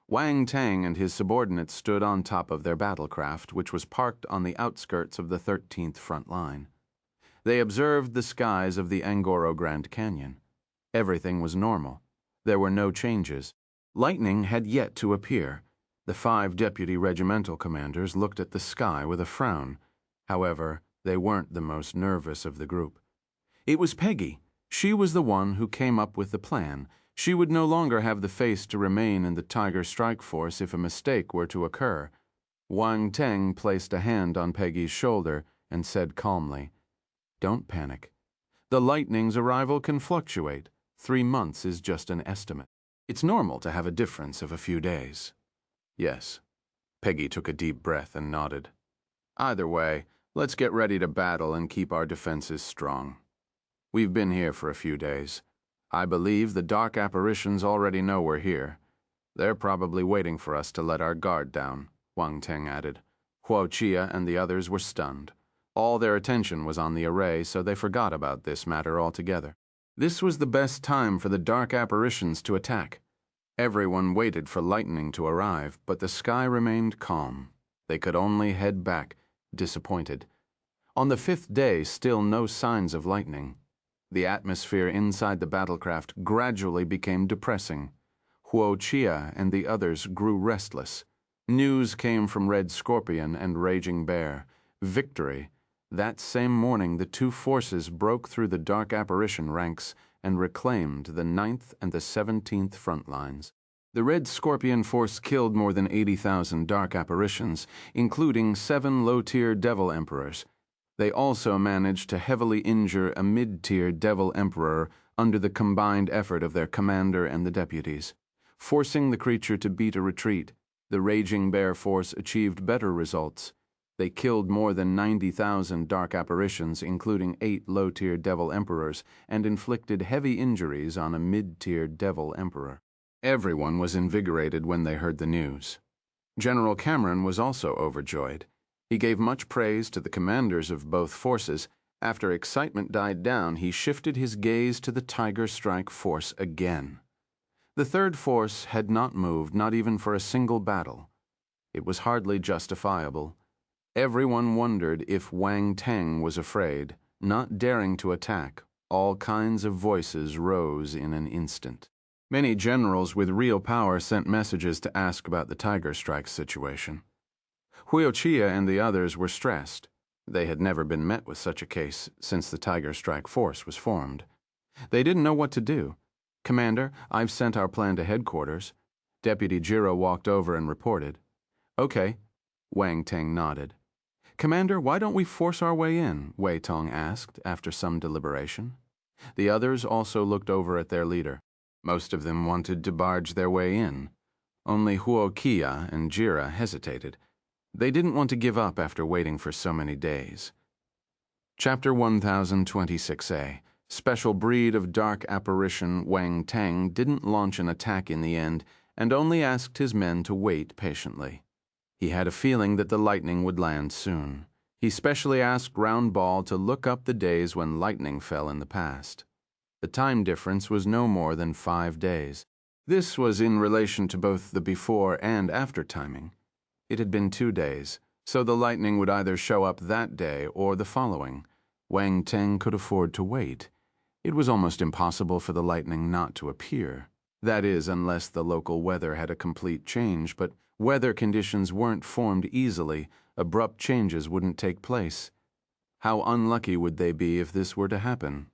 Wang Teng and his subordinates stood on top of their battlecraft, which was parked on the outskirts of the 13th front line. They observed the skies of the Angoro Grand Canyon. Everything was normal. There were no changes. Lightning had yet to appear. The 5 deputy regimental commanders looked at the sky with a frown. However, they weren't the most nervous of the group. It was Peggy. She was the one who came up with the plan. She would no longer have the face to remain in the Tiger Strike Force if a mistake were to occur. Wang Teng placed a hand on Peggy's shoulder and said calmly, "Don't panic. The lightning's arrival can fluctuate. 3 months is just an estimate." It's normal to have a difference of a few days. Yes. Peggy took a deep breath and nodded. Either way, let's get ready to battle and keep our defenses strong. We've been here for a few days. I believe the dark apparitions already know we're here. They're probably waiting for us to let our guard down, Wang Teng added. Huo Qiya and the others were stunned. All their attention was on the array, so they forgot about this matter altogether. This was the best time for the dark apparitions to attack. Everyone waited for lightning to arrive, but the sky remained calm. They could only head back, disappointed. On the 5th day, still no signs of lightning. The atmosphere inside the battlecraft gradually became depressing. Huo Qiya and the others grew restless. News came from Red Scorpion and Raging Bear. Victory. That same morning, the two forces broke through the dark apparition ranks and reclaimed the 9th and the 17th front lines. The Red Scorpion force killed more than 80,000 dark apparitions, including 7 low-tier Devil Emperors. They also managed to heavily injure a mid-tier Devil Emperor under the combined effort of their commander and the deputies. Forcing the creature to beat a retreat, the Raging Bear force achieved better results. They killed more than 90,000 dark apparitions, including 8 low-tier Devil Emperors, and inflicted heavy injuries on a mid-tier Devil Emperor. Everyone was invigorated when they heard the news. General Cameron was also overjoyed. He gave much praise to the commanders of both forces. After excitement died down, he shifted his gaze to the Tiger Strike force again. The third force had not moved, not even for a single battle. It was hardly justifiable. Everyone wondered if Wang Teng was afraid. Not daring to attack, all kinds of voices rose in an instant. Many generals with real power sent messages to ask about the Tiger Strike situation. Huo Qiya and the others were stressed. They had never been met with such a case since the Tiger Strike force was formed. They didn't know what to do. "Commander, I've sent our plan to headquarters." Deputy Jiro walked over and reported. "Okay," Wang Teng nodded. "Commander, why don't we force our way in?" Wei Tong asked after some deliberation. The others also looked over at their leader. Most of them wanted to barge their way in. Only Huo Qiya and Jira hesitated. They didn't want to give up after waiting for so many days. Chapter 1026a. Special breed of dark apparition Wang Teng didn't launch an attack in the end and only asked his men to wait patiently. He had a feeling that the lightning would land soon. He specially asked Round Ball to look up the days when lightning fell in the past. The time difference was no more than 5 days. This was in relation to both the before and after timing. It had been 2 days, so the lightning would either show up that day or the following. Wang Teng could afford to wait. It was almost impossible for the lightning not to appear. That is, unless the local weather had a complete change, but weather conditions weren't formed easily. Abrupt changes wouldn't take place. How unlucky would they be if this were to happen?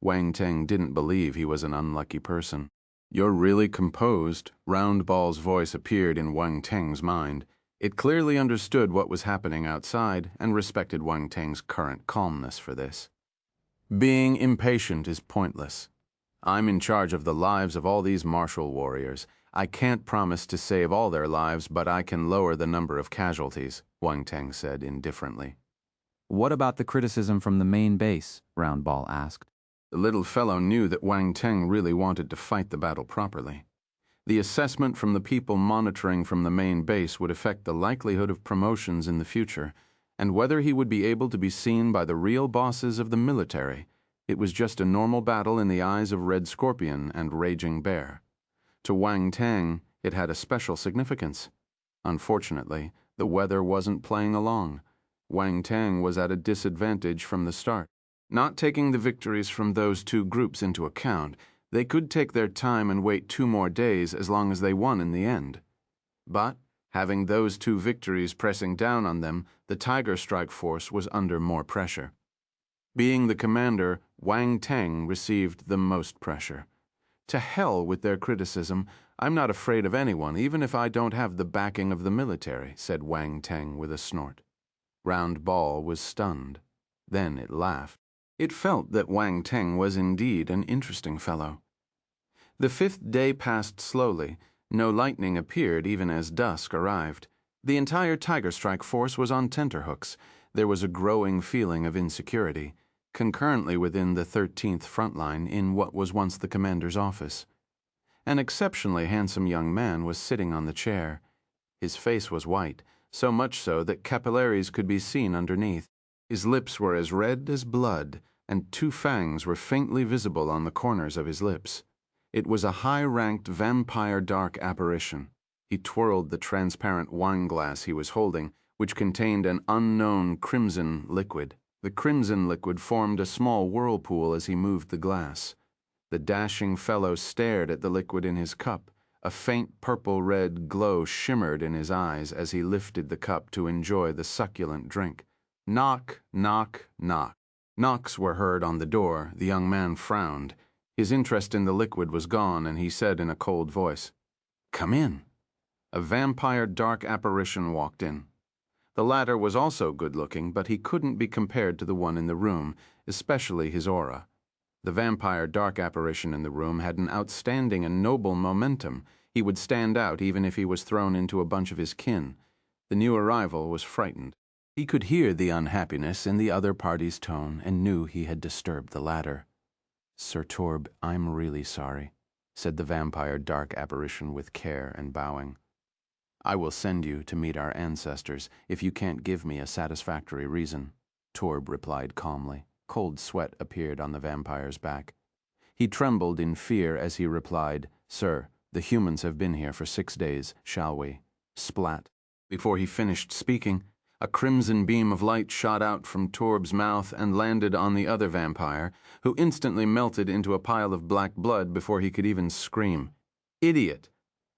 Wang Teng didn't believe he was an unlucky person. "You're really composed," Round Ball's voice appeared in Wang Teng's mind. It clearly understood what was happening outside and respected Wang Teng's current calmness for this. "Being impatient is pointless. I'm in charge of the lives of all these martial warriors. I can't promise to save all their lives, but I can lower the number of casualties," Wang Teng said indifferently. "What about the criticism from the main base?" Round Ball asked. The little fellow knew that Wang Teng really wanted to fight the battle properly. The assessment from the people monitoring from the main base would affect the likelihood of promotions in the future, and whether he would be able to be seen by the real bosses of the military. It was just a normal battle in the eyes of Red Scorpion and Raging Bear. To Wang Teng, it had a special significance. Unfortunately, the weather wasn't playing along. Wang Teng was at a disadvantage from the start. Not taking the victories from those two groups into account, they could take their time and wait 2 more days as long as they won in the end. But, having those 2 victories pressing down on them, the Tiger Strike force was under more pressure. Being the commander, Wang Teng received the most pressure. "To hell with their criticism. I'm not afraid of anyone, even if I don't have the backing of the military," said Wang Teng with a snort. Round Ball was stunned. Then it laughed. It felt that Wang Teng was indeed an interesting fellow. The fifth day passed slowly. No lightning appeared even as dusk arrived. The entire Tiger Strike force was on tenterhooks. There was a growing feeling of insecurity, concurrently within the 13th front line in what was once the commander's office. An exceptionally handsome young man was sitting on the chair. His face was white, so much so that capillaries could be seen underneath. His lips were as red as blood, and 2 fangs were faintly visible on the corners of his lips. It was a high-ranked vampire dark apparition. He twirled the transparent wine glass he was holding, which contained an unknown crimson liquid. The crimson liquid formed a small whirlpool as he moved the glass. The dashing fellow stared at the liquid in his cup. A faint purple-red glow shimmered in his eyes as he lifted the cup to enjoy the succulent drink. Knock, knock, knock. Knocks were heard on the door. The young man frowned. His interest in the liquid was gone, and he said in a cold voice, "Come in." A vampire dark apparition walked in. The latter was also good-looking, but he couldn't be compared to the one in the room, especially his aura. The vampire dark apparition in the room had an outstanding and noble momentum. He would stand out even if he was thrown into a bunch of his kin. The new arrival was frightened. He could hear the unhappiness in the other party's tone and knew he had disturbed the latter. "Sir Torb, I'm really sorry," said the vampire dark apparition with care and bowing. "I will send you to meet our ancestors if you can't give me a satisfactory reason," Torb replied calmly. Cold sweat appeared on the vampire's back. He trembled in fear as he replied, "Sir, the humans have been here for 6 days, shall we?" Splat. Before he finished speaking, a crimson beam of light shot out from Torb's mouth and landed on the other vampire, who instantly melted into a pile of black blood before he could even scream. "Idiot!"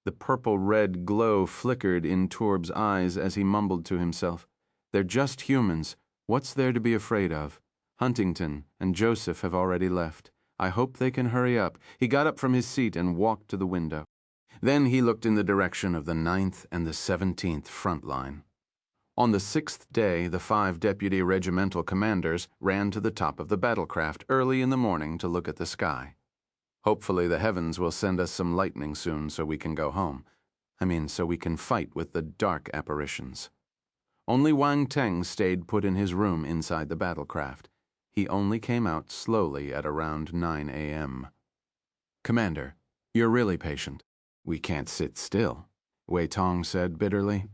The purple-red glow flickered in Torb's eyes as he mumbled to himself, "They're just humans. What's there to be afraid of? Huntington and Joseph have already left. I hope they can hurry up." He got up from his seat and walked to the window. Then he looked in the direction of the 9th and the 17th front line. On the 6th day, the 5 deputy regimental commanders ran to the top of the battlecraft early in the morning to look at the sky. "Hopefully the heavens will send us some lightning soon so we can go home. So we can fight with the dark apparitions." Only Wang Teng stayed put in his room inside the battlecraft. He only came out slowly at around 9 a.m. "Commander, you're really patient." "We can't sit still," Wei Tong said bitterly.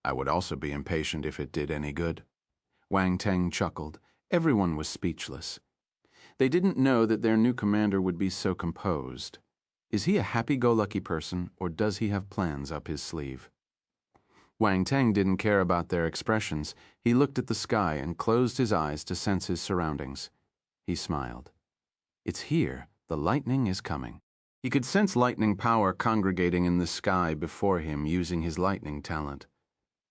"I would also be impatient if it did any good." Wang Teng chuckled. Everyone was speechless. They didn't know that their new commander would be so composed. Is he a happy-go-lucky person, or does he have plans up his sleeve? Wang Teng didn't care about their expressions. He looked at the sky and closed his eyes to sense his surroundings. He smiled. It's here. The lightning is coming. He could sense lightning power congregating in the sky before him using his lightning talent.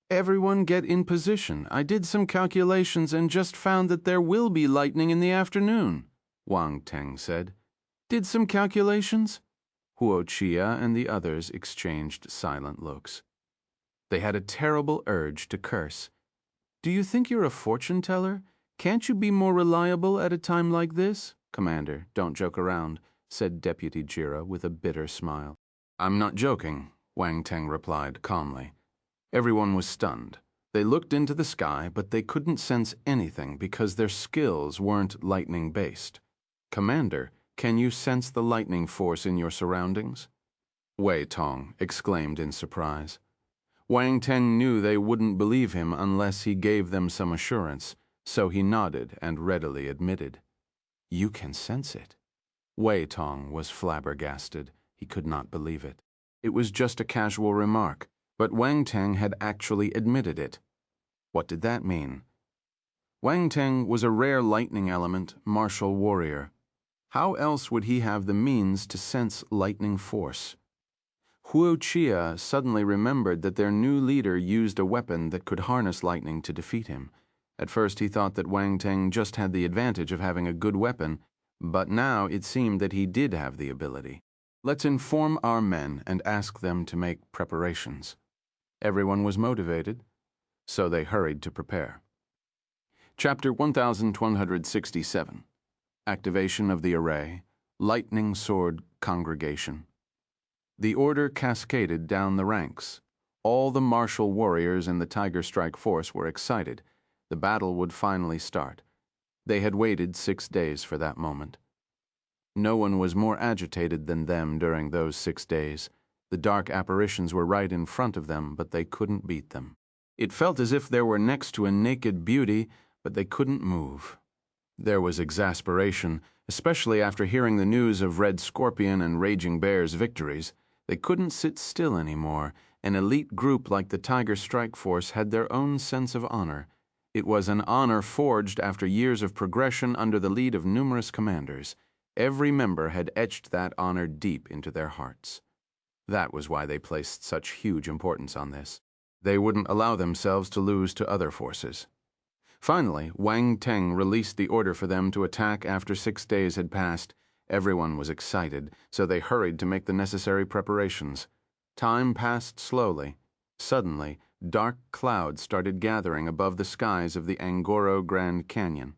"Everyone get in position. I did some calculations and just found that there will be lightning in the afternoon," Wang Teng said. "Did some calculations?" Huo Qiya and the others exchanged silent looks. They had a terrible urge to curse. "Do you think you're a fortune teller? Can't you be more reliable at a time like this?" "Commander, don't joke around," said Deputy Jira with a bitter smile. "I'm not joking," Wang Teng replied calmly. Everyone was stunned. They looked into the sky, but they couldn't sense anything because their skills weren't lightning-based. "Commander, can you sense the lightning force in your surroundings?" Wei Tong exclaimed in surprise. Wang Teng knew they wouldn't believe him unless he gave them some assurance, so he nodded and readily admitted. "You can sense it." Wei Tong was flabbergasted. He could not believe it. It was just a casual remark, but Wang Teng had actually admitted it. What did that mean? Wang Teng was a rare lightning element martial warrior. How else would he have the means to sense lightning force? Huo Qiya suddenly remembered that their new leader used a weapon that could harness lightning to defeat him. At first he thought that Wang Teng just had the advantage of having a good weapon, but now it seemed that he did have the ability. "Let's inform our men and ask them to make preparations." Everyone was motivated, so they hurried to prepare. Chapter 1167. Activation of the Array, Lightning Sword Congregation. The order cascaded down the ranks. All the martial warriors in the Tiger Strike force were excited. The battle would finally start. They had waited 6 days for that moment. No one was more agitated than them during those 6 days. The dark apparitions were right in front of them, but they couldn't beat them. It felt as if they were next to a naked beauty, but they couldn't move. There was exasperation, especially after hearing the news of Red Scorpion and Raging Bear's victories. They couldn't sit still anymore. An elite group like the Tiger Strike Force had their own sense of honor. It was an honor forged after years of progression under the lead of numerous commanders. Every member had etched that honor deep into their hearts. That was why they placed such huge importance on this. They wouldn't allow themselves to lose to other forces. Finally, Wang Teng released the order for them to attack after 6 days had passed. Everyone was excited, so they hurried to make the necessary preparations. Time passed slowly. Suddenly, dark clouds started gathering above the skies of the Ngoro Grand Canyon.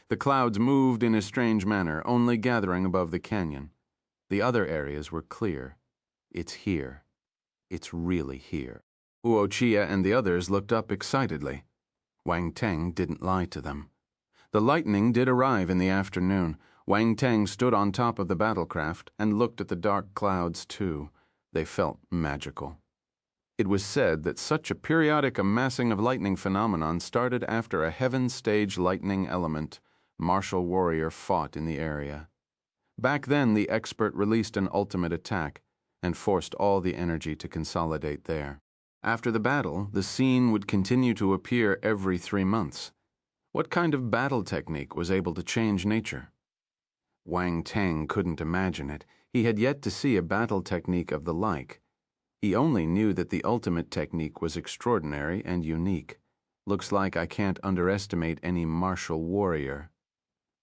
The clouds moved in a strange manner, only gathering above the canyon. The other areas were clear. It's here. It's really here. Huo Qiya and the others looked up excitedly. Wang Teng didn't lie to them. The lightning did arrive in the afternoon. Wang Teng stood on top of the battlecraft and looked at the dark clouds too. They felt magical. It was said that such a periodic amassing of lightning phenomenon started after a heaven-stage lightning element, martial warrior, fought in the area. Back then, the expert released an ultimate attack and forced all the energy to consolidate there. After the battle, the scene would continue to appear every 3 months. What kind of battle technique was able to change nature? Wang Teng couldn't imagine it. He had yet to see a battle technique of the like. He only knew that the ultimate technique was extraordinary and unique. Looks like I can't underestimate any martial warrior.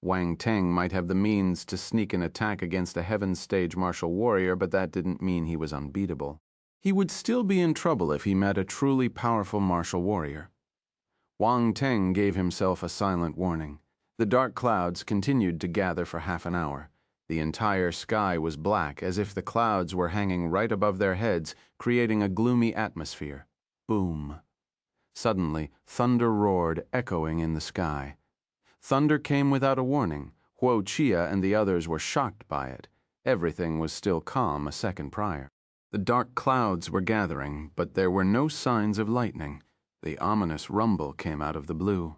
Wang Teng might have the means to sneak an attack against a heaven-stage martial warrior, but that didn't mean he was unbeatable. He would still be in trouble if he met a truly powerful martial warrior. Wang Teng gave himself a silent warning. The dark clouds continued to gather for half an hour. The entire sky was black, as if the clouds were hanging right above their heads, creating a gloomy atmosphere. Boom. Suddenly, thunder roared, echoing in the sky. Thunder came without a warning. Huo Qiya and the others were shocked by it. Everything was still calm a second prior. The dark clouds were gathering, but there were no signs of lightning. The ominous rumble came out of the blue.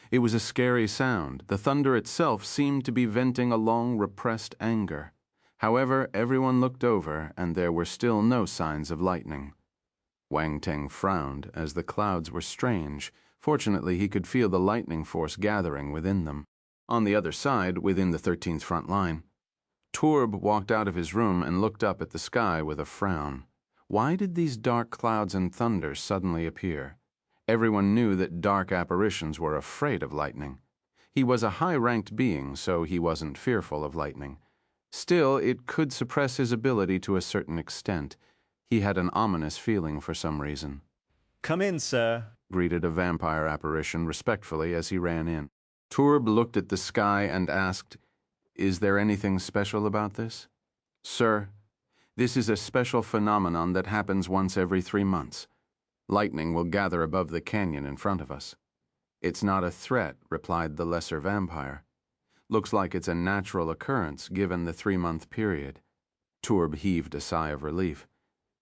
It was a scary sound. The thunder itself seemed to be venting a long repressed anger. However, everyone looked over, and there were still no signs of lightning. Wang Teng frowned, as the clouds were strange. Fortunately, he could feel the lightning force gathering within them. On the other side, within the 13th front line, Turb walked out of his room and looked up at the sky with a frown. Why did these dark clouds and thunder suddenly appear? Everyone knew that dark apparitions were afraid of lightning. He was a high-ranked being, so he wasn't fearful of lightning. Still, it could suppress his ability to a certain extent. He had an ominous feeling for some reason. "Come in, sir," greeted a vampire apparition respectfully as he ran in. Turb looked at the sky and asked, "Is there anything special about this?" "Sir, this is a special phenomenon that happens once every 3 months. Lightning will gather above the canyon in front of us." "It's not a threat," replied the lesser vampire. "Looks like it's a natural occurrence given the 3-month period." Turb heaved a sigh of relief.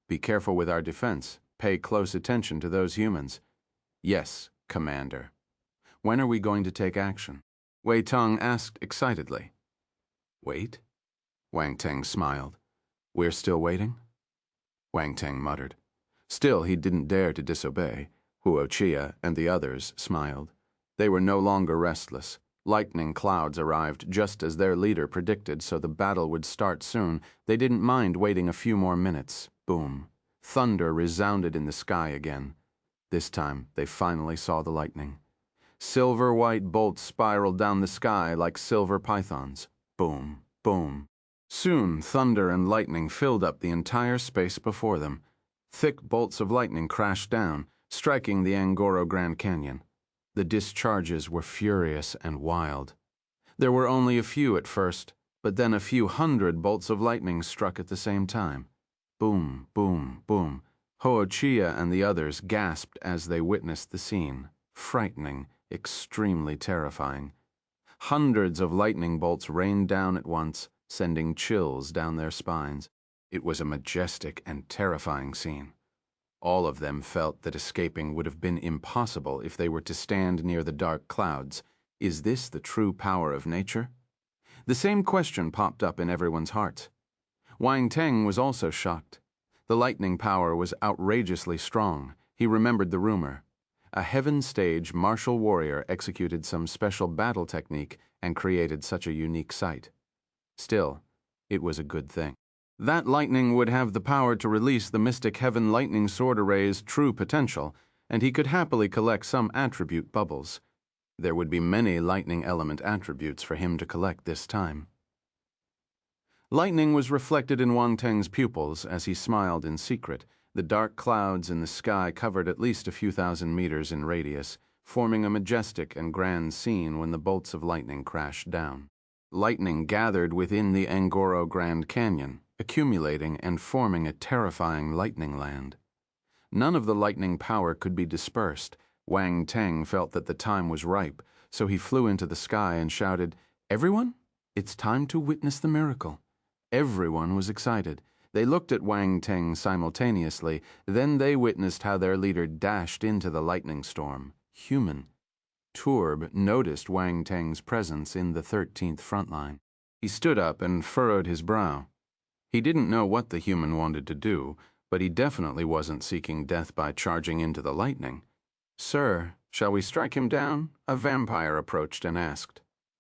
"Be careful with our defense. Pay close attention to those humans." "Yes, Commander." "When are we going to take action?" Wei Tong asked excitedly. "Wait?" Wang Teng smiled. "We're still waiting?" Wang Teng muttered. Still, he didn't dare to disobey. Huo Qiya and the others smiled. They were no longer restless. Lightning clouds arrived just as their leader predicted, so the battle would start soon. They didn't mind waiting a few more minutes. Boom. Thunder resounded in the sky again. This time, they finally saw the lightning. Silver-white bolts spiraled down the sky like silver pythons. Boom, boom. Soon, thunder and lightning filled up the entire space before them. Thick bolts of lightning crashed down, striking the Ngoro Grand Canyon. The discharges were furious and wild. There were only a few at first, But then a few hundred bolts of lightning struck at the same time. Boom, boom, boom. Huo Qiya and the others gasped as they witnessed the scene. Frightening, extremely terrifying. Hundreds of lightning bolts rained down at once, sending chills down their spines. It was a majestic and terrifying scene. All of them felt that escaping would have been impossible if they were to stand near the dark clouds. Is this the true power of nature? The same question popped up in everyone's hearts. Wang Teng was also shocked. The lightning power was outrageously strong. He remembered the rumor. A heaven-stage martial warrior executed some special battle technique and created such a unique sight. Still, it was a good thing. That lightning would have the power to release the mystic heaven lightning sword array's true potential, and he could happily collect some attribute bubbles. There would be many lightning element attributes for him to collect this time. Lightning was reflected in Wang Teng's pupils as he smiled in secret. The dark clouds in the sky covered at least a few thousand meters in radius, forming a majestic and grand scene when the bolts of lightning crashed down. Lightning gathered within the Ngoro Grand Canyon, accumulating and forming a terrifying lightning land. None of the lightning power could be dispersed. Wang Teng felt that the time was ripe, so he flew into the sky and shouted, "Everyone, it's time to witness the miracle." Everyone was excited. They looked at Wang Teng simultaneously, then they witnessed how their leader dashed into the lightning storm. Human. Turb noticed Wang Teng's presence in the 13th front line. He stood up and furrowed his brow. He didn't know what the human wanted to do, but he definitely wasn't seeking death by charging into the lightning. "Sir, shall we strike him down?" a vampire approached and asked.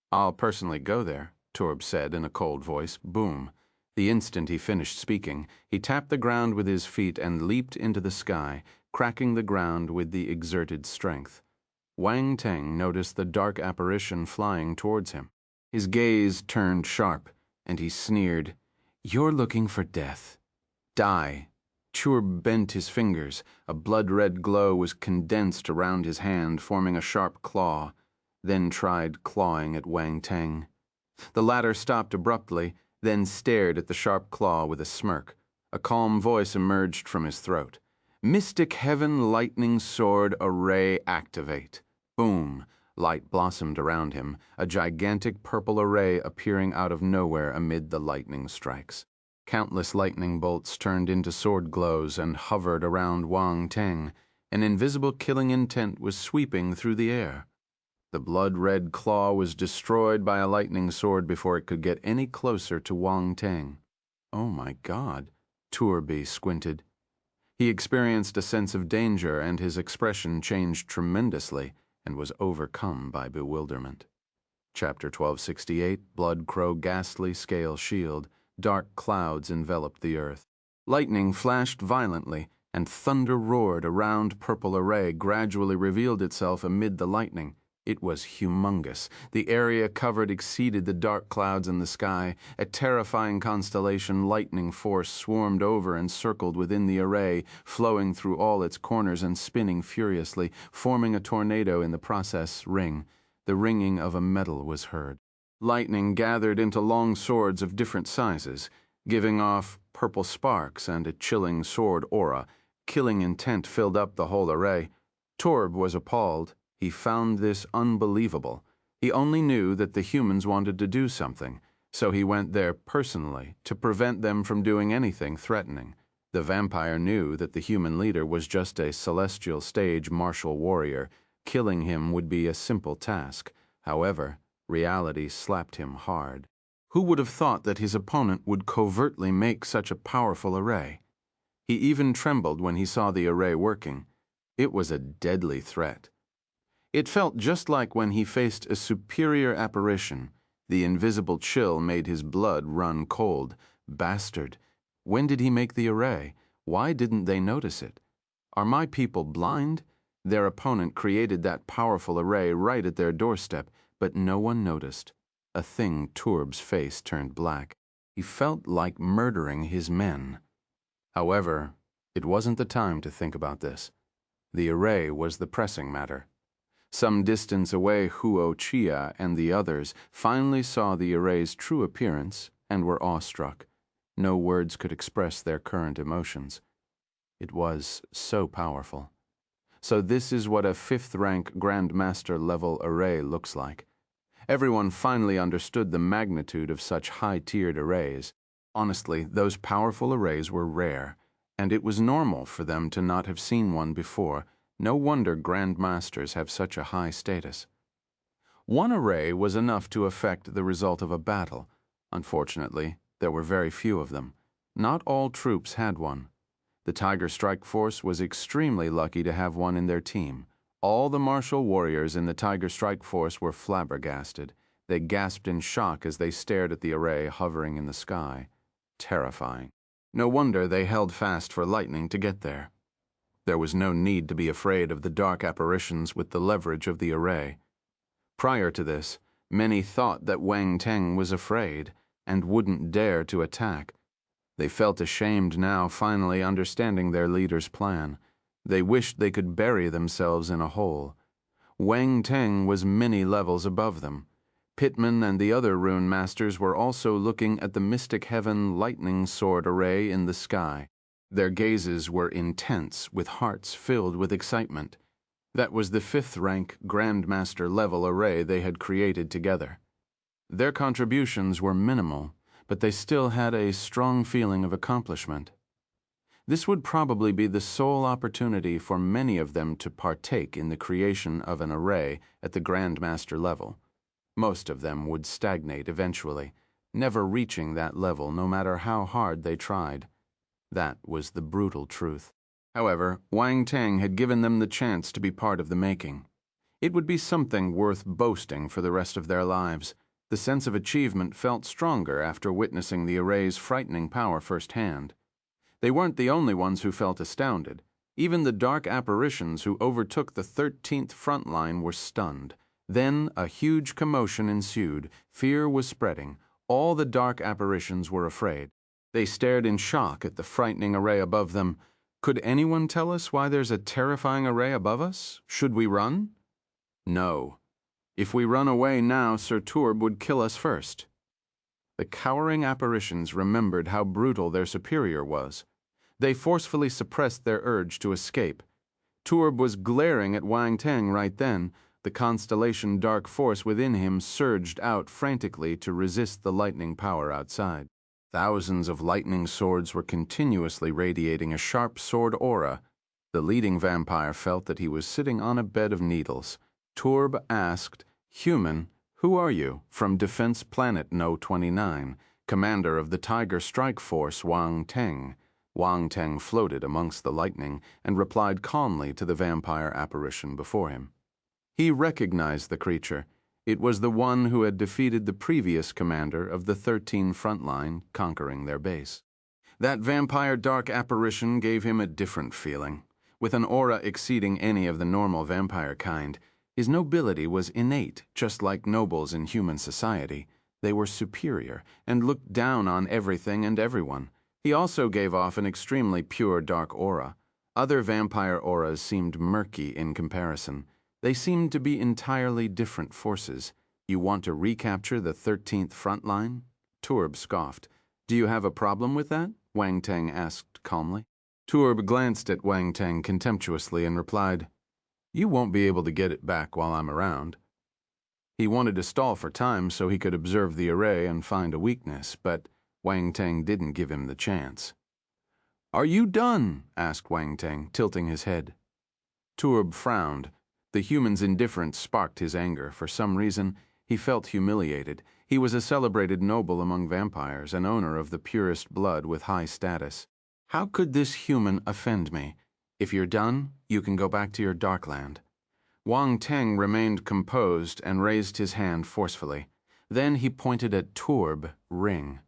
"I'll personally go there," Turb said in a cold voice. Boom. The instant he finished speaking, he tapped the ground with his feet and leaped into the sky, cracking the ground with the exerted strength. Wang Teng noticed the dark apparition flying towards him. His gaze turned sharp, and he sneered, "You're looking for death. Die." Turb bent his fingers. A blood-red glow was condensed around his hand, forming a sharp claw, then tried clawing at Wang Teng. The latter stopped abruptly, then stared at the sharp claw with a smirk. A calm voice emerged from his throat. "Mystic Heaven Lightning Sword Array Activate." Boom! Light blossomed around him, a gigantic purple array appearing out of nowhere amid the lightning strikes. Countless lightning bolts turned into sword glows and hovered around Wang Teng. An invisible killing intent was sweeping through the air. The blood-red claw was destroyed by a lightning sword before it could get any closer to Wang Teng. "Oh my God," Turbi squinted. He experienced a sense of danger, and his expression changed tremendously and was overcome by bewilderment. Chapter 1268, Blood Crow Ghastly Scale Shield. Dark clouds enveloped the earth. Lightning flashed violently, and thunder roared. A round purple array gradually revealed itself amid the lightning. It was humongous. The area covered exceeded the dark clouds in the sky. A terrifying constellation lightning force swarmed over and circled within the array, flowing through all its corners and spinning furiously, forming a tornado in the process. Ring. The ringing of a metal was heard. Lightning gathered into long swords of different sizes, giving off purple sparks and a chilling sword aura. Killing intent filled up the whole array. Turb was appalled. He found this unbelievable. He only knew that the humans wanted to do something, so he went there personally to prevent them from doing anything threatening. The vampire knew that the human leader was just a celestial stage martial warrior. Killing him would be a simple task. However, reality slapped him hard. Who would have thought that his opponent would covertly make such a powerful array? He even trembled when he saw the array working. It was a deadly threat. It felt just like when he faced a superior apparition. The invisible chill made his blood run cold. Bastard. When did he make the array? Why didn't they notice it? Are my people blind? Their opponent created that powerful array right at their doorstep, but no one noticed. A thing Turb's face turned black. He felt like murdering his men. However, it wasn't the time to think about this. The array was the pressing matter. Some distance away, Huo Qiya and the others finally saw the array's true appearance and were awestruck. No words could express their current emotions. It was so powerful. So this is what a fifth-rank Grandmaster-level array looks like. Everyone finally understood the magnitude of such high-tiered arrays. Honestly, those powerful arrays were rare, and it was normal for them to not have seen one before. No wonder Grandmasters have such a high status. One array was enough to affect the result of a battle. Unfortunately, there were very few of them. Not all troops had one. The Tiger Strike Force was extremely lucky to have one in their team. All the martial warriors in the Tiger Strike Force were flabbergasted. They gasped in shock as they stared at the array hovering in the sky. Terrifying. No wonder they held fast for lightning to get there. There was no need to be afraid of the dark apparitions with the leverage of the array. Prior to this, many thought that Wang Teng was afraid and wouldn't dare to attack. They felt ashamed now, finally understanding their leader's plan. They wished they could bury themselves in a hole. Wang Teng was many levels above them. Pittman and the other rune masters were also looking at the Mystic Heaven lightning sword array in the sky. Their gazes were intense, with hearts filled with excitement. That was the fifth-rank Grandmaster-level array they had created together. Their contributions were minimal, but they still had a strong feeling of accomplishment. This would probably be the sole opportunity for many of them to partake in the creation of an array at the Grandmaster level. Most of them would stagnate eventually, never reaching that level no matter how hard they tried. That was the brutal truth. However, Wang Teng had given them the chance to be part of the making. It would be something worth boasting for the rest of their lives. The sense of achievement felt stronger after witnessing the array's frightening power firsthand. They weren't the only ones who felt astounded. Even the dark apparitions who overtook the 13th front line were stunned. Then a huge commotion ensued. Fear was spreading. All the dark apparitions were afraid. They stared in shock at the frightening array above them. Could anyone tell us why there's a terrifying array above us? Should we run? No. If we run away now, Sir Turb would kill us first. The cowering apparitions remembered how brutal their superior was. They forcefully suppressed their urge to escape. Turb was glaring at Wang Teng right then. The constellation dark force within him surged out frantically to resist the lightning power outside. Thousands of lightning swords were continuously radiating a sharp sword aura. The leading vampire felt that he was sitting on a bed of needles. Turb asked, "Human, who are you?" From Defense Planet No. 29, commander of the Tiger Strike Force, Wang Teng. Wang Teng floated amongst the lightning and replied calmly to the vampire apparition before him. He recognized the creature. It was the one who had defeated the previous commander of the 13 front line, conquering their base. That vampire dark apparition gave him a different feeling. With an aura exceeding any of the normal vampire kind, his nobility was innate, just like nobles in human society. They were superior and looked down on everything and everyone. He also gave off an extremely pure dark aura. Other vampire auras seemed murky in comparison. They seemed to be entirely different forces. You want to recapture the 13th front line? Turb scoffed. Do you have a problem with that? Wang Teng asked calmly. Turb glanced at Wang Teng contemptuously and replied, "You won't be able to get it back while I'm around." He wanted to stall for time so he could observe the array and find a weakness, but Wang Teng didn't give him the chance. "Are you done?" asked Wang Teng, tilting his head. Turb frowned. The human's indifference sparked his anger. For some reason, he felt humiliated. He was a celebrated noble among vampires, an owner of the purest blood with high status. How could this human offend me? If you're done, you can go back to your Darkland. Wang Teng remained composed and raised his hand forcefully. Then he pointed at Turb, ring.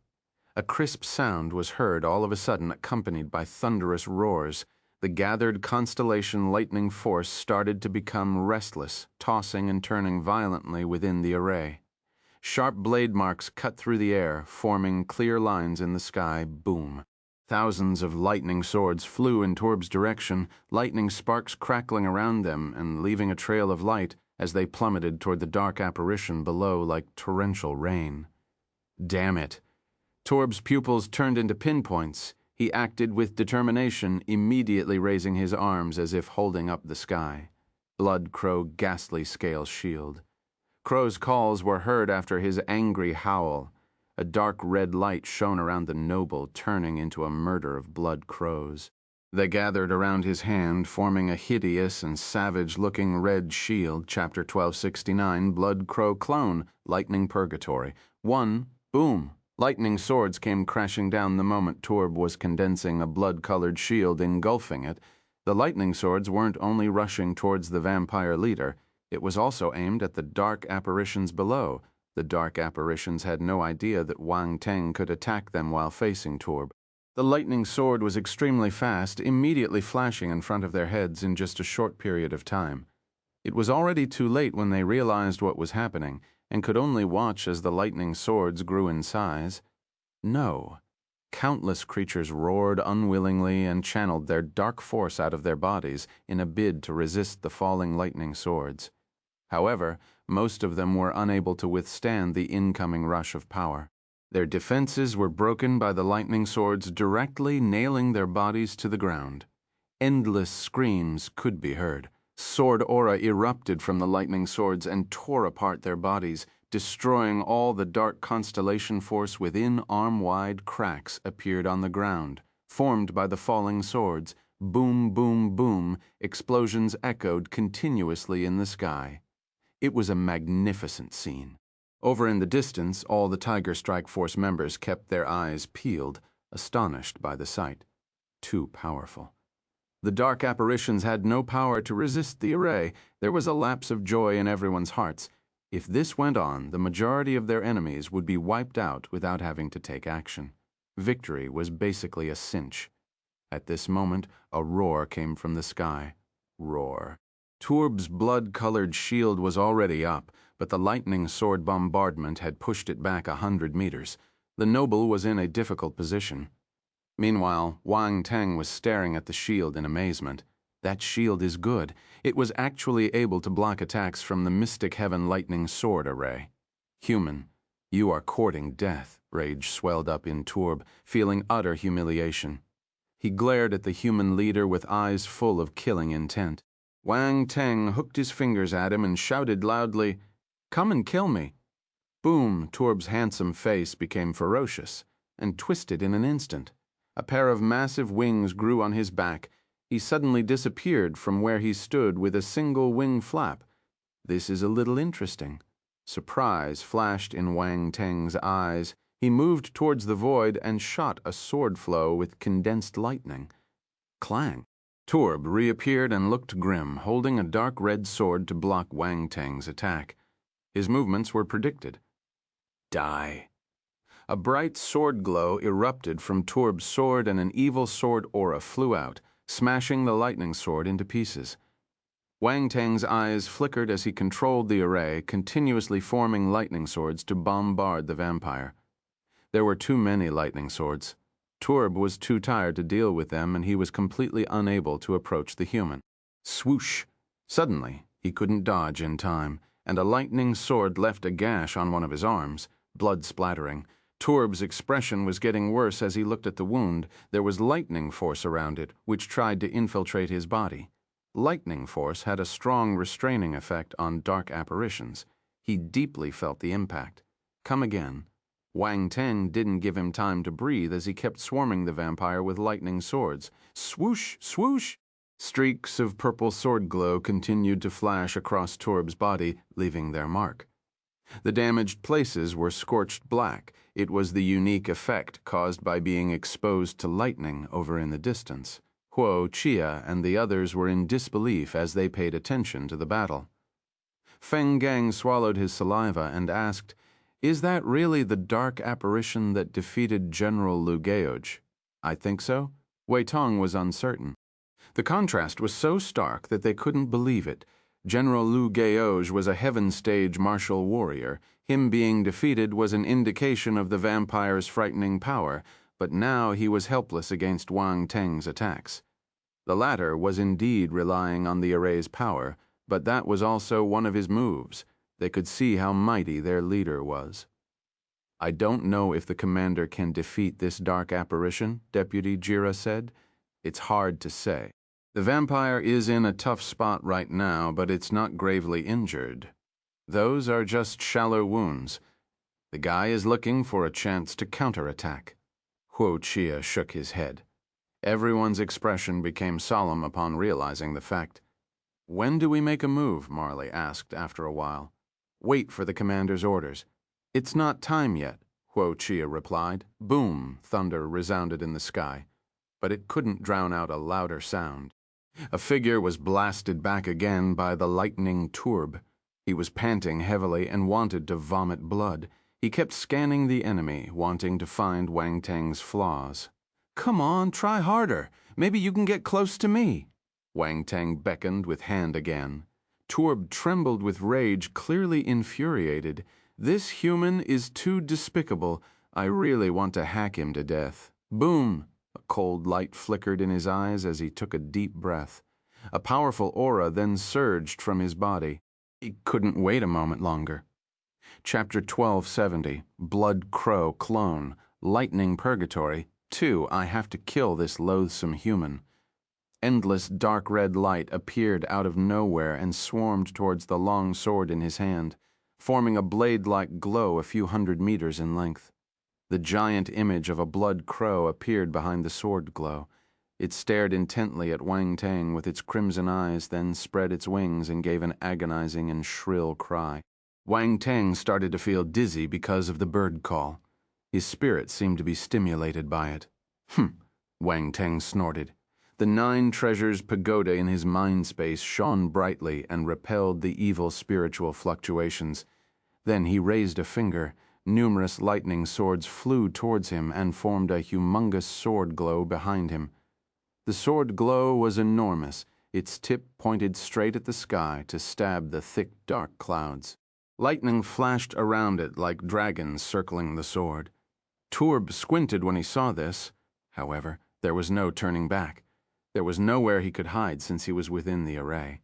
A crisp sound was heard all of a sudden, accompanied by thunderous roars. The gathered constellation lightning force started to become restless, tossing and turning violently within the array. Sharp blade marks cut through the air, forming clear lines in the sky. Boom. Thousands of lightning swords flew in Turb's direction, lightning sparks crackling around them and leaving a trail of light. as they plummeted toward the dark apparition below like torrential rain. Damn it! Torb's pupils turned into pinpoints. He acted with determination, immediately raising his arms as if holding up the sky. Blood Crow ghastly scale shield. Crow's calls were heard after his angry howl. A dark red light shone around the noble, turning into a murder of blood crows. They gathered around his hand, forming a hideous and savage-looking red shield. Chapter 1269, Blood Crow Clone, Lightning Purgatory. 1, boom! Lightning swords came crashing down the moment Torb was condensing a blood-colored shield, engulfing it. The lightning swords weren't only rushing towards the vampire leader, it was also aimed at the dark apparitions below. The dark apparitions had no idea that Wang Teng could attack them while facing Torb. The lightning sword was extremely fast, immediately flashing in front of their heads in just a short period of time. It was already too late when they realized what was happening, and could only watch as the lightning swords grew in size. No. Countless creatures roared unwillingly and channeled their dark force out of their bodies in a bid to resist the falling lightning swords. However, most of them were unable to withstand the incoming rush of power. Their defenses were broken by the lightning swords directly nailing their bodies to the ground. Endless screams could be heard. Sword aura erupted from the lightning swords and tore apart their bodies, destroying all the dark constellation force within. Arm-wide cracks appeared on the ground, formed by the falling swords. Boom, boom, boom, explosions echoed continuously in the sky. It was a magnificent scene. Over in the distance, all the Tiger Strike Force members kept their eyes peeled, astonished by the sight. Too powerful. The dark apparitions had no power to resist the array. There was a lapse of joy in everyone's hearts. If this went on, the majority of their enemies would be wiped out without having to take action. Victory was basically a cinch. At this moment, a roar came from the sky. Roar. Torb's blood-colored shield was already up, but the lightning sword bombardment had pushed it back 100 meters. The noble was in a difficult position. Meanwhile, Wang Teng was staring at the shield in amazement. That shield is good. It was actually able to block attacks from the Mystic Heaven lightning sword array. Human, you are courting death, rage swelled up in Torb, feeling utter humiliation. He glared at the human leader with eyes full of killing intent. Wang Teng hooked his fingers at him and shouted loudly, "Come and kill me." Boom, Torb's handsome face became ferocious and twisted in an instant. A pair of massive wings grew on his back. He suddenly disappeared from where he stood with a single wing flap. This is a little interesting. Surprise flashed in Wang Teng's eyes. He moved towards the void and shot a sword flow with condensed lightning. Clang. Torb reappeared and looked grim, holding a dark red sword to block Wang Teng's attack. His movements were predicted. Die. A bright sword glow erupted from Torb's sword and an evil sword aura flew out, smashing the lightning sword into pieces. Wang Teng's eyes flickered as he controlled the array, continuously forming lightning swords to bombard the vampire. There were too many lightning swords. Torb was too tired to deal with them, and he was completely unable to approach the human. Swoosh! Suddenly, he couldn't dodge in time, and a lightning sword left a gash on one of his arms, blood splattering. Torb's expression was getting worse as he looked at the wound. There was lightning force around it, which tried to infiltrate his body. Lightning force had a strong restraining effect on dark apparitions. He deeply felt the impact. Come again. Wang Teng didn't give him time to breathe as he kept swarming the vampire with lightning swords. Swoosh! Swoosh! Streaks of purple sword glow continued to flash across Torb's body, leaving their mark. The damaged places were scorched black. It was the unique effect caused by being exposed to lightning over in the distance. Huo Qiya and the others were in disbelief as they paid attention to the battle. Feng Gang swallowed his saliva and asked, "Is that really the dark apparition that defeated General Lu Geoj?" "I think so." Wei Tong was uncertain. The contrast was so stark that they couldn't believe it. General Lu Geoj was a heaven-stage martial warrior. Him being defeated was an indication of the vampire's frightening power, but now he was helpless against Wang Teng's attacks. The latter was indeed relying on the array's power, But that was also one of his moves. They could see how mighty their leader was. "I don't know if the commander can defeat this dark apparition," Deputy Jira said. "It's hard to say. The vampire is in a tough spot right now, but it's not gravely injured. Those are just shallow wounds. The guy is looking for a chance to counterattack." Huo Qiya shook his head. Everyone's expression became solemn upon realizing the fact. "When do we make a move?" Marley asked after a while. "Wait for the commander's orders." "It's not time yet," Huo Qiya replied. Boom! Thunder resounded in the sky, but it couldn't drown out a louder sound. A figure was blasted back again by the lightning turb. He was panting heavily and wanted to vomit blood. He kept scanning the enemy, wanting to find Wang Teng's flaws. "Come on, try harder. Maybe you can get close to me." Wang Teng beckoned with hand again. Turb trembled with rage, clearly infuriated. "This human is too despicable. I really want to hack him to death." Boom! A cold light flickered in his eyes as he took a deep breath. A powerful aura then surged from his body. He couldn't wait a moment longer. Chapter 1270, Blood Crow Clone, Lightning Purgatory, 2. I have to kill this loathsome human. Endless dark red light appeared out of nowhere and swarmed towards the long sword in his hand, forming a blade-like glow a few hundred meters in length. The giant image of a blood crow appeared behind the sword glow. It stared intently at Wang Teng with its crimson eyes, then spread its wings and gave an agonizing and shrill cry. Wang Teng started to feel dizzy because of the bird call. His spirit seemed to be stimulated by it. Wang Teng snorted. The 9 treasures pagoda in his mind space shone brightly and repelled the evil spiritual fluctuations. Then he raised a finger. Numerous lightning swords flew towards him and formed a humongous sword glow behind him. The sword glow was enormous. Its tip pointed straight at the sky to stab the thick, dark clouds. Lightning flashed around it like dragons circling the sword. Turb squinted when he saw this. However, there was no turning back. There was nowhere he could hide since he was within the array.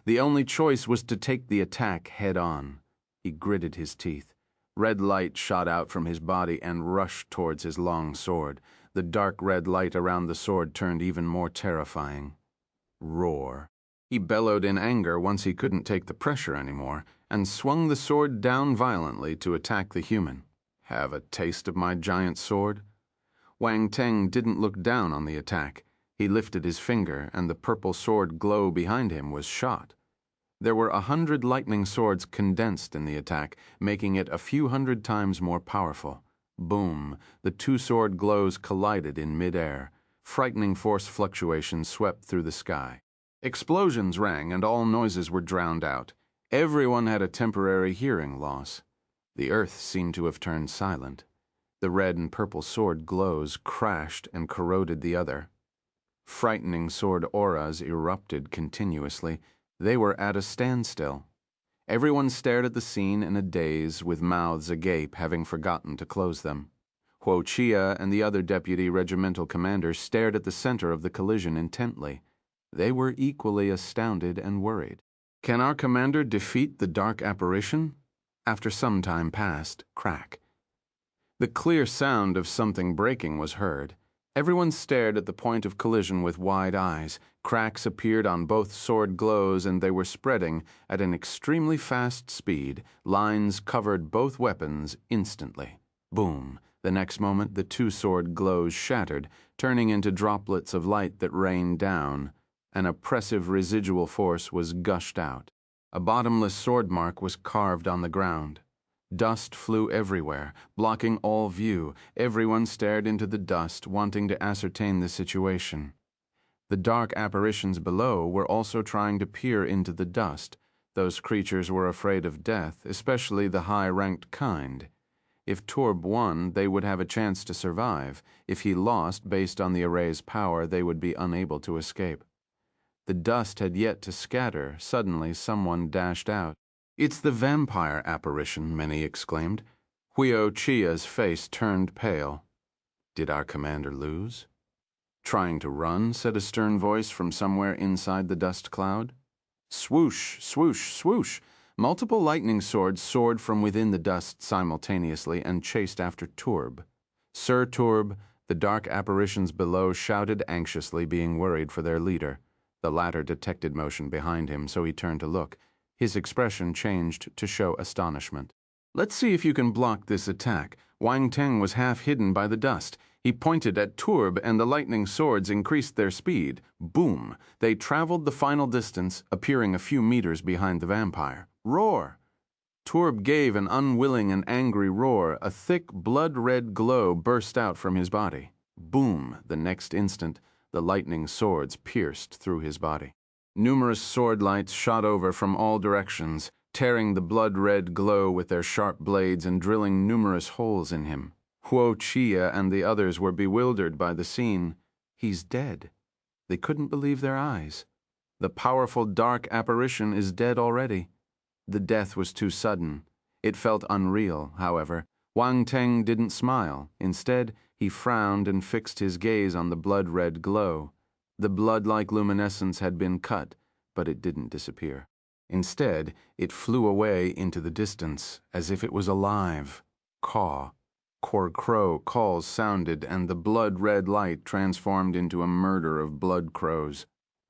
The only choice was to take the attack head-on. He gritted his teeth. Red light shot out from his body and rushed towards his long sword. The dark red light around the sword turned even more terrifying. Roar. He bellowed in anger once he couldn't take the pressure anymore, and swung the sword down violently to attack the human. "Have a taste of my giant sword?" Wang Teng didn't look down on the attack. He lifted his finger, and the purple sword glow behind him was shot. There were 100 lightning swords condensed in the attack, making it a few hundred times more powerful. Boom! The 2 sword glows collided in midair. Frightening force fluctuations swept through the sky. Explosions rang and all noises were drowned out. Everyone had a temporary hearing loss. The earth seemed to have turned silent. The red and purple sword glows crashed and corroded the other. Frightening sword auras erupted continuously. They were at a standstill. Everyone stared at the scene in a daze, with mouths agape, having forgotten to close them. Huo Qiya and the other deputy regimental commanders stared at the center of the collision intently. They were equally astounded and worried. "Can our commander defeat the dark apparition?" After some time passed, crack. The clear sound of something breaking was heard. Everyone stared at the point of collision with wide eyes. Cracks appeared on both sword glows, and they were spreading at an extremely fast speed. Lines covered both weapons instantly. Boom! The next moment, the 2 sword glows shattered, turning into droplets of light that rained down. An oppressive residual force was gushed out. A bottomless sword mark was carved on the ground. Dust flew everywhere, blocking all view. Everyone stared into the dust, wanting to ascertain the situation. The dark apparitions below were also trying to peer into the dust. Those creatures were afraid of death, especially the high-ranked kind. If Turb won, they would have a chance to survive. If he lost, based on the array's power, they would be unable to escape. The dust had yet to scatter. Suddenly, someone dashed out. "It's the vampire apparition," many exclaimed. Huo Qiya's face turned pale. Did our commander lose? "Trying to run," said a stern voice from somewhere inside the dust cloud. Swoosh, swoosh, swoosh. Multiple lightning swords soared from within the dust simultaneously and chased after Turb. Sir Turb, the dark apparitions below shouted anxiously, being worried for their leader. The latter detected motion behind him, so he turned to look. His expression changed to show astonishment. Let's see if you can block this attack. Wang Teng was half hidden by the dust. He pointed at Turb, and the lightning swords increased their speed. Boom! They traveled the final distance, appearing a few meters behind the vampire. Roar! Turb gave an unwilling and angry roar. A thick, blood-red glow burst out from his body. Boom! The next instant, the lightning swords pierced through his body. Numerous sword lights shot over from all directions, tearing the blood-red glow with their sharp blades and drilling numerous holes in him. Huo Qiya and the others were bewildered by the scene. He's dead. They couldn't believe their eyes. The powerful dark apparition is dead already. The death was too sudden. It felt unreal, however. Wang Teng didn't smile. Instead, he frowned and fixed his gaze on the blood-red glow. The blood-like luminescence had been cut, but it didn't disappear. Instead, it flew away into the distance, as if it was alive. Caw. Crow calls sounded, and the blood-red light transformed into a murder of blood crows.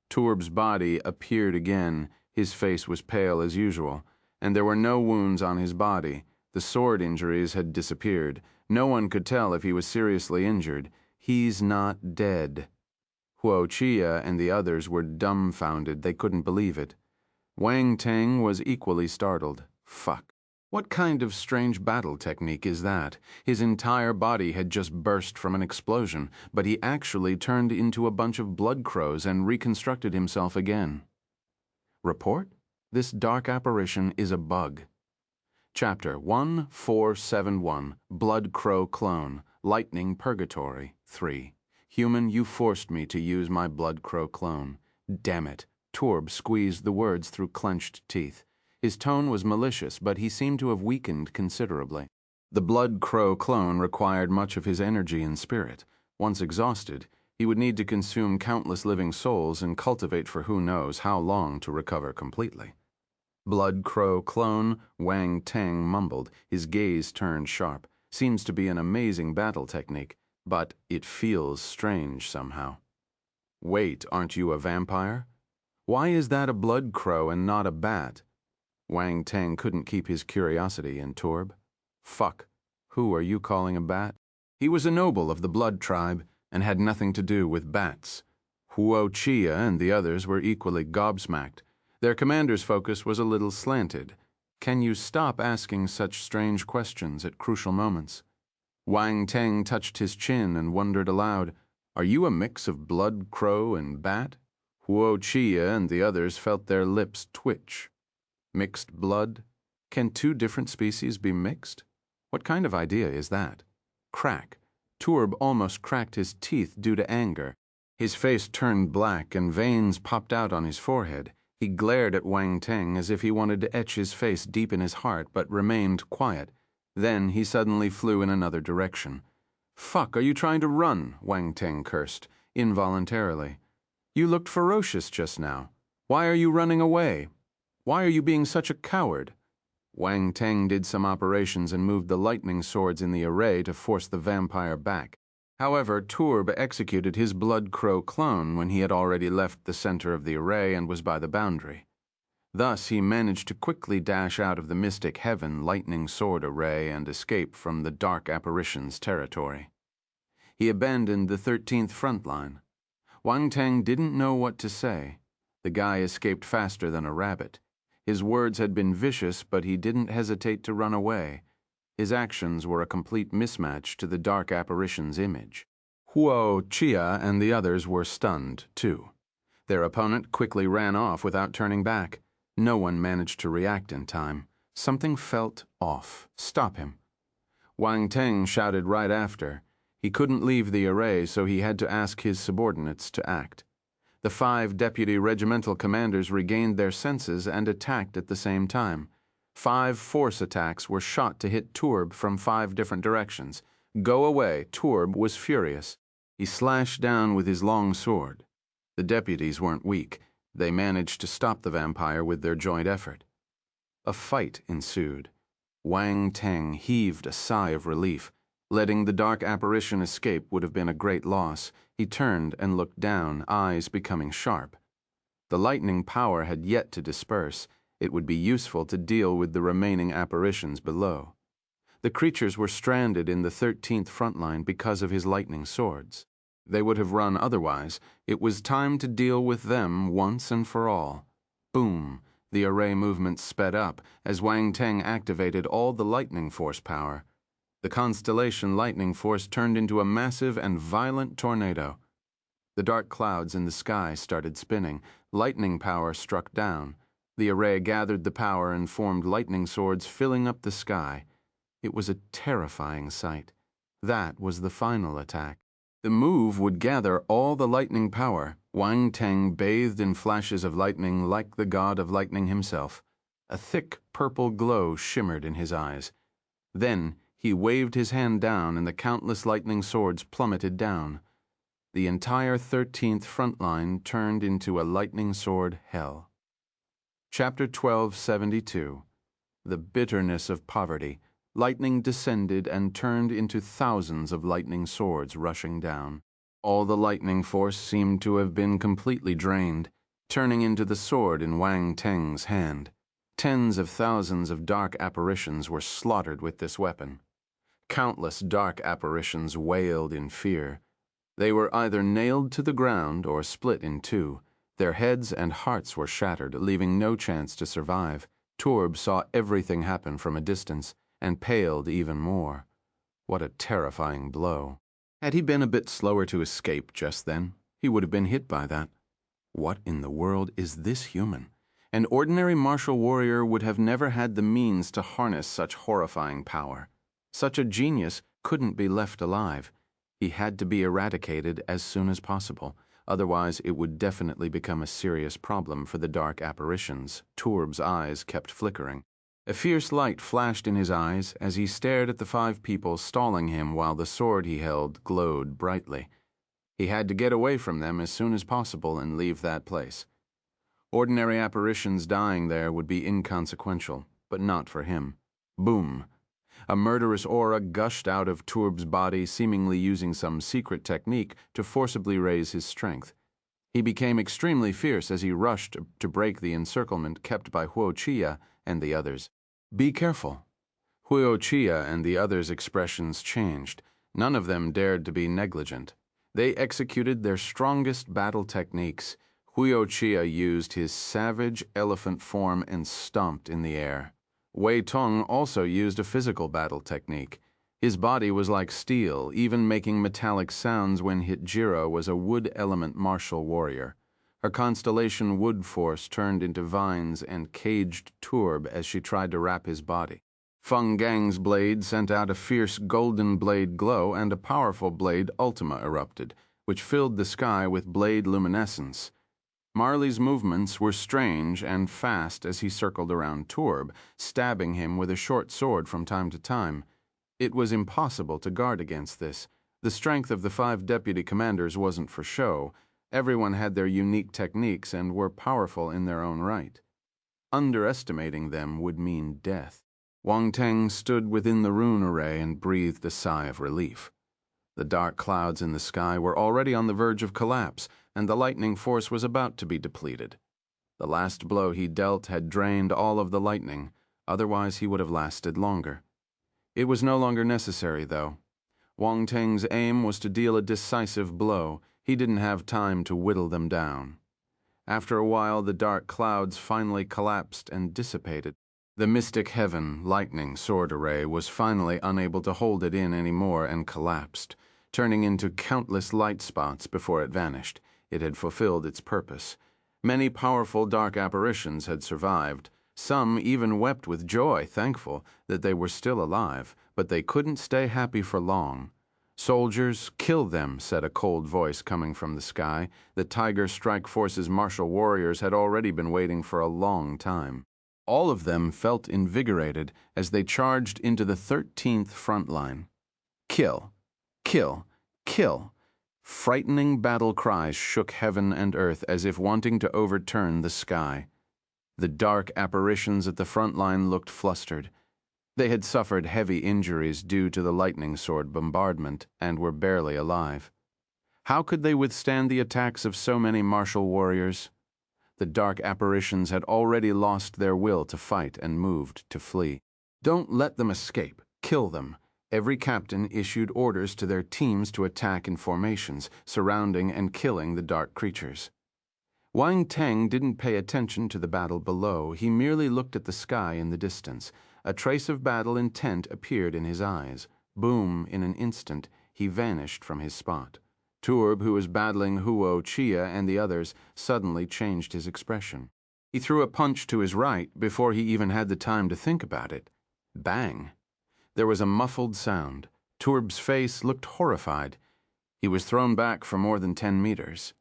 Turb's body appeared again. His face was pale as usual, and there were no wounds on his body. The sword injuries had disappeared. No one could tell if he was seriously injured. He's not dead. Huo Qiya and the others were dumbfounded. They couldn't believe it. Wang Teng was equally startled. Fuck. What kind of strange battle technique is that? His entire body had just burst from an explosion, but he actually turned into a bunch of blood crows and reconstructed himself again. Report? This dark apparition is a bug. Chapter 1471, Blood Crow Clone, Lightning Purgatory, 3. Human, you forced me to use my blood crow clone. Damn it. Turb squeezed the words through clenched teeth. His tone was malicious, but he seemed to have weakened considerably. The blood crow clone required much of his energy and spirit. Once exhausted, he would need to consume countless living souls and cultivate for who knows how long to recover completely. Blood crow clone, Wang Teng mumbled, his gaze turned sharp. Seems to be an amazing battle technique, but it feels strange somehow. Wait, aren't you a vampire? Why is that a blood crow and not a bat? Wang Teng couldn't keep his curiosity in Turb. Fuck, who are you calling a bat? He was a noble of the blood tribe and had nothing to do with bats. Huo Qiya and the others were equally gobsmacked. Their commander's focus was a little slanted. Can you stop asking such strange questions at crucial moments? Wang Teng touched his chin and wondered aloud, are you a mix of blood crow and bat? Huo Qiya and the others felt their lips twitch. Mixed blood? Can two different species be mixed? What kind of idea is that? Crack. Turb almost cracked his teeth due to anger. His face turned black and veins popped out on his forehead. He glared at Wang Teng as if he wanted to etch his face deep in his heart, but remained quiet. Then he suddenly flew in another direction. Fuck, are you trying to run? Wang Teng cursed, involuntarily. You looked ferocious just now. Why are you running away? Why are you being such a coward? Wang Teng did some operations and moved the lightning swords in the array to force the vampire back. However, Turb executed his blood crow clone when he had already left the center of the array and was by the boundary. Thus he managed to quickly dash out of the mystic heaven lightning sword array and escape from the dark apparition's territory. He abandoned the 13th front line. Wang Teng didn't know what to say. The guy escaped faster than a rabbit. His words had been vicious, but he didn't hesitate to run away. His actions were a complete mismatch to the dark apparition's image. Huo Qiya and the others were stunned, too. Their opponent quickly ran off without turning back. No one managed to react in time. Something felt off. Stop him. Wang Teng shouted right after. He couldn't leave the array, so he had to ask his subordinates to act. The 5 deputy regimental commanders regained their senses and attacked at the same time. 5 force attacks were shot to hit Turb from 5 different directions. Go away, Turb was furious. He slashed down with his long sword. The deputies weren't weak. They managed to stop the vampire with their joint effort. A fight ensued. Wang Teng heaved a sigh of relief. Letting the dark apparition escape would have been a great loss. He turned and looked down, eyes becoming sharp. The lightning power had yet to disperse. It would be useful to deal with the remaining apparitions below. The creatures were stranded in the 13th front line because of his lightning swords. They would have run otherwise. It was time to deal with them once and for all. Boom! The array movement sped up as Wang Teng activated all the lightning force power. The constellation lightning force turned into a massive and violent tornado. The dark clouds in the sky started spinning. Lightning power struck down. The array gathered the power and formed lightning swords filling up the sky. It was a terrifying sight. That was the final attack. The move would gather all the lightning power. Wang Teng bathed in flashes of lightning like the god of lightning himself. A thick purple glow shimmered in his eyes. Then he waved his hand down and the countless lightning swords plummeted down. The entire 13th front line turned into a lightning sword hell. Chapter 1272. The bitterness of poverty. Lightning descended and turned into thousands of lightning swords rushing down. All the lightning force seemed to have been completely drained, turning into the sword in Wang Teng's hand. Tens of thousands of dark apparitions were slaughtered with this weapon. Countless dark apparitions wailed in fear. They were either nailed to the ground or split in two. Their heads and hearts were shattered, leaving no chance to survive. Turb saw everything happen from a distance and paled even more. What a terrifying blow. Had he been a bit slower to escape just then, he would have been hit by that. What in the world is this human? An ordinary martial warrior would have never had the means to harness such horrifying power. Such a genius couldn't be left alive. He had to be eradicated as soon as possible. Otherwise, it would definitely become a serious problem for the dark apparitions. Turb's eyes kept flickering. A fierce light flashed in his eyes as he stared at the 5 people stalling him while the sword he held glowed brightly. He had to get away from them as soon as possible and leave that place. Ordinary apparitions dying there would be inconsequential, but not for him. Boom! A murderous aura gushed out of Turb's body, seemingly using some secret technique to forcibly raise his strength. He became extremely fierce as he rushed to break the encirclement kept by Huo Qiya and the others. Be careful. Huo Qiya and the others' expressions changed. None of them dared to be negligent. They executed their strongest battle techniques. Huo Qiya used his savage elephant form and stomped in the air. Wei Tong also used a physical battle technique. His body was like steel, even making metallic sounds when Hitjira was a wood element martial warrior. Her constellation wood force turned into vines and caged Turb as she tried to wrap his body. Feng Gang's blade sent out a fierce golden blade glow and a powerful blade ultima erupted, which filled the sky with blade luminescence. Marley's movements were strange and fast as he circled around Turb, stabbing him with a short sword from time to time. It was impossible to guard against this. The strength of the 5 deputy commanders wasn't for show. Everyone had their unique techniques and were powerful in their own right. Underestimating them would mean death. Wang Teng stood within the rune array and breathed a sigh of relief. The dark clouds in the sky were already on the verge of collapse, and the lightning force was about to be depleted. The last blow he dealt had drained all of the lightning, otherwise he would have lasted longer. It was no longer necessary, though. Wang Teng's aim was to deal a decisive blow. He didn't have time to whittle them down. After a while, the dark clouds finally collapsed and dissipated. The mystic heaven lightning sword array was finally unable to hold it in anymore and collapsed, turning into countless light spots before it vanished. It had fulfilled its purpose. Many powerful dark apparitions had survived. Some even wept with joy, thankful that they were still alive, but they couldn't stay happy for long. Soldiers, kill them, said a cold voice coming from the sky. The Tiger Strike Force's martial warriors had already been waiting for a long time. All of them felt invigorated as they charged into the 13th front line. Kill, kill, kill. Frightening battle cries shook heaven and earth as if wanting to overturn the sky. The dark apparitions at the front line looked flustered. They had suffered heavy injuries due to the lightning sword bombardment and were barely alive. How could they withstand the attacks of so many martial warriors? The dark apparitions had already lost their will to fight and moved to flee. Don't let them escape. Kill them. Every captain issued orders to their teams to attack in formations, surrounding and killing the dark creatures. Wang Teng didn't pay attention to the battle below. He merely looked at the sky in the distance. A trace of battle intent appeared in his eyes. Boom, in an instant, he vanished from his spot. Turb, who was battling Huo Qiya and the others, suddenly changed his expression. He threw a punch to his right before he even had the time to think about it. Bang! There was a muffled sound. Turb's face looked horrified. He was thrown back for more than 10 meters.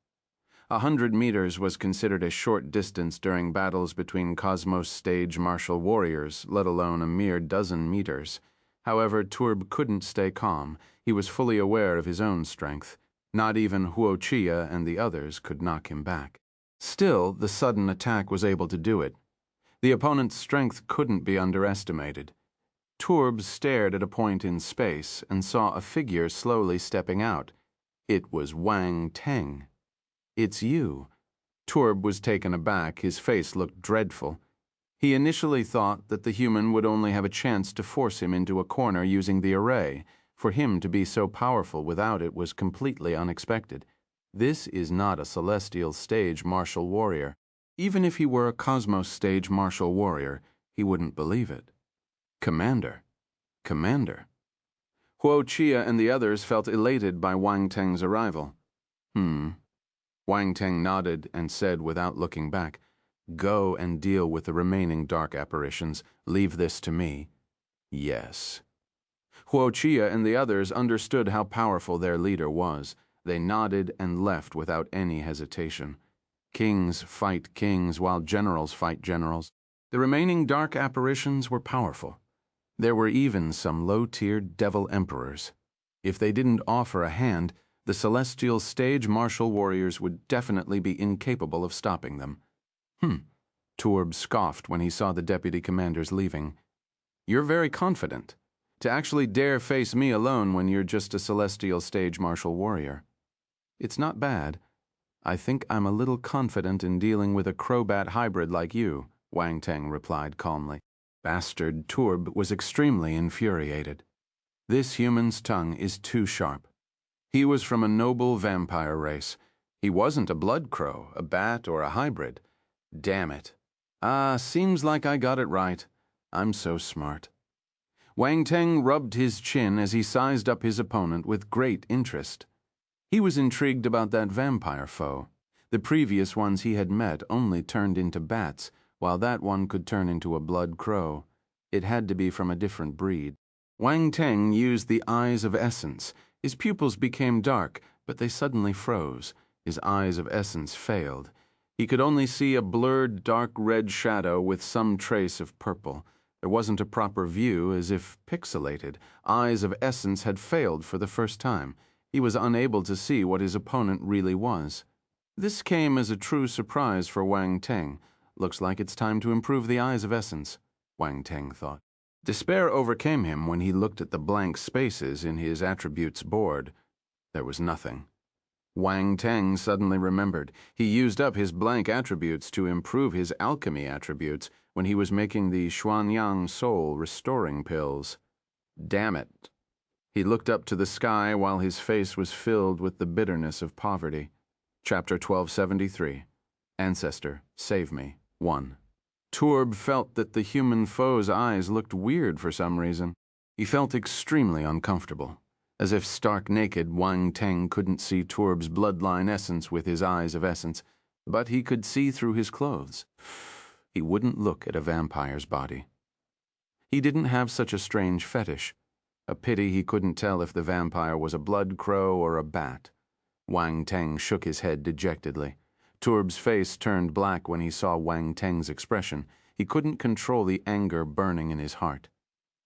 100 meters was considered a short distance during battles between Cosmos stage martial warriors, let alone a mere dozen meters. However, Turb couldn't stay calm. He was fully aware of his own strength. Not even Huo Qiya and the others could knock him back. Still, the sudden attack was able to do it. The opponent's strength couldn't be underestimated. Turb stared at a point in space and saw a figure slowly stepping out. It was Wang Teng. "It's you." Turb was taken aback. His face looked dreadful. He initially thought that the human would only have a chance to force him into a corner using the array. For him to be so powerful without it was completely unexpected. This is not a celestial stage martial warrior. Even if he were a cosmos stage martial warrior, he wouldn't believe it. Commander. Commander. Huo Qiya and the others felt elated by Wang Teng's arrival. Wang Teng nodded and said without looking back, "Go and deal with the remaining dark apparitions. Leave this to me." Yes. Huo Qiya and the others understood how powerful their leader was. They nodded and left without any hesitation. Kings fight kings while generals fight generals. The remaining dark apparitions were powerful. There were even some low-tiered devil emperors. If they didn't offer a hand, the celestial stage martial warriors would definitely be incapable of stopping them. Turb scoffed when he saw the deputy commanders leaving. "You're very confident. To actually dare face me alone when you're just a celestial stage martial warrior. It's not bad. I think I'm a little confident in dealing with a Crobat hybrid like you," Wang Teng replied calmly. Bastard Turb was extremely infuriated. This human's tongue is too sharp. He was from a noble vampire race. He wasn't a blood crow, a bat, or a hybrid. Damn it. Seems like I got it right. I'm so smart. Wang Teng rubbed his chin as he sized up his opponent with great interest. He was intrigued about that vampire foe. The previous ones he had met only turned into bats, while that one could turn into a blood crow. It had to be from a different breed. Wang Teng used the eyes of essence. His pupils became dark, but they suddenly froze. His eyes of essence failed. He could only see a blurred dark red shadow with some trace of purple. There wasn't a proper view, as if pixelated. Eyes of essence had failed for the first time. He was unable to see what his opponent really was. This came as a true surprise for Wang Teng. Looks like it's time to improve the eyes of essence, Wang Teng thought. Despair overcame him when he looked at the blank spaces in his attributes board. There was nothing. Wang Teng suddenly remembered. He used up his blank attributes to improve his alchemy attributes when he was making the Xuanyang Soul restoring pills. Damn it. He looked up to the sky while his face was filled with the bitterness of poverty. Chapter 1273. Ancestor, Save Me. 1. Turb felt that the human foe's eyes looked weird for some reason. He felt extremely uncomfortable. As if stark naked, Wang Teng couldn't see Turb's bloodline essence with his eyes of essence, but he could see through his clothes. He wouldn't look at a vampire's body. He didn't have such a strange fetish. A pity he couldn't tell if the vampire was a blood crow or a bat. Wang Teng shook his head dejectedly. Turb's face turned black when he saw Wang Teng's expression. He couldn't control the anger burning in his heart.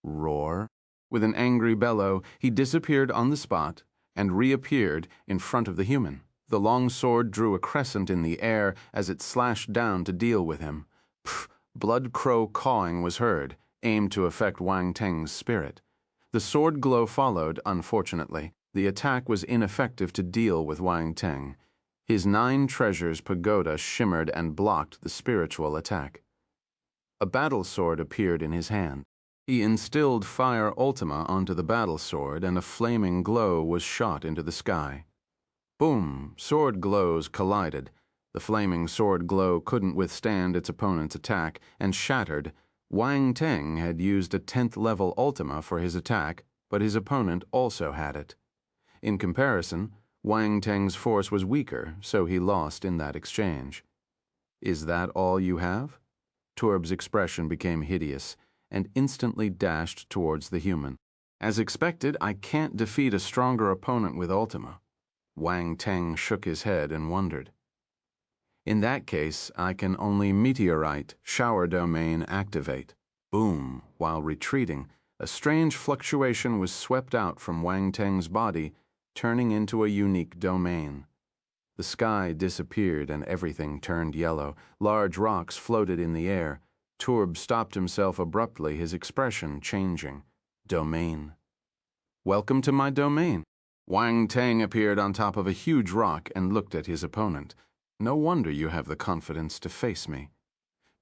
Roar. With an angry bellow, he disappeared on the spot and reappeared in front of the human. The long sword drew a crescent in the air as it slashed down to deal with him. Pff, blood crow cawing was heard, aimed to affect Wang Teng's spirit. The sword glow followed, unfortunately. The attack was ineffective to deal with Wang Teng. His 9 treasures pagoda shimmered and blocked the spiritual attack. A battle sword appeared in his hand. He instilled fire ultima onto the battle sword, and a flaming glow was shot into the sky. Boom! Sword glows collided. The flaming sword glow couldn't withstand its opponent's attack and shattered. Wang Teng had used a 10th level ultima for his attack, but his opponent also had it. In comparison, Wang Teng's force was weaker, so he lost in that exchange. "Is that all you have?" Turb's expression became hideous and instantly dashed towards the human. "As expected, I can't defeat a stronger opponent with ultima." Wang Teng shook his head and wondered. "In that case, I can only meteorite, shower domain activate." Boom! While retreating, a strange fluctuation was swept out from Wang Teng's body, turning into a unique domain. The sky disappeared and everything turned yellow. Large rocks floated in the air. Turb stopped himself abruptly, his expression changing. Domain. "Welcome to my domain." Wang Teng appeared on top of a huge rock and looked at his opponent. "No wonder you have the confidence to face me."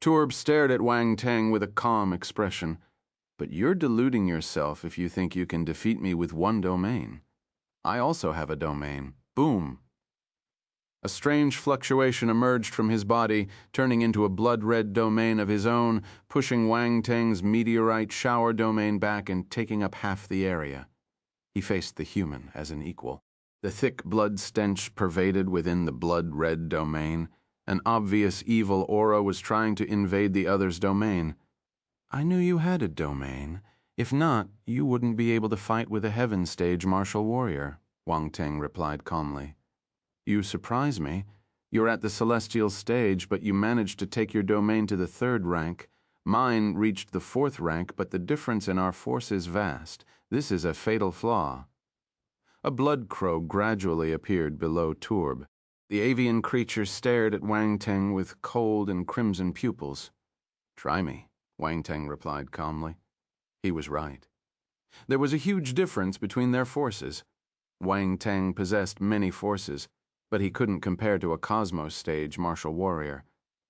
Turb stared at Wang Teng with a calm expression. "But you're deluding yourself if you think you can defeat me with one domain. I also have a domain." Boom! A strange fluctuation emerged from his body, turning into a blood-red domain of his own, pushing Wang Teng's meteorite shower domain back and taking up half the area. He faced the human as an equal. The thick blood stench pervaded within the blood-red domain. An obvious evil aura was trying to invade the other's domain. "I knew you had a domain. If not, you wouldn't be able to fight with a heaven stage martial warrior," Wang Teng replied calmly. "You surprise me. You're at the celestial stage, but you managed to take your domain to the 3rd rank. Mine reached the 4th rank, but the difference in our force is vast. This is a fatal flaw." A blood crow gradually appeared below Turb. The avian creature stared at Wang Teng with cold and crimson pupils. "Try me," Wang Teng replied calmly. He was right. There was a huge difference between their forces. Wang Teng possessed many forces, but he couldn't compare to a cosmos stage martial warrior.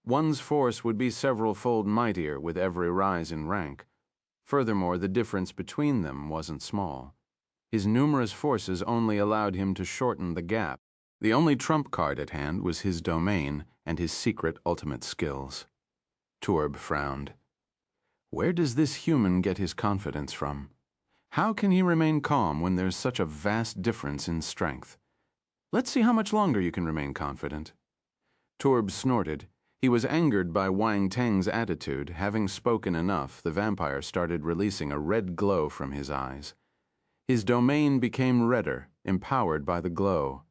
One's force would be several-fold mightier with every rise in rank. Furthermore, the difference between them wasn't small. His numerous forces only allowed him to shorten the gap. The only trump card at hand was his domain and his secret ultimate skills. Turb frowned. Where does this human get his confidence from? How can he remain calm when there's such a vast difference in strength? Let's see how much longer you can remain confident. Turb snorted. He was angered by Wang Teng's attitude. Having spoken enough, the vampire started releasing a red glow from his eyes. His domain became redder, empowered by the glow.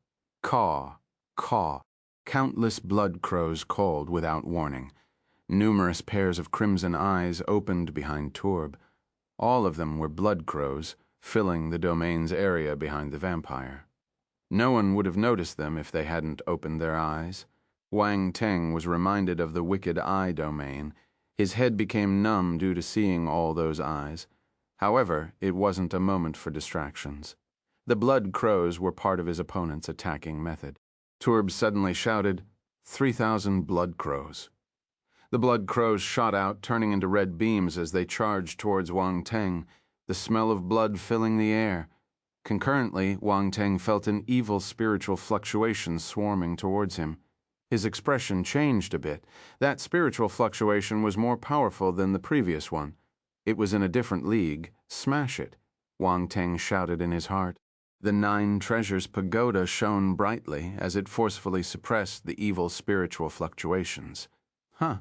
Caw, caw. Countless blood crows called without warning. Numerous pairs of crimson eyes opened behind Turb. All of them were blood crows, filling the domain's area behind the vampire. No one would have noticed them if they hadn't opened their eyes. Wang Teng was reminded of the wicked eye domain. His head became numb due to seeing all those eyes. However, it wasn't a moment for distractions. The blood crows were part of his opponent's attacking method. Turb suddenly shouted, 3,000 blood crows. The blood crows shot out, turning into red beams as they charged towards Wang Teng, the smell of blood filling the air. Concurrently, Wang Teng felt an evil spiritual fluctuation swarming towards him. His expression changed a bit. That spiritual fluctuation was more powerful than the previous one. It was in a different league. Smash it, Wang Teng shouted in his heart. The 9 treasures pagoda shone brightly as it forcefully suppressed the evil spiritual fluctuations. Huh.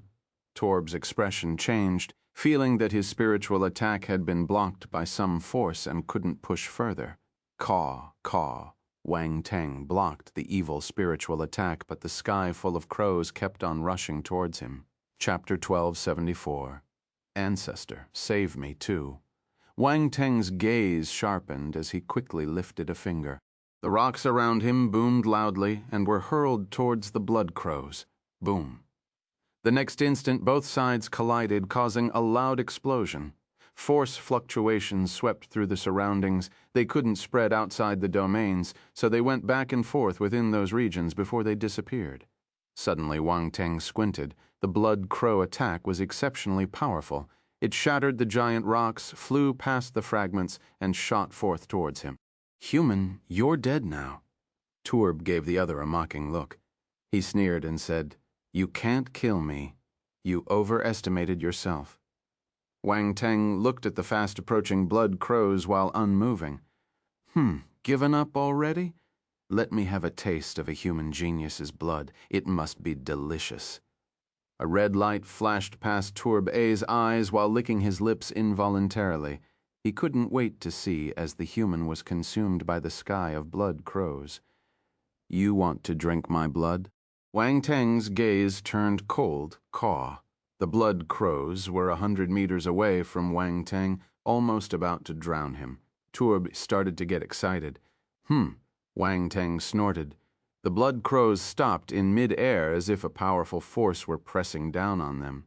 Turb's expression changed, feeling that his spiritual attack had been blocked by some force and couldn't push further. Caw, caw. Wang Teng blocked the evil spiritual attack, but the sky full of crows kept on rushing towards him. Chapter 1274. Ancestor, save me too. Wang Teng's gaze sharpened as he quickly lifted a finger. The rocks around him boomed loudly and were hurled towards the blood crows. Boom. The next instant, both sides collided, causing a loud explosion. Force fluctuations swept through the surroundings. They couldn't spread outside the domains, so they went back and forth within those regions before they disappeared. Suddenly, Wang Teng squinted. The blood crow attack was exceptionally powerful. It shattered the giant rocks, flew past the fragments, and shot forth towards him. "Human, you're dead now." Turb gave the other a mocking look. He sneered and said, "You can't kill me. You overestimated yourself." Wang Teng looked at the fast-approaching blood crows while unmoving. Given up already? Let me have a taste of a human genius's blood. It must be delicious." A red light flashed past Turb A's eyes while licking his lips involuntarily. He couldn't wait to see as the human was consumed by the sky of blood crows. "You want to drink my blood?" Wang Teng's gaze turned cold, caw. The blood crows were 100 meters away from Wang Teng, almost about to drown him. Turb started to get excited. Wang Teng snorted. The blood crows stopped in mid-air as if a powerful force were pressing down on them.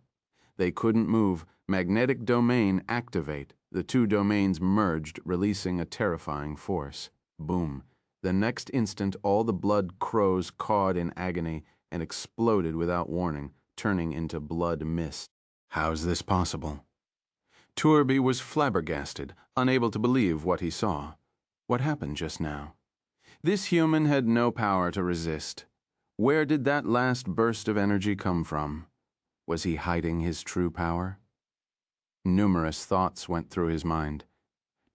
They couldn't move. Magnetic domain activate. The two domains merged, releasing a terrifying force. Boom. The next instant, all the blood crows cawed in agony and exploded without warning, turning into blood mist. How's this possible? Turby was flabbergasted, unable to believe what he saw. What happened just now? This human had no power to resist. Where did that last burst of energy come from? Was he hiding his true power? Numerous thoughts went through his mind.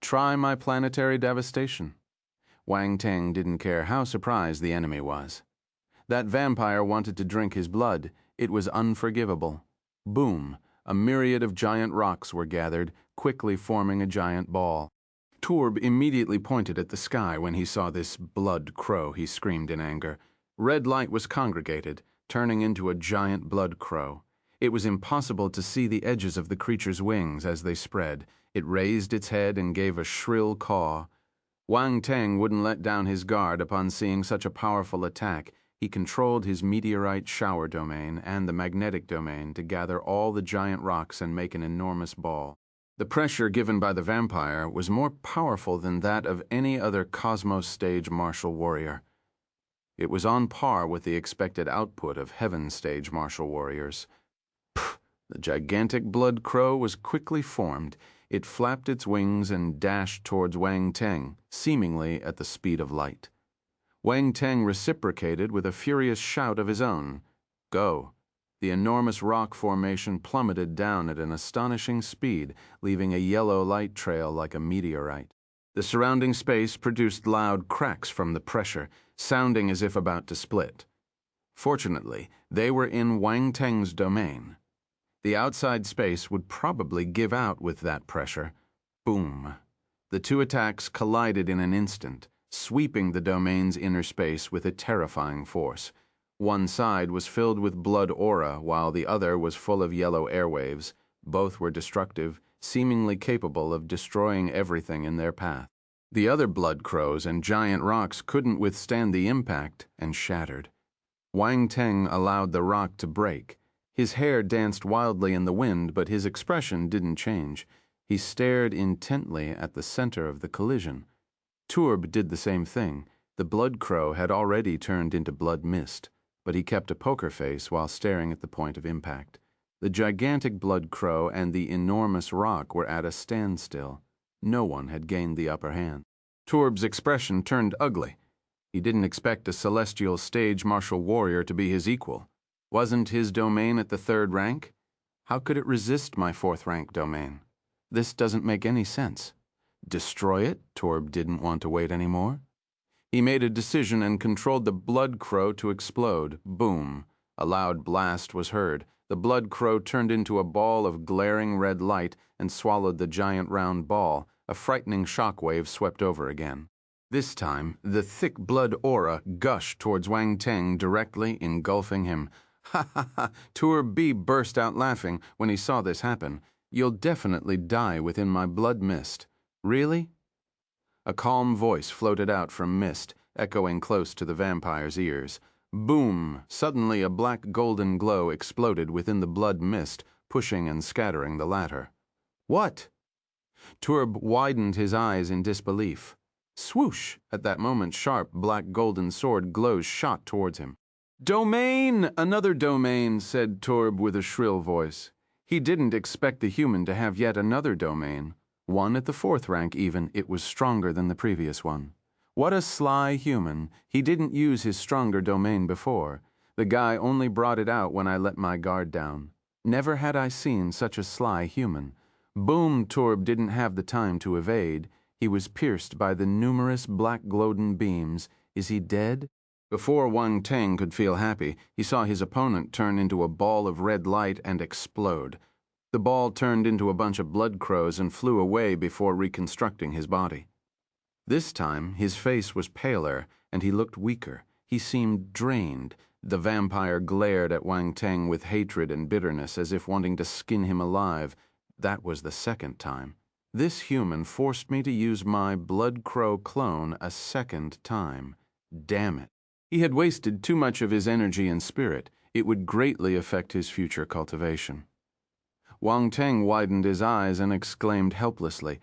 Try my planetary devastation. Wang Teng didn't care how surprised the enemy was. That vampire wanted to drink his blood. It was unforgivable. Boom! A myriad of giant rocks were gathered, quickly forming a giant ball. Turb immediately pointed at the sky when he saw this blood crow. He screamed in anger. Red light was congregated, turning into a giant blood crow. It was impossible to see the edges of the creature's wings as they spread. It raised its head and gave a shrill caw. Wang Teng wouldn't let down his guard upon seeing such a powerful attack. He controlled his meteorite shower domain and the magnetic domain to gather all the giant rocks and make an enormous ball. The pressure given by the vampire was more powerful than that of any other Cosmos Stage martial warrior. It was on par with the expected output of Heaven Stage martial warriors. The gigantic blood crow was quickly formed. It flapped its wings and dashed towards Wang Teng, seemingly at the speed of light. Wang Teng reciprocated with a furious shout of his own. Go! The enormous rock formation plummeted down at an astonishing speed, leaving a yellow light trail like a meteorite. The surrounding space produced loud cracks from the pressure, sounding as if about to split. Fortunately, they were in Wang Teng's domain. The outside space would probably give out with that pressure. Boom! The two attacks collided in an instant, sweeping the domain's inner space with a terrifying force. One side was filled with blood aura, while the other was full of yellow airwaves. Both were destructive, seemingly capable of destroying everything in their path. The other blood crows and giant rocks couldn't withstand the impact and shattered. Wang Teng allowed the rock to break. His hair danced wildly in the wind, but his expression didn't change. He stared intently at the center of the collision. Turb did the same thing. The blood crow had already turned into blood mist, but he kept a poker face while staring at the point of impact. The gigantic blood crow and the enormous rock were at a standstill. No one had gained the upper hand. Turb's expression turned ugly. He didn't expect a celestial stage martial warrior to be his equal. Wasn't his domain at the 3rd rank? How could it resist my 4th rank domain? This doesn't make any sense. Destroy it? Turb didn't want to wait anymore. He made a decision and controlled the blood crow to explode. Boom. A loud blast was heard. The blood crow turned into a ball of glaring red light and swallowed the giant round ball. A frightening shockwave swept over again. This time, the thick blood aura gushed towards Wang Teng, directly engulfing him. Ha ha ha! Turb burst out laughing when he saw this happen. You'll definitely die within my blood mist. Really? A calm voice floated out from mist, echoing close to the vampire's ears. Boom! Suddenly a black golden glow exploded within the blood mist, pushing and scattering the latter. What? Turb widened his eyes in disbelief. Swoosh! At that moment, sharp, black golden sword glows shot towards him. Domain! Another domain, said Turb with a shrill voice. He didn't expect the human to have yet another domain. One at the 4th rank even, it was stronger than the previous one. What a sly human. He didn't use his stronger domain before. The guy only brought it out when I let my guard down. Never had I seen such a sly human. Boom! Turb didn't have the time to evade. He was pierced by the numerous black golden beams. Is he dead? Before Wang Teng could feel happy, he saw his opponent turn into a ball of red light and explode. The ball turned into a bunch of blood crows and flew away before reconstructing his body. This time, his face was paler, and he looked weaker. He seemed drained. The vampire glared at Wang Teng with hatred and bitterness, as if wanting to skin him alive. That was the 2nd time. This human forced me to use my blood crow clone a 2nd time. Damn it. He had wasted too much of his energy and spirit. It would greatly affect his future cultivation. Wang Teng widened his eyes and exclaimed helplessly,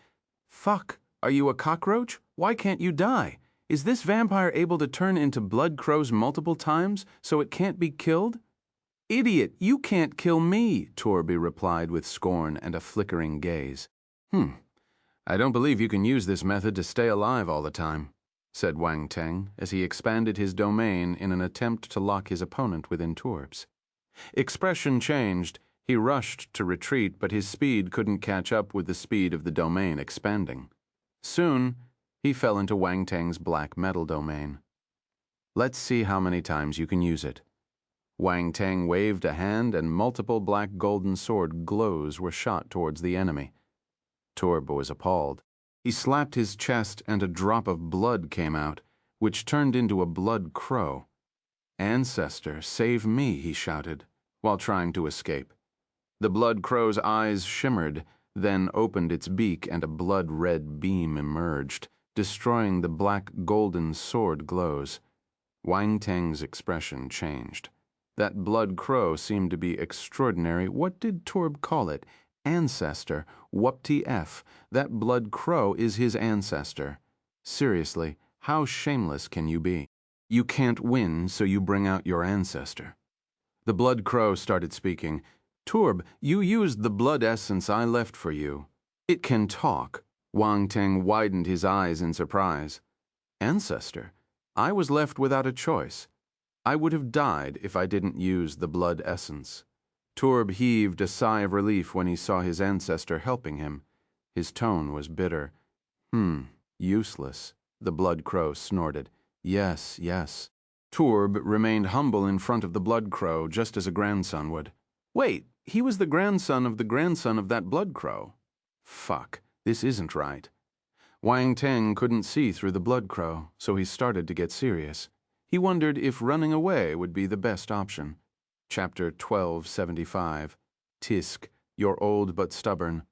"Fuck, are you a cockroach? Why can't you die? Is this vampire able to turn into blood crows multiple times so it can't be killed?" "Idiot, you can't kill me," Torby replied with scorn and a flickering gaze. I don't believe you can use this method to stay alive all the time," said Wang Teng as he expanded his domain in an attempt to lock his opponent within Torb's. Expression changed. He rushed to retreat, but his speed couldn't catch up with the speed of the domain expanding. Soon, he fell into Wang Teng's black metal domain. "Let's see how many times you can use it." Wang Teng waved a hand and multiple black golden sword glows were shot towards the enemy. Torb was appalled. He slapped his chest and a drop of blood came out, which turned into a blood crow. "Ancestor, save me," he shouted, while trying to escape. The blood crow's eyes shimmered, then opened its beak and a blood-red beam emerged, destroying the black golden sword glows. Wang Teng's expression changed. That blood crow seemed to be extraordinary. What did Torb call it? Ancestor. WTF. That blood crow is his ancestor. Seriously, how shameless can you be? You can't win, so you bring out your ancestor. The blood crow started speaking. "Torb, you used the blood essence I left for you. It can talk." Wang Teng widened his eyes in surprise. "Ancestor? I was left without a choice. I would have died if I didn't use the blood essence." Torb heaved a sigh of relief when he saw his ancestor helping him. His tone was bitter. Useless," the blood crow snorted. Yes. Torb remained humble in front of the blood crow, just as a grandson would. Wait, he was the grandson of that blood crow. Fuck, this isn't right. Wang Teng couldn't see through the blood crow, so he started to get serious. He wondered if running away would be the best option. Chapter 1275. Tisk, you're old but stubborn.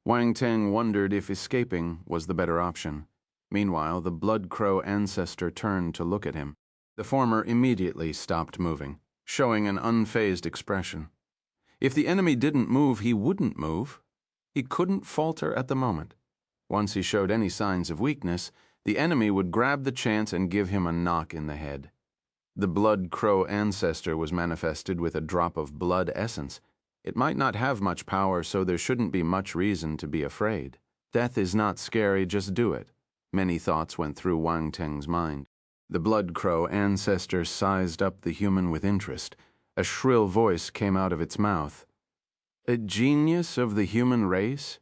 Wang Teng wondered if escaping was the better option. Meanwhile, the blood crow ancestor turned to look at him. The former immediately stopped moving, showing an unfazed expression. If the enemy didn't move, he wouldn't move. He couldn't falter at the moment. Once he showed any signs of weakness, the enemy would grab the chance and give him a knock in the head. The blood crow ancestor was manifested with a drop of blood essence. It might not have much power, so there shouldn't be much reason to be afraid. Death is not scary, just do it. Many thoughts went through Wang Teng's mind. The blood crow ancestor sized up the human with interest. A shrill voice came out of its mouth. "A genius of the human race?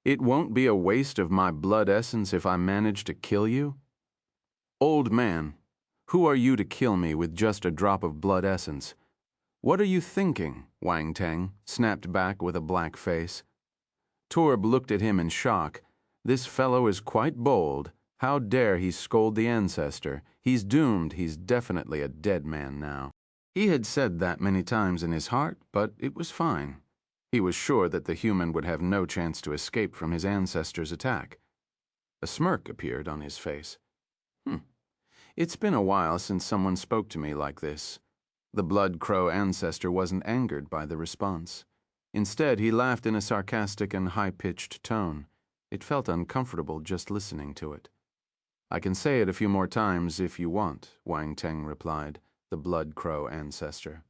It won't be a waste of my blood essence if I manage to kill you? Old man, who are you to kill me with just a drop of blood essence? What are you thinking?" Wang Teng snapped back with a black face. Torb looked at him in shock. This fellow is quite bold. How dare he scold the ancestor? He's doomed. He's definitely a dead man now. He had said that many times in his heart, but it was fine. He was sure that the human would have no chance to escape from his ancestor's attack. A smirk appeared on his face. It's been a while since someone spoke to me like this. The blood crow ancestor wasn't angered by the response. Instead, he laughed in a sarcastic and high-pitched tone. It felt uncomfortable just listening to it. I can say it a few more times if you want, Wang Teng replied, the blood crow ancestor.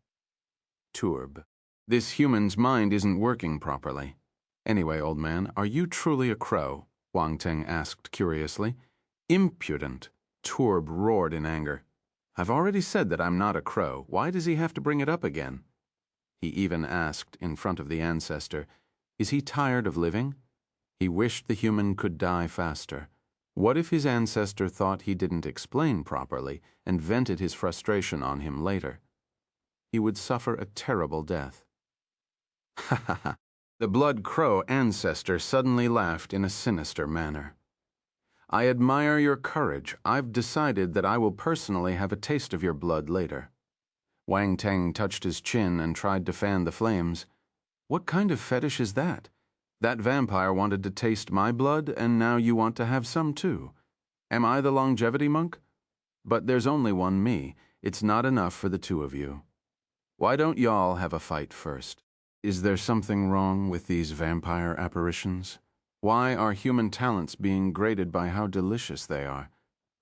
Turb. This human's mind isn't working properly. Anyway, old man, are you truly a crow? Wang Teng asked curiously. Impudent. Turb roared in anger. I've already said that I'm not a crow. Why does he have to bring it up again? He even asked, in front of the ancestor, is he tired of living? He wished the human could die faster. What if his ancestor thought he didn't explain properly and vented his frustration on him later? He would suffer a terrible death. Ha ha ha. The blood crow ancestor suddenly laughed in a sinister manner. I admire your courage. I've decided that I will personally have a taste of your blood later. Wang Teng touched his chin and tried to fan the flames. What kind of fetish is that? That vampire wanted to taste my blood, and now you want to have some too. Am I the longevity monk? But there's only one me. It's not enough for the two of you. Why don't y'all have a fight first? Is there something wrong with these vampire apparitions? Why are human talents being graded by how delicious they are?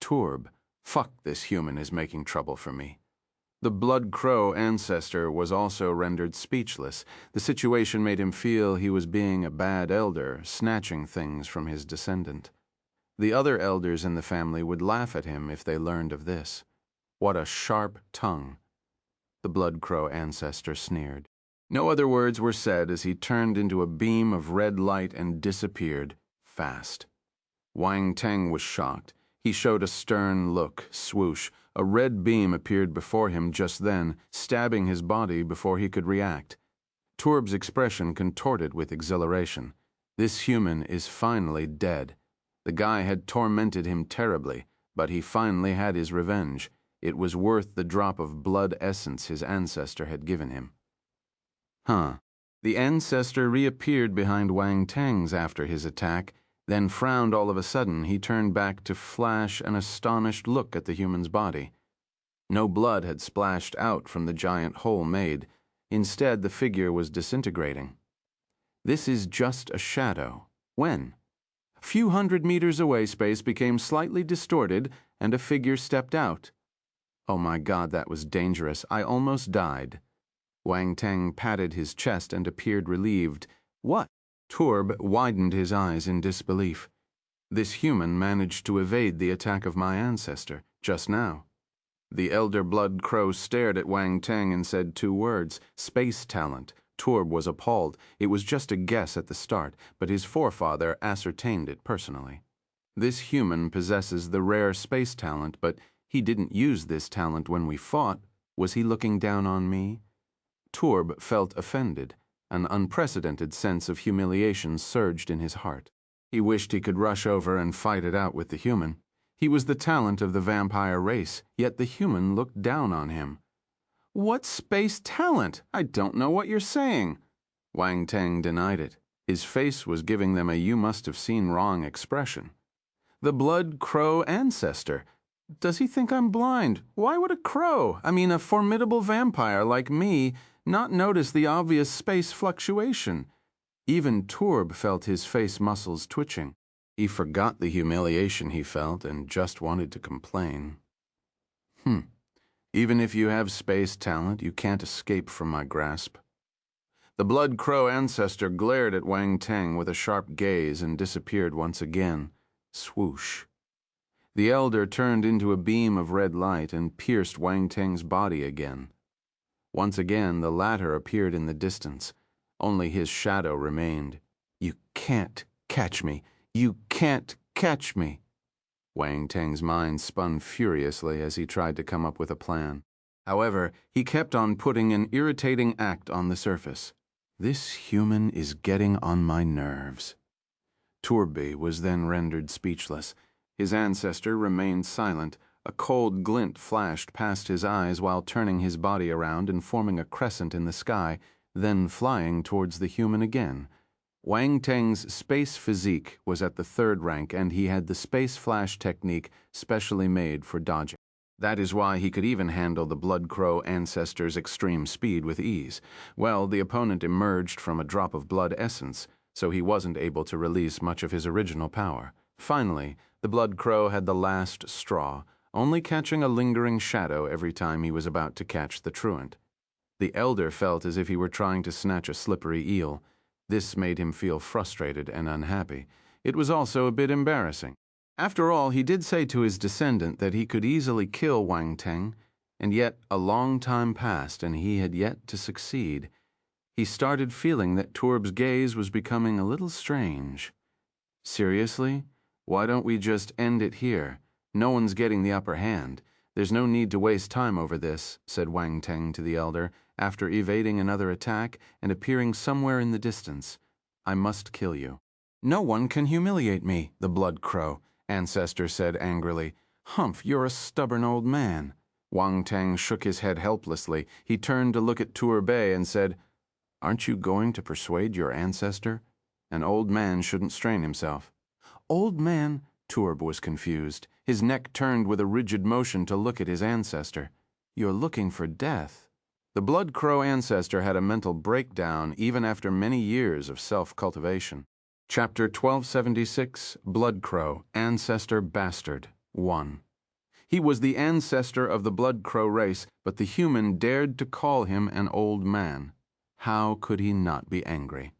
Turb, fuck, this human is making trouble for me. The blood crow ancestor was also rendered speechless. The situation made him feel he was being a bad elder, snatching things from his descendant. The other elders in the family would laugh at him if they learned of this. What a sharp tongue. The blood crow ancestor sneered. No other words were said as he turned into a beam of red light and disappeared, fast. Wang Teng was shocked. He showed a stern look, swoosh. A red beam appeared before him just then, stabbing his body before he could react. Turb's expression contorted with exhilaration. This human is finally dead. The guy had tormented him terribly, but he finally had his revenge. It was worth the drop of blood essence his ancestor had given him. The ancestor reappeared behind Wang Teng's after his attack, then frowned all of a sudden. He turned back to flash an astonished look at the human's body. No blood had splashed out from the giant hole made. Instead, the figure was disintegrating. This is just a shadow. When? A few hundred meters away, space became slightly distorted, and a figure stepped out. Oh my God, that was dangerous. I almost died. Wang Teng patted his chest and appeared relieved. What? Turb widened his eyes in disbelief. This human managed to evade the attack of my ancestor, just now. The elder blood crow stared at Wang Teng and said two words, space talent. Turb was appalled. It was just a guess at the start, but his forefather ascertained it personally. This human possesses the rare space talent, but he didn't use this talent when we fought. Was he looking down on me? Turb felt offended. An unprecedented sense of humiliation surged in his heart. He wished he could rush over and fight it out with the human. He was the talent of the vampire race, yet the human looked down on him. What space talent? I don't know what you're saying. Wang Teng denied it. His face was giving them a you must have seen wrong expression. The blood crow ancestor. Does he think I'm blind? Why would a crow, a formidable vampire like me, not notice the obvious space fluctuation? Even Turb felt his face muscles twitching. He forgot the humiliation he felt and just wanted to complain. Even if you have space talent, you can't escape from my grasp. The blood crow ancestor glared at Wang Teng with a sharp gaze and disappeared once again. Swoosh. The elder turned into a beam of red light and pierced Wang Teng's body again. Once again, the latter appeared in the distance. Only his shadow remained. You can't catch me. You can't catch me. Wang Teng's mind spun furiously as he tried to come up with a plan. However, he kept on putting an irritating act on the surface. This human is getting on my nerves. Turb was then rendered speechless. His ancestor remained silent. A cold glint flashed past his eyes while turning his body around and forming a crescent in the sky, then flying towards the human again. Wang Teng's space physique was at the third rank, and he had the space flash technique specially made for dodging. That is why he could even handle the Blood Crow ancestor's extreme speed with ease. Well, the opponent emerged from a drop of blood essence, so he wasn't able to release much of his original power. Finally, the Blood Crow had the last straw, only catching a lingering shadow every time he was about to catch the truant. The elder felt as if he were trying to snatch a slippery eel. This made him feel frustrated and unhappy. It was also a bit embarrassing. After all, he did say to his descendant that he could easily kill Wang Teng, and yet a long time passed and he had yet to succeed. He started feeling that Turb's gaze was becoming a little strange. Seriously? Why don't we just end it here? No one's getting the upper hand. There's no need to waste time over this, said Wang Teng to the elder, after evading another attack and appearing somewhere in the distance. I must kill you. No one can humiliate me, the Blood Crow ancestor said angrily. Humph, you're a stubborn old man. Wang Teng shook his head helplessly. He turned to look at Turbhe and said, Aren't you going to persuade your ancestor? An old man shouldn't strain himself. Old man? Turb was confused. His neck turned with a rigid motion to look at his ancestor. You're looking for death. The Blood Crow ancestor had a mental breakdown even after many years of self-cultivation. Chapter 1276, Blood Crow, Ancestor Bastard, 1. He was the ancestor of the Blood Crow race, but the human dared to call him an old man. How could he not be angry?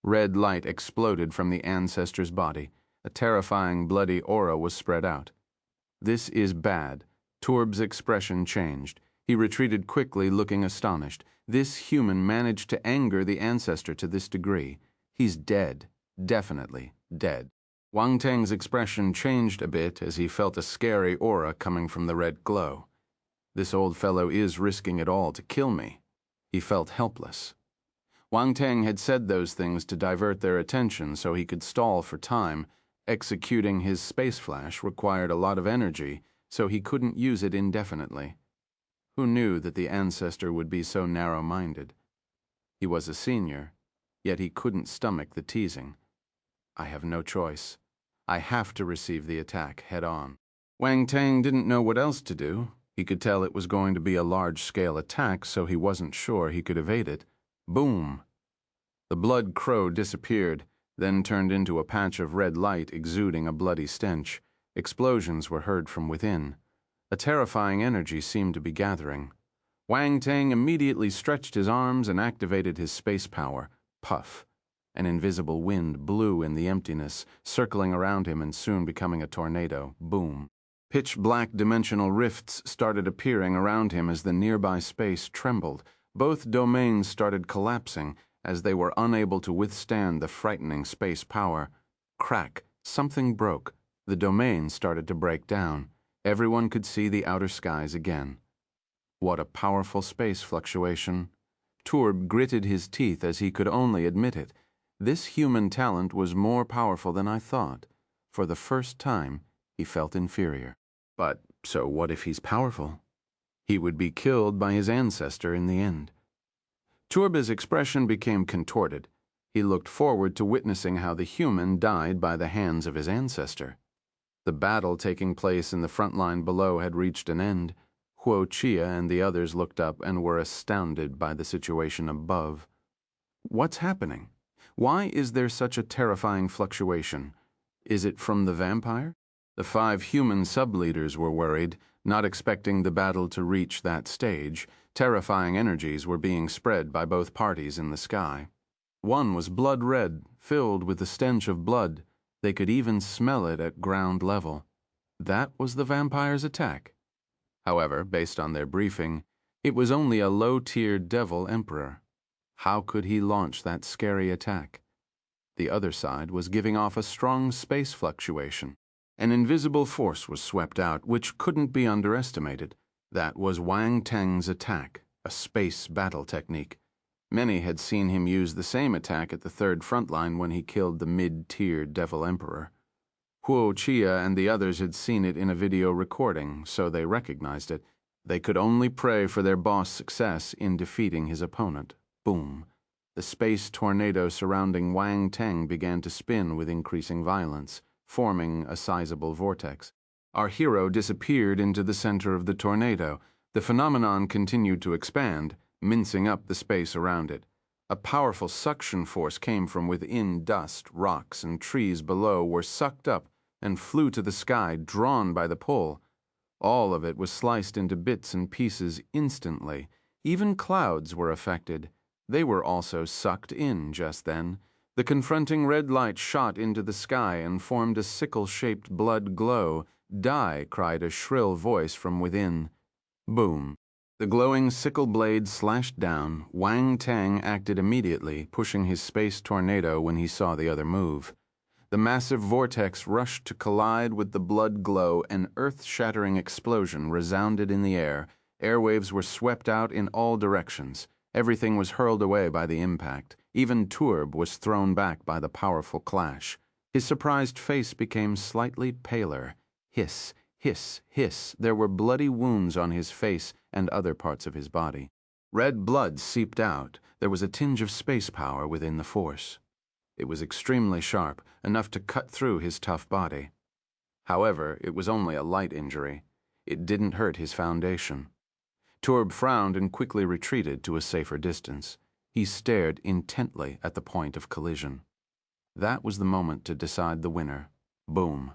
Red light exploded from the ancestor's body. A terrifying bloody aura was spread out. This is bad. Turb's expression changed. He retreated quickly, looking astonished. This human managed to anger the ancestor to this degree. He's dead. Definitely dead. Wang Teng's expression changed a bit as he felt a scary aura coming from the red glow. This old fellow is risking it all to kill me. He felt helpless. Wang Teng had said those things to divert their attention so he could stall for time. Executing his space flash required a lot of energy, so he couldn't use it indefinitely. Who knew that the ancestor would be so narrow-minded? He was a senior, yet he couldn't stomach the teasing. I have no choice. I have to receive the attack head-on. Wang Teng didn't know what else to do. He could tell it was going to be a large-scale attack, so he wasn't sure he could evade it. Boom! The Blood Crow disappeared, then turned into a patch of red light exuding a bloody stench. Explosions were heard from within. A terrifying energy seemed to be gathering. Wang Teng immediately stretched his arms and activated his space power. Puff. An invisible wind blew in the emptiness, circling around him and soon becoming a tornado. Boom. Pitch-black dimensional rifts started appearing around him as the nearby space trembled. Both domains started collapsing as they were unable to withstand the frightening space power. Crack. Something broke. The domain started to break down. Everyone could see the outer skies again. What a powerful space fluctuation. Turb gritted his teeth as he could only admit it. This human talent was more powerful than I thought. For the first time, he felt inferior. But so what if he's powerful? He would be killed by his ancestor in the end. Turbhe's expression became contorted. He looked forward to witnessing how the human died by the hands of his ancestor. The battle taking place in the front line below had reached an end. Huo Qiya and the others looked up and were astounded by the situation above. What's happening? Why is there such a terrifying fluctuation? Is it from the vampire? The 5 human sub-leaders were worried, not expecting the battle to reach that stage. Terrifying energies were being spread by both parties in the sky. One was blood red, filled with the stench of blood. They could even smell it at ground level. That was the vampire's attack. However, based on their briefing, it was only a low-tier devil emperor. How could he launch that scary attack? The other side was giving off a strong space fluctuation. An invisible force was swept out, which couldn't be underestimated. That was Wang Teng's attack, a space battle technique. Many had seen him use the same attack at the 3rd front line when he killed the mid-tier Devil Emperor. Huo Qiya and the others had seen it in a video recording, so they recognized it. They could only pray for their boss' success in defeating his opponent. Boom. The space tornado surrounding Wang Teng began to spin with increasing violence, forming a sizable vortex. Our hero disappeared into the center of the tornado. The phenomenon continued to expand, mincing up the space around it. A powerful suction force came from within. Dust, rocks, and trees below were sucked up and flew to the sky, drawn by the pull. All of it was sliced into bits and pieces instantly. Even clouds were affected. They were also sucked in just then. The confronting red light shot into the sky and formed a sickle-shaped blood glow. "Die!" cried a shrill voice from within. Boom. The glowing sickle blade slashed down. Wang Teng acted immediately, pushing his space tornado when he saw the other move. The massive vortex rushed to collide with the blood glow. An earth-shattering explosion resounded in the air. Airwaves were swept out in all directions. Everything was hurled away by the impact. Even Turb was thrown back by the powerful clash. His surprised face became slightly paler. Hiss, hiss, hiss. There were bloody wounds on his face and other parts of his body. Red blood seeped out. There was a tinge of space power within the force. It was extremely sharp, enough to cut through his tough body. However, it was only a light injury. It didn't hurt his foundation. Turb frowned and quickly retreated to a safer distance. He stared intently at the point of collision. That was the moment to decide the winner. Boom.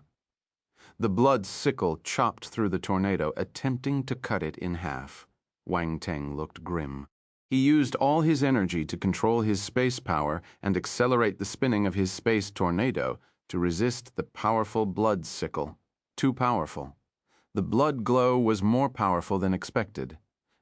The blood sickle chopped through the tornado, attempting to cut it in half. Wang Teng looked grim. He used all his energy to control his space power and accelerate the spinning of his space tornado to resist the powerful blood sickle. Too powerful. The blood glow was more powerful than expected.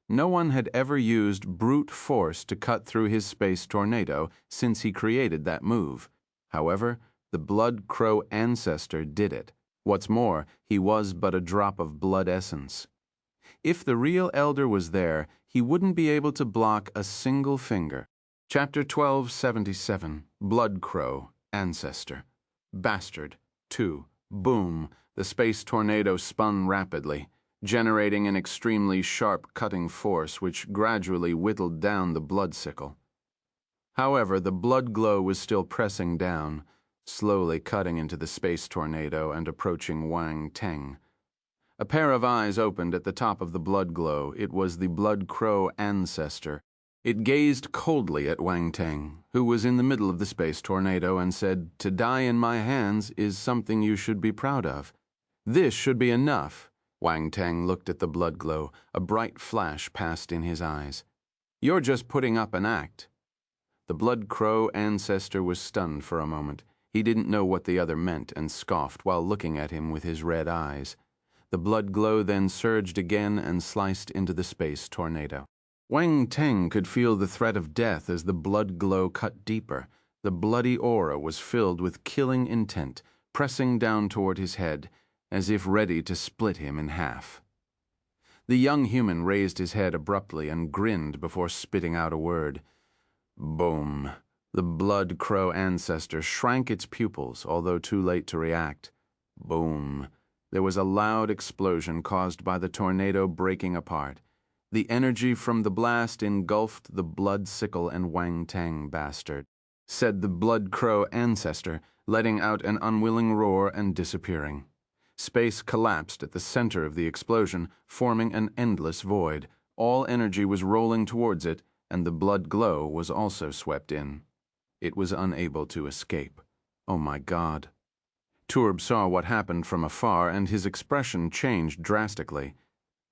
No one had ever used brute force to cut through his space tornado since he created that move. However, the blood crow ancestor did it. What's more, he was but a drop of blood essence. If the real elder was there, he wouldn't be able to block a single finger. Chapter 1277, Blood Crow, Ancestor. Bastard. 2. Boom. The space tornado spun rapidly, generating an extremely sharp cutting force which gradually whittled down the blood sickle. However, the blood glow was still pressing down, slowly cutting into the space tornado and approaching Wang Teng. A pair of eyes opened at the top of the blood glow. It was the blood crow ancestor. It gazed coldly at Wang Teng, who was in the middle of the space tornado, and said, "To die in my hands is something you should be proud of. This should be enough." Wang Teng looked at the blood glow. A bright flash passed in his eyes. "You're just putting up an act." The blood crow ancestor was stunned for a moment. He didn't know what the other meant and scoffed while looking at him with his red eyes. The blood glow then surged again and sliced into the space tornado. Wang Teng could feel the threat of death as the blood glow cut deeper. The bloody aura was filled with killing intent, pressing down toward his head, as if ready to split him in half. The young human raised his head abruptly and grinned before spitting out a word. Boom. The blood crow ancestor shrank its pupils, although too late to react. Boom. There was a loud explosion caused by the tornado breaking apart. The energy from the blast engulfed the blood sickle and Wang Teng bastard, said the blood crow ancestor, letting out an unwilling roar and disappearing. Space collapsed at the center of the explosion, forming an endless void. All energy was rolling towards it, and the blood glow was also swept in. It was unable to escape. Oh my God. Turb saw what happened from afar, and his expression changed drastically.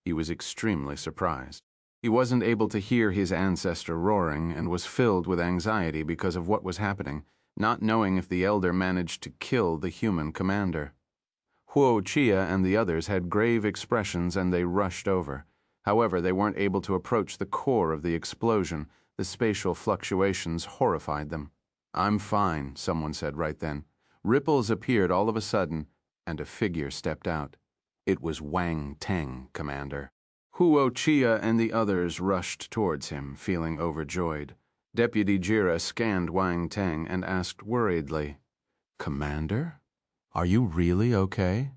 He was extremely surprised. He wasn't able to hear his ancestor roaring and was filled with anxiety because of what was happening, not knowing if the elder managed to kill the human commander. Huo Qiya and the others had grave expressions and they rushed over. However, they weren't able to approach the core of the explosion. The spatial fluctuations horrified them. "I'm fine," someone said right then. Ripples appeared all of a sudden, and a figure stepped out. It was Wang Teng, Commander. Huo Qiya and the others rushed towards him, feeling overjoyed. Deputy Jira scanned Wang Teng and asked worriedly, "Commander? Are you really okay?"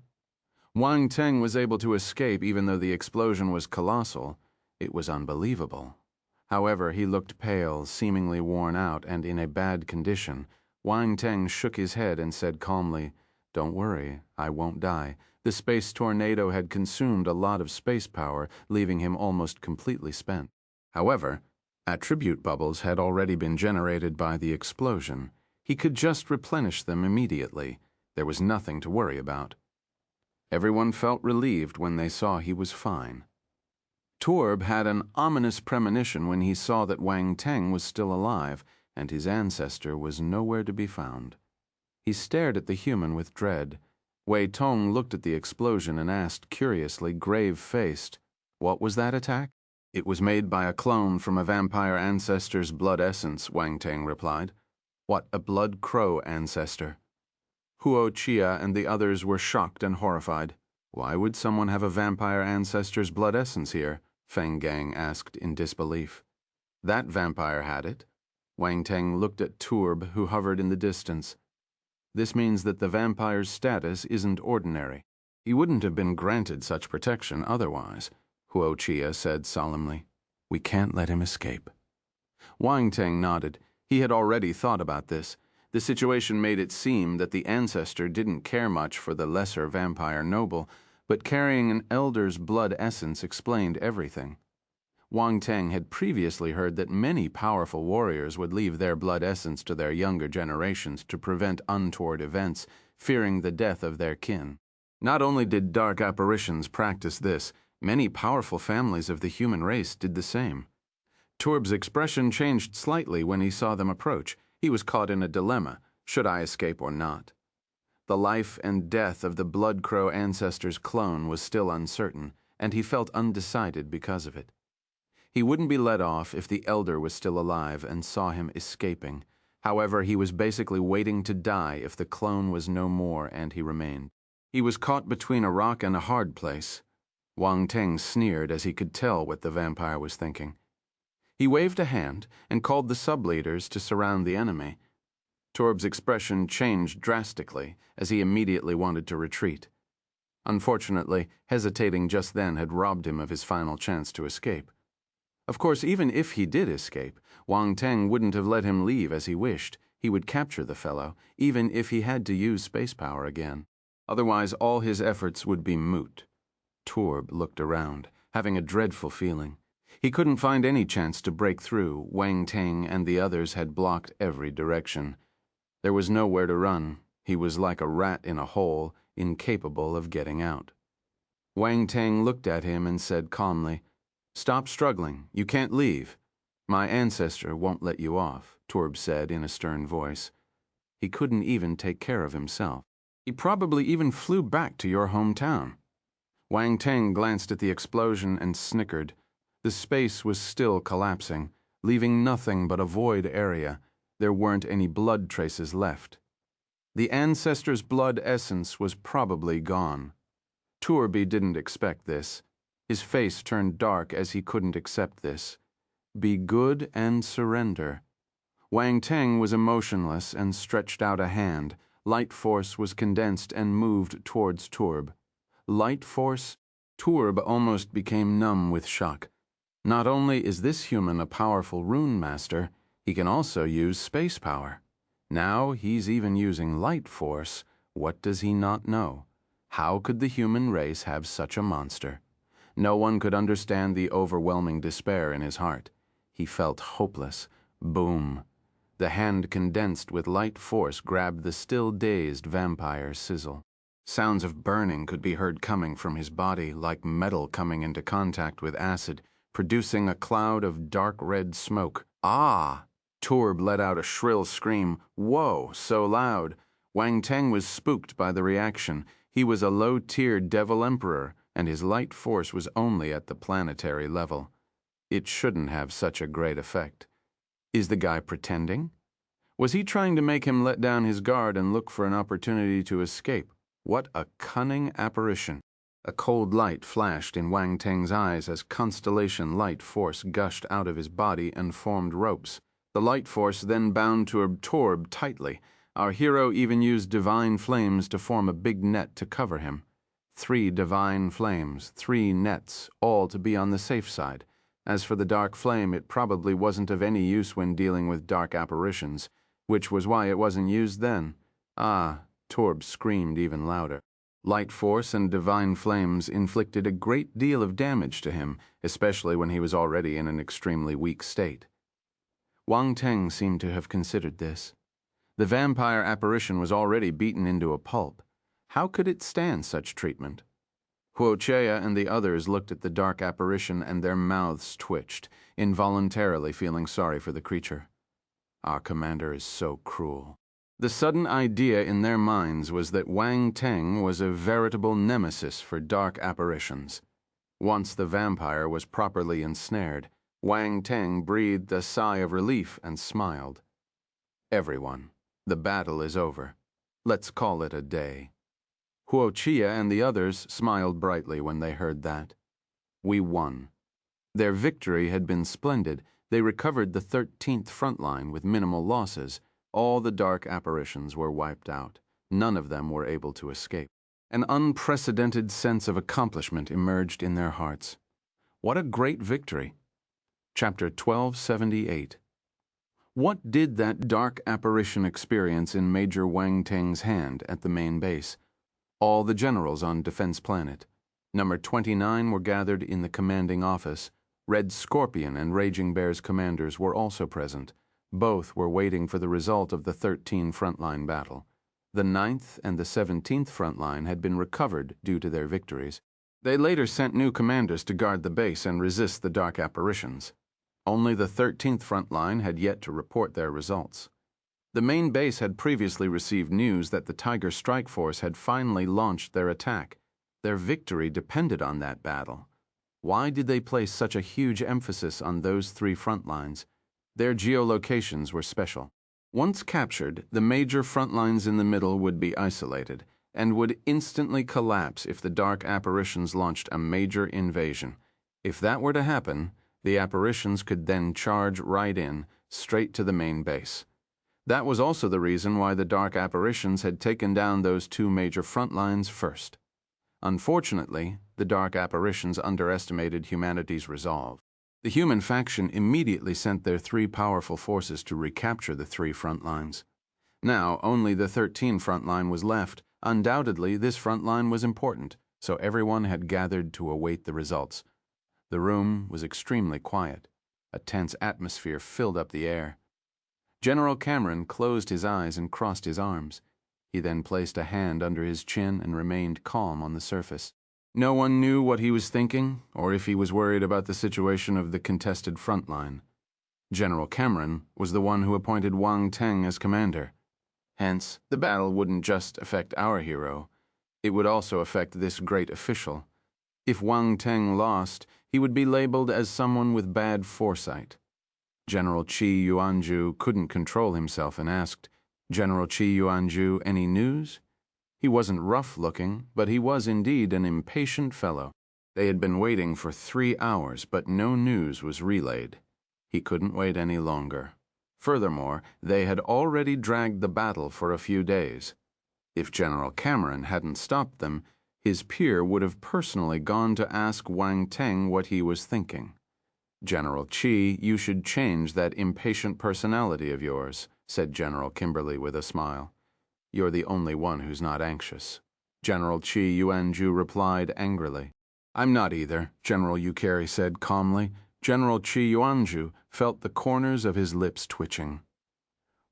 Wang Teng was able to escape even though the explosion was colossal. It was unbelievable. However, he looked pale, seemingly worn out, and in a bad condition. Wang Teng shook his head and said calmly, Don't worry, I won't die. The space tornado had consumed a lot of space power, leaving him almost completely spent. However, attribute bubbles had already been generated by the explosion. He could just replenish them immediately. There was nothing to worry about. Everyone felt relieved when they saw he was fine. Torb had an ominous premonition when he saw that Wang Teng was still alive, and his ancestor was nowhere to be found. He stared at the human with dread. Wei Tong looked at the explosion and asked curiously, grave-faced, "What was that attack?" "It was made by a clone from a vampire ancestor's blood essence," Wang Teng replied. "What, a blood crow ancestor?" Huo Qiya and the others were shocked and horrified. "Why would someone have a vampire ancestor's blood essence here?" Feng Gang asked in disbelief. "That vampire had it." Wang Teng looked at Torb, who hovered in the distance. "This means that the vampire's status isn't ordinary. He wouldn't have been granted such protection otherwise," Huo Qiya said solemnly. "We can't let him escape." Wang Teng nodded. He had already thought about this. The situation made it seem that the ancestor didn't care much for the lesser vampire noble, but carrying an elder's blood essence explained everything. Wang Teng had previously heard that many powerful warriors would leave their blood essence to their younger generations to prevent untoward events, fearing the death of their kin. Not only did dark apparitions practice this, many powerful families of the human race did the same. Torb's expression changed slightly when he saw them approach. He was caught in a dilemma. Should I escape or not? The life and death of the Blood Crow ancestor's clone was still uncertain, and he felt undecided because of it. He wouldn't be let off if the elder was still alive and saw him escaping. However, he was basically waiting to die if the clone was no more and he remained. He was caught between a rock and a hard place. Wang Teng sneered as he could tell what the vampire was thinking. He waved a hand and called the sub-leaders to surround the enemy. Torb's expression changed drastically as he immediately wanted to retreat. Unfortunately, hesitating just then had robbed him of his final chance to escape. Of course, even if he did escape, Wang Teng wouldn't have let him leave as he wished. He would capture the fellow, even if he had to use space power again. Otherwise, all his efforts would be moot. Torb looked around, having a dreadful feeling. He couldn't find any chance to break through. Wang Teng and the others had blocked every direction. There was nowhere to run. He was like a rat in a hole, incapable of getting out. Wang Teng looked at him and said calmly, "Stop struggling. You can't leave." "My ancestor won't let you off," Torb said in a stern voice. "He couldn't even take care of himself. He probably even flew back to your hometown." Wang Teng glanced at the explosion and snickered. The space was still collapsing, leaving nothing but a void area. There weren't any blood traces left. The ancestor's blood essence was probably gone. Torby didn't expect this. His face turned dark as he couldn't accept this. Be good and surrender. Wang Teng was emotionless and stretched out a hand. Light force was condensed and moved towards Torb. Light force? Torb almost became numb with shock. Not only is this human a powerful rune master, he can also use space power. Now he's even using light force. What does he not know? How could the human race have such a monster? No one could understand the overwhelming despair in his heart. He felt hopeless. Boom. The hand condensed with light force grabbed the still dazed vampire's sizzle. Sounds of burning could be heard coming from his body, like metal coming into contact with acid, producing a cloud of dark red smoke. "Ah!" Torb let out a shrill scream. Whoa, so loud. Wang Teng was spooked by the reaction. He was a low-tiered Devil Emperor, and his light force was only at the planetary level. It shouldn't have such a great effect. Is the guy pretending? Was he trying to make him let down his guard and look for an opportunity to escape? What a cunning apparition. A cold light flashed in Wang Teng's eyes as constellation light force gushed out of his body and formed ropes. The light force then bound Torb tightly. Our hero even used divine flames to form a big net to cover him. 3 divine flames, 3 nets, all to be on the safe side. As for the dark flame, it probably wasn't of any use when dealing with dark apparitions, which was why it wasn't used then. Ah, Torb screamed even louder. Light force and divine flames inflicted a great deal of damage to him, especially when he was already in an extremely weak state. Wang Teng seemed to have considered this. The vampire apparition was already beaten into a pulp. How could it stand such treatment? Huo Qiya and the others looked at the dark apparition and their mouths twitched, involuntarily feeling sorry for the creature. Our commander is so cruel. The sudden idea in their minds was that Wang Teng was a veritable nemesis for dark apparitions. Once the vampire was properly ensnared, Wang Teng breathed a sigh of relief and smiled. Everyone, the battle is over. Let's call it a day. Huo Qiya and the others smiled brightly when they heard that. We won. Their victory had been splendid. They recovered the 13th front line with minimal losses. All the dark apparitions were wiped out. None of them were able to escape. An unprecedented sense of accomplishment emerged in their hearts. What a great victory! Chapter 1278. What did that dark apparition experience in Major Wang Teng's hand at the main base? All the generals on Defense Planet. Number 29 were gathered in the commanding office. Red Scorpion and Raging Bear's commanders were also present. Both were waiting for the result of the 13 frontline battle. The 9th and the 17th frontline had been recovered due to their victories. They later sent new commanders to guard the base and resist the dark apparitions. Only the 13th frontline had yet to report their results. The main base had previously received news that the Tiger Strike Force had finally launched their attack. Their victory depended on that battle. Why did they place such a huge emphasis on those 3 front lines? Their geolocations were special. Once captured, the major front lines in the middle would be isolated and would instantly collapse if the dark apparitions launched a major invasion. If that were to happen, the apparitions could then charge right in, straight to the main base. That was also the reason why the dark apparitions had taken down those 2 major front lines first. Unfortunately, the dark apparitions underestimated humanity's resolve. The human faction immediately sent their 3 powerful forces to recapture the 3 front lines. Now, only the 13 front line was left. Undoubtedly, this front line was important, so everyone had gathered to await the results. The room was extremely quiet. A tense atmosphere filled up the air. General Cameron closed his eyes and crossed his arms. He then placed a hand under his chin and remained calm on the surface. No one knew what he was thinking, or if he was worried about the situation of the contested front line. General Cameron was the one who appointed Wang Teng as commander. Hence, the battle wouldn't just affect our hero. It would also affect this great official. If Wang Teng lost, he would be labeled as someone with bad foresight. General Qi Yuanju couldn't control himself and asked, "General Qi Yuanju, any news?" He wasn't rough-looking, but he was indeed an impatient fellow. They had been waiting for 3 hours, but no news was relayed. He couldn't wait any longer. Furthermore, they had already dragged the battle for a few days. If General Cameron hadn't stopped them, his peer would have personally gone to ask Wang Teng what he was thinking. "General Qi, you should change that impatient personality of yours," said General Kimberly with a smile. "You're the only one who's not anxious." General Qi Yuanju replied angrily. "I'm not either," General Yukari said calmly. General Qi Yuanju felt the corners of his lips twitching.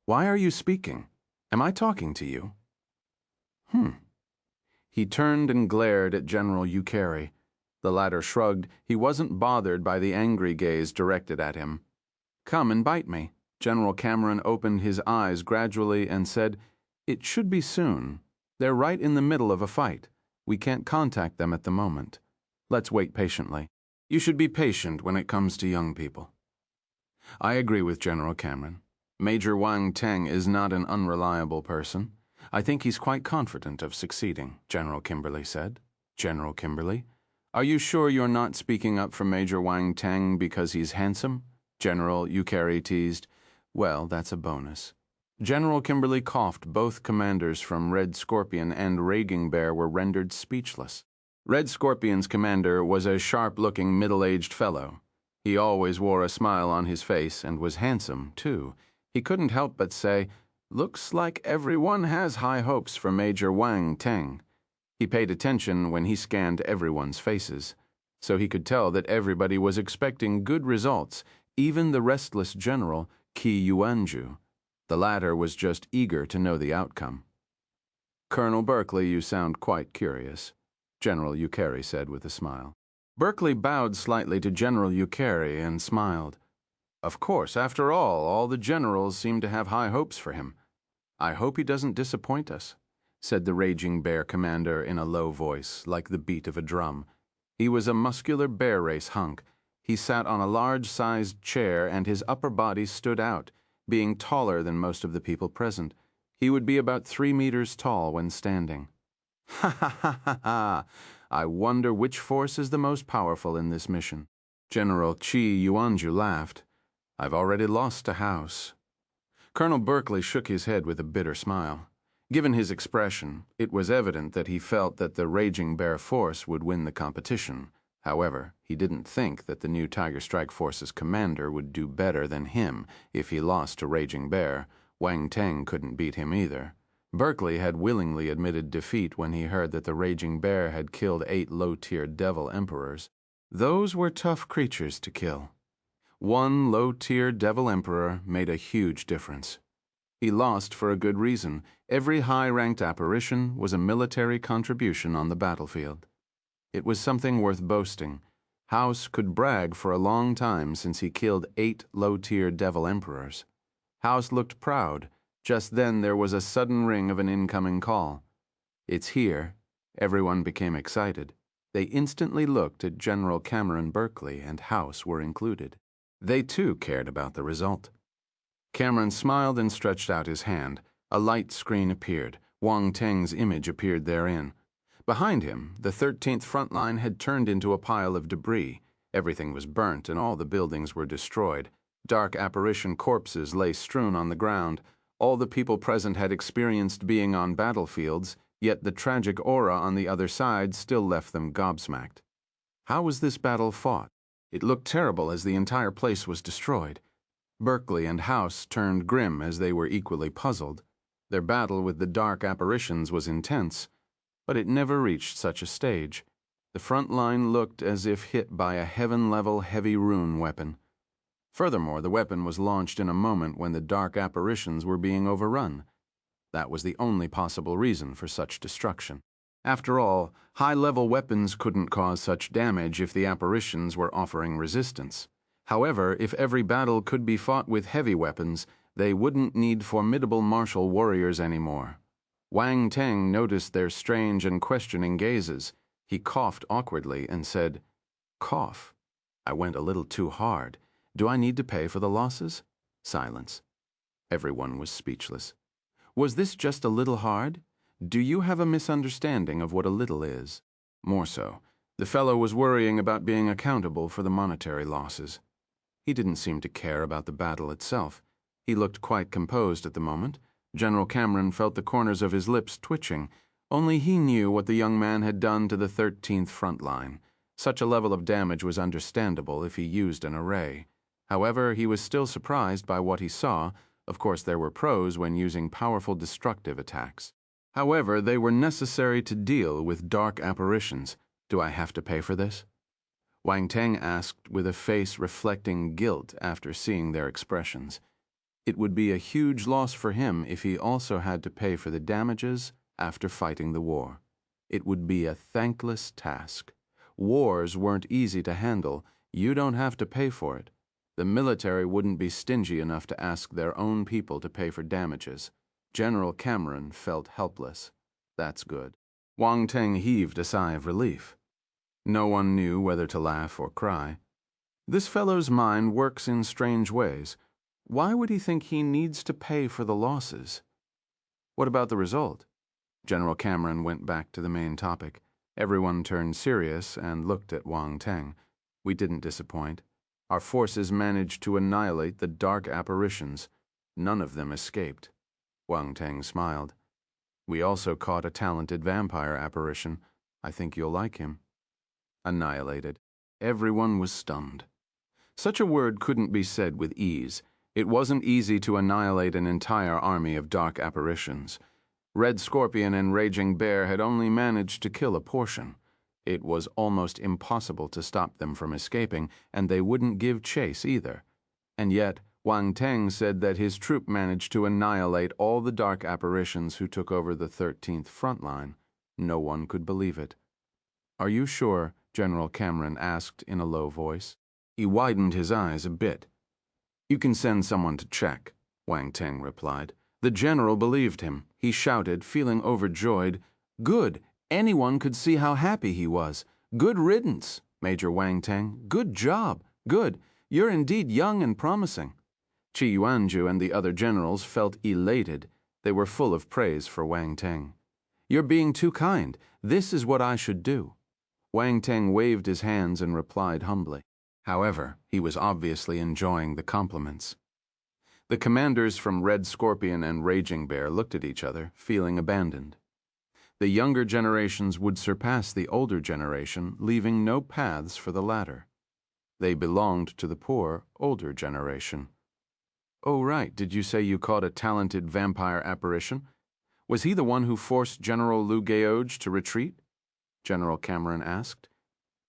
"Why are you speaking? Am I talking to you?" He turned and glared at General Yukari. The latter shrugged. He wasn't bothered by the angry gaze directed at him. "Come and bite me." General Cameron opened his eyes gradually and said, "It should be soon. They're right in the middle of a fight. We can't contact them at the moment. Let's wait patiently. You should be patient when it comes to young people." "I agree with General Cameron. Major Wang Teng is not an unreliable person. I think he's quite confident of succeeding," General Kimberly said. "General Kimberly, are you sure you're not speaking up for Major Wang Teng because he's handsome?" General Yukari teased. "Well, that's a bonus." General Kimberly coughed. Both commanders from Red Scorpion and Raging Bear were rendered speechless. Red Scorpion's commander was a sharp-looking, middle-aged fellow. He always wore a smile on his face and was handsome, too. He couldn't help but say, Looks like everyone has high hopes for Major Wang Teng. He paid attention when he scanned everyone's faces, so he could tell that everybody was expecting good results, even the restless general, Qi Yuanju. The latter was just eager to know the outcome. Colonel Berkeley, you sound quite curious, General Ukeri said with a smile. Berkeley bowed slightly to General Ukeri and smiled. Of course, after all the generals seem to have high hopes for him. I hope he doesn't disappoint us, said the Raging Bear commander in a low voice, like the beat of a drum. He was a muscular bear race hunk. He sat on a large-sized chair and his upper body stood out, being taller than most of the people present. He would be about 3 meters tall when standing. Ha ha ha ha ha! I wonder which force is the most powerful in this mission. General Qi Yuanju laughed. I've already lost a house. Colonel Berkeley shook his head with a bitter smile. Given his expression, it was evident that he felt that the Raging Bear Force would win the competition. However, he didn't think that the new Tiger Strike Force's commander would do better than him if he lost to Raging Bear. Wang Teng couldn't beat him either. Berkeley had willingly admitted defeat when he heard that the Raging Bear had killed 8 low-tier devil emperors. Those were tough creatures to kill. One low-tier devil emperor made a huge difference. He lost for a good reason. Every high-ranked apparition was a military contribution on the battlefield. It was something worth boasting. House could brag for a long time since he killed 8 low-tier devil emperors. House looked proud. Just then there was a sudden ring of an incoming call. It's here. Everyone became excited. They instantly looked at General Cameron Berkeley, and House were included. They too cared about the result. Cameron smiled and stretched out his hand. A light screen appeared. Wang Teng's image appeared therein. Behind him, the 13th front line had turned into a pile of debris. Everything was burnt and all the buildings were destroyed. Dark apparition corpses lay strewn on the ground. All the people present had experienced being on battlefields, yet the tragic aura on the other side still left them gobsmacked. How was this battle fought? It looked terrible as the entire place was destroyed. Berkeley and House turned grim as they were equally puzzled. Their battle with the dark apparitions was intense, but it never reached such a stage. The front line looked as if hit by a heaven-level heavy rune weapon. Furthermore, the weapon was launched in a moment when the dark apparitions were being overrun. That was the only possible reason for such destruction. After all, high-level weapons couldn't cause such damage if the apparitions were offering resistance. However, if every battle could be fought with heavy weapons, they wouldn't need formidable martial warriors anymore. Wang Teng noticed their strange and questioning gazes. He coughed awkwardly and said, "Cough. I went a little too hard. Do I need to pay for the losses?" Silence. Everyone was speechless. Was this just a little hard? Do you have a misunderstanding of what a little is? More so. The fellow was worrying about being accountable for the monetary losses. He didn't seem to care about the battle itself. He looked quite composed at the moment. General Cameron felt the corners of his lips twitching. Only he knew what the young man had done to the 13th front line. Such a level of damage was understandable if he used an array. However, he was still surprised by what he saw. Of course, there were pros when using powerful destructive attacks. However, they were necessary to deal with dark apparitions. Do I have to pay for this? Wang Teng asked with a face reflecting guilt after seeing their expressions. It would be a huge loss for him if he also had to pay for the damages after fighting the war. It would be a thankless task. Wars weren't easy to handle. You don't have to pay for it. The military wouldn't be stingy enough to ask their own people to pay for damages. General Cameron felt helpless. That's good. Wang Teng heaved a sigh of relief. No one knew whether to laugh or cry. This fellow's mind works in strange ways. Why would he think he needs to pay for the losses? What about the result? General Cameron went back to the main topic. Everyone turned serious and looked at Wang Teng. We didn't disappoint. Our forces managed to annihilate the dark apparitions. None of them escaped. Wang Teng smiled. We also caught a talented vampire apparition. I think you'll like him. Annihilated. Everyone was stunned. Such a word couldn't be said with ease. It wasn't easy to annihilate an entire army of dark apparitions. Red Scorpion and Raging Bear had only managed to kill a portion. It was almost impossible to stop them from escaping, and they wouldn't give chase either. And yet, Wang Teng said that his troop managed to annihilate all the dark apparitions who took over the 13th front line. No one could believe it. "Are you sure?" General Cameron asked in a low voice. He widened his eyes a bit. "You can send someone to check," Wang Teng replied. The general believed him. He shouted, feeling overjoyed, "Good! Anyone could see how happy he was. Good riddance, Major Wang Teng. Good job. Good. You're indeed young and promising." Chi Yuanju and the other generals felt elated. They were full of praise for Wang Teng. "You're being too kind. This is what I should do." Wang Teng waved his hands and replied humbly. However, he was obviously enjoying the compliments. The commanders from Red Scorpion and Raging Bear looked at each other, feeling abandoned. The younger generations would surpass the older generation, leaving no paths for the latter. They belonged to the poor, older generation. "Oh, right, did you say you caught a talented vampire apparition? Was he the one who forced General Liu Geoge to retreat?" General Cameron asked.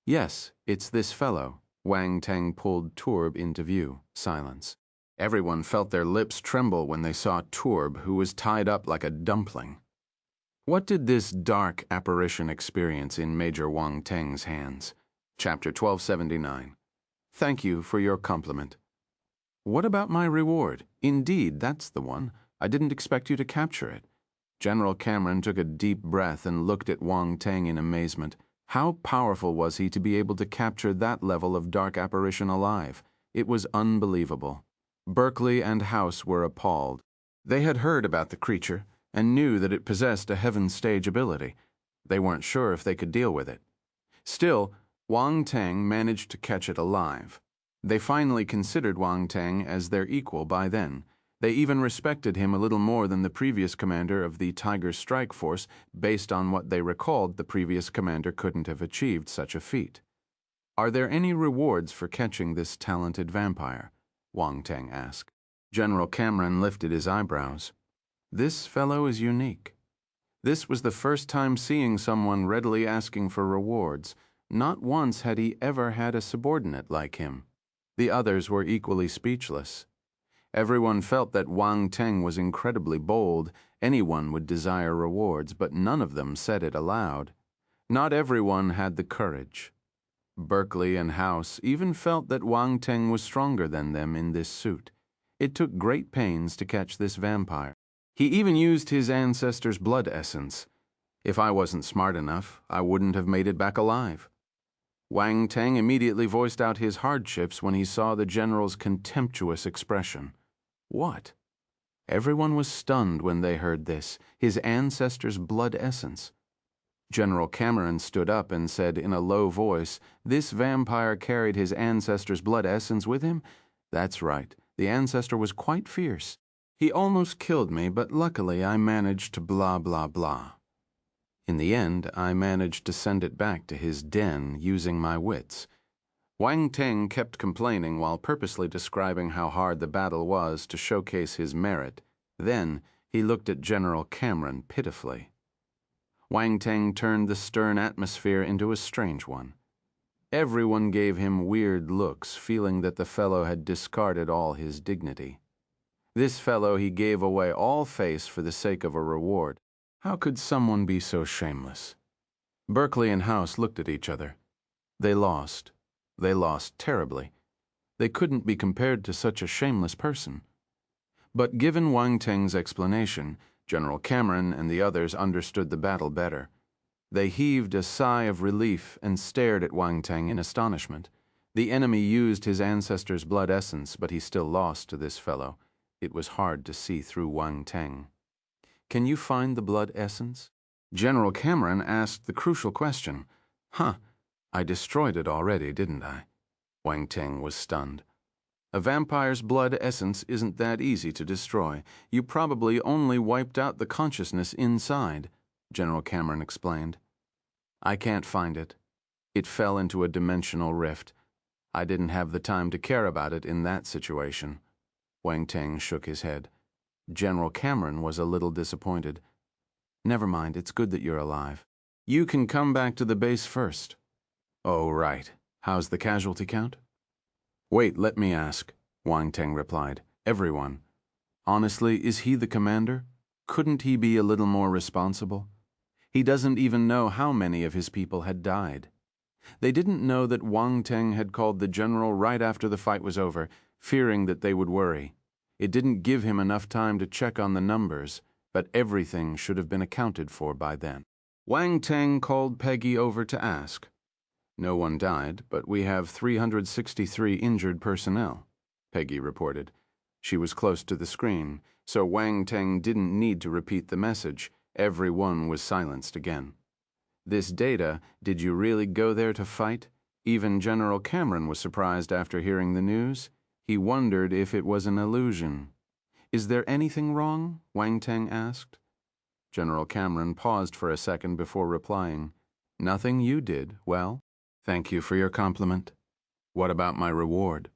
"Yes, it's this fellow." Wang Teng pulled Turb into view. Silence. Everyone felt their lips tremble when they saw Turb, who was tied up like a dumpling. What did this dark apparition experience in Major Wang Teng's hands? Chapter 1279. Thank you for your compliment. What about my reward? Indeed, that's the one. I didn't expect you to capture it. General Cameron took a deep breath and looked at Wang Teng in amazement. How powerful was he to be able to capture that level of dark apparition alive? It was unbelievable. Berkeley and House were appalled. They had heard about the creature and knew that it possessed a heaven stage ability. They weren't sure if they could deal with it. Still, Wang Teng managed to catch it alive. They finally considered Wang Teng as their equal by then. They even respected him a little more than the previous commander of the Tiger Strike Force, based on what they recalled the previous commander couldn't have achieved such a feat. "Are there any rewards for catching this talented vampire?" Wang Teng asked. General Cameron lifted his eyebrows. "This fellow is unique." This was the first time seeing someone readily asking for rewards. Not once had he ever had a subordinate like him. The others were equally speechless. Everyone felt that Wang Teng was incredibly bold. Anyone would desire rewards, but none of them said it aloud. Not everyone had the courage. Berkeley and House even felt that Wang Teng was stronger than them in this suit. It took great pains to catch this vampire. He even used his ancestors' blood essence. If I wasn't smart enough, I wouldn't have made it back alive. Wang Teng immediately voiced out his hardships when he saw the general's contemptuous expression. What? Everyone was stunned when they heard this, his ancestors' blood essence. General Cameron stood up and said in a low voice, "This vampire carried his ancestors' blood essence with him? That's right, the ancestor was quite fierce. He almost killed me, but luckily I managed to blah blah blah. In the end, I managed to send it back to his den using my wits." Wang Teng kept complaining while purposely describing how hard the battle was to showcase his merit. Then he looked at General Cameron pitifully. Wang Teng turned the stern atmosphere into a strange one. Everyone gave him weird looks, feeling that the fellow had discarded all his dignity. This fellow he gave away all face for the sake of a reward. How could someone be so shameless? Berkeley and House looked at each other. They lost. They lost terribly. They couldn't be compared to such a shameless person. But given Wang Teng's explanation, General Cameron and the others understood the battle better. They heaved a sigh of relief and stared at Wang Teng in astonishment. The enemy used his ancestors' blood essence, but he still lost to this fellow. It was hard to see through Wang Teng. "Can you find the blood essence?" General Cameron asked the crucial question. I destroyed it already, didn't I?" Wang Teng was stunned. "A vampire's blood essence isn't that easy to destroy. You probably only wiped out the consciousness inside," General Cameron explained. "I can't find it. It fell into a dimensional rift. I didn't have the time to care about it in that situation." Wang Teng shook his head. General Cameron was a little disappointed. Never mind, it's good that you're alive. You can come back to the base first. Oh, right. How's the casualty count? Wait, let me ask, Wang Teng replied. Everyone. Honestly, is he the commander? Couldn't he be a little more responsible? He doesn't even know how many of his people had died. They didn't know that Wang Teng had called the general right after the fight was over, fearing that they would worry. It didn't give him enough time to check on the numbers, but everything should have been accounted for by then. Wang Teng called Peggy over to ask. No one died, but we have 363 injured personnel, Peggy reported. She was close to the screen, so Wang Teng didn't need to repeat the message. Everyone was silenced again. This data, did you really go there to fight? Even General Cameron was surprised after hearing the news. He wondered if it was an illusion. Is there anything wrong? Wang Teng asked. General Cameron paused for a second before replying. Nothing you did. Well, thank you for your compliment. What about my reward?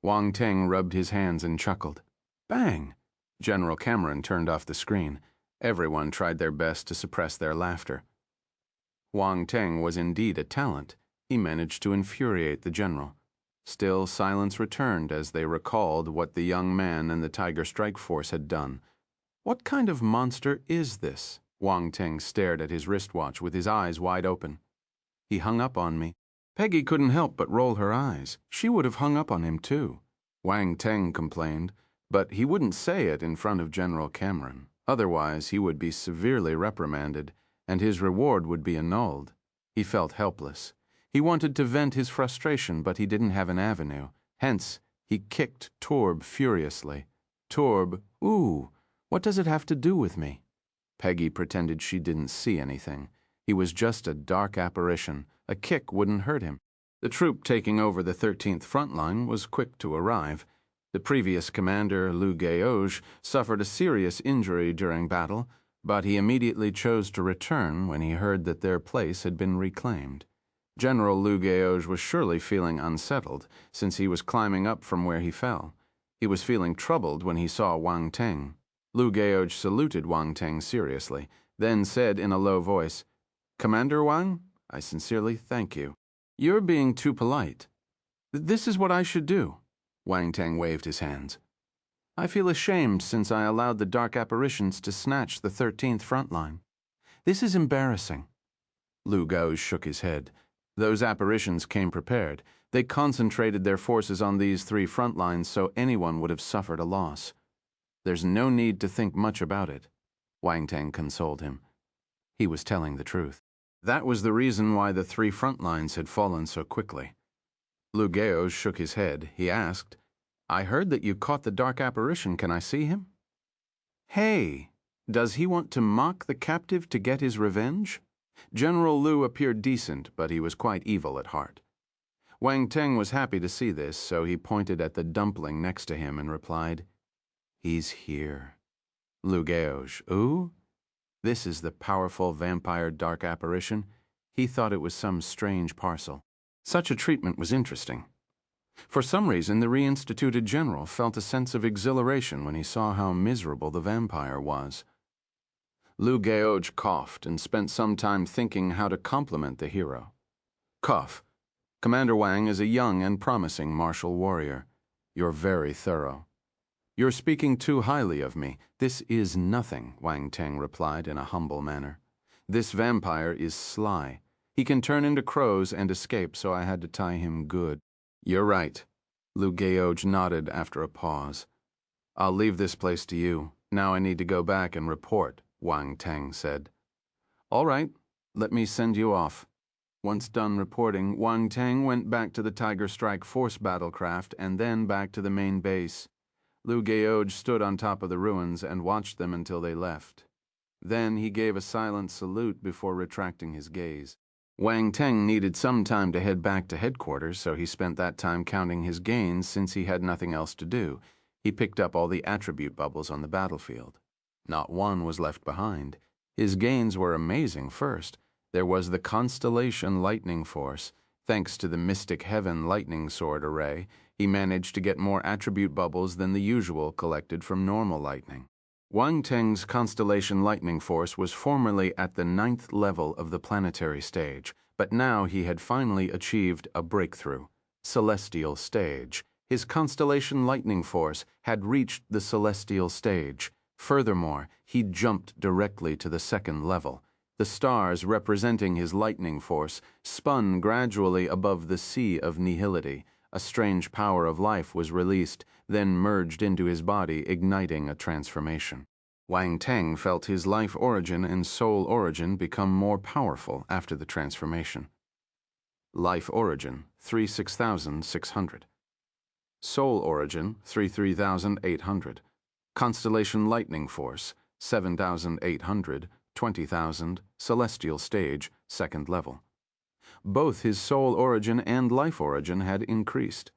Wang Teng rubbed his hands and chuckled. Bang! General Cameron turned off the screen. Everyone tried their best to suppress their laughter. Wang Teng was indeed a talent. He managed to infuriate the general. Still, silence returned as they recalled what the young man and the Tiger Strike Force had done. What kind of monster is this? Wang Teng stared at his wristwatch with his eyes wide open. He hung up on me. Peggy couldn't help but roll her eyes. She would have hung up on him too. Wang Teng complained, but he wouldn't say it in front of General Cameron. Otherwise, he would be severely reprimanded, and his reward would be annulled. He felt helpless. He wanted to vent his frustration, but he didn't have an avenue. Hence, he kicked Torb furiously. Torb, ooh, what does it have to do with me? Peggy pretended she didn't see anything. He was just a dark apparition. A kick wouldn't hurt him. The troop taking over the 13th front line was quick to arrive. The previous commander, Liu Geozhi, suffered a serious injury during battle, but he immediately chose to return when he heard that their place had been reclaimed. General Liu Geozhi was surely feeling unsettled, since he was climbing up from where he fell. He was feeling troubled when he saw Wang Teng. Liu Geozhi saluted Wang Teng seriously, then said in a low voice, Commander Wang, I sincerely thank you. You're being too polite. This is what I should do. Wang Teng waved his hands. I feel ashamed since I allowed the dark apparitions to snatch the 13th front line. This is embarrassing. Liu Geozhi shook his head. Those apparitions came prepared. They concentrated their forces on these 3 front lines so anyone would have suffered a loss. There's no need to think much about it, Wang Teng consoled him. He was telling the truth. That was the reason why the 3 front lines had fallen so quickly. Liu Geozhi shook his head. He asked, I heard that you caught the dark apparition. Can I see him? Hey, does he want to mock the captive to get his revenge? General Liu appeared decent, but he was quite evil at heart. Wang Teng was happy to see this, so he pointed at the dumpling next to him and replied, He's here. Liu Geozhi, ooh? This is the powerful vampire dark apparition. He thought it was some strange parcel. Such a treatment was interesting. For some reason, the reinstituted general felt a sense of exhilaration when he saw how miserable the vampire was. Liu Geozhi coughed and spent some time thinking how to compliment the hero. Cough. Commander Wang is a young and promising martial warrior. You're very thorough. You're speaking too highly of me. This is nothing, Wang Teng replied in a humble manner. This vampire is sly. He can turn into crows and escape, so I had to tie him good. You're right. Liu Geozhi nodded after a pause. I'll leave this place to you. Now I need to go back and report, Wang Teng said. All right, let me send you off. Once done reporting, Wang Teng went back to the Tiger Strike Force battlecraft and then back to the main base. Liu Geozhi stood on top of the ruins and watched them until they left. Then he gave a silent salute before retracting his gaze. Wang Teng needed some time to head back to headquarters, so he spent that time counting his gains since he had nothing else to do. He picked up all the attribute bubbles on the battlefield. Not one was left behind. His gains were amazing first. There was the Constellation Lightning Force, Thanks to the Mystic Heaven lightning sword array, he managed to get more attribute bubbles than the usual collected from normal lightning. Wang Teng's constellation lightning force was formerly at the 9th level of the planetary stage, but now he had finally achieved a breakthrough. Celestial stage. His constellation lightning force had reached the celestial stage. Furthermore, he jumped directly to the 2nd level. The stars representing his lightning force spun gradually above the sea of nihility. A strange power of life was released, then merged into his body, igniting a transformation. Wang Teng felt his life origin and soul origin become more powerful after the transformation. Life origin, 36,600. Soul origin, 33,800. Constellation lightning force, 7,800, 20,000, celestial stage, 2nd level. Both his soul origin and life origin had increased.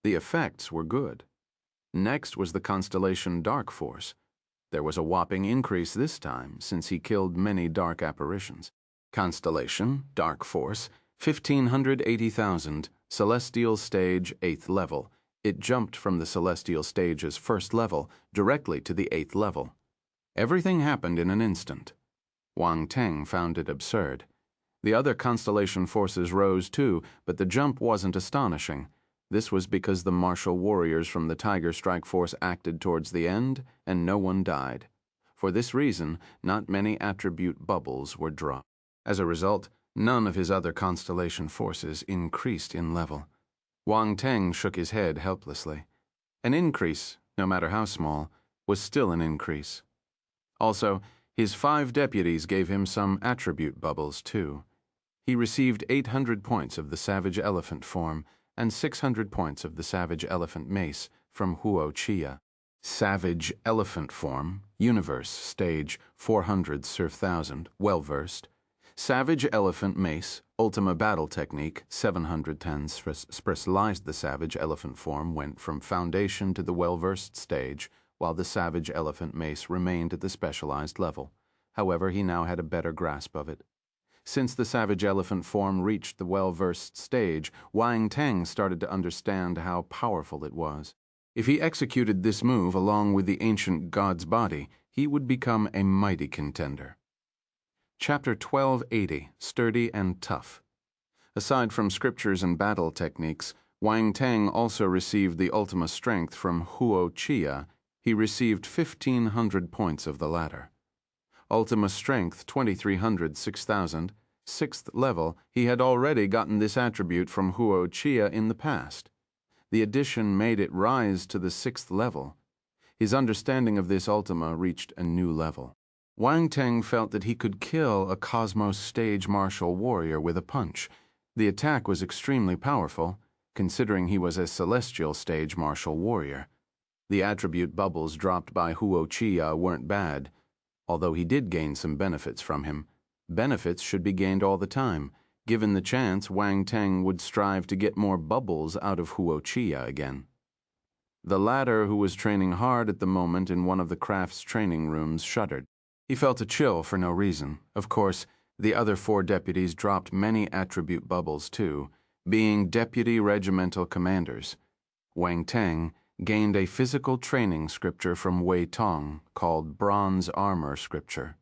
The effects were good. Next was the constellation dark force. There was a whopping increase this time, since he killed many dark apparitions. Constellation, dark force, 1,580,000, celestial stage, 8th level. It jumped from the celestial stage's 1st level directly to the 8th level. Everything happened in an instant. Wang Teng found it absurd. The other constellation forces rose too, but the jump wasn't astonishing. This was because the martial warriors from the Tiger Strike Force acted towards the end, and no one died. For this reason, not many attribute bubbles were dropped. As a result, none of his other constellation forces increased in level. Wang Teng shook his head helplessly. An increase, no matter how small, was still an increase. Also, his 5 deputies gave him some attribute bubbles too. He received 800 points of the Savage Elephant form and 600 points of the Savage Elephant mace from Huo Qiya. Savage Elephant form, Universe stage 400 Surf 1000, well-versed. Savage Elephant mace, Ultima Battle Technique 710 specialized. The Savage Elephant form went from Foundation to the well-versed stage, while the Savage Elephant mace remained at the specialized level. However, he now had a better grasp of it. Since the Savage Elephant form reached the well-versed stage, Wang Teng started to understand how powerful it was. If he executed this move along with the ancient god's body, he would become a mighty contender. Chapter 1280, Sturdy and Tough. Aside from scriptures and battle techniques, Wang Teng also received the Ultima Strength from Huo Qiya. He received 1,500 points of the latter. Ultima Strength 2,300, 6,000, 6th level. He had already gotten this attribute from Huo Qiya in the past. The addition made it rise to the 6th level. His understanding of this Ultima reached a new level. Wang Teng felt that he could kill a Cosmos stage martial warrior with a punch. The attack was extremely powerful, considering he was a celestial stage martial warrior. The attribute bubbles dropped by Huo Qiya weren't bad. Although he did gain some benefits from him. Benefits should be gained all the time. Given the chance, Wang Teng would strive to get more bubbles out of Huo Qiya again. The latter, who was training hard at the moment in one of the craft's training rooms, shuddered. He felt a chill for no reason. Of course, the other 4 deputies dropped many attribute bubbles too, being deputy regimental commanders. Wang Teng gained a physical training scripture from Wei Tong called Bronze Armor Scripture.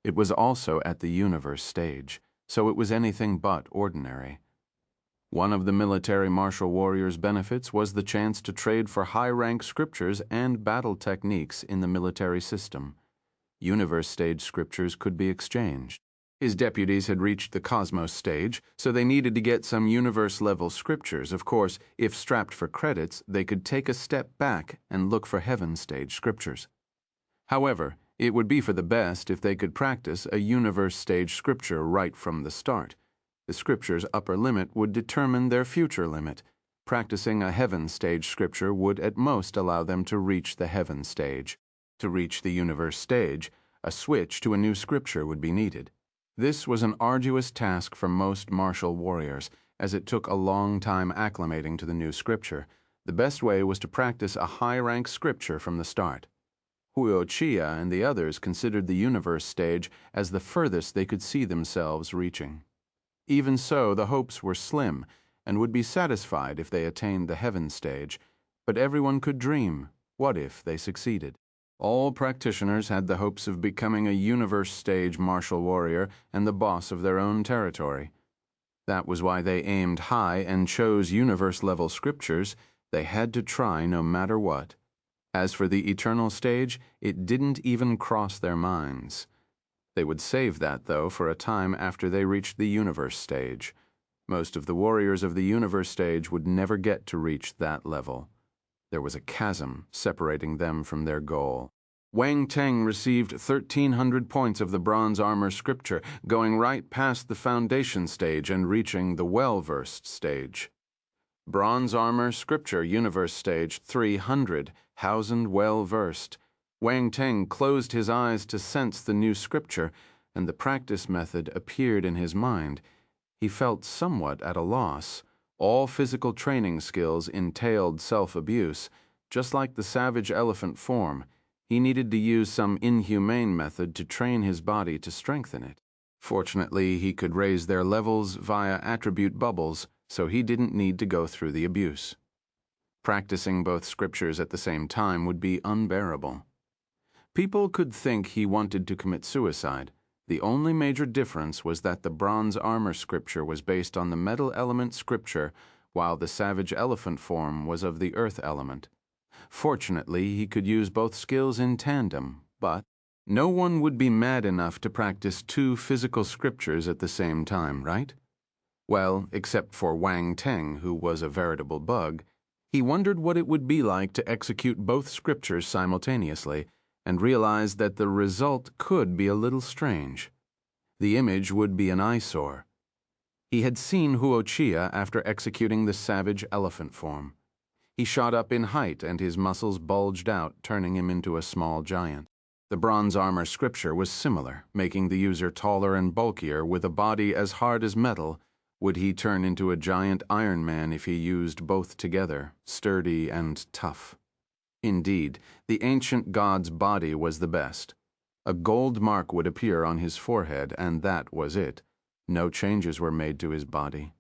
It was also at the Universe stage, so it was anything but ordinary. One of the military martial warrior's benefits was the chance to trade for high-rank scriptures and battle techniques in the military system. Universe stage scriptures could be exchanged. His deputies had reached the Cosmos stage, so they needed to get some universe-level scriptures. Of course, if strapped for credits, they could take a step back and look for Heaven stage scriptures. However, it would be for the best if they could practice a universe stage scripture right from the start. The scripture's upper limit would determine their future limit. Practicing a Heaven stage scripture would at most allow them to reach the Heaven stage. To reach the universe stage, a switch to a new scripture would be needed. This was an arduous task for most martial warriors, as it took a long time acclimating to the new scripture. The best way was to practice a high-rank scripture from the start. Huo Qiya and the others considered the universe stage as the furthest they could see themselves reaching. Even so, the hopes were slim and would be satisfied if they attained the heaven stage, but everyone could dream. What if they succeeded? All practitioners had the hopes of becoming a universe stage martial warrior and the boss of their own territory. That was why they aimed high and chose universe-level scriptures. They had to try no matter what. As for the eternal stage, it didn't even cross their minds. They would save that, though, for a time after they reached the universe stage. Most of the warriors of the universe stage would never get to reach that level. There was a chasm separating them from their goal. Wang Teng received 1,300 points of the bronze armor scripture, going right past the foundation stage and reaching the well-versed stage. Bronze armor scripture universe stage 300, Housand well-versed. Wang Teng closed his eyes to sense the new scripture, and the practice method appeared in his mind. He felt somewhat at a loss. All physical training skills entailed self-abuse. Just like the savage elephant form, he needed to use some inhumane method to train his body to strengthen it. Fortunately, he could raise their levels via attribute bubbles, so he didn't need to go through the abuse. Practicing both scriptures at the same time would be unbearable. People could think he wanted to commit suicide. The only major difference was that the bronze armor scripture was based on the metal element scripture, while the savage elephant form was of the earth element. Fortunately, he could use both skills in tandem, but no one would be mad enough to practice two physical scriptures at the same time, right? Well, except for Wang Teng, who was a veritable bug. He wondered what it would be like to execute both scriptures simultaneously, and realized that the result could be a little strange. The image would be an eyesore. He had seen Huo Qiya after executing the savage elephant form. He shot up in height and his muscles bulged out, turning him into a small giant. The bronze armor scripture was similar, making the user taller and bulkier with a body as hard as metal. Would he turn into a giant Iron Man if he used both together, sturdy and tough? Indeed, the ancient god's body was the best. A gold mark would appear on his forehead, and that was it. No changes were made to his body.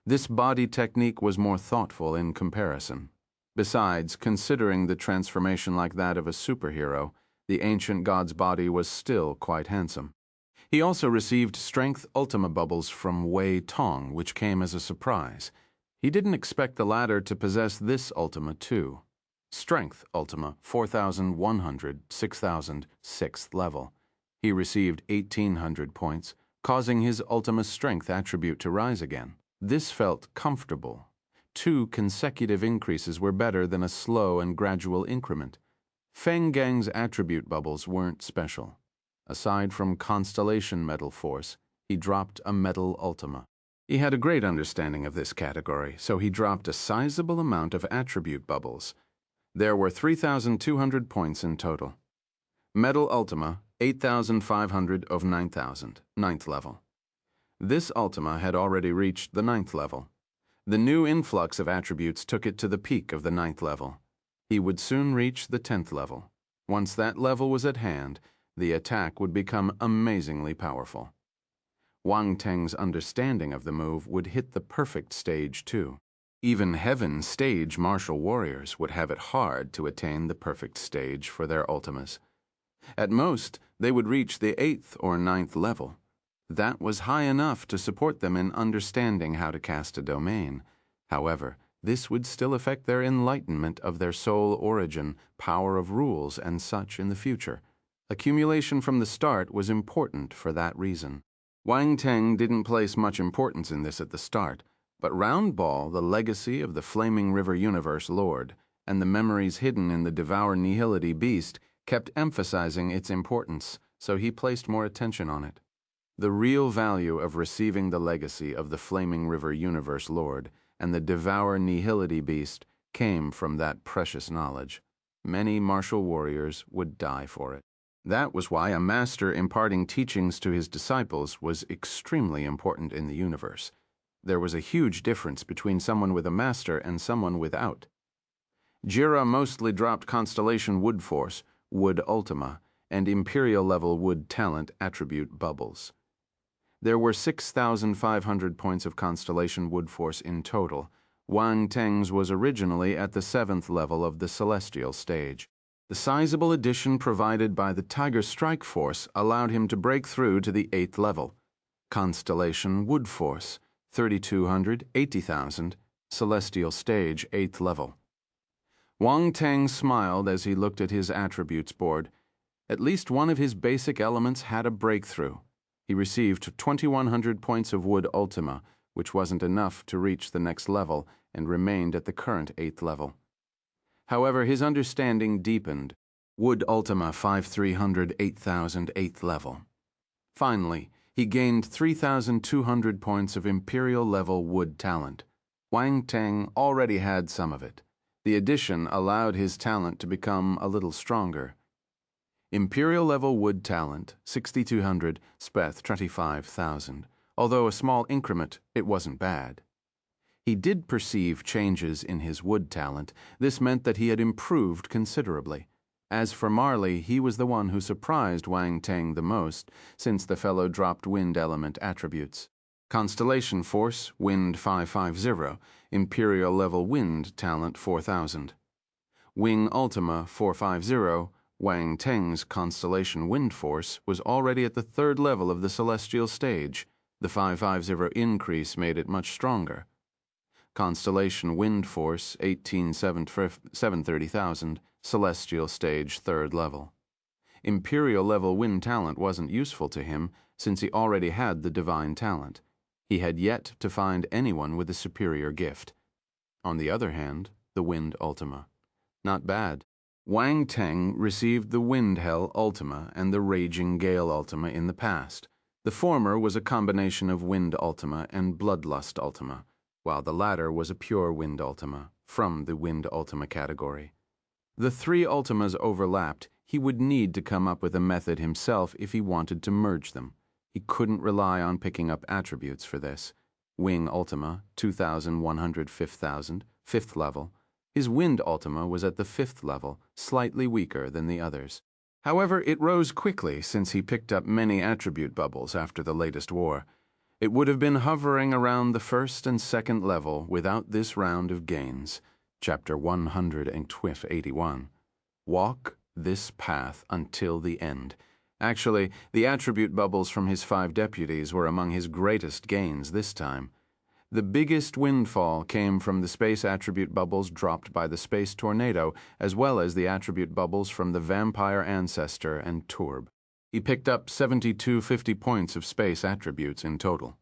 This body technique was more thoughtful in comparison. Besides, considering the transformation like that of a superhero, the ancient god's body was still quite handsome. He also received Strength Ultima bubbles from Wei Tong, which came as a surprise. He didn't expect the latter to possess this Ultima too. Strength Ultima, 4,100, 6,000, 6th level. He received 1,800 points, causing his Ultima Strength attribute to rise again. This felt comfortable. 2 consecutive increases were better than a slow and gradual increment. Feng Gang's attribute bubbles weren't special. Aside from Constellation Metal Force, he dropped a Metal Ultima. He had a great understanding of this category, so he dropped a sizable amount of attribute bubbles. There were 3,200 points in total. Metal Ultima, 8,500 of 9,000, 9th level. This Ultima had already reached the 9th level. The new influx of attributes took it to the peak of the 9th level. He would soon reach the 10th level. Once that level was at hand, the attack would become amazingly powerful. Wang Teng's understanding of the move would hit the perfect stage too. Even heaven stage martial warriors would have it hard to attain the perfect stage for their ultimas. At most, they would reach the 8th or 9th level. That was high enough to support them in understanding how to cast a domain. However, this would still affect their enlightenment of their soul origin, power of rules, and such in the future. Accumulation from the start was important for that reason. Wang Teng didn't place much importance in this at the start, but Round Ball, the legacy of the Flaming River Universe Lord, and the memories hidden in the Devour Nihility Beast kept emphasizing its importance, so he placed more attention on it. The real value of receiving the legacy of the Flaming River Universe Lord and the Devour Nihility Beast came from that precious knowledge. Many martial warriors would die for it. That was why a master imparting teachings to his disciples was extremely important in the universe. There was a huge difference between someone with a master and someone without. Jira mostly dropped Constellation Wood Force, Wood Ultima, and Imperial level Wood Talent attribute bubbles. There were 6,500 points of Constellation Wood Force in total. Wang Teng's was originally at the 7th level of the Celestial stage. The sizable addition provided by the Tiger Strike Force allowed him to break through to the 8th level. Constellation Wood Force, 3,200, 80,000, Celestial stage, 8th level. Wang Teng smiled as he looked at his attributes board. At least one of his basic elements had a breakthrough. He received 2,100 points of Wood Ultima, which wasn't enough to reach the next level, and remained at the current 8th level. However, his understanding deepened. Wood Ultima 5,300, 8,000, 8th level. Finally, he gained 3,200 points of Imperial level Wood talent. Wang Teng already had some of it. The addition allowed his talent to become a little stronger. Imperial level Wood talent, 6,200, Speth 25,000. Although a small increment, it wasn't bad. He did perceive changes in his Wood talent. This meant that he had improved considerably. As for Marley, he was the one who surprised Wang Teng the most, since the fellow dropped Wind element attributes. Constellation Force, Wind 550, Imperial level Wind talent 4,000. Wing Ultima 450, Wang Teng's Constellation Wind Force was already at the 3rd level of the Celestial stage. The 550 increase made it much stronger. Constellation Wind Force, 730,000, Celestial stage, 3rd level. Imperial level Wind talent wasn't useful to him, since he already had the Divine talent. He had yet to find anyone with a superior gift. On the other hand, the Wind Ultima. Not bad. Wang Teng received the Wind Hell Ultima and the Raging Gale Ultima in the past. The former was a combination of Wind Ultima and Bloodlust Ultima, while the latter was a pure Wind Ultima, from the Wind Ultima category. The 3 Ultimas overlapped. He would need to come up with a method himself if he wanted to merge them. He couldn't rely on picking up attributes for this. Wing Ultima, 2,100, 5,000, 5th level. His Wind Ultima was at the 5th level, slightly weaker than the others. However, it rose quickly since he picked up many attribute bubbles after the latest war. It would have been hovering around the 1st and 2nd level without this round of gains. Chapter 181. Walk this path until the end. Actually, the attribute bubbles from his 5 deputies were among his greatest gains this time. The biggest windfall came from the space attribute bubbles dropped by the space tornado, as well as the attribute bubbles from the vampire ancestor and Turb. He picked up 7,250 points of space attributes in total.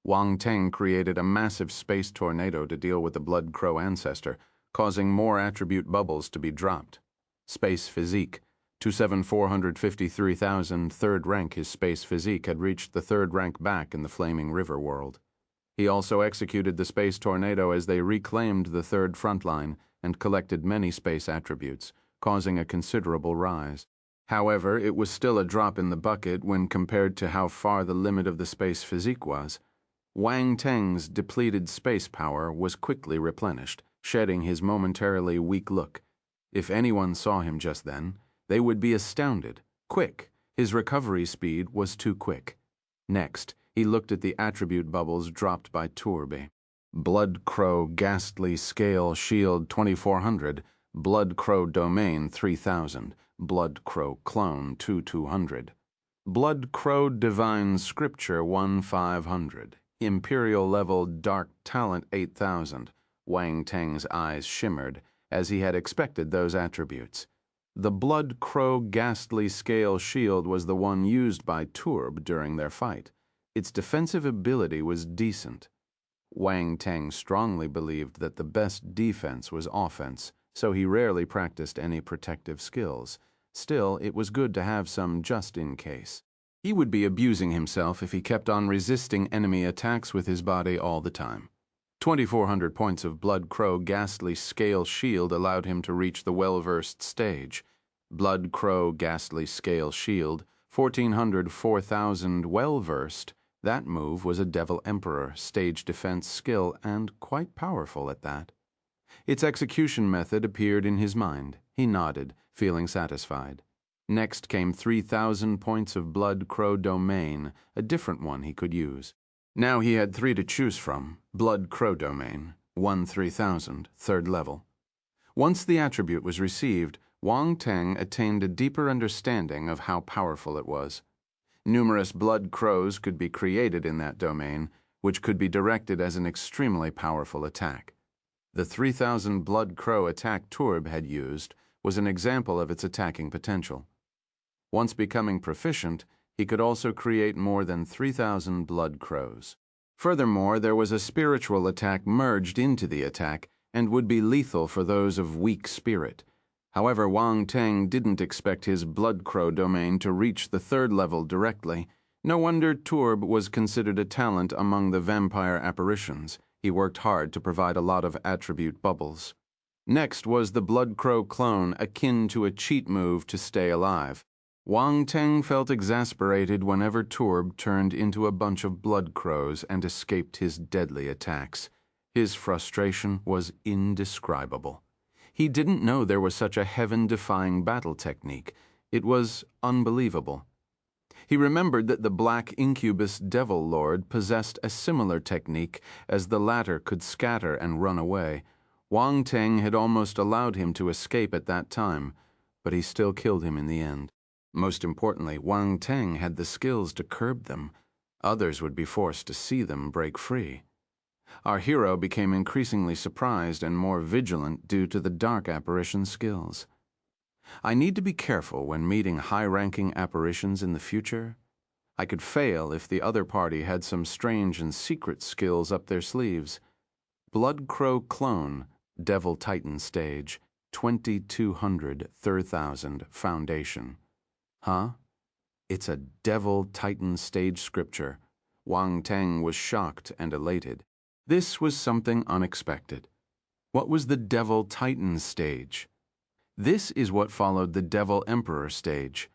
Wang Teng created a massive space tornado to deal with the Blood Crow ancestor, causing more attribute bubbles to be dropped. Space Physique, 2,453,000, 3rd rank. His space physique had reached the 3rd rank back in the Flaming River world. He also executed the space tornado as they reclaimed the 3rd front line and collected many space attributes, causing a considerable rise. However, it was still a drop in the bucket when compared to how far the limit of the space physique was. Wang Teng's depleted space power was quickly replenished, shedding his momentarily weak look. If anyone saw him just then, they would be astounded. Quick. His recovery speed was too quick. Next, he looked at the attribute bubbles dropped by Turbe. Blood Crow Ghastly Scale Shield 2,400, Blood Crow Domain 3,000, Blood Crow Clone 2,200, Blood Crow Divine Scripture 1,500, Imperial Level Dark Talent 8,000. Wang Teng's eyes shimmered, as he had expected those attributes. The Blood Crow Ghastly Scale Shield was the one used by Turb during their fight. Its defensive ability was decent. Wang Teng strongly believed that the best defense was offense, so he rarely practiced any protective skills. Still, it was good to have some just in case. He would be abusing himself if he kept on resisting enemy attacks with his body all the time. 2,400 points of Blood Crow Ghastly Scale Shield allowed him to reach the well-versed stage. Blood Crow Ghastly Scale Shield, 1,400, 4,000 well-versed. That move was a Devil Emperor stage defense skill, and quite powerful at that. Its execution method appeared in his mind. He nodded, feeling satisfied. Next came 3,000 points of Blood Crow Domain, a different one he could use. Now he had 3 to choose from: Blood Crow Domain, 1/3000, 3rd level. Once the attribute was received, Wang Teng attained a deeper understanding of how powerful it was. Numerous blood crows could be created in that domain, which could be directed as an extremely powerful attack. The 3,000 blood crow attack Turb had used was an example of its attacking potential. Once becoming proficient, he could also create more than 3,000 blood crows. Furthermore, there was a spiritual attack merged into the attack and would be lethal for those of weak spirit. However, Wang Teng didn't expect his blood crow domain to reach the 3rd level directly. No wonder Turb was considered a talent among the vampire apparitions. He worked hard to provide a lot of attribute bubbles. Next was the blood crow clone, akin to a cheat move to stay alive. Wang Teng felt exasperated whenever Turb turned into a bunch of blood crows and escaped his deadly attacks. His frustration was indescribable. He didn't know there was such a heaven-defying battle technique. It was unbelievable. He remembered that the Black Incubus Devil Lord possessed a similar technique, as the latter could scatter and run away. Wang Teng had almost allowed him to escape at that time, but he still killed him in the end. Most importantly, Wang Teng had the skills to curb them. Others would be forced to see them break free. Our hero became increasingly surprised and more vigilant due to the dark apparition skills. I need to be careful when meeting high-ranking apparitions in the future. I could fail if the other party had some strange and secret skills up their sleeves. Blood Crow Clone, Devil Titan Stage, 2200, 3000, Foundation. Huh? It's a Devil Titan Stage scripture. Wang Teng was shocked and elated. This was something unexpected. What was the Devil Titan Stage? This is what followed the Devil Emperor stage.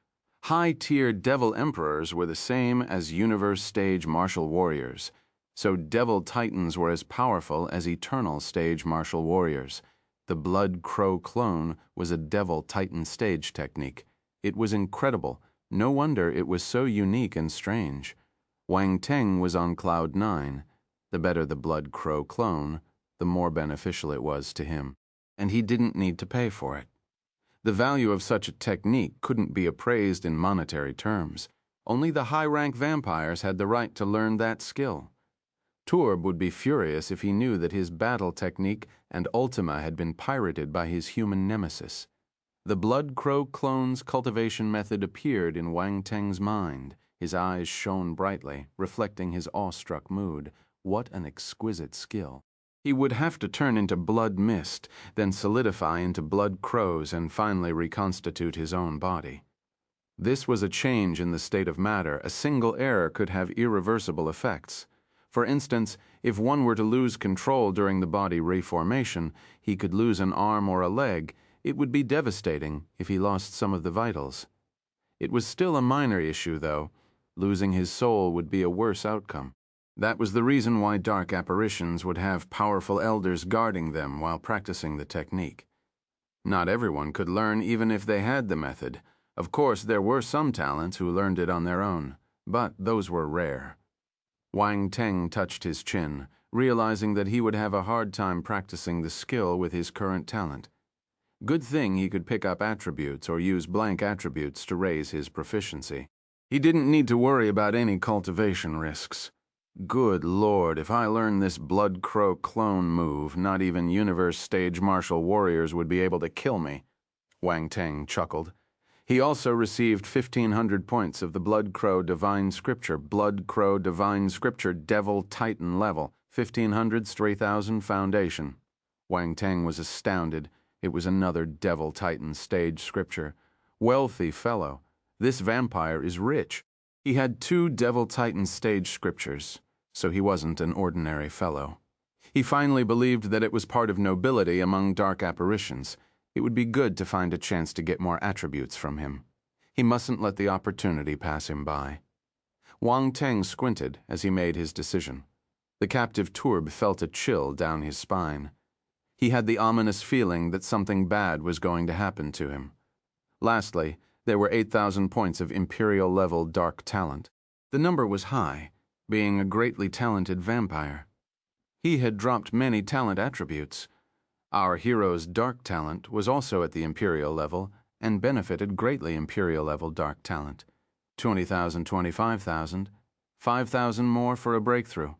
High-tier Devil Emperors were the same as Universe Stage Martial Warriors, so Devil Titans were as powerful as Eternal Stage Martial Warriors. The Blood Crow Clone was a Devil Titan Stage technique. It was incredible. No wonder it was so unique and strange. Wang Teng was on cloud 9. The better the Blood Crow Clone, the more beneficial it was to him. And he didn't need to pay for it. The value of such a technique couldn't be appraised in monetary terms. Only the high-rank vampires had the right to learn that skill. Turb would be furious if he knew that his battle technique and Ultima had been pirated by his human nemesis. The Blood Crow Clone's cultivation method appeared in Wang Teng's mind. His eyes shone brightly, reflecting his awestruck mood. What an exquisite skill. He would have to turn into blood mist, then solidify into blood crows and finally reconstitute his own body. This was a change in the state of matter. A single error could have irreversible effects. For instance, if one were to lose control during the body reformation, he could lose an arm or a leg. It would be devastating if he lost some of the vitals. It was still a minor issue, though. Losing his soul would be a worse outcome. That was the reason why dark apparitions would have powerful elders guarding them while practicing the technique. Not everyone could learn even if they had the method. Of course, there were some talents who learned it on their own, but those were rare. Wang Teng touched his chin, realizing that he would have a hard time practicing the skill with his current talent. Good thing he could pick up attributes or use blank attributes to raise his proficiency. He didn't need to worry about any cultivation risks. Good Lord, if I learned this Blood Crow Clone move, not even Universe Stage Martial Warriors would be able to kill me, Wang Teng chuckled. He also received 1,500 points of the Blood Crow Divine Scripture, Blood Crow Divine Scripture Devil Titan level, 1,500, 3,000 Foundation. Wang Teng was astounded. It was another Devil Titan Stage Scripture. Wealthy fellow. This vampire is rich. He had 2 Devil Titan Stage Scriptures, so he wasn't an ordinary fellow. He finally believed that it was part of nobility among dark apparitions. It would be good to find a chance to get more attributes from him. He mustn't let the opportunity pass him by. Wang Teng squinted as he made his decision. The captive Turb felt a chill down his spine. He had the ominous feeling that something bad was going to happen to him. Lastly, There were 8,000 points of Imperial-level dark talent. The number was high, being a greatly talented vampire. He had dropped many talent attributes. Our hero's dark talent was also at the Imperial level and benefited greatly Imperial-level dark talent. 20,000, 25,000, 5,000 more for a breakthrough.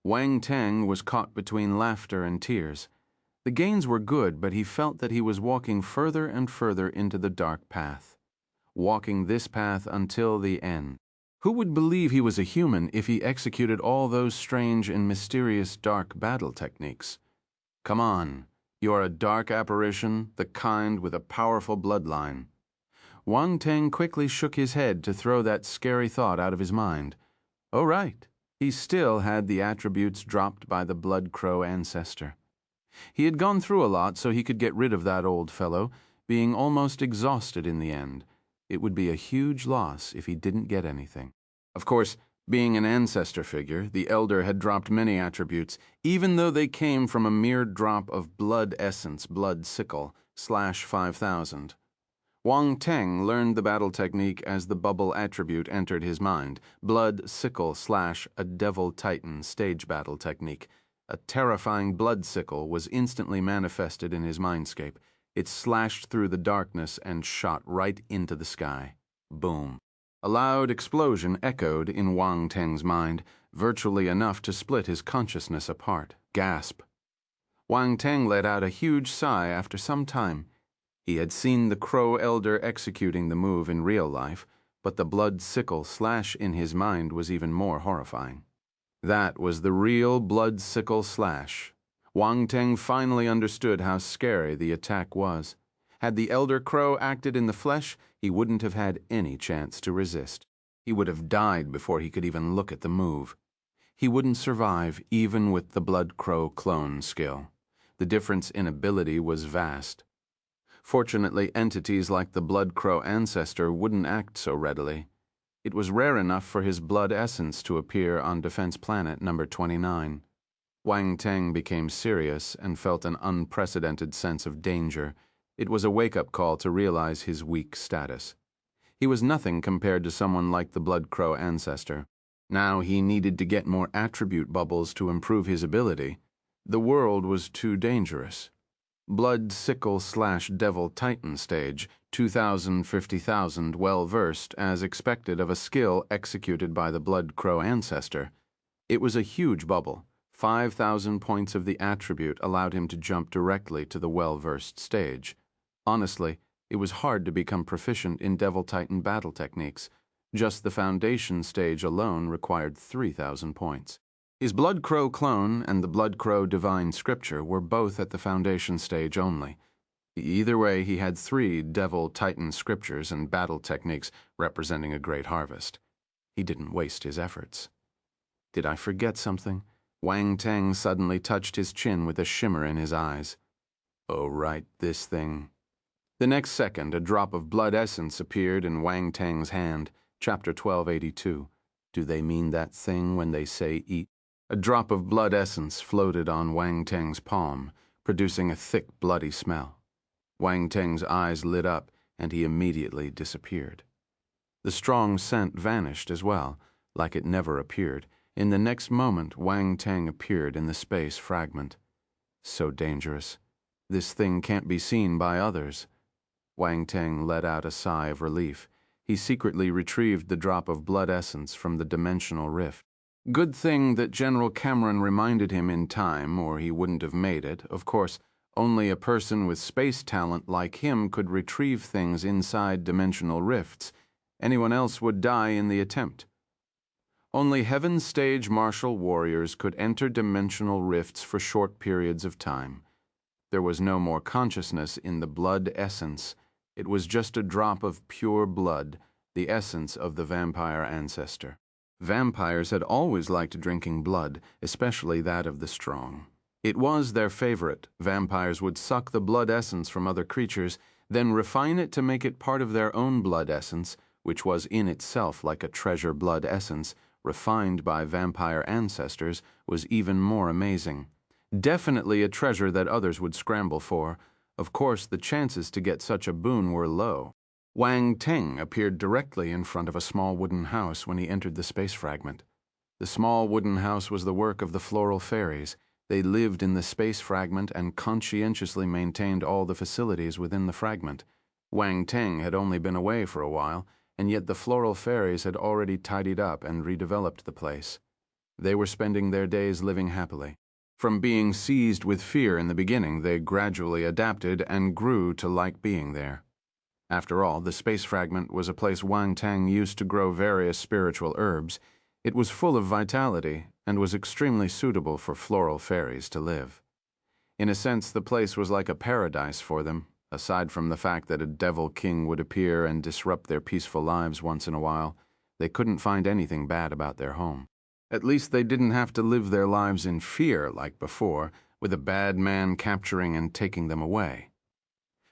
Wang Teng was caught between laughter and tears. The gains were good, but he felt that he was walking further and further into the dark path. Walking this path until the end. Who would believe he was a human if he executed all those strange and mysterious dark battle techniques? Come on, you're a dark apparition, the kind with a powerful bloodline. Wang Teng quickly shook his head to throw that scary thought out of his mind. Oh right, he still had the attributes dropped by the Blood Crow ancestor. He had gone through a lot so he could get rid of that old fellow, being almost exhausted in the end. It would be a huge loss if he didn't get anything. Of course, being an ancestor figure, the Elder had dropped many attributes, even though they came from a mere drop of blood essence, blood sickle, /5000. Wang Teng learned the battle technique as the bubble attribute entered his mind, blood sickle / a devil titan stage battle technique. A terrifying blood sickle was instantly manifested in his mindscape. It slashed through the darkness and shot right into the sky. Boom. A loud explosion echoed in Wang Teng's mind, virtually enough to split his consciousness apart. Gasp. Wang Teng let out a huge sigh after some time. He had seen the Crow Elder executing the move in real life, but the blood sickle slash in his mind was even more horrifying. That was the real blood sickle slash. Wang Teng finally understood how scary the attack was. Had the Elder Crow acted in the flesh, he wouldn't have had any chance to resist. He would have died before he could even look at the move. He wouldn't survive even with the Blood Crow clone skill. The difference in ability was vast. Fortunately, entities like the Blood Crow ancestor wouldn't act so readily. It was rare enough for his blood essence to appear on Defense Planet number 29. Wang Teng became serious and felt an unprecedented sense of danger. It was a wake-up call to realize his weak status. He was nothing compared to someone like the Blood Crow ancestor. Now he needed to get more attribute bubbles to improve his ability. The world was too dangerous. Blood sickle / devil titan stage, 2,000, 50,000, well-versed, as expected of a skill executed by the Blood Crow ancestor. It was a huge bubble. 5,000 points of the attribute allowed him to jump directly to the well-versed stage. Honestly, it was hard to become proficient in Devil Titan battle techniques. Just the foundation stage alone required 3,000 points. His Blood Crow clone and the Blood Crow divine scripture were both at the foundation stage only. Either way, he had 3 Devil Titan scriptures and battle techniques representing a great harvest. He didn't waste his efforts. Did I forget something? Wang Teng suddenly touched his chin with a shimmer in his eyes. Oh, right, this thing. The next second, a drop of blood essence appeared in Wang Teng's hand. Chapter 1282. Do they mean that thing when they say eat? A drop of blood essence floated on Wang Teng's palm, producing a thick, bloody smell. Wang Teng's eyes lit up, and he immediately disappeared. The strong scent vanished as well, like it never appeared. In the next moment, Wang Teng appeared in the space fragment. So dangerous. This thing can't be seen by others. Wang Teng let out a sigh of relief. He secretly retrieved the drop of blood essence from the dimensional rift. Good thing that General Cameron reminded him in time, or he wouldn't have made it. Of course, only a person with space talent like him could retrieve things inside dimensional rifts. Anyone else would die in the attempt. Only Heaven's stage martial warriors could enter dimensional rifts for short periods of time. There was no more consciousness in the blood essence. It was just a drop of pure blood, the essence of the vampire ancestor. Vampires had always liked drinking blood, especially that of the strong. It was their favorite. Vampires would suck the blood essence from other creatures, then refine it to make it part of their own blood essence, which was in itself like a treasure blood essence, refined by vampire ancestors, was even more amazing. Definitely a treasure that others would scramble for. Of course, the chances to get such a boon were low. Wang Teng appeared directly in front of a small wooden house when he entered the space fragment. The small wooden house was the work of the floral fairies. They lived in the space fragment and conscientiously maintained all the facilities within the fragment. Wang Teng had only been away for a while, and yet the floral fairies had already tidied up and redeveloped the place. They were spending their days living happily. From being seized with fear in the beginning, they gradually adapted and grew to like being there. After all, the space fragment was a place Wang Teng used to grow various spiritual herbs. It was full of vitality and was extremely suitable for floral fairies to live. In a sense, the place was like a paradise for them, aside from the fact that a devil king would appear and disrupt their peaceful lives once in a while. They couldn't find anything bad about their home. At least they didn't have to live their lives in fear like before, with a bad man capturing and taking them away.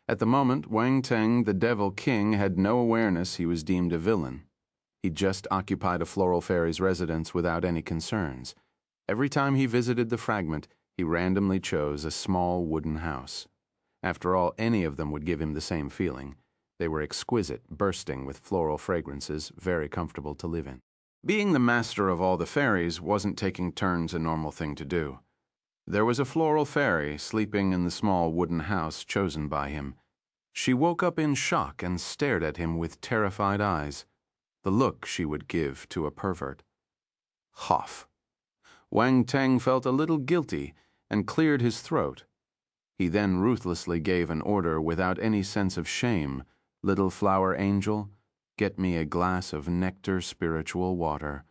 At the moment, Wang Teng, the Devil King, had no awareness he was deemed a villain. He just occupied a floral fairy's residence without any concerns. Every time he visited the fragment, he randomly chose a small wooden house. After all, any of them would give him the same feeling. They were exquisite, bursting with floral fragrances, very comfortable to live in. Being the master of all the fairies wasn't taking turns a normal thing to do. There was a floral fairy sleeping in the small wooden house chosen by him. She woke up in shock and stared at him with terrified eyes, the look she would give to a pervert. Hoff. Wang Teng felt a little guilty and cleared his throat. He then ruthlessly gave an order without any sense of shame. Little flower angel, get me a glass of nectar spiritual water.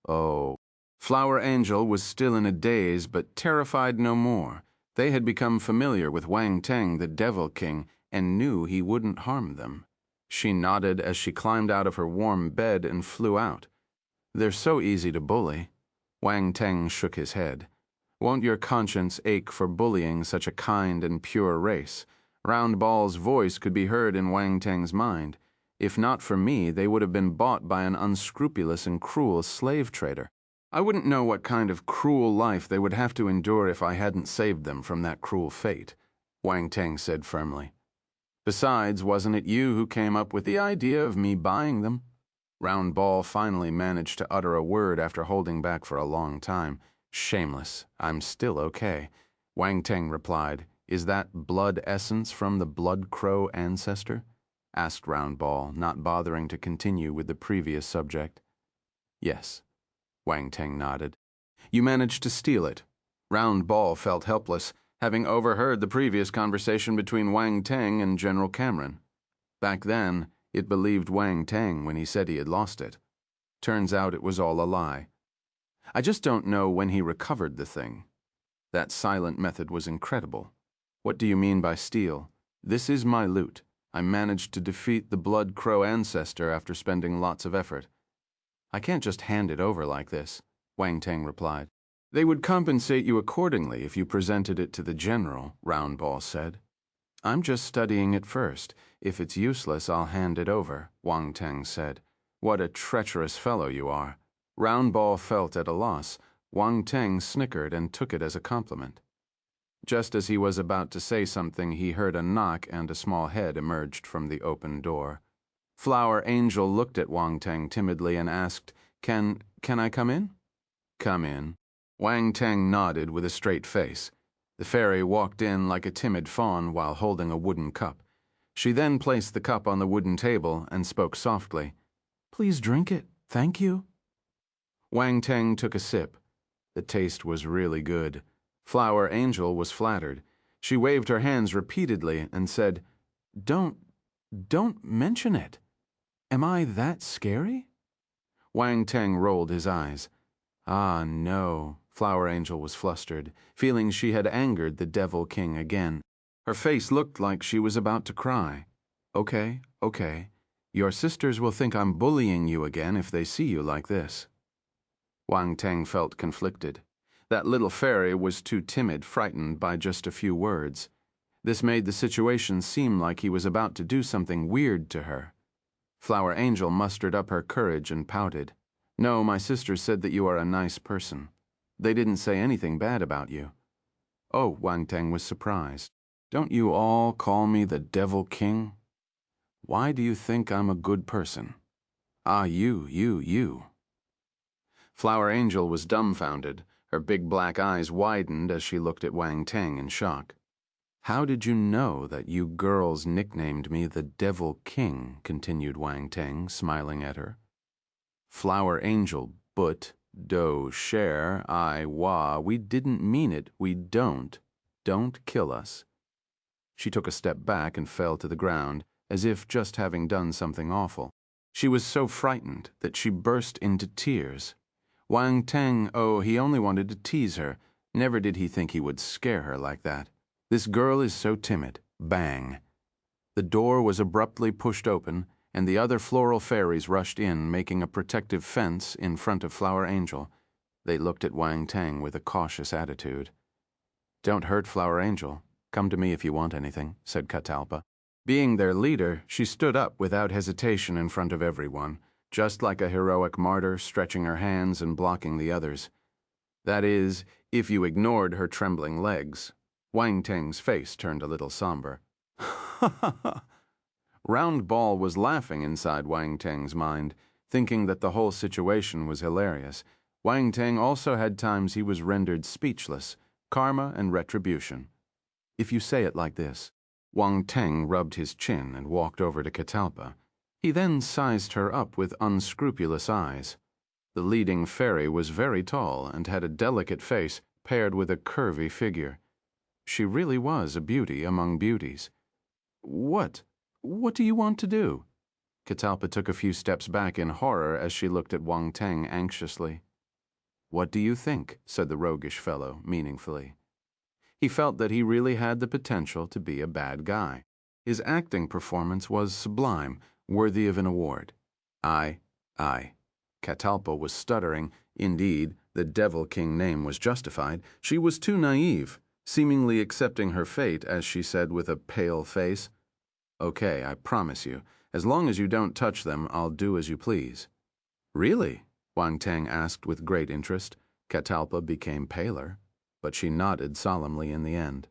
Oh. Flower Angel was still in a daze, but terrified no more. They had become familiar with Wang Teng, the Devil King, and knew he wouldn't harm them. She nodded as she climbed out of her warm bed and flew out. They're so easy to bully. Wang Teng shook his head. Won't your conscience ache for bullying such a kind and pure race? Round Ball's voice could be heard in Wang Teng's mind. If not for me, they would have been bought by an unscrupulous and cruel slave trader. I wouldn't know what kind of cruel life they would have to endure if I hadn't saved them from that cruel fate, Wang Teng said firmly. Besides, wasn't it you who came up with the idea of me buying them? Round Ball finally managed to utter a word after holding back for a long time. Shameless. I'm still okay. Wang Teng replied. Is that blood essence from the blood crow ancestor? Asked Round Ball, not bothering to continue with the previous subject. Yes. Wang Teng nodded. You managed to steal it. Round Ball felt helpless, having overheard the previous conversation between Wang Teng and General Cameron. Back then, it believed Wang Teng when he said he had lost it. Turns out it was all a lie. I just don't know when he recovered the thing. That silent method was incredible. What do you mean by steal? This is my loot. I managed to defeat the Blood Crow ancestor after spending lots of effort. I can't just hand it over like this, Wang Teng replied. They would compensate you accordingly if you presented it to the general, Round Ball said. I'm just studying it first. If it's useless, I'll hand it over, Wang Teng said. What a treacherous fellow you are. Round Ball felt at a loss. Wang Teng snickered and took it as a compliment. Just as he was about to say something, he heard a knock and a small head emerged from the open door. Flower Angel looked at Wang Teng timidly and asked, Can I come in? Come in. Wang Teng nodded with a straight face. The fairy walked in like a timid fawn while holding a wooden cup. She then placed the cup on the wooden table and spoke softly. Please drink it, thank you. Wang Teng took a sip. The taste was really good. Flower Angel was flattered. She waved her hands repeatedly and said, Don't mention it. Am I that scary? Wang Teng rolled his eyes. Ah, no. Flower Angel was flustered, feeling she had angered the Devil King again. Her face looked like she was about to cry. Okay. Your sisters will think I'm bullying you again if they see you like this. Wang Teng felt conflicted. That little fairy was too timid, frightened by just a few words. This made the situation seem like he was about to do something weird to her. Flower Angel mustered up her courage and pouted. No, my sisters said that you are a nice person. They didn't say anything bad about you. Oh, Wang Teng was surprised. Don't you all call me the Devil King? Why do you think I'm a good person? Ah, you. Flower Angel was dumbfounded. Her big black eyes widened as she looked at Wang Teng in shock. How did you know that you girls nicknamed me the Devil King? Continued Wang Teng, smiling at her. Flower Angel, but, do, share, I, wa, we didn't mean it, we don't. Don't kill us. She took a step back and fell to the ground, as if just having done something awful. She was so frightened that she burst into tears. Wang Teng, oh, he only wanted to tease her. Never did he think he would scare her like that. This girl is so timid. Bang. The door was abruptly pushed open, and the other floral fairies rushed in, making a protective fence in front of Flower Angel. They looked at Wang Teng with a cautious attitude. Don't hurt Flower Angel. Come to me if you want anything, said Catalpa. Being their leader, she stood up without hesitation in front of everyone, just like a heroic martyr, stretching her hands and blocking the others. That is, if you ignored her trembling legs. Wang Teng's face turned a little somber. Round Ball was laughing inside Wang Teng's mind, thinking that the whole situation was hilarious. Wang Teng also had times he was rendered speechless, karma and retribution. If you say it like this. Wang Teng rubbed his chin and walked over to Catalpa. He then sized her up with unscrupulous eyes. The leading fairy was very tall and had a delicate face paired with a curvy figure. She really was a beauty among beauties. What do you want to do? Catalpa took a few steps back in horror as she looked at Wang Teng anxiously. What do you think? Said the roguish fellow meaningfully. He felt that he really had the potential to be a bad guy. His acting performance was sublime, worthy of an award. I. Catalpa was stuttering. Indeed, the Devil King name was justified. She was too naive, seemingly accepting her fate as she said with a pale face, Okay, I promise you. As long as you don't touch them, I'll do as you please. Really? Wang Teng asked with great interest. Catalpa became paler, but she nodded solemnly in the end.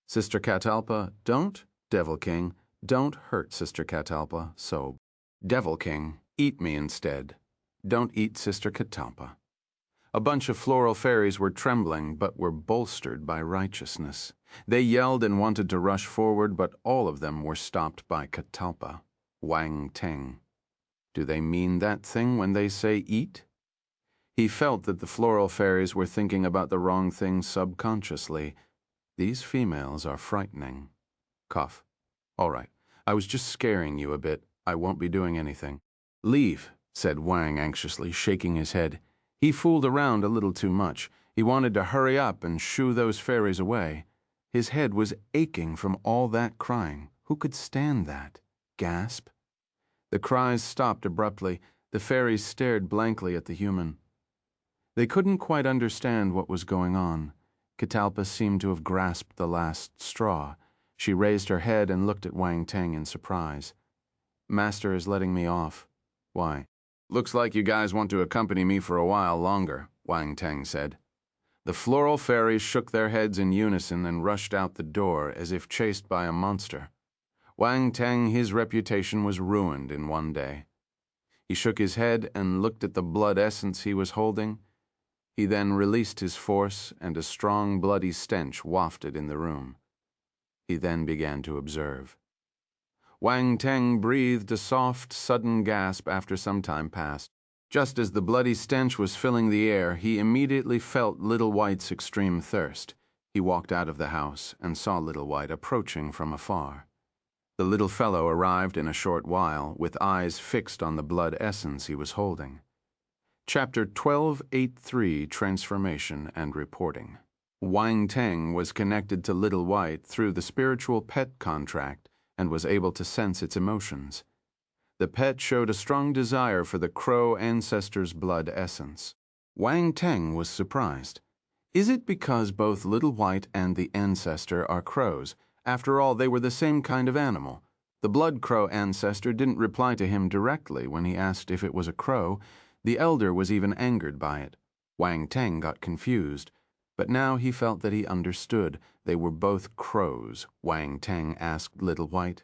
Sister Catalpa, don't, Devil King, don't hurt Sister Catalpa, so. Devil King, eat me instead. Don't eat Sister Catalpa. A bunch of floral fairies were trembling, but were bolstered by righteousness. They yelled and wanted to rush forward, but all of them were stopped by Catalpa, Wang Teng. Do they mean that thing when they say eat? He felt that the floral fairies were thinking about the wrong thing subconsciously. These females are frightening. Cough. All right. I was just scaring you a bit. I won't be doing anything. Leave, said Wang anxiously, shaking his head. He fooled around a little too much. He wanted to hurry up and shoo those fairies away. His head was aching from all that crying. Who could stand that? Gasp. The cries stopped abruptly. The fairies stared blankly at the human. They couldn't quite understand what was going on. Catalpa seemed to have grasped the last straw. She raised her head and looked at Wang Teng in surprise. Master is letting me off. Why? Looks like you guys want to accompany me for a while longer, Wang Teng said. The floral fairies shook their heads in unison and rushed out the door as if chased by a monster. Wang Teng, his reputation was ruined in one day. He shook his head and looked at the blood essence he was holding. He then released his force, and a strong bloody stench wafted in the room. He then began to observe. Wang Teng breathed a soft, sudden gasp after some time passed. Just as the bloody stench was filling the air, he immediately felt Little White's extreme thirst. He walked out of the house and saw Little White approaching from afar. The little fellow arrived in a short while, with eyes fixed on the blood essence he was holding. Chapter 1283, Transformation and Reporting. Wang Teng was connected to Little White through the spiritual pet contract and was able to sense its emotions. The pet showed a strong desire for the crow ancestor's blood essence. Wang Teng was surprised. Is it because both Little White and the ancestor are crows? After all, they were the same kind of animal. The blood crow ancestor didn't reply to him directly when he asked if it was a crow. The elder was even angered by it. Wang Teng got confused, but now he felt that he understood. They were both crows, Wang Teng asked Little White.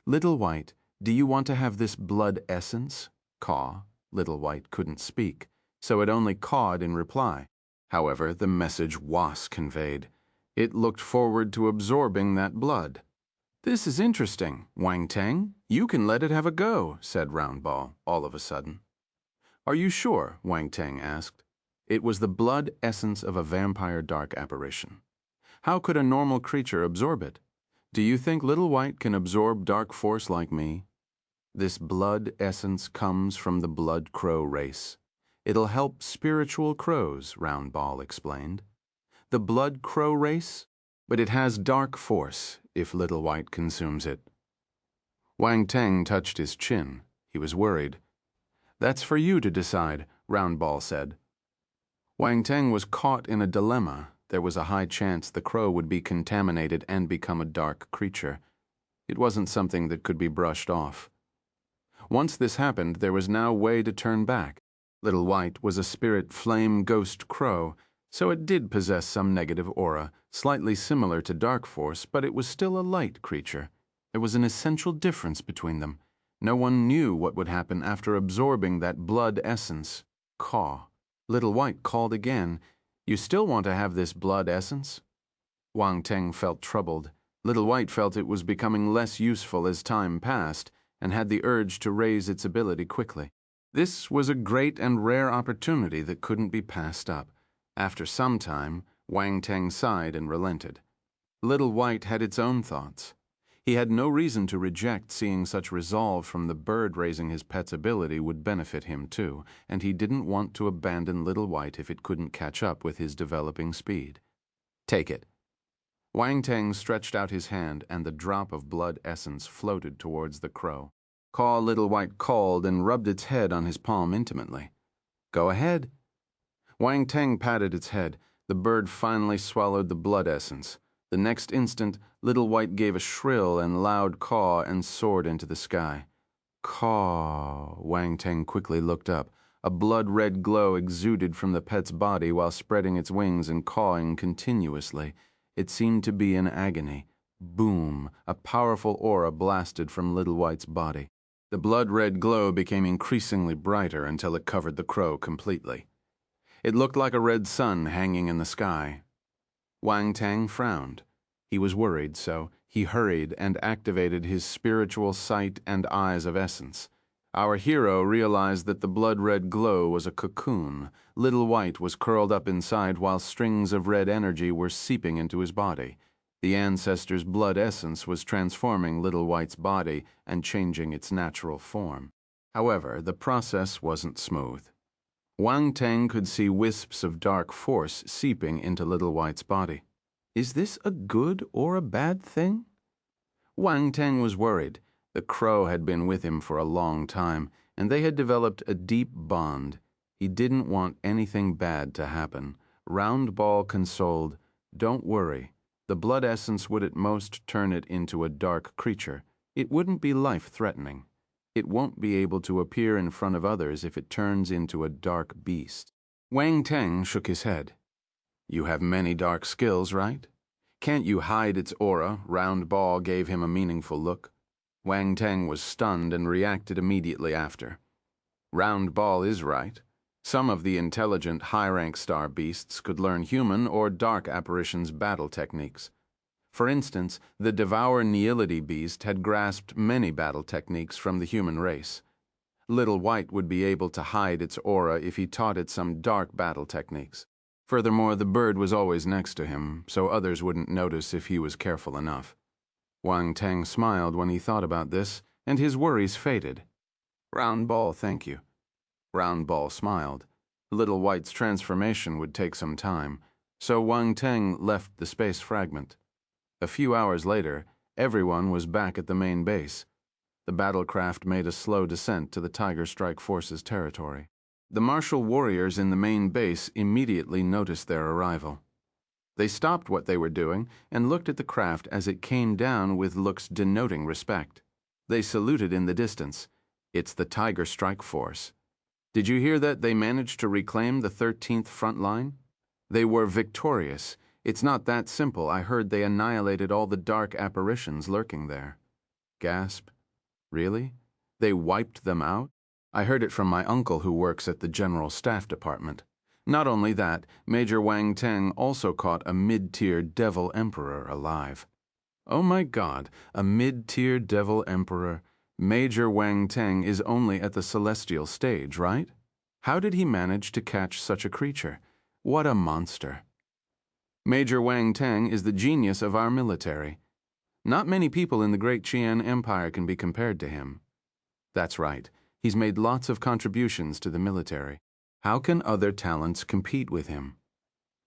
Little White, Do you want to have this blood essence? Caw. Little White couldn't speak, so it only cawed in reply. However, the message Was conveyed. It looked forward to absorbing that blood. This is interesting, Wang Teng. You can let it have a go, said Round Ball, all of a sudden. Are you sure? Wang Teng asked. It was the blood essence of a vampire dark apparition. How could a normal creature absorb it? Do you think Little White can absorb dark force like me? This blood essence comes from the blood crow race. It'll help spiritual crows, Round Ball explained. The blood crow race? But it has dark force if Little White consumes it. Wang Teng touched his chin. He was worried. That's for you to decide, Round Ball said. Wang Teng was caught in a dilemma. There was a high chance the crow would be contaminated and become a dark creature. It wasn't something that could be brushed off. Once this happened, there was no way to turn back. Little White was a spirit flame ghost crow, so it did possess some negative aura, slightly similar to dark force, but it was still a light creature. There was an essential difference between them. No one knew what would happen after absorbing that blood essence. Caw. Little White called again. You still want to have this blood essence? Wang Teng felt troubled. Little White felt it was becoming less useful as time passed and had the urge to raise its ability quickly. This was a great and rare opportunity that couldn't be passed up. After some time, Wang Teng sighed and relented. Little White had its own thoughts. He had no reason to reject seeing such resolve from the bird raising his pet's ability would benefit him too, and he didn't want to abandon Little White if it couldn't catch up with his developing speed. Take it. Wang Teng stretched out his hand and the drop of blood essence floated towards the crow. Caw Little White called and rubbed its head on his palm intimately. Go ahead. Wang Teng patted its head. The bird finally swallowed the blood essence. The next instant, Little White gave a shrill and loud caw and soared into the sky. Caw. Wang Teng quickly looked up. A blood-red glow exuded from the pet's body while spreading its wings and cawing continuously. It seemed to be in agony. Boom! A powerful aura blasted from Little White's body. The blood-red glow became increasingly brighter until it covered the crow completely. It looked like a red sun hanging in the sky. Wang Teng frowned. He was worried, so he hurried and activated his spiritual sight and eyes of essence. Our hero realized that the blood-red glow was a cocoon. Little White was curled up inside while strings of red energy were seeping into his body. The ancestor's blood essence was transforming Little White's body and changing its natural form. However, the process wasn't smooth. Wang Teng could see wisps of dark force seeping into Little White's body. Is this a good or a bad thing? Wang Teng was worried. The crow had been with him for a long time, and they had developed a deep bond. He didn't want anything bad to happen. Round Ball consoled, Don't worry. The blood essence would at most turn it into a dark creature. It wouldn't be life-threatening. It won't be able to appear in front of others if it turns into a dark beast. Wang Teng shook his head. You have many dark skills, right? Can't you hide its aura? Round Ball gave him a meaningful look. Wang Teng was stunned and reacted immediately after. Round Ball is right. Some of the intelligent high-rank star beasts could learn human or dark apparitions' battle techniques. For instance, the Devour Nihility beast had grasped many battle techniques from the human race. Little White would be able to hide its aura if he taught it some dark battle techniques. Furthermore, the bird was always next to him, so others wouldn't notice if he was careful enough. Wang Teng smiled when he thought about this, and his worries faded. Round Ball, thank you. Round Ball smiled. Little White's transformation would take some time, so Wang Teng left the space fragment. A few hours later, everyone was back at the main base. The battlecraft made a slow descent to the Tiger Strike Force's territory. The martial warriors in the main base immediately noticed their arrival. They stopped what they were doing and looked at the craft as it came down with looks denoting respect. They saluted in the distance. It's the Tiger Strike Force. Did you hear that they managed to reclaim the 13th front line? They were victorious. It's not that simple. I heard they annihilated all the dark apparitions lurking there. Gasp. Really? They wiped them out? I heard it from my uncle who works at the General Staff Department. Not only that, Major Wang Teng also caught a mid-tier devil emperor alive. Oh my God, a mid-tier devil emperor. Major Wang Teng is only at the celestial stage, right? How did he manage to catch such a creature? What a monster. Major Wang Teng is the genius of our military. Not many people in the Great Qian Empire can be compared to him. That's right, he's made lots of contributions to the military. How can other talents compete with him?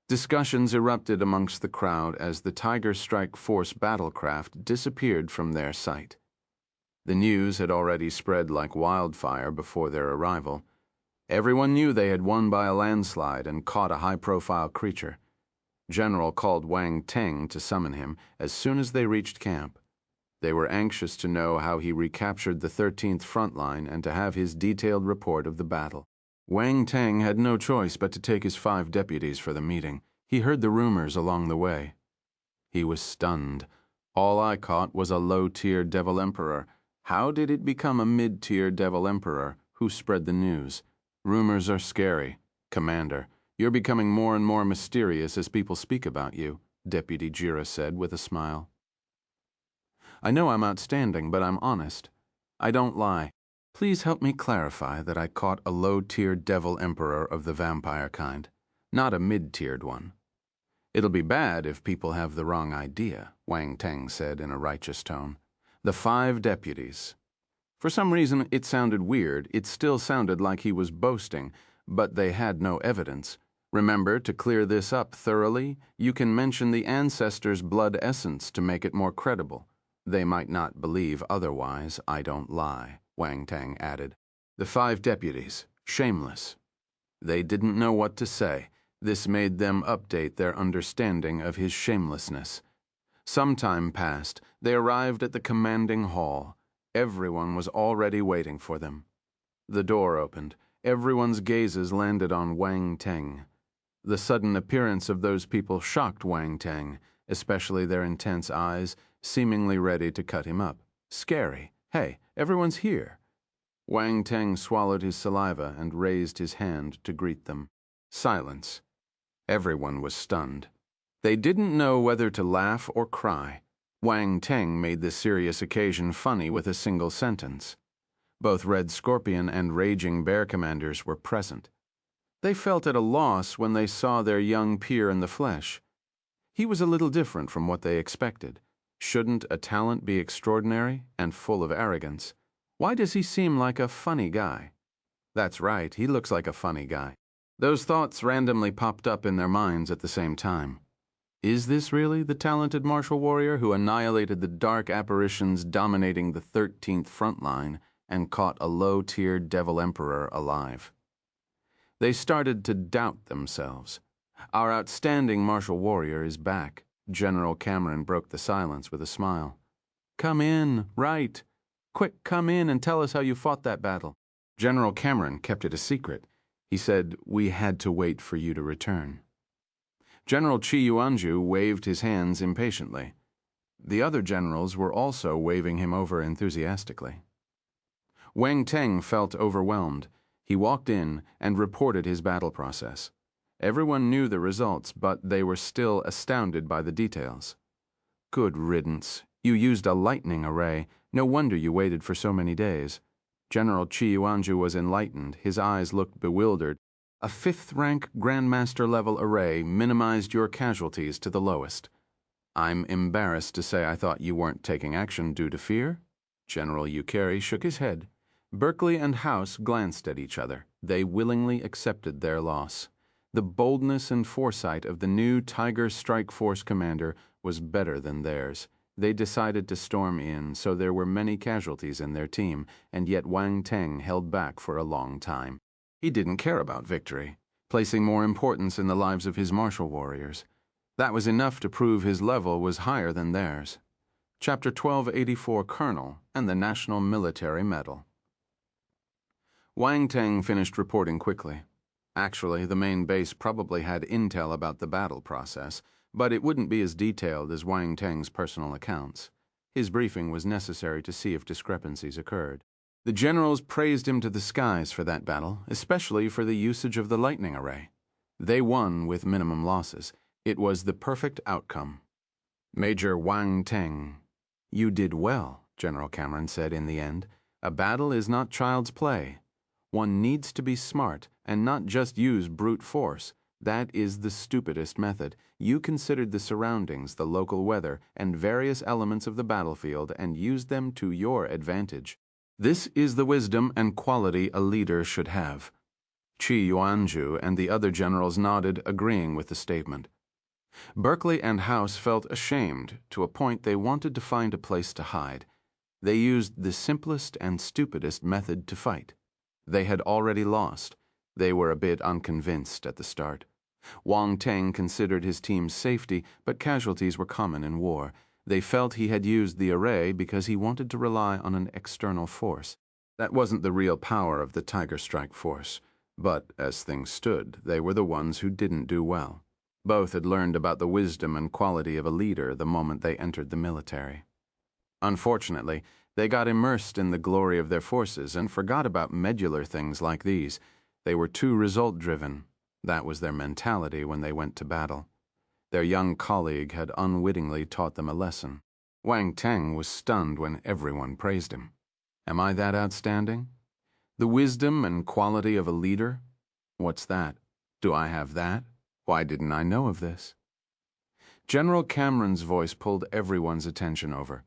Discussions erupted amongst the crowd as the Tiger Strike Force battlecraft disappeared from their sight. The news had already spread like wildfire before their arrival. Everyone knew they had won by a landslide and caught a high-profile creature. General called Wang Teng to summon him as soon as they reached camp. They were anxious to know how he recaptured the 13th front line and to have his detailed report of the battle. Wang Teng had no choice but to take his 5 deputies for the meeting. He heard the rumors along the way. He was stunned. All I caught was a low-tier devil emperor. How did it become a mid-tier devil emperor? Who spread the news? Rumors are scary. Commander, you're becoming more and more mysterious as people speak about you, Deputy Jira said with a smile. I know I'm outstanding, but I'm honest. I don't lie. Please help me clarify that I caught a low-tier devil emperor of the vampire kind, not a mid-tiered one. It'll be bad if people have the wrong idea, Wang Teng said in a righteous tone. The 5 deputies. For some reason, it sounded weird. It still sounded like he was boasting, but they had no evidence. Remember, to clear this up thoroughly, you can mention the ancestors' blood essence to make it more credible. They might not believe otherwise. I don't lie, Wang Teng added. The 5 deputies, shameless. They didn't know what to say. This made them update their understanding of his shamelessness. Some time passed. They arrived at the commanding hall. Everyone was already waiting for them. The door opened. Everyone's gazes landed on Wang Teng. The sudden appearance of those people shocked Wang Teng, especially their intense eyes, seemingly ready to cut him up. Scary. Hey, everyone's here. Wang Teng swallowed his saliva and raised his hand to greet them. Silence. Everyone was stunned. They didn't know whether to laugh or cry. Wang Teng made the serious occasion funny with a single sentence. Both Red Scorpion and Raging Bear commanders were present. They felt at a loss when they saw their young peer in the flesh. He was a little different from what they expected. Shouldn't a talent be extraordinary and full of arrogance? Why does he seem like a funny guy? That's right, he looks like a funny guy. Those thoughts randomly popped up in their minds at the same time. Is this really the talented martial warrior who annihilated the dark apparitions dominating the 13th front line and caught a low-tier devil emperor alive? They started to doubt themselves. Our outstanding martial warrior is back. General Cameron broke the silence with a smile. Come in, right. Quick, come in and tell us how you fought that battle. General Cameron kept it a secret. He said, we had to wait for you to return. General Chi Yuanju waved his hands impatiently. The other generals were also waving him over enthusiastically. Wang Teng felt overwhelmed. He walked in and reported his battle process. Everyone knew the results, but they were still astounded by the details. Good riddance. You used a lightning array. No wonder you waited for so many days. General Chi Yuanju was enlightened. His eyes looked bewildered. A 5th-rank Grandmaster-level array minimized your casualties to the lowest. I'm embarrassed to say I thought you weren't taking action due to fear. General Yukari shook his head. Berkeley and House glanced at each other. They willingly accepted their loss. The boldness and foresight of the new Tiger Strike Force commander was better than theirs. They decided to storm in, so there were many casualties in their team, and yet Wang Teng held back for a long time. He didn't care about victory, placing more importance in the lives of his martial warriors. That was enough to prove his level was higher than theirs. Chapter 1284 Colonel and the National Military Medal. Wang Teng finished reporting quickly. Actually, the main base probably had intel about the battle process, but it wouldn't be as detailed as Wang Teng's personal accounts. His briefing was necessary to see if discrepancies occurred. The generals praised him to the skies for that battle, especially for the usage of the lightning array. They won with minimum losses. It was the perfect outcome. Major Wang Teng, "You did well," General Cameron said in the end. "A battle is not child's play. One needs to be smart and not just use brute force. That is the stupidest method. You considered the surroundings, the local weather, and various elements of the battlefield and used them to your advantage. This is the wisdom and quality a leader should have." Qi Yuanju and the other generals nodded, agreeing with the statement. Berkeley and House felt ashamed to a point they wanted to find a place to hide. They used the simplest and stupidest method to fight. They had already lost. They were a bit unconvinced at the start. Wang Teng considered his team's safety, but casualties were common in war. They felt he had used the array because he wanted to rely on an external force. That wasn't the real power of the Tiger Strike force. But, as things stood, they were the ones who didn't do well. Both had learned about the wisdom and quality of a leader the moment they entered the military. Unfortunately, they got immersed in the glory of their forces and forgot about medular things like these. They were too result-driven. That was their mentality when they went to battle. Their young colleague had unwittingly taught them a lesson. Wang Teng was stunned when everyone praised him. Am I that outstanding? The wisdom and quality of a leader? What's that? Do I have that? Why didn't I know of this? General Cameron's voice pulled everyone's attention over.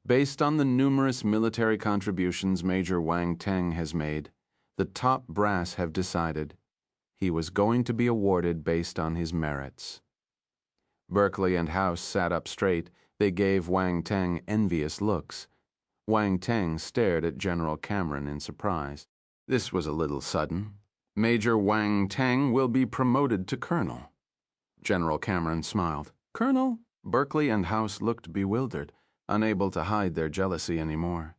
Based on the numerous military contributions Major Wang Teng has made, the top brass have decided he was going to be awarded based on his merits. Berkeley and House sat up straight. They gave Wang Teng envious looks. Wang Teng stared at General Cameron in surprise. This was a little sudden. Major Wang Teng will be promoted to colonel. General Cameron smiled. Colonel? Berkeley and House looked bewildered, unable to hide their jealousy anymore.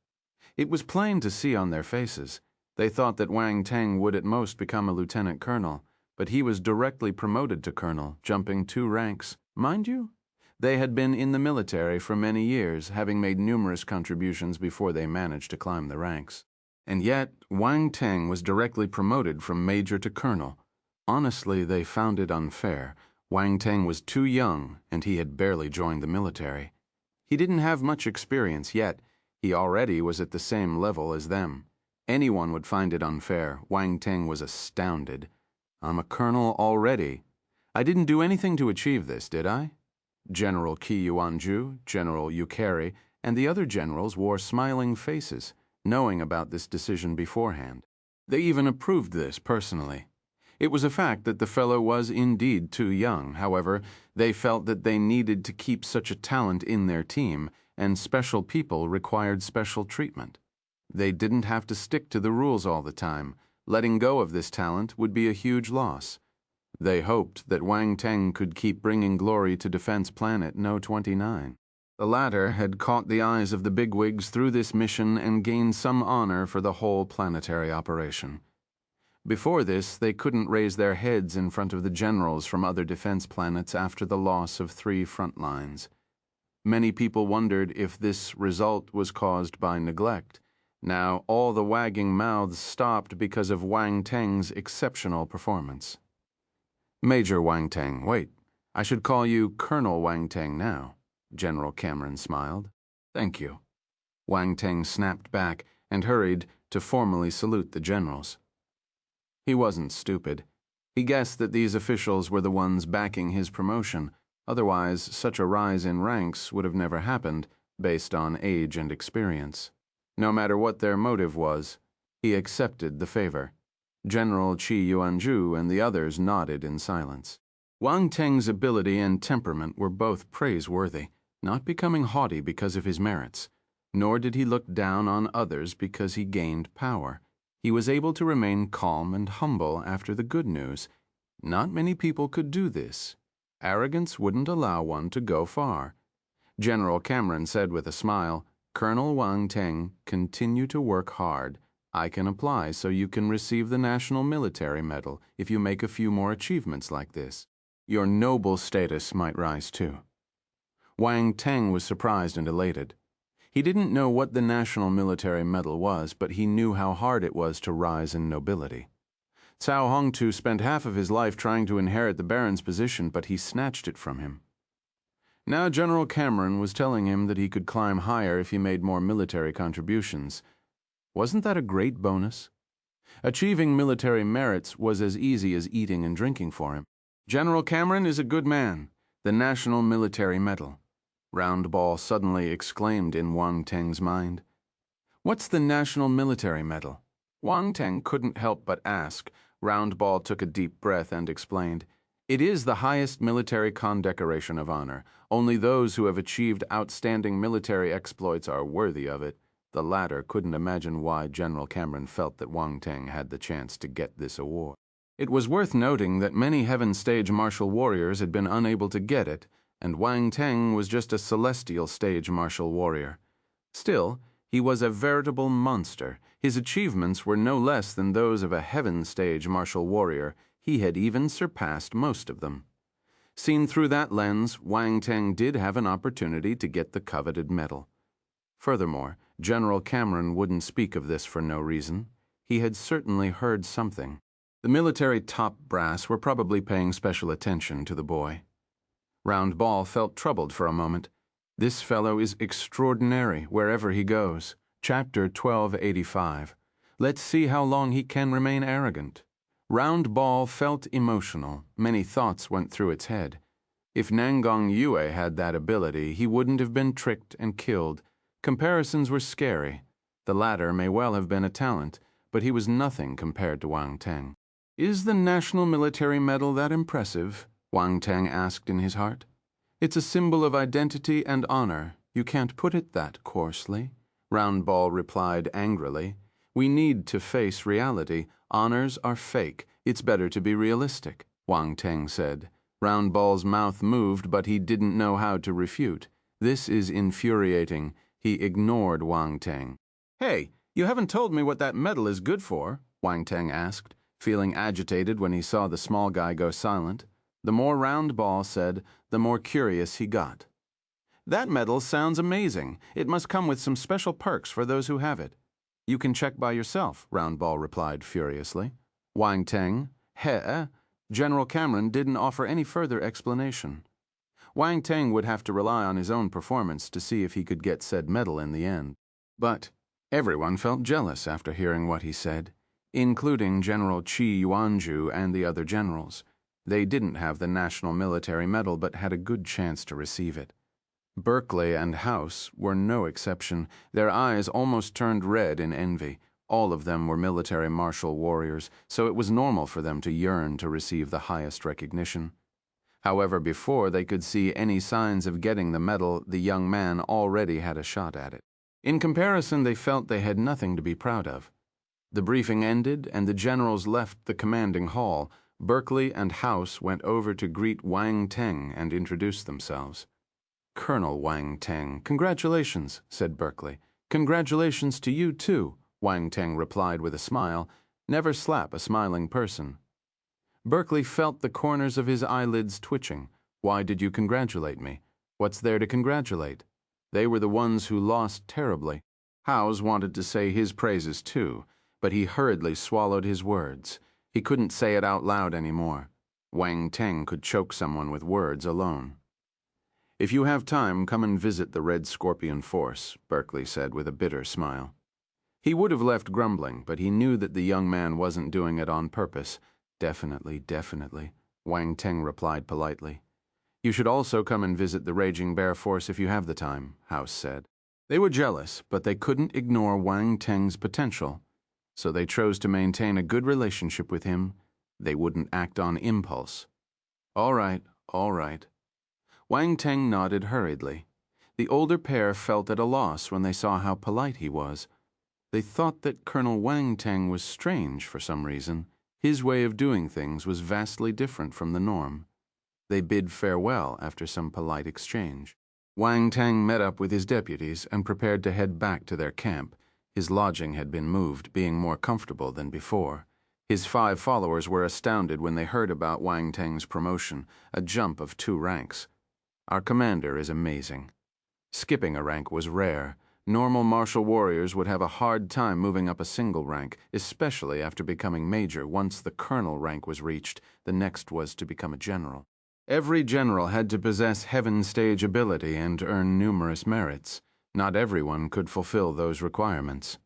It was plain to see on their faces. They thought that Wang Teng would at most become a lieutenant colonel, but he was directly promoted to colonel, jumping 2 ranks. Mind you, they had been in the military for many years, having made numerous contributions before they managed to climb the ranks. And yet, Wang Teng was directly promoted from major to colonel. Honestly, they found it unfair. Wang Teng was too young, and he had barely joined the military. He didn't have much experience yet. He already was at the same level as them. Anyone would find it unfair. Wang Teng was astounded. I'm a colonel already. I didn't do anything to achieve this, did I? General Qi Yuanju, General Yukari, and the other generals wore smiling faces, knowing about this decision beforehand. They even approved this personally. It was a fact that the fellow was indeed too young. However, they felt that they needed to keep such a talent in their team, and special people required special treatment. They didn't have to stick to the rules all the time. Letting go of this talent would be a huge loss. They hoped that Wang Teng could keep bringing glory to Defense Planet No. 29. The latter had caught the eyes of the bigwigs through this mission and gained some honor for the whole planetary operation. Before this, they couldn't raise their heads in front of the generals from other defense planets after the loss of 3 front lines. Many people wondered if this result was caused by neglect. Now, all the wagging mouths stopped because of Wang Teng's exceptional performance. Major Wang Teng, wait, I should call you Colonel Wang Teng now. General Cameron smiled. Thank you. Wang Teng snapped back and hurried to formally salute the generals. He wasn't stupid. He guessed that these officials were the ones backing his promotion. Otherwise, such a rise in ranks would have never happened, based on age and experience. No matter what their motive was, he accepted the favor. General Qi Yuanju and the others nodded in silence. Wang Teng's ability and temperament were both praiseworthy, not becoming haughty because of his merits, nor did he look down on others because he gained power. He was able to remain calm and humble after the good news. Not many people could do this. Arrogance wouldn't allow one to go far. General Cameron said with a smile, Colonel Wang Teng, continue to work hard. I can apply so you can receive the National Military Medal if you make a few more achievements like this. Your noble status might rise too. Wang Teng was surprised and elated. He didn't know what the National Military Medal was, but he knew how hard it was to rise in nobility. Cao Hongtu spent half of his life trying to inherit the baron's position, but he snatched it from him. Now General Cameron was telling him that he could climb higher if he made more military contributions. Wasn't that a great bonus? Achieving military merits was as easy as eating and drinking for him. General Cameron is a good man. The National Military Medal. Roundball suddenly exclaimed in Wang Teng's mind. What's the National Military Medal? Wang Teng couldn't help but ask. Roundball took a deep breath and explained. It is the highest military condecoration of honor. Only those who have achieved outstanding military exploits are worthy of it. The latter couldn't imagine why General Cameron felt that Wang Teng had the chance to get this award. It was worth noting that many Heaven Stage martial warriors had been unable to get it, and Wang Teng was just a Celestial Stage martial warrior. Still, he was a veritable monster. His achievements were no less than those of a Heaven Stage martial warrior. He had even surpassed most of them. Seen through that lens, Wang Teng did have an opportunity to get the coveted medal. Furthermore, General Cameron wouldn't speak of this for no reason. He had certainly heard something. The military top brass were probably paying special attention to the boy. Roundball felt troubled for a moment. This fellow is extraordinary wherever he goes. Chapter 1285. Let's see how long he can remain arrogant. Roundball felt emotional. Many thoughts went through its head. If Nangong Yue had that ability, he wouldn't have been tricked and killed. Comparisons were scary. The latter may well have been a talent, but he was nothing compared to Wang Teng. Is the National Military Medal that impressive? Wang Teng asked in his heart. It's a symbol of identity and honor. You can't put it that coarsely. Roundball replied angrily. We need to face reality. Honors are fake. It's better to be realistic, Wang Teng said. Roundball's mouth moved, but he didn't know how to refute. This is infuriating. He ignored Wang Teng. Hey, you haven't told me what that medal is good for, Wang Teng asked, feeling agitated when he saw the small guy go silent. The more Roundball said, the more curious he got. That medal sounds amazing. It must come with some special perks for those who have it. You can check by yourself, Roundball replied furiously. Wang Teng, General Cameron didn't offer any further explanation. Wang Teng would have to rely on his own performance to see if he could get said medal in the end. But everyone felt jealous after hearing what he said, including General Qi Yuanju and the other generals. They didn't have the National Military Medal but had a good chance to receive it. Berkeley and House were no exception. Their eyes almost turned red in envy. All of them were military martial warriors, so it was normal for them to yearn to receive the highest recognition. However, before they could see any signs of getting the medal, the young man already had a shot at it. In comparison, they felt they had nothing to be proud of. The briefing ended, and the generals left the commanding hall. Berkeley and House went over to greet Wang Teng and introduce themselves. Colonel Wang Teng, congratulations, said Berkeley. Congratulations to you, too, Wang Teng replied with a smile. Never slap a smiling person. Berkeley felt the corners of his eyelids twitching. Why did you congratulate me? What's there to congratulate? They were the ones who lost terribly. Howes wanted to say his praises, too, but he hurriedly swallowed his words. He couldn't say it out loud anymore. Wang Teng could choke someone with words alone. If you have time, come and visit the Red Scorpion Force, Berkeley said with a bitter smile. He would have left grumbling, but he knew that the young man wasn't doing it on purpose. Definitely, Wang Teng replied politely. You should also come and visit the Raging Bear Force if you have the time, House said. They were jealous, but they couldn't ignore Wang Teng's potential. So they chose to maintain a good relationship with him. They wouldn't act on impulse. All right. Wang Teng nodded hurriedly. The older pair felt at a loss when they saw how polite he was. They thought that Colonel Wang Teng was strange for some reason. His way of doing things was vastly different from the norm. They bid farewell after some polite exchange. Wang Teng met up with his deputies and prepared to head back to their camp. His lodging had been moved, being more comfortable than before. His 5 followers were astounded when they heard about Wang Teng's promotion, a jump of 2 ranks. Our commander is amazing. Skipping a rank was rare. Normal martial warriors would have a hard time moving up a single rank, especially after becoming major. Once the colonel rank was reached, the next was to become a general. Every general had to possess heaven stage ability and earn numerous merits. Not everyone could fulfill those requirements.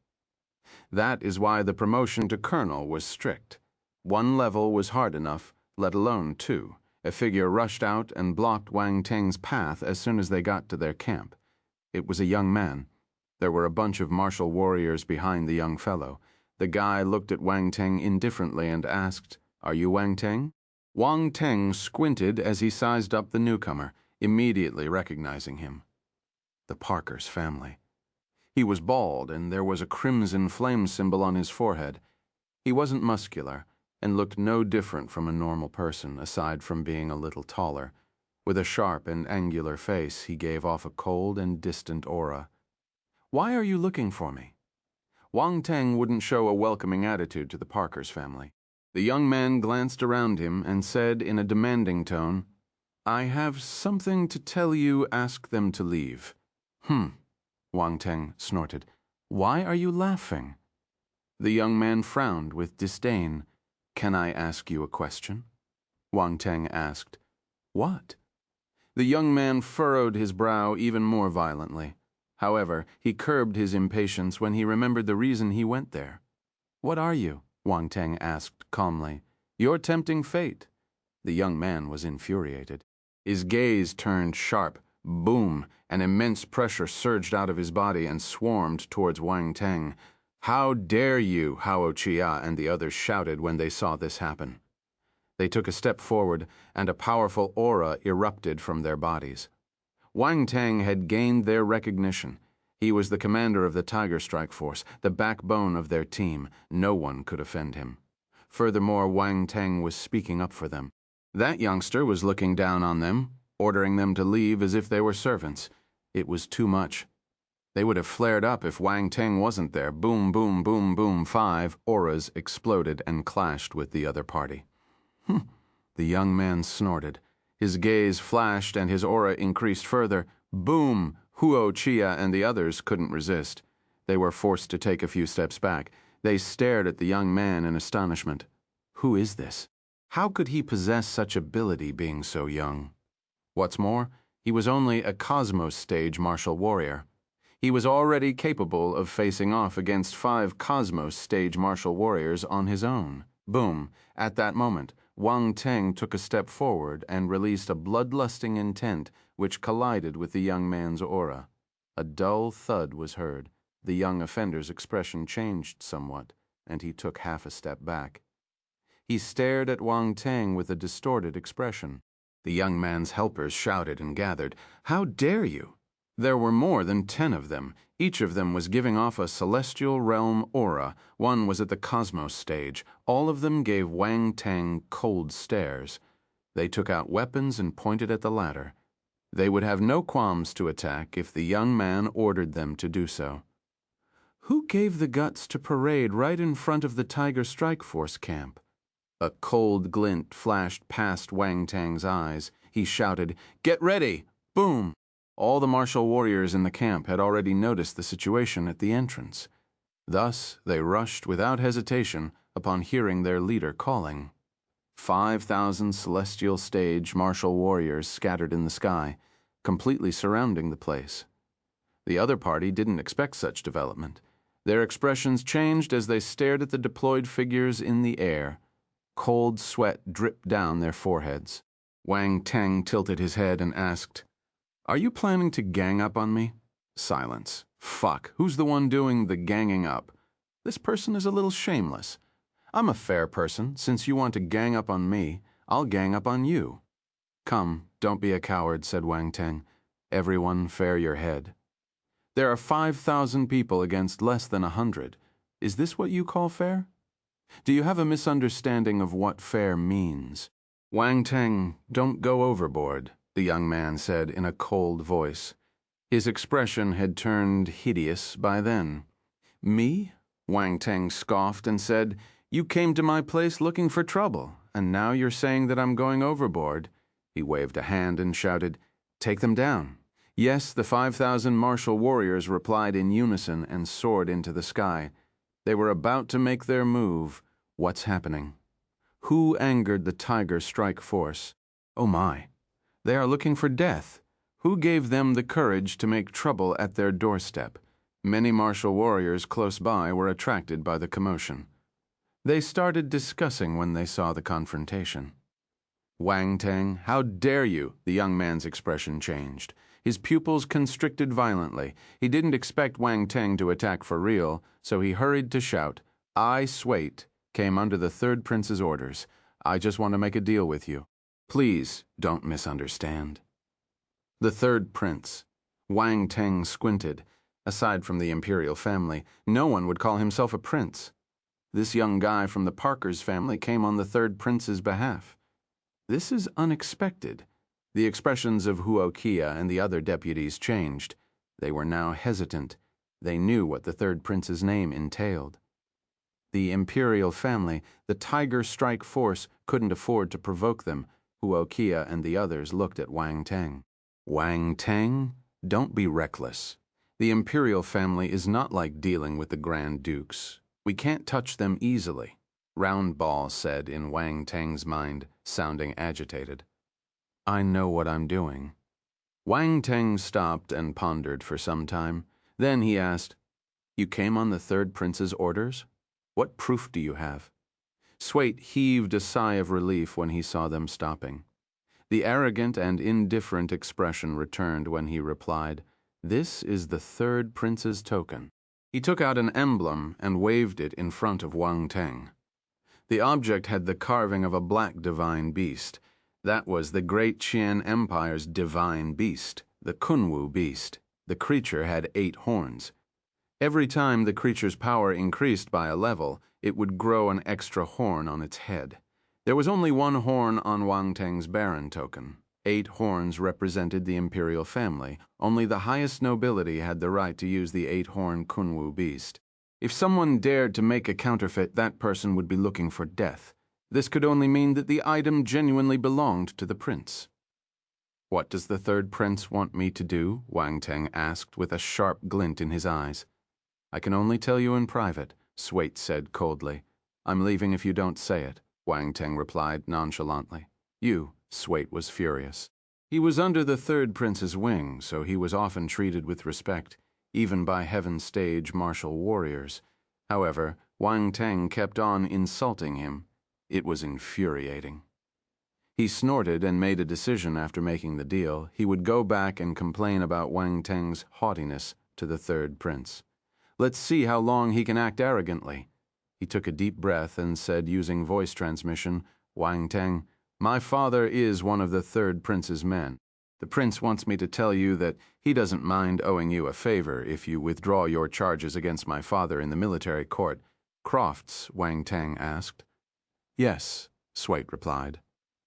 That is why the promotion to colonel was strict. One level was hard enough, let alone two. A figure rushed out and blocked Wang Teng's path as soon as they got to their camp. It was a young man. There were a bunch of martial warriors behind the young fellow. The guy looked at Wang Teng indifferently and asked, "Are you Wang Teng?" Wang Teng squinted as he sized up the newcomer, immediately recognizing him. The Parker's family. He was bald, and there was a crimson flame symbol on his forehead. He wasn't muscular, and looked no different from a normal person, aside from being a little taller. With a sharp and angular face, he gave off a cold and distant aura. "Why are you looking for me?" Wang Teng wouldn't show a welcoming attitude to the Parker's family. The young man glanced around him and said in a demanding tone, "I have something to tell you. Ask them to leave." Wang Teng snorted. "Why are you laughing?" The young man frowned with disdain. "Can I ask you a question?" Wang Teng asked. "What?" The young man furrowed his brow even more violently. However, he curbed his impatience when he remembered the reason he went there. "What are you?" Wang Teng asked calmly. "You're tempting fate." The young man was infuriated. His gaze turned sharp. Boom! An immense pressure surged out of his body and swarmed towards Wang Teng. "How dare you!" Huo Qiya and the others shouted when they saw this happen. They took a step forward, and a powerful aura erupted from their bodies. Wang Teng had gained their recognition. He was the commander of the Tiger Strike Force, the backbone of their team. No one could offend him. Furthermore, Wang Teng was speaking up for them. That youngster was looking down on them, ordering them to leave as if they were servants. It was too much. They would have flared up if Wang Teng wasn't there. Boom, boom, boom, boom. 5 auras exploded and clashed with the other party. The young man snorted. His gaze flashed and his aura increased further. Boom! Huo Qiya and the others couldn't resist. They were forced to take a few steps back. They stared at the young man in astonishment. Who is this? How could he possess such ability being so young? What's more, he was only a Cosmos stage martial warrior. He was already capable of facing off against 5 Cosmos stage martial warriors on his own. Boom! At that moment, Wang Teng took a step forward and released a bloodlusting intent which collided with the young man's aura. A dull thud was heard. The young offender's expression changed somewhat, and he took half a step back. He stared at Wang Teng with a distorted expression. The young man's helpers shouted and gathered. "How dare you!" There were more than 10 of them. Each of them was giving off a celestial realm aura. One was at the Cosmos stage. All of them gave Wang Teng cold stares. They took out weapons and pointed at the latter. They would have no qualms to attack if the young man ordered them to do so. Who gave the guts to parade right in front of the Tiger Strike Force camp? A cold glint flashed past Wang Teng's eyes. He shouted, "Get ready!" Boom! All the martial warriors in the camp had already noticed the situation at the entrance. Thus, they rushed without hesitation upon hearing their leader calling. 5,000 celestial stage martial warriors scattered in the sky, completely surrounding the place. The other party didn't expect such development. Their expressions changed as they stared at the deployed figures in the air. Cold sweat dripped down their foreheads. Wang Teng tilted his head and asked, "Are you planning to gang up on me?" Silence. "Fuck, who's the one doing the ganging up? This person is a little shameless. I'm a fair person. Since you want to gang up on me, I'll gang up on you." "Come, don't be a coward," said Wang Teng. "Everyone fair your head. There are 5,000 people against less than 100. Is this what you call fair? Do you have a misunderstanding of what fair means?" "Wang Teng, don't go overboard," the young man said in a cold voice. His expression had turned hideous by then. "Me?" Wang Teng scoffed and said, "You came to my place looking for trouble, and now you're saying that I'm going overboard." He waved a hand and shouted, "Take them down." Yes, the 5,000 martial warriors replied in unison and soared into the sky. They were about to make their move. What's happening? Who angered the Tiger Strike Force? Oh my, they are looking for death. Who gave them the courage to make trouble at their doorstep? Many martial warriors close by were attracted by the commotion. They started discussing when they saw the confrontation. Wang Teng, how dare you? The young man's expression changed. His pupils constricted violently. He didn't expect Wang Teng to attack for real, so he hurried to shout, I, Swait, came under the third prince's orders. I just want to make a deal with you. Please don't misunderstand. The third prince. Wang Teng squinted. Aside from the imperial family, no one would call himself a prince. This young guy from the Parkers family came on the third prince's behalf. This is unexpected. The expressions of Huo Qiya and the other deputies changed. They were now hesitant. They knew what the third prince's name entailed. The imperial family, the Tiger Strike Force, couldn't afford to provoke them. Huo Qiya and the others looked at Wang Teng. Wang Teng, don't be reckless. The imperial family is not like dealing with the Grand Dukes. We can't touch them easily, Roundball said in Wang Teng's mind, sounding agitated. I know what I'm doing. Wang Teng stopped and pondered for some time. Then he asked, You came on the third prince's orders? What proof do you have? Swait heaved a sigh of relief when he saw them stopping. The arrogant and indifferent expression returned when he replied, This is the third prince's token. He took out an emblem and waved it in front of Wang Teng. The object had the carving of a black divine beast. That was the Great Qian Empire's divine beast, the Kunwu beast. The creature had 8 horns. Every time the creature's power increased by a level, it would grow an extra horn on its head. There was only 1 horn on Wang Teng's Baron token. 8 horns represented the imperial family. Only the highest nobility had the right to use the 8-horn Kunwu beast. If someone dared to make a counterfeit, that person would be looking for death. This could only mean that the item genuinely belonged to the prince. What does the third prince want me to do? Wang Teng asked with a sharp glint in his eyes. I can only tell you in private, Swait said coldly. I'm leaving if you don't say it, Wang Teng replied nonchalantly. You, Swait was furious. He was under the third prince's wing, so he was often treated with respect, even by Heaven's Stage martial warriors. However, Wang Teng kept on insulting him. It was infuriating. He snorted and made a decision after making the deal. He would go back and complain about Wang Teng's haughtiness to the third prince. Let's see how long he can act arrogantly. He took a deep breath and said using voice transmission, Wang Teng, my father is one of the third prince's men. The prince wants me to tell you that he doesn't mind owing you a favor if you withdraw your charges against my father in the military court. Crofts, Wang Teng asked. Yes, Swait replied.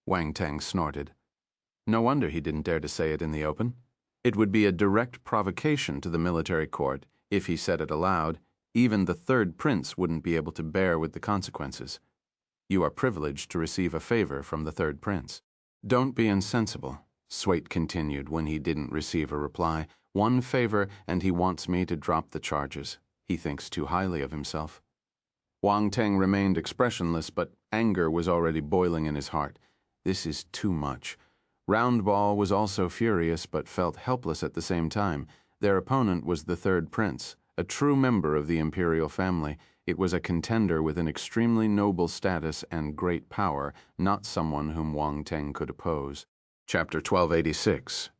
Wang Teng snorted. No wonder he didn't dare to say it in the open. It would be a direct provocation to the military court. If he said it aloud, even the third prince wouldn't be able to bear with the consequences. You are privileged to receive a favor from the third prince. Don't be insensible, Swait continued when he didn't receive a reply. 1 favor and he wants me to drop the charges. He thinks too highly of himself. Wang Teng remained expressionless, but anger was already boiling in his heart. This is too much. Roundball was also furious, but felt helpless at the same time. Their opponent was the third prince, a true member of the imperial family. It was a contender with an extremely noble status and great power, not someone whom Wang Teng could oppose. Chapter 1286.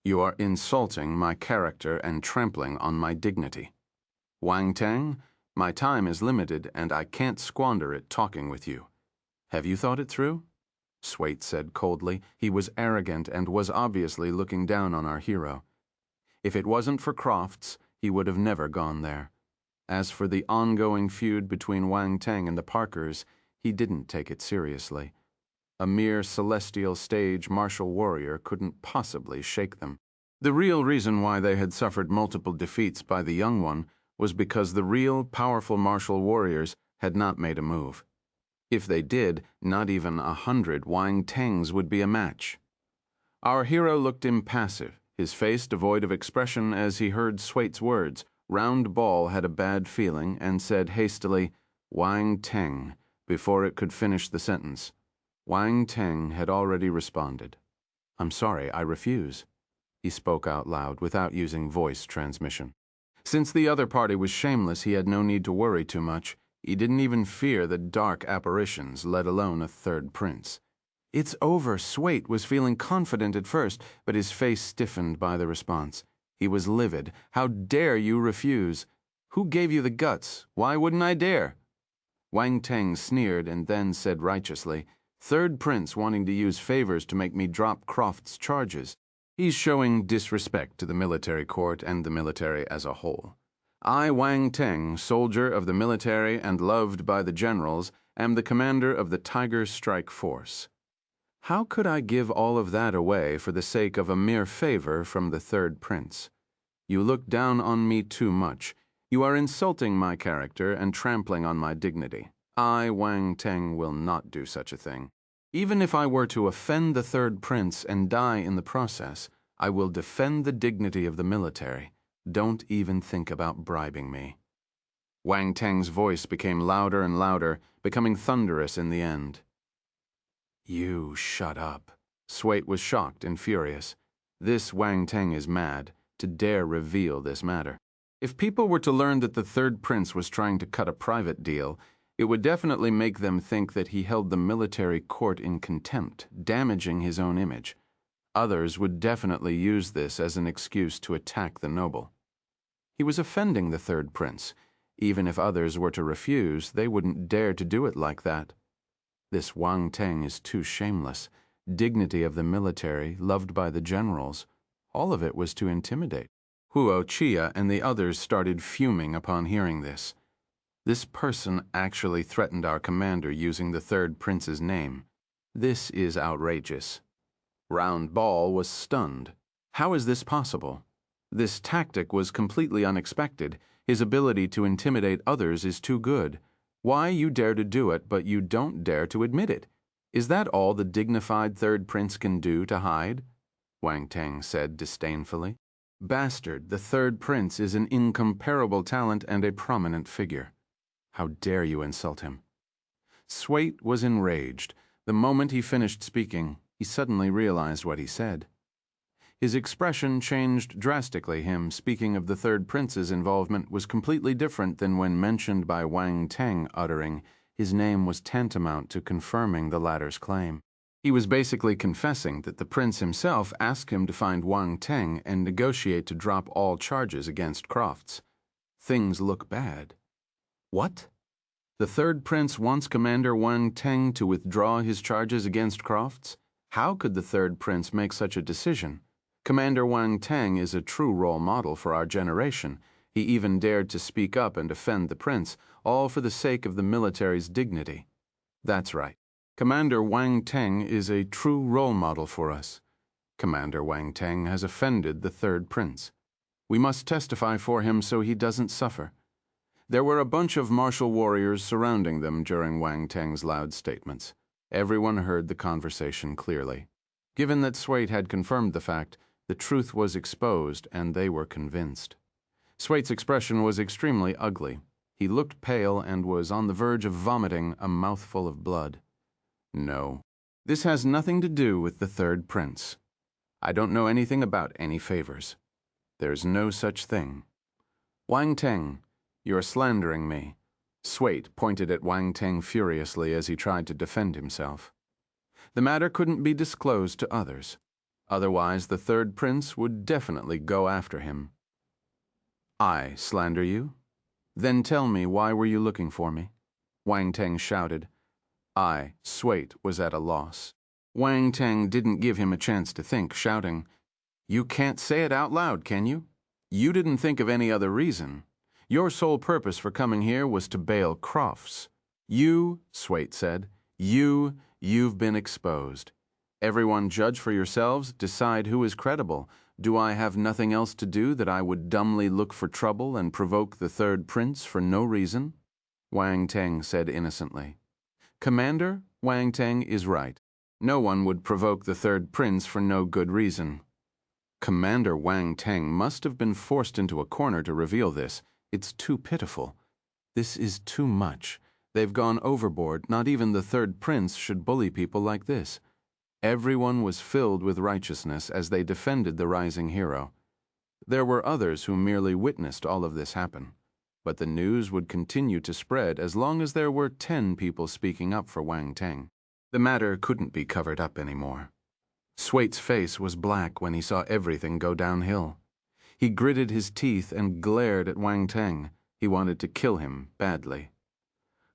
You are insulting my character and trampling on my dignity. Wang Teng, my time is limited and I can't squander it talking with you. Have you thought it through? Swait said coldly. He was arrogant and was obviously looking down on our hero. If it wasn't for Crofts, he would have never gone there. As for the ongoing feud between Wang Teng and the Parkers, he didn't take it seriously. A mere celestial stage martial warrior couldn't possibly shake them. The real reason why they had suffered multiple defeats by the young one was because the real, powerful martial warriors had not made a move. If they did, not even 100 Wang Tengs would be a match. Our hero looked impassive. his face devoid of expression as he heard Swait's words. Round Ball had a bad feeling and said hastily, "Wang Teng," before it could finish the sentence. Wang Teng had already responded. "I'm sorry, I refuse." He spoke out loud without using voice transmission. Since the other party was shameless, he had no need to worry too much. He didn't even fear the dark apparitions, let alone a third prince. "It's over." Swait was feeling confident at first, but his face stiffened by the response. He was livid. "How dare you refuse? Who gave you the guts? Why wouldn't I dare?" Wang Teng sneered and then said righteously, "Third prince wanting to use favors to make me drop Croft's charges. He's showing disrespect to the military court and the military as a whole. I, Wang Teng, soldier of the military and loved by the generals, am the commander of the Tiger Strike Force. How could I give all of that away for the sake of a mere favor from the third prince? You look down on me too much. You are insulting my character and trampling on my dignity. I, Wang Teng, will not do such a thing. Even if I were to offend the third prince and die in the process, I will defend the dignity of the military. Don't even think about bribing me." Wang Teng's voice became louder and louder, becoming thunderous in the end. "You shut up." Swait was shocked and furious. This Wang Teng is mad, to dare reveal this matter. If people were to learn that the third prince was trying to cut a private deal, it would definitely make them think that he held the military court in contempt, damaging his own image. Others would definitely use this as an excuse to attack the noble. He was offending the third prince. Even if others were to refuse, they wouldn't dare to do it like that. This Wang Teng is too shameless. Dignity of the military, loved by the generals. All of it was to intimidate. Huo Qiya and the others started fuming upon hearing this. This person actually threatened our commander using the third prince's name. This is outrageous. Round Ball was stunned. How is this possible? This tactic was completely unexpected. His ability to intimidate others is too good. Why you dare to do it, but you don't dare to admit it? Is that all the dignified third prince can do to hide? Wang Teng said disdainfully. Bastard, the third prince is an incomparable talent and a prominent figure. How dare you insult him? Swait was enraged. The moment he finished speaking, he suddenly realized what he said. His expression changed drastically. Him speaking of the third prince's involvement was completely different than when mentioned by Wang Teng, uttering his name was tantamount to confirming the latter's claim. He was basically confessing that the prince himself asked him to find Wang Teng and negotiate to drop all charges against Crofts. Things look bad. What? The third prince wants Commander Wang Teng to withdraw his charges against Crofts? How could the third prince make such a decision? Commander Wang Teng is a true role model for our generation. He even dared to speak up and defend the prince, all for the sake of the military's dignity. That's right. Commander Wang Teng is a true role model for us. Commander Wang Teng has offended the third prince. We must testify for him so he doesn't suffer. There were a bunch of martial warriors surrounding them during Wang Teng's loud statements. Everyone heard the conversation clearly. Given that Swait had confirmed the fact, the truth was exposed and they were convinced. Swait's expression was extremely ugly. He looked pale and was on the verge of vomiting a mouthful of blood. No, this has nothing to do with the third prince. I don't know anything about any favors. There's no such thing. Wang Teng, you're slandering me. Swait pointed at Wang Teng furiously as he tried to defend himself. The matter couldn't be disclosed to others. Otherwise, the third prince would definitely go after him. I slander you? Then tell me, why were you looking for me? Wang Teng shouted. I, Swait, was at a loss. Wang Teng didn't give him a chance to think, shouting, You can't say it out loud, can you? You didn't think of any other reason. Your sole purpose for coming here was to bail Crofts. You, Swait said, you've been exposed. Everyone judge for yourselves, decide who is credible. Do I have nothing else to do that I would dumbly look for trouble and provoke the third prince for no reason? Wang Teng said innocently. Commander, Wang Teng is right. No one would provoke the third prince for no good reason. Commander Wang Teng must have been forced into a corner to reveal this. It's too pitiful. This is too much. They've gone overboard. Not even the third prince should bully people like this. Everyone was filled with righteousness as they defended the rising hero. There were others who merely witnessed all of this happen. But the news would continue to spread as long as there were 10 people speaking up for Wang Teng. The matter couldn't be covered up anymore. Swait's face was black when he saw everything go downhill. He gritted his teeth and glared at Wang Teng. He wanted to kill him badly.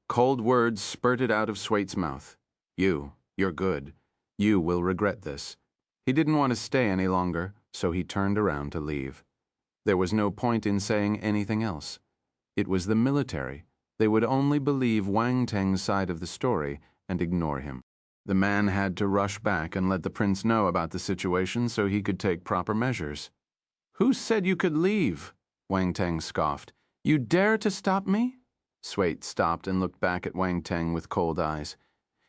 Cold words spurted out of Swait's mouth. You're good. You will regret this. He didn't want to stay any longer, so he turned around to leave. There was no point in saying anything else. It was the military. They would only believe Wang Teng's side of the story and ignore him. The man had to rush back and let the prince know about the situation so he could take proper measures. "Who said you could leave?" Wang Teng scoffed. "You dare to stop me?" Swait stopped and looked back at Wang Teng with cold eyes.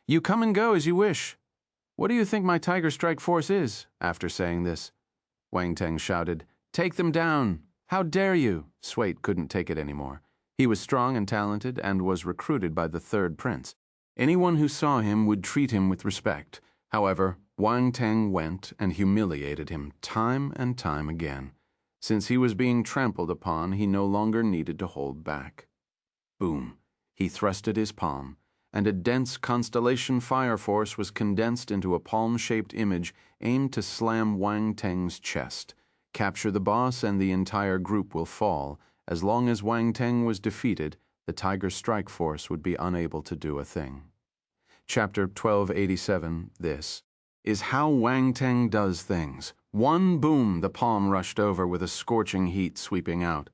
"You come and go as you wish. What do you think my Tiger Strike Force is?" After saying this, Wang Teng shouted, "Take them down! How dare you?" Swait couldn't take it anymore. He was strong and talented and was recruited by the third prince. Anyone who saw him would treat him with respect. However, Wang Teng went and humiliated him time and time again. Since he was being trampled upon, he no longer needed to hold back. Boom! He thrusted his palm, and a dense constellation fire force was condensed into a palm-shaped image aimed to slam Wang Teng's chest. Capture the boss and the entire group will fall. As long as Wang Teng was defeated, the Tiger Strike Force would be unable to do a thing. Chapter 1287, this is how Wang Teng does things. One boom, the palm rushed over with a scorching heat sweeping out.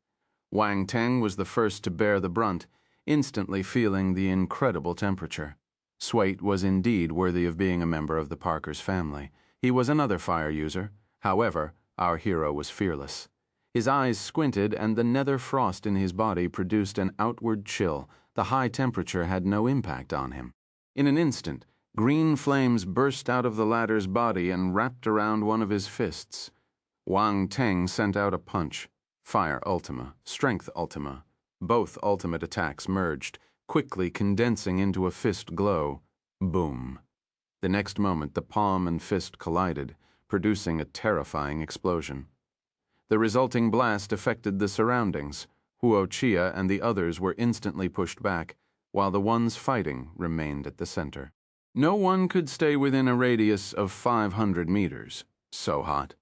Wang Teng was the first to bear the brunt, instantly feeling the incredible temperature. Swait was indeed worthy of being a member of the Parkers family. He was another fire user. However, our hero was fearless. His eyes squinted and the nether frost in his body produced an outward chill. The high temperature had no impact on him. In an instant, green flames burst out of the ladder's body and wrapped around one of his fists. Wang Teng sent out a punch. Fire Ultima, Strength Ultima. Both ultimate attacks merged, quickly condensing into a fist glow. Boom. The next moment, the palm and fist collided, producing a terrifying explosion. The resulting blast affected the surroundings. Huo Qiya and the others were instantly pushed back, while the ones fighting remained at the center. No one could stay within a radius of 500 meters. So hot.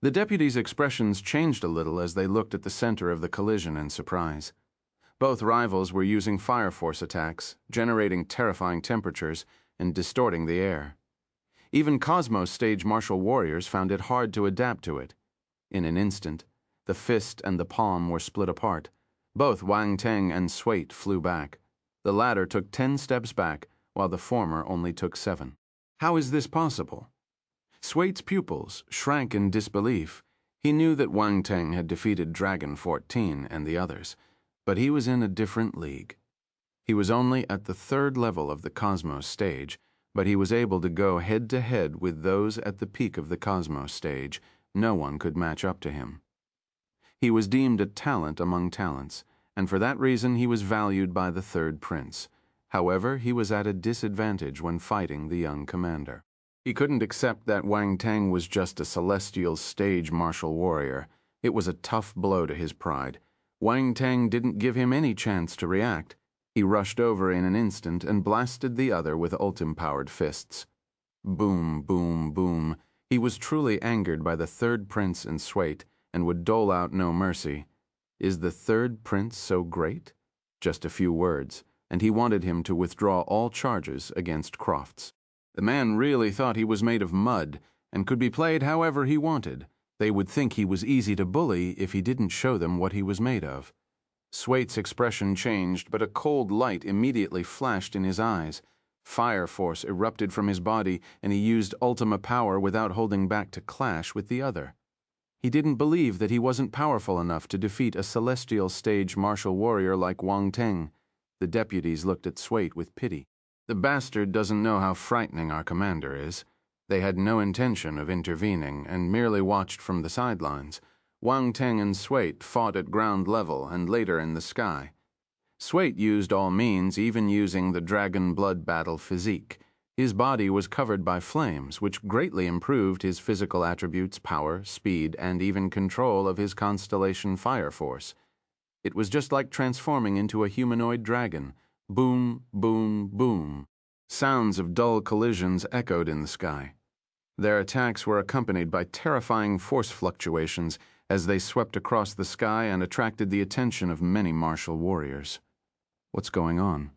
The deputies' expressions changed a little as they looked at the center of the collision in surprise. Both rivals were using fire force attacks, generating terrifying temperatures and distorting the air. Even Cosmos stage martial warriors found it hard to adapt to it. In an instant, the fist and the palm were split apart. Both Wang Teng and Swait flew back. The latter took 10 steps back, while the former only took 7. How is this possible? Swait's pupils shrank in disbelief. He knew that Wang Teng had defeated Dragon 14 and the others, but he was in a different league. He was only at the 3rd level of the Cosmos stage, but he was able to go head-to-head with those at the peak of the Cosmos stage. No one could match up to him. He was deemed a talent among talents, and for that reason he was valued by the third prince. However, he was at a disadvantage when fighting the young commander. He couldn't accept that Wang Teng was just a celestial stage martial warrior. It was a tough blow to his pride. Wang Teng didn't give him any chance to react. He rushed over in an instant and blasted the other with ultim-powered fists. Boom, boom, boom. He was truly angered by the third prince and Swait, and would dole out no mercy. Is the third prince so great? Just a few words, and he wanted him to withdraw all charges against Crofts. The man really thought he was made of mud, and could be played however he wanted. They would think he was easy to bully if he didn't show them what he was made of. Swait's expression changed, but a cold light immediately flashed in his eyes. Fire force erupted from his body, and he used Ultima power without holding back to clash with the other. He didn't believe that he wasn't powerful enough to defeat a celestial stage martial warrior like Wang Teng. The deputies looked at Swait with pity. The bastard doesn't know how frightening our commander is. They had no intention of intervening and merely watched from the sidelines. Wang Teng and Swait fought at ground level and later in the sky. Swait used all means, even using the dragon blood battle physique. His body was covered by flames, which greatly improved his physical attributes, power, speed, and even control of his constellation fire force. It was just like transforming into a humanoid dragon. Boom, boom, boom. Sounds of dull collisions echoed in the sky. Their attacks were accompanied by terrifying force fluctuations as they swept across the sky and attracted the attention of many martial warriors. What's going on?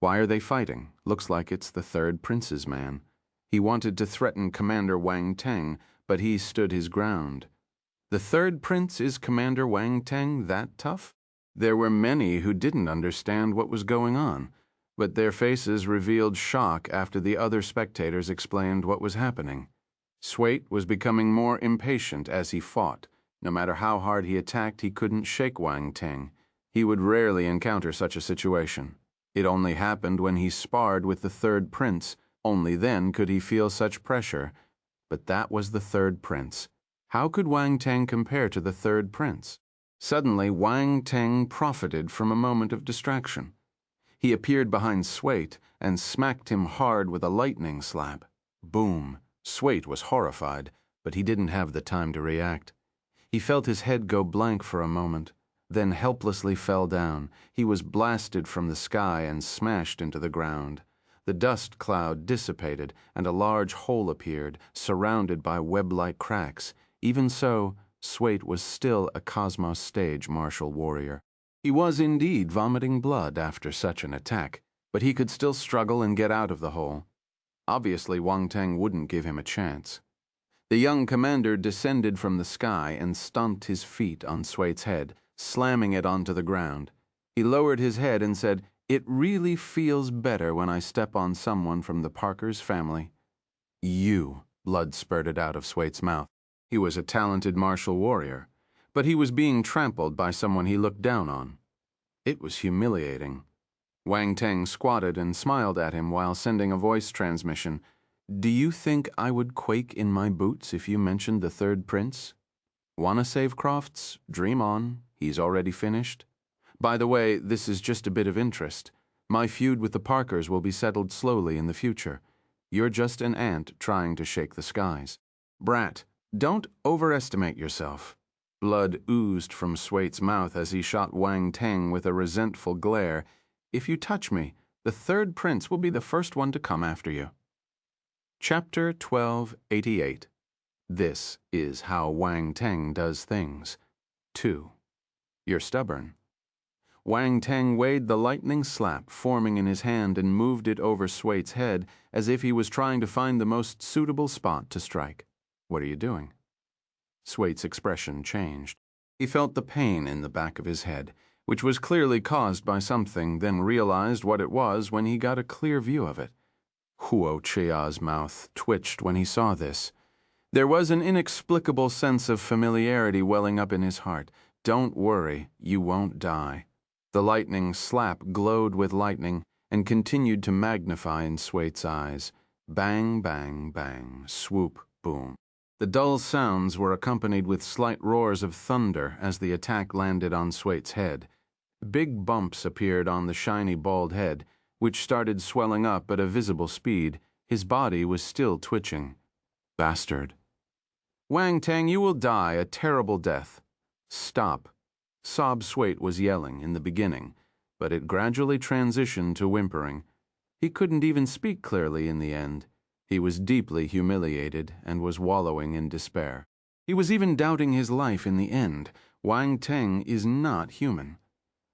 Why are they fighting? Looks like it's the third prince's man. He wanted to threaten Commander Wang Teng, but he stood his ground. The third prince is Commander Wang Teng that tough? There were many who didn't understand what was going on, but their faces revealed shock after the other spectators explained what was happening. Swait was becoming more impatient as he fought. No matter how hard he attacked, he couldn't shake Wang Teng. He would rarely encounter such a situation. It only happened when he sparred with the third prince. Only then could he feel such pressure. But that was the third prince. How could Wang Teng compare to the third prince? Suddenly, Wang Teng profited from a moment of distraction. He appeared behind Swait and smacked him hard with a lightning slap. Boom! Swait was horrified, but he didn't have the time to react. He felt his head go blank for a moment, then helplessly fell down. He was blasted from the sky and smashed into the ground. The dust cloud dissipated, and a large hole appeared, surrounded by web-like cracks. Even so, Swait was still a Cosmos stage martial warrior. He was indeed vomiting blood after such an attack, but he could still struggle and get out of the hole. Obviously, Wang Teng wouldn't give him a chance. The young commander descended from the sky and stomped his feet on Swait's head, slamming it onto the ground. He lowered his head and said, "It really feels better when I step on someone from the Parkers family." "You," blood spurted out of Swait's mouth. He was a talented martial warrior, but he was being trampled by someone he looked down on. It was humiliating. Wang Teng squatted and smiled at him while sending a voice transmission. "Do you think I would quake in my boots if you mentioned the third prince? Wanna save Crofts? Dream on. He's already finished. By the way, this is just a bit of interest. My feud with the Parkers will be settled slowly in the future. You're just an ant trying to shake the skies. Brat, don't overestimate yourself." Blood oozed from Swait's mouth as he shot Wang Teng with a resentful glare. "If you touch me, the third prince will be the first one to come after you." Chapter 1288. This is how Wang Teng does things. 2. You're stubborn. Wang Teng weighed the lightning slap forming in his hand and moved it over Swait's head as if he was trying to find the most suitable spot to strike. "What are you doing?" Swait's expression changed. He felt the pain in the back of his head, which was clearly caused by something, then realized what it was when he got a clear view of it. Huo Qiya's mouth twitched when he saw this. There was an inexplicable sense of familiarity welling up in his heart. "Don't worry, you won't die." The lightning slap glowed with lightning and continued to magnify in Swait's eyes. Bang, bang, bang, swoop, boom. The dull sounds were accompanied with slight roars of thunder as the attack landed on Swait's head. Big bumps appeared on the shiny bald head, which started swelling up at a visible speed. His body was still twitching. "Bastard." "Wang Teng, you will die a terrible death." "Stop." Sob Swait was yelling in the beginning, but it gradually transitioned to whimpering. He couldn't even speak clearly in the end. He was deeply humiliated and was wallowing in despair. He was even doubting his life in the end. Wang Teng is not human.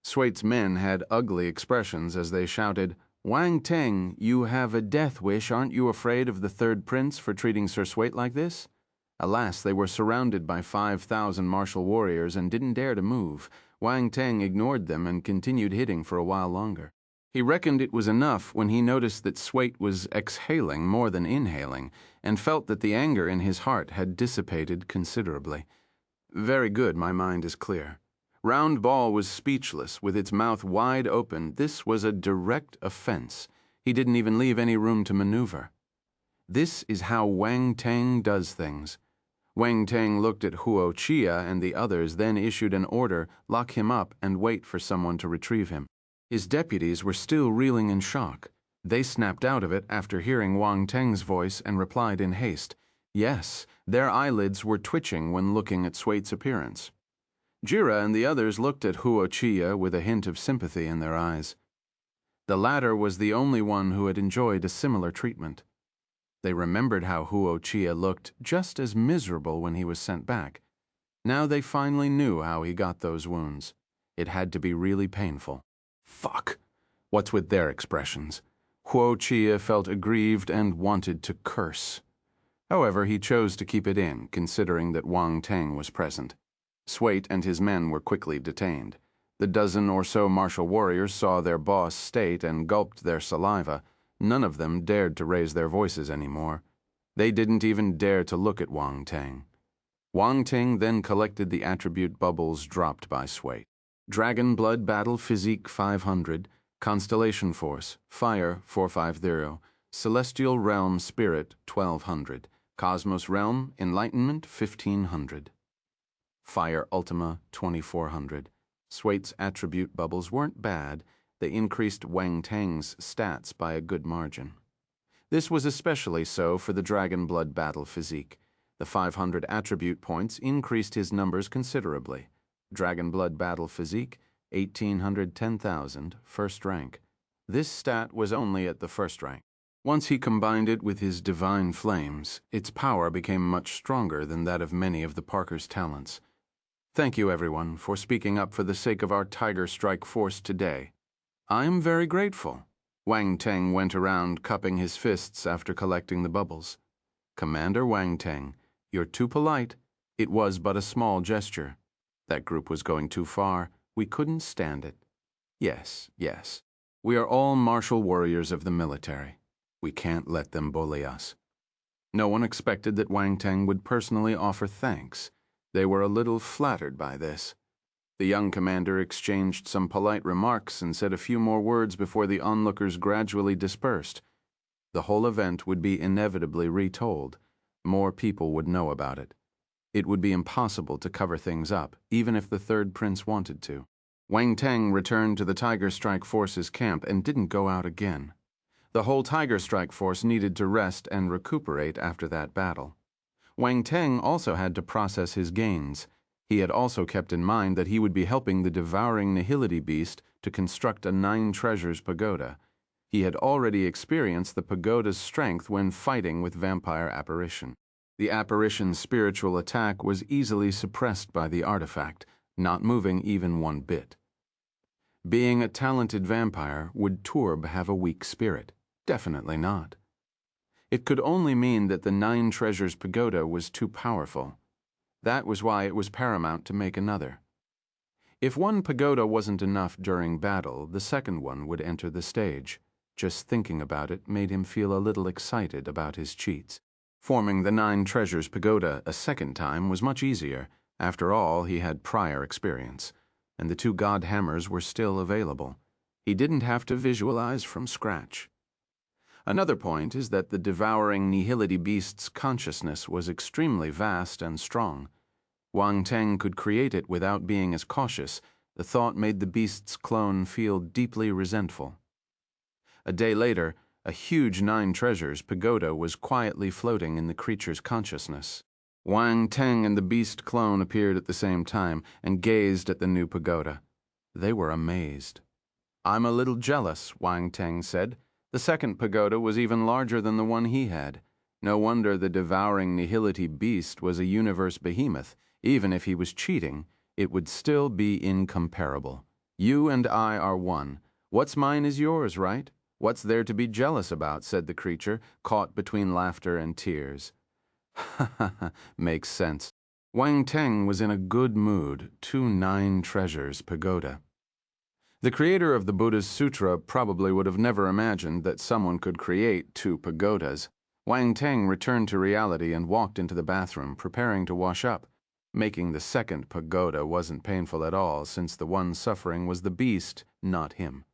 Swait's men had ugly expressions as they shouted, "Wang Teng, you have a death wish. Aren't you afraid of the third prince for treating Sir Swait like this?" Alas, they were surrounded by 5,000 martial warriors and didn't dare to move. Wang Teng ignored them and continued hitting for a while longer. He reckoned it was enough when he noticed that Swait was exhaling more than inhaling and felt that the anger in his heart had dissipated considerably. "Very good, my mind is clear." Round Ball was speechless, with its mouth wide open. This was a direct offense. He didn't even leave any room to maneuver. This is how Wang Teng does things. Wang Teng looked at Huo Qiya and the others, then issued an order, lock him up and wait for someone to retrieve him. His deputies were still reeling in shock. They snapped out of it after hearing Wang Teng's voice and replied in haste. Yes, their eyelids were twitching when looking at Sui's appearance. Jira and the others looked at Huo Qiya with a hint of sympathy in their eyes. The latter was the only one who had enjoyed a similar treatment. They remembered how Huo Qiya looked just as miserable when he was sent back. Now they finally knew how he got those wounds. It had to be really painful. Fuck! What's with their expressions? Huo Qiya felt aggrieved and wanted to curse. However, he chose to keep it in, considering that Wang Teng was present. Sui and his men were quickly detained. The dozen or so martial warriors saw their boss state and gulped their saliva. None of them dared to raise their voices anymore. They didn't even dare to look at Wang Teng. Wang Teng then collected the attribute bubbles dropped by Sui. Dragon Blood Battle Physique 500, Constellation Force, Fire 450, Celestial Realm Spirit 1200, Cosmos Realm Enlightenment 1500. Fire Ultima 2400. Sui's attribute bubbles weren't bad. They increased Wang Teng's stats by a good margin. This was especially so for the Dragon Blood Battle Physique. The 500 attribute points increased his numbers considerably. Dragon Blood Battle Physique, 1810,000, first rank. This stat was only at the first rank. Once he combined it with his divine flames, its power became much stronger than that of many of the Parker's talents. Thank you, everyone, for speaking up for the sake of our Tiger Strike Force today. I am very grateful. Wang Teng went around cupping his fists after collecting the bubbles. Commander Wang Teng, you're too polite. It was but a small gesture. That group was going too far. We couldn't stand it. Yes, yes. We are all martial warriors of the military. We can't let them bully us. No one expected that Wang Teng would personally offer thanks. They were a little flattered by this. The young commander exchanged some polite remarks and said a few more words before the onlookers gradually dispersed. The whole event would be inevitably retold. More people would know about it. It would be impossible to cover things up, even if the third prince wanted to. Wang Teng returned to the Tiger Strike Force's camp and didn't go out again. The whole Tiger Strike Force needed to rest and recuperate after that battle. Wang Teng also had to process his gains. He had also kept in mind that he would be helping the devouring nihility beast to construct a 9 treasures pagoda. He had already experienced the pagoda's strength when fighting with vampire apparition. The apparition's spiritual attack was easily suppressed by the artifact, not moving even one bit. Being a talented vampire, would Turb have a weak spirit? Definitely not. It could only mean that the 9 treasures pagoda was too powerful. That was why it was paramount to make another. If one pagoda wasn't enough during battle, the second one would enter the stage. Just thinking about it made him feel a little excited about his cheats. Forming the 9 treasures pagoda a second time was much easier. After all, he had prior experience, and the 2 god hammers were still available. He didn't have to visualize from scratch. Another point is that the devouring nihility beast's consciousness was extremely vast and strong. Wang Teng could create it without being as cautious. The thought made the beast's clone feel deeply resentful. A day later, a huge 9 treasures pagoda was quietly floating in the creature's consciousness. Wang Teng and the beast clone appeared at the same time and gazed at the new pagoda. They were amazed. "I'm a little jealous," Wang Teng said. The second pagoda was even larger than the one he had. No wonder the devouring nihility beast was a universe behemoth. Even if he was cheating, it would still be incomparable. You and I are one. What's mine is yours, right? What's there to be jealous about, said the creature, caught between laughter and tears. Ha ha ha, makes sense. Wang Teng was in a good mood, 2 9 treasures pagoda. The creator of the Buddha's Sutra probably would have never imagined that someone could create 2 pagodas. Wang Teng returned to reality and walked into the bathroom, preparing to wash up. Making the second pagoda wasn't painful at all, since the one suffering was the beast, not him.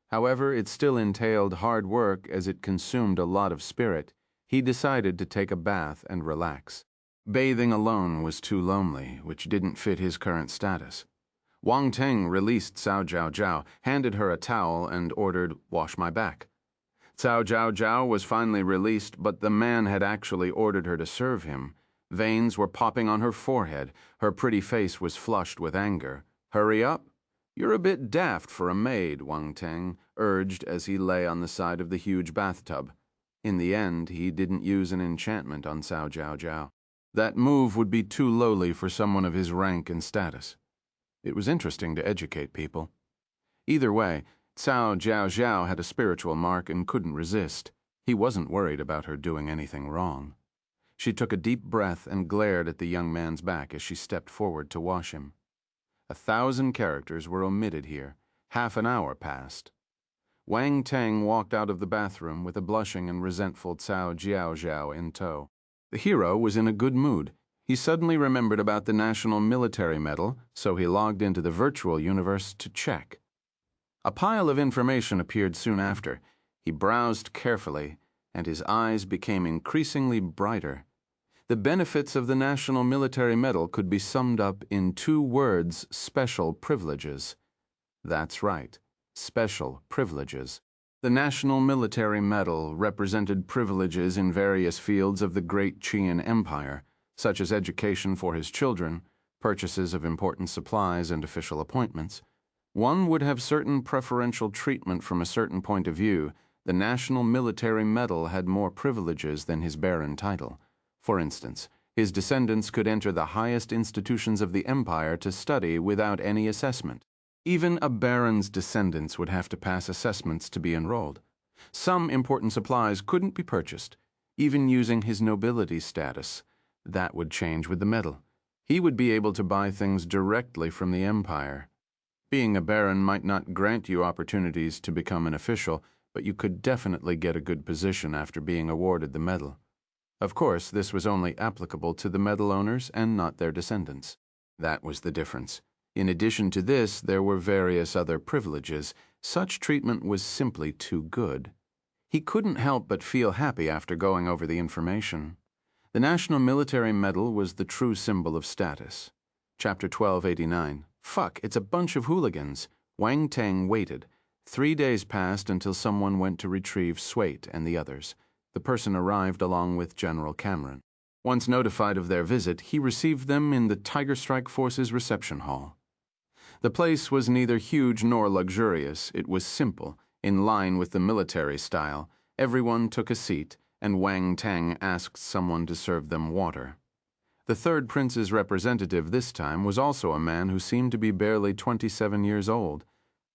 However, it still entailed hard work as it consumed a lot of spirit. He decided to take a bath and relax. Bathing alone was too lonely, which didn't fit his current status. Wang Teng released Cao Jiao Jiao, handed her a towel, and ordered, "Wash my back." Cao Jiao Jiao was finally released, but the man had actually ordered her to serve him. Veins were popping on her forehead. Her pretty face was flushed with anger. "Hurry up. You're a bit daft for a maid," Wang Teng urged as he lay on the side of the huge bathtub. In the end, he didn't use an enchantment on Cao Jiao Jiao. That move would be too lowly for someone of his rank and status. It was interesting to educate people. Either way, Cao Jiao Jiao had a spiritual mark and couldn't resist. He wasn't worried about her doing anything wrong. She took a deep breath and glared at the young man's back as she stepped forward to wash him. 1,000 characters were omitted here. Half an hour passed. Wang Teng walked out of the bathroom with a blushing and resentful Cao Jiao Jiao in tow. The hero was in a good mood. He suddenly remembered about the National Military Medal, so he logged into the virtual universe to check. A pile of information appeared soon after. He browsed carefully, and his eyes became increasingly brighter. The benefits of the National Military Medal could be summed up in 2 words: special privileges. That's right, special privileges. The National Military Medal represented privileges in various fields of the Great Qian Empire, such as education for his children, purchases of important supplies, and official appointments. One would have certain preferential treatment from a certain point of view. The National Military Medal had more privileges than his barren title. For instance, his descendants could enter the highest institutions of the empire to study without any assessment. Even a baron's descendants would have to pass assessments to be enrolled. Some important supplies couldn't be purchased, even using his nobility status. That would change with the medal. He would be able to buy things directly from the empire. Being a baron might not grant you opportunities to become an official, but you could definitely get a good position after being awarded the medal. Of course, this was only applicable to the medal owners and not their descendants. That was the difference. In addition to this, there were various other privileges. Such treatment was simply too good. He couldn't help but feel happy after going over the information. The National Military Medal was the true symbol of status. Chapter 1289. Fuck, it's a bunch of hooligans. Wang Teng waited. 3 days passed until someone went to retrieve Swate and the others. The person arrived along with General Cameron. Once notified of their visit, he received them in the Tiger Strike Force's reception hall. The place was neither huge nor luxurious. It was simple, in line with the military style. Everyone took a seat, and Wang Teng asked someone to serve them water. The third prince's representative this time was also a man who seemed to be barely 27 years old.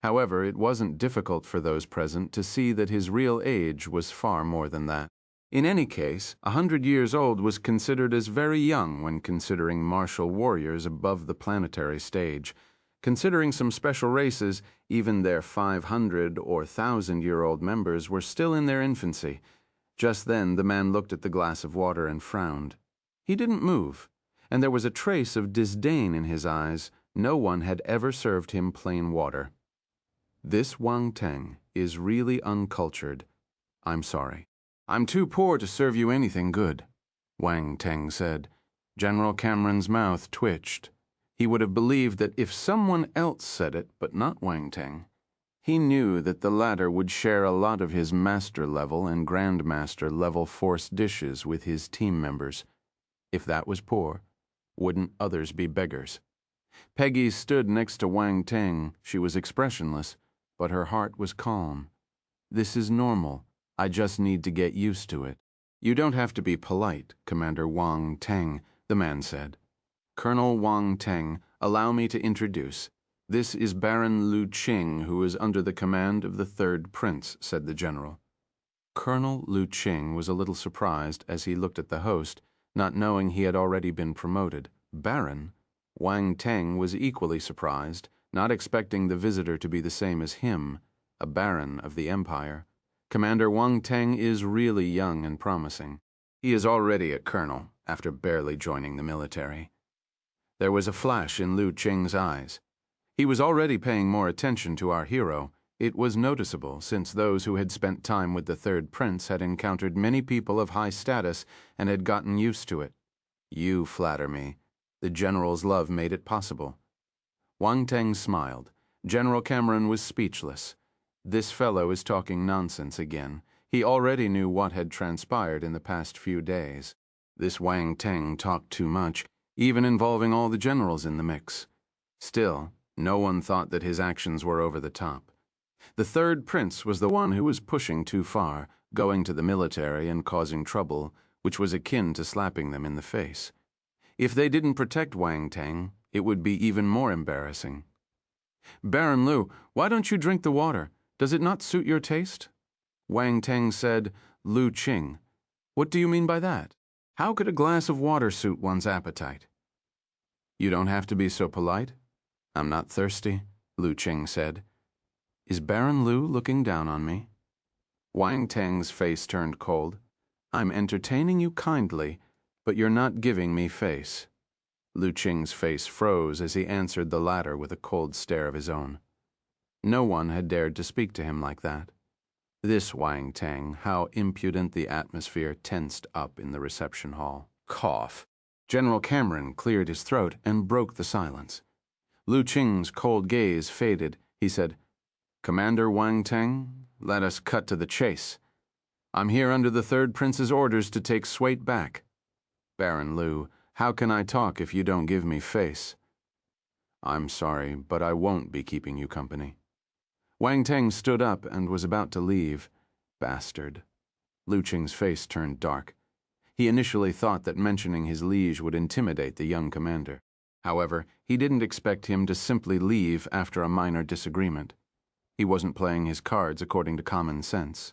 However, it wasn't difficult for those present to see that his real age was far more than that. In any case, 100 years old was considered as very young when considering martial warriors above the planetary stage. Considering some special races, even their 500 or 1,000-year-old members were still in their infancy. Just then, the man looked at the glass of water and frowned. He didn't move, and there was a trace of disdain in his eyes. No one had ever served him plain water. "This Wang Teng is really uncultured. I'm sorry. I'm too poor to serve you anything good," Wang Teng said. General Cameron's mouth twitched. He would have believed that if someone else said it, but not Wang Teng. He knew that the latter would share a lot of his master-level and grandmaster-level force dishes with his team members. If that was poor, wouldn't others be beggars? Peggy stood next to Wang Teng. She was expressionless, but her heart was calm. "This is normal. I just need to get used to it." "You don't have to be polite, Commander Wang Teng," the man said. "Colonel Wang Teng, allow me to introduce. This is Baron Lu Qing, who is under the command of the third prince," said the general. Colonel Lu Qing was a little surprised as he looked at the host, not knowing he had already been promoted. Baron? Wang Teng was equally surprised, not expecting the visitor to be the same as him, a baron of the empire. Commander Wang Teng is really young and promising. He is already a colonel, after barely joining the military. There was a flash in Lu Qing's eyes. He was already paying more attention to our hero. It was noticeable, since those who had spent time with the third prince had encountered many people of high status and had gotten used to it. You flatter me. The general's love made it possible. Wang Teng smiled. General Cameron was speechless. This fellow is talking nonsense again. He already knew what had transpired in the past few days. This Wang Teng talked too much, even involving all the generals in the mix. Still, no one thought that his actions were over the top. The third prince was the one who was pushing too far, going to the military and causing trouble, which was akin to slapping them in the face. If they didn't protect Wang Teng, it would be even more embarrassing. Baron Lu, why don't you drink the water? Does it not suit your taste? Wang Teng said, Lu Qing. What do you mean by that? How could a glass of water suit one's appetite? You don't have to be so polite. I'm not thirsty, Lu Qing said. Is Baron Lu looking down on me? Wang Teng's face turned cold. I'm entertaining you kindly, but you're not giving me face. Lu Qing's face froze as he answered the latter with a cold stare of his own. No one had dared to speak to him like that. This Wang Teng, how impudent the atmosphere tensed up in the reception hall. Cough. General Cameron cleared his throat and broke the silence. Lu Qing's cold gaze faded. He said, Commander Wang Teng, let us cut to the chase. I'm here under the third prince's orders to take Swait back. Baron Lu, how can I talk if you don't give me face? I'm sorry, but I won't be keeping you company. Wang Teng stood up and was about to leave. Bastard. Lu Qing's face turned dark. He initially thought that mentioning his liege would intimidate the young commander. However, he didn't expect him to simply leave after a minor disagreement. He wasn't playing his cards according to common sense.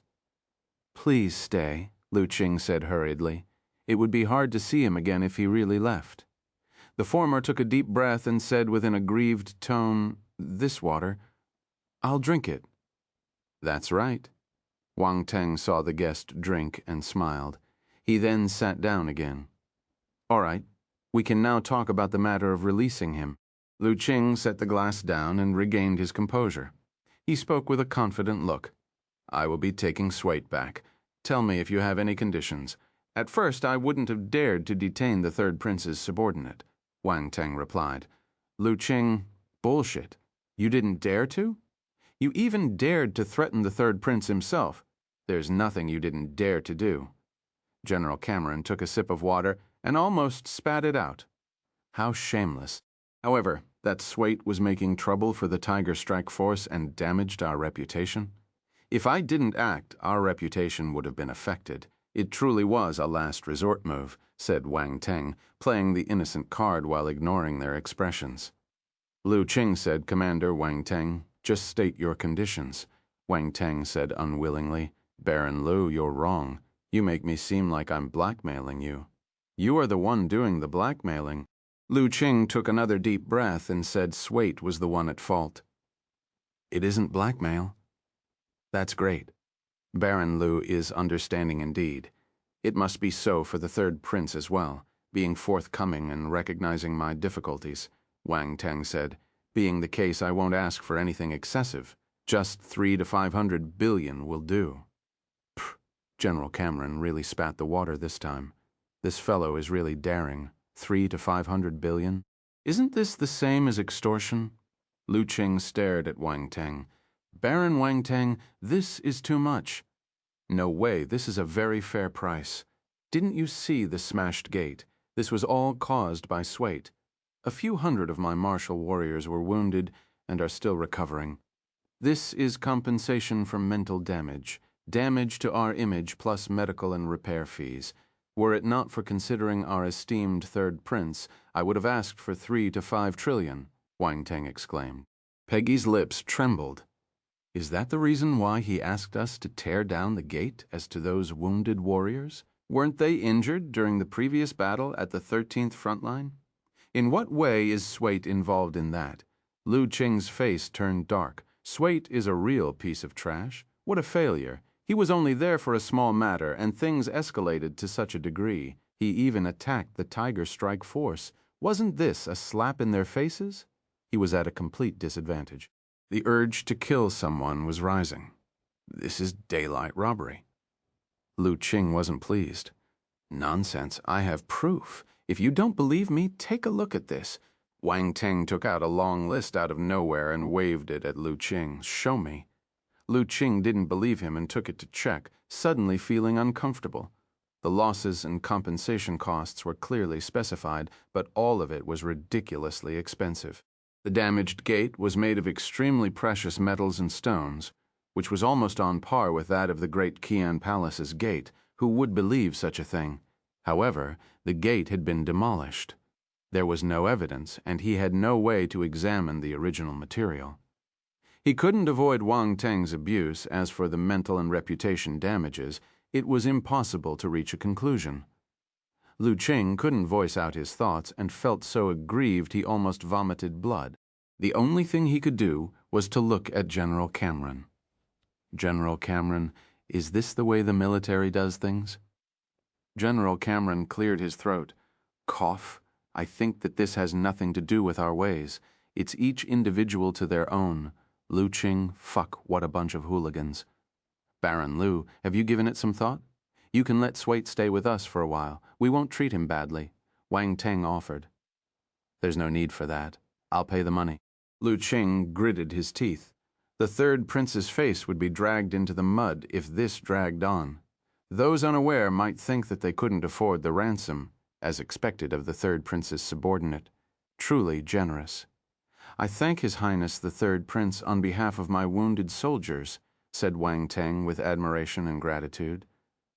Please stay, Lu Qing said hurriedly. It would be hard to see him again if he really left. The former took a deep breath and said with an aggrieved tone, This water, I'll drink it. That's right. Wang Teng saw the guest drink and smiled. He then sat down again. All right, we can now talk about the matter of releasing him. Lu Qing set the glass down and regained his composure. He spoke with a confident look. I will be taking Swait back. Tell me if you have any conditions. At first, I wouldn't have dared to detain the third prince's subordinate, Wang Teng replied. Lu Qing, bullshit. You didn't dare to? You even dared to threaten the third prince himself. There's nothing you didn't dare to do. General Cameron took a sip of water and almost spat it out. How shameless. However, that Swait was making trouble for the Tiger Strike Force and damaged our reputation. If I didn't act, our reputation would have been affected. It truly was a last resort move, said Wang Teng, playing the innocent card while ignoring their expressions. Lu Qing said, Commander Wang Teng, just state your conditions. Wang Teng said unwillingly, Baron Lu, you're wrong. You make me seem like I'm blackmailing you. You are the one doing the blackmailing. Lu Qing took another deep breath and said Swait was the one at fault. It isn't blackmail. That's great. Baron Lu is understanding indeed. It must be so for the third prince as well, being forthcoming and recognizing my difficulties, Wang Teng said. Being the case, I won't ask for anything excessive. Just 300 to 500 billion will do. Pfft, General Cameron really spat the water this time. This fellow is really daring. 300 to 500 billion? Isn't this the same as extortion? Lu Qing stared at Wang Teng. Baron Wang Teng, this is too much. No way, this is a very fair price. Didn't you see the smashed gate? This was all caused by Swait. A few hundred of my martial warriors were wounded and are still recovering. This is compensation for mental damage. Damage to our image plus medical and repair fees. Were it not for considering our esteemed third prince, I would have asked for 3 to 5 trillion, Wang Teng exclaimed. Peggy's lips trembled. Is that the reason why he asked us to tear down the gate as to those wounded warriors? Weren't they injured during the previous battle at the 13th front line? In what way is Swait involved in that? Lu Qing's face turned dark. Swait is a real piece of trash. What a failure. He was only there for a small matter, and things escalated to such a degree. He even attacked the Tiger Strike Force. Wasn't this a slap in their faces? He was at a complete disadvantage. The urge to kill someone was rising. This is daylight robbery. Lu Qing wasn't pleased. Nonsense, I have proof. If you don't believe me, take a look at this. Wang Teng took out a long list out of nowhere and waved it at Lu Qing. Show me. Lu Qing didn't believe him and took it to check, suddenly feeling uncomfortable. The losses and compensation costs were clearly specified, but all of it was ridiculously expensive. The damaged gate was made of extremely precious metals and stones, which was almost on par with that of the great Qian Palace's gate. Who would believe such a thing? However, the gate had been demolished. There was no evidence, and he had no way to examine the original material. He couldn't avoid Wang Teng's abuse. As for the mental and reputation damages, it was impossible to reach a conclusion. Lu Qing couldn't voice out his thoughts and felt so aggrieved he almost vomited blood. The only thing he could do was to look at General Cameron. General Cameron, is this the way the military does things? General Cameron cleared his throat. Cough. I think that this has nothing to do with our ways. It's each individual to their own. Lu Qing, fuck, what a bunch of hooligans. Baron Lu, have you given it some thought? You can let Swait stay with us for a while. We won't treat him badly. Wang Teng offered. There's no need for that. I'll pay the money. Lu Qing gritted his teeth. The third prince's face would be dragged into the mud if this dragged on. Those unaware might think that they couldn't afford the ransom, as expected of the third prince's subordinate. Truly generous. I thank His Highness the Third Prince on behalf of my wounded soldiers, said Wang Teng with admiration and gratitude.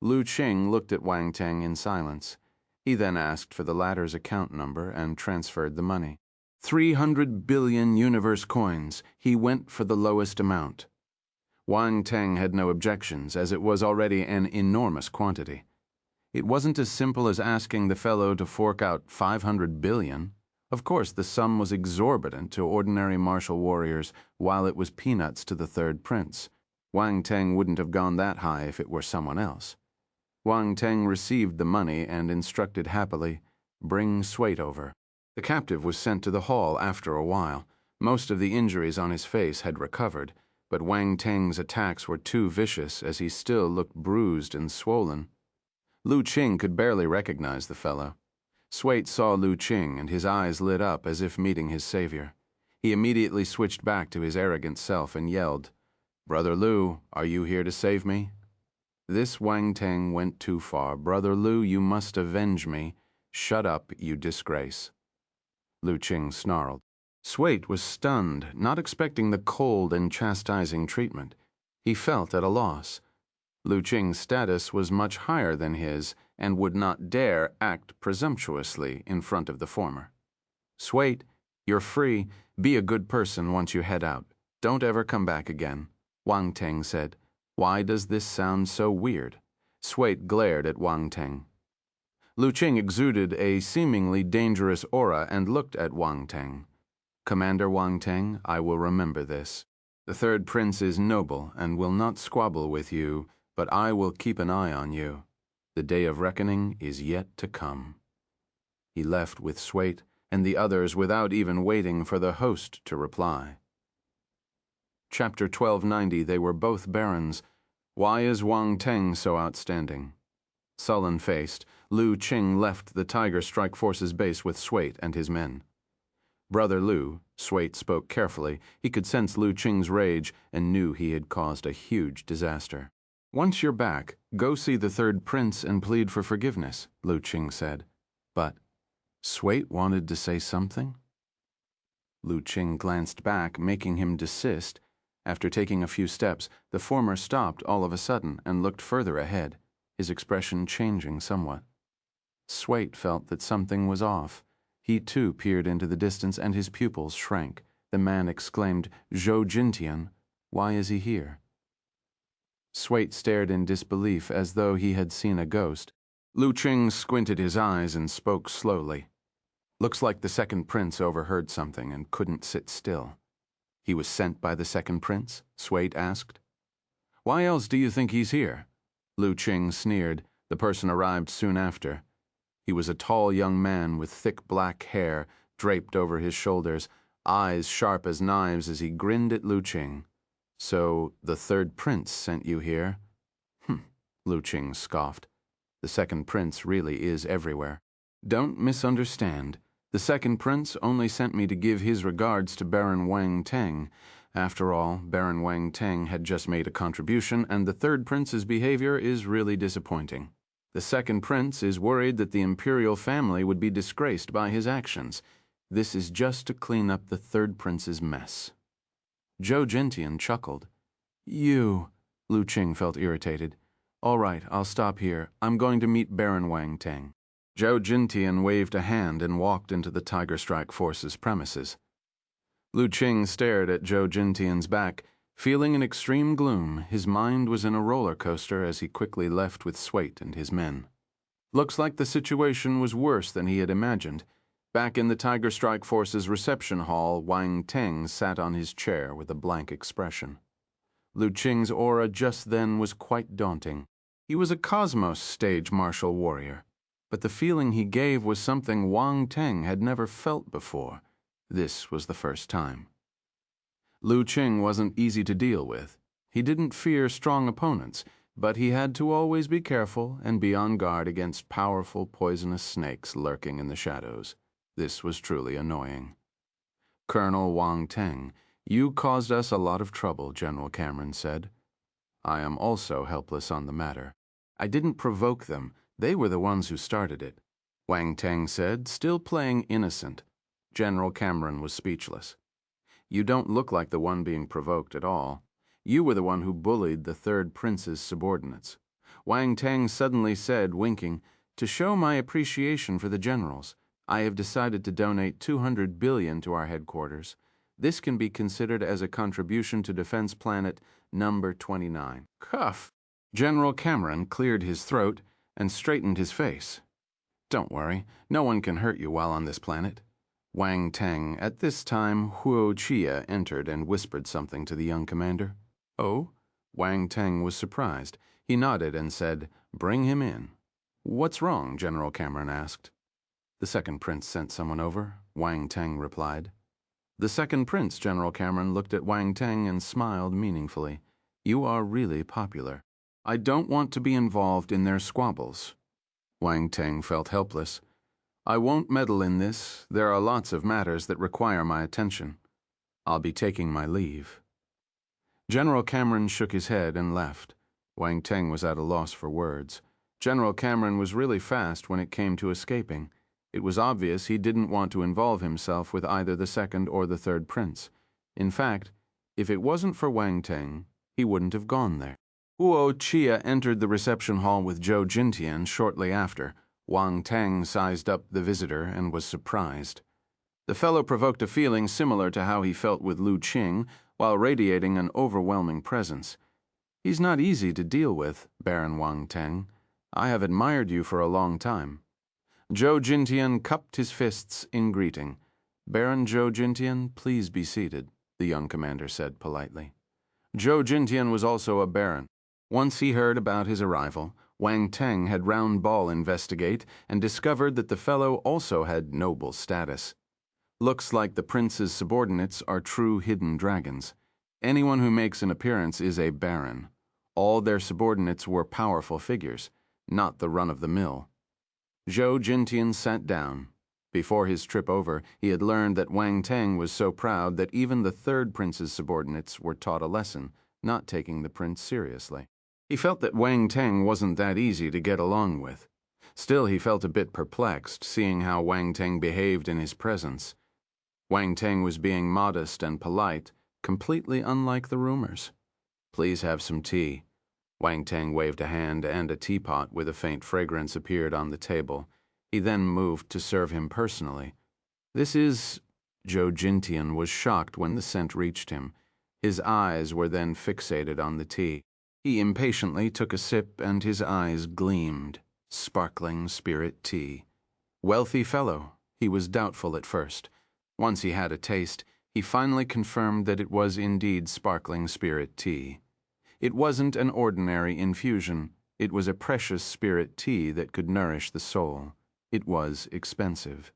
Lu Qing looked at Wang Teng in silence. He then asked for the latter's account number and transferred the money. 300 billion universe coins. He went for the lowest amount. Wang Teng had no objections, as it was already an enormous quantity. It wasn't as simple as asking the fellow to fork out 500 billion. Of course, the sum was exorbitant to ordinary martial warriors, while it was peanuts to the third prince. Wang Teng wouldn't have gone that high if it were someone else. Wang Teng received the money and instructed happily, "Bring Swait over." The captive was sent to the hall after a while. Most of the injuries on his face had recovered, but Wang Teng's attacks were too vicious as he still looked bruised and swollen. Lu Qing could barely recognize the fellow. Swait saw Lu Qing and his eyes lit up as if meeting his savior. He immediately switched back to his arrogant self and yelled, "Brother Lu, are you here to save me?" This Wang Teng went too far. "Brother Lu, you must avenge me. Shut up, you disgrace." Lu Qing snarled. Swait was stunned, not expecting the cold and chastising treatment. He felt at a loss. Lu Qing's status was much higher than his and would not dare act presumptuously in front of the former. "Swait, you're free. Be a good person once you head out. Don't ever come back again," Wang Teng said. "Why does this sound so weird?" Swait glared at Wang Teng. Lu Qing exuded a seemingly dangerous aura and looked at Wang Teng. "Commander Wang Teng, I will remember this. The third prince is noble and will not squabble with you, but I will keep an eye on you. The day of reckoning is yet to come." He left with Swait and the others without even waiting for the host to reply. Chapter 1290. They were both barons. Why is Wang Teng so outstanding? Sullen-faced, Lu Qing left the Tiger Strike Force's base with Swait and his men. "Brother Lu," Swait spoke carefully. He could sense Lu Qing's rage and knew he had caused a huge disaster. "Once you're back, go see the third prince and plead for forgiveness," Lu Qing said. But Swait wanted to say something? Lu Qing glanced back, making him desist. After taking a few steps, the former stopped all of a sudden and looked further ahead, his expression changing somewhat. Swait felt that something was off. He too peered into the distance and his pupils shrank. The man exclaimed, "Zhou Jintian, why is he here?" Swait stared in disbelief as though he had seen a ghost. Lu Qing squinted his eyes and spoke slowly. "Looks like the second prince overheard something and couldn't sit still." "He was sent by the second prince?" Swait asked. "Why else do you think he's here?" Lu Qing sneered. The person arrived soon after. He was a tall young man with thick black hair draped over his shoulders, eyes sharp as knives as he grinned at Lu Qing. "So, the third prince sent you here?" Lu Qing scoffed. "The second prince really is everywhere. Don't misunderstand. The second prince only sent me to give his regards to Baron Wang Teng. After all, Baron Wang Teng had just made a contribution, and the third prince's behavior is really disappointing. The second prince is worried that the imperial family would be disgraced by his actions. This is just to clean up the third prince's mess." Zhou Jintian chuckled. "You," Lu Qing felt irritated. "All right, I'll stop here. I'm going to meet Baron Wang Teng." Zhou Jintian waved a hand and walked into the Tiger Strike Force's premises. Lu Qing stared at Zhou Jintian's back, feeling an extreme gloom. His mind was in a roller coaster as he quickly left with Swate and his men. Looks like the situation was worse than he had imagined. Back in the Tiger Strike Force's reception hall, Wang Teng sat on his chair with a blank expression. Lu Qing's aura just then was quite daunting. He was a cosmos stage martial warrior, but the feeling he gave was something Wang Teng had never felt before. This was the first time. Lu Qing wasn't easy to deal with. He didn't fear strong opponents, but he had to always be careful and be on guard against powerful poisonous snakes lurking in the shadows. This was truly annoying. "Colonel Wang Teng, you caused us a lot of trouble," General Cameron said. "I am also helpless on the matter. I didn't provoke them. They were the ones who started it," Wang Teng said, still playing innocent. General Cameron was speechless. "You don't look like the one being provoked at all. You were the one who bullied the third prince's subordinates." Wang Teng suddenly said, winking, "To show my appreciation for the generals, I have decided to donate 200 billion to our headquarters. This can be considered as a contribution to Defense Planet number 29. Cuff! General Cameron cleared his throat and straightened his face. "Don't worry, no one can hurt you while on this planet." Wang Teng. At this time, Huo Qiya entered and whispered something to the young commander. "Oh?" Wang Teng was surprised. He nodded and said, "Bring him in." "What's wrong?" General Cameron asked. "The second prince sent someone over," Wang Teng replied. "The second prince," General Cameron looked at Wang Teng and smiled meaningfully. "You are really popular. I don't want to be involved in their squabbles." Wang Teng felt helpless. "I won't meddle in this. There are lots of matters that require my attention. I'll be taking my leave." General Cameron shook his head and left. Wang Teng was at a loss for words. General Cameron was really fast when it came to escaping. It was obvious he didn't want to involve himself with either the second or the third prince. In fact, if it wasn't for Wang Teng, he wouldn't have gone there. Huo Qiya entered the reception hall with Zhou Jintian shortly after. Wang Teng sized up the visitor and was surprised. The fellow provoked a feeling similar to how he felt with Lu Qing, while radiating an overwhelming presence. "He's not easy to deal with, Baron Wang Teng. I have admired you for a long time." Zhou Jintian cupped his fists in greeting. "Baron Zhou Jintian, please be seated," the young commander said politely. Zhou Jintian was also a baron. Once he heard about his arrival, Wang Teng had Round Ball investigate and discovered that the fellow also had noble status. Looks like the prince's subordinates are true hidden dragons. Anyone who makes an appearance is a baron. All their subordinates were powerful figures, not the run-of-the-mill. Zhou Jintian sat down. Before his trip over, he had learned that Wang Teng was so proud that even the third prince's subordinates were taught a lesson, not taking the prince seriously. He felt that Wang Teng wasn't that easy to get along with. Still, he felt a bit perplexed, seeing how Wang Teng behaved in his presence. Wang Teng was being modest and polite, completely unlike the rumors. "Please have some tea." Wang Teng waved a hand, and a teapot with a faint fragrance appeared on the table. He then moved to serve him personally. "This is—" Zhou Jintian was shocked when the scent reached him. His eyes were then fixated on the tea. He impatiently took a sip, and his eyes gleamed. Sparkling spirit tea. Wealthy fellow. He was doubtful at first. Once he had a taste, he finally confirmed that it was indeed sparkling spirit tea. It wasn't an ordinary infusion. It was a precious spirit tea that could nourish the soul. It was expensive.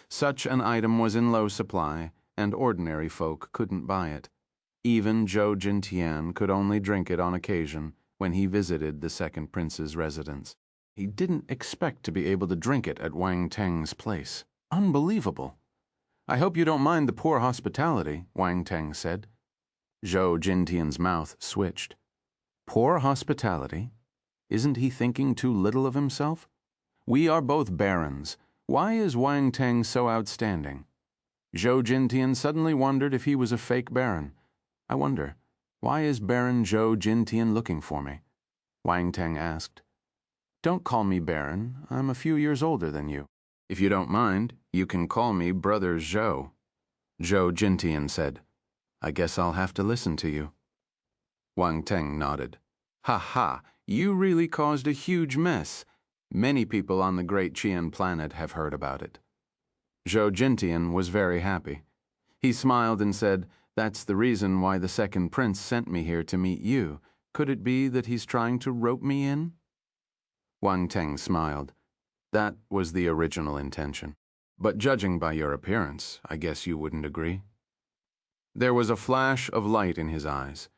Such an item was in low supply, and ordinary folk couldn't buy it. Even Zhou Jintian could only drink it on occasion when he visited the second prince's residence. He didn't expect to be able to drink it at Wang Teng's place. Unbelievable. "I hope you don't mind the poor hospitality," Wang Teng said. Zhou Jintian's mouth switched. Poor hospitality? Isn't he thinking too little of himself? We are both barons. Why is Wang Teng so outstanding? Zhou Jintian suddenly wondered if he was a fake baron. I wonder, why is Baron Zhou Jintian looking for me? Wang Teng asked. Don't call me baron. I'm a few years older than you. If you don't mind, you can call me Brother Zhou. Zhou Jintian said. I guess I'll have to listen to you. Wang Teng nodded. Ha ha, you really caused a huge mess. Many people on the great Qian planet have heard about it. Zhou Jintian was very happy. He smiled and said, That's the reason why the second prince sent me here to meet you. Could it be that he's trying to rope me in? Wang Teng smiled. That was the original intention. But judging by your appearance, I guess you wouldn't agree. There was a flash of light in his eyes.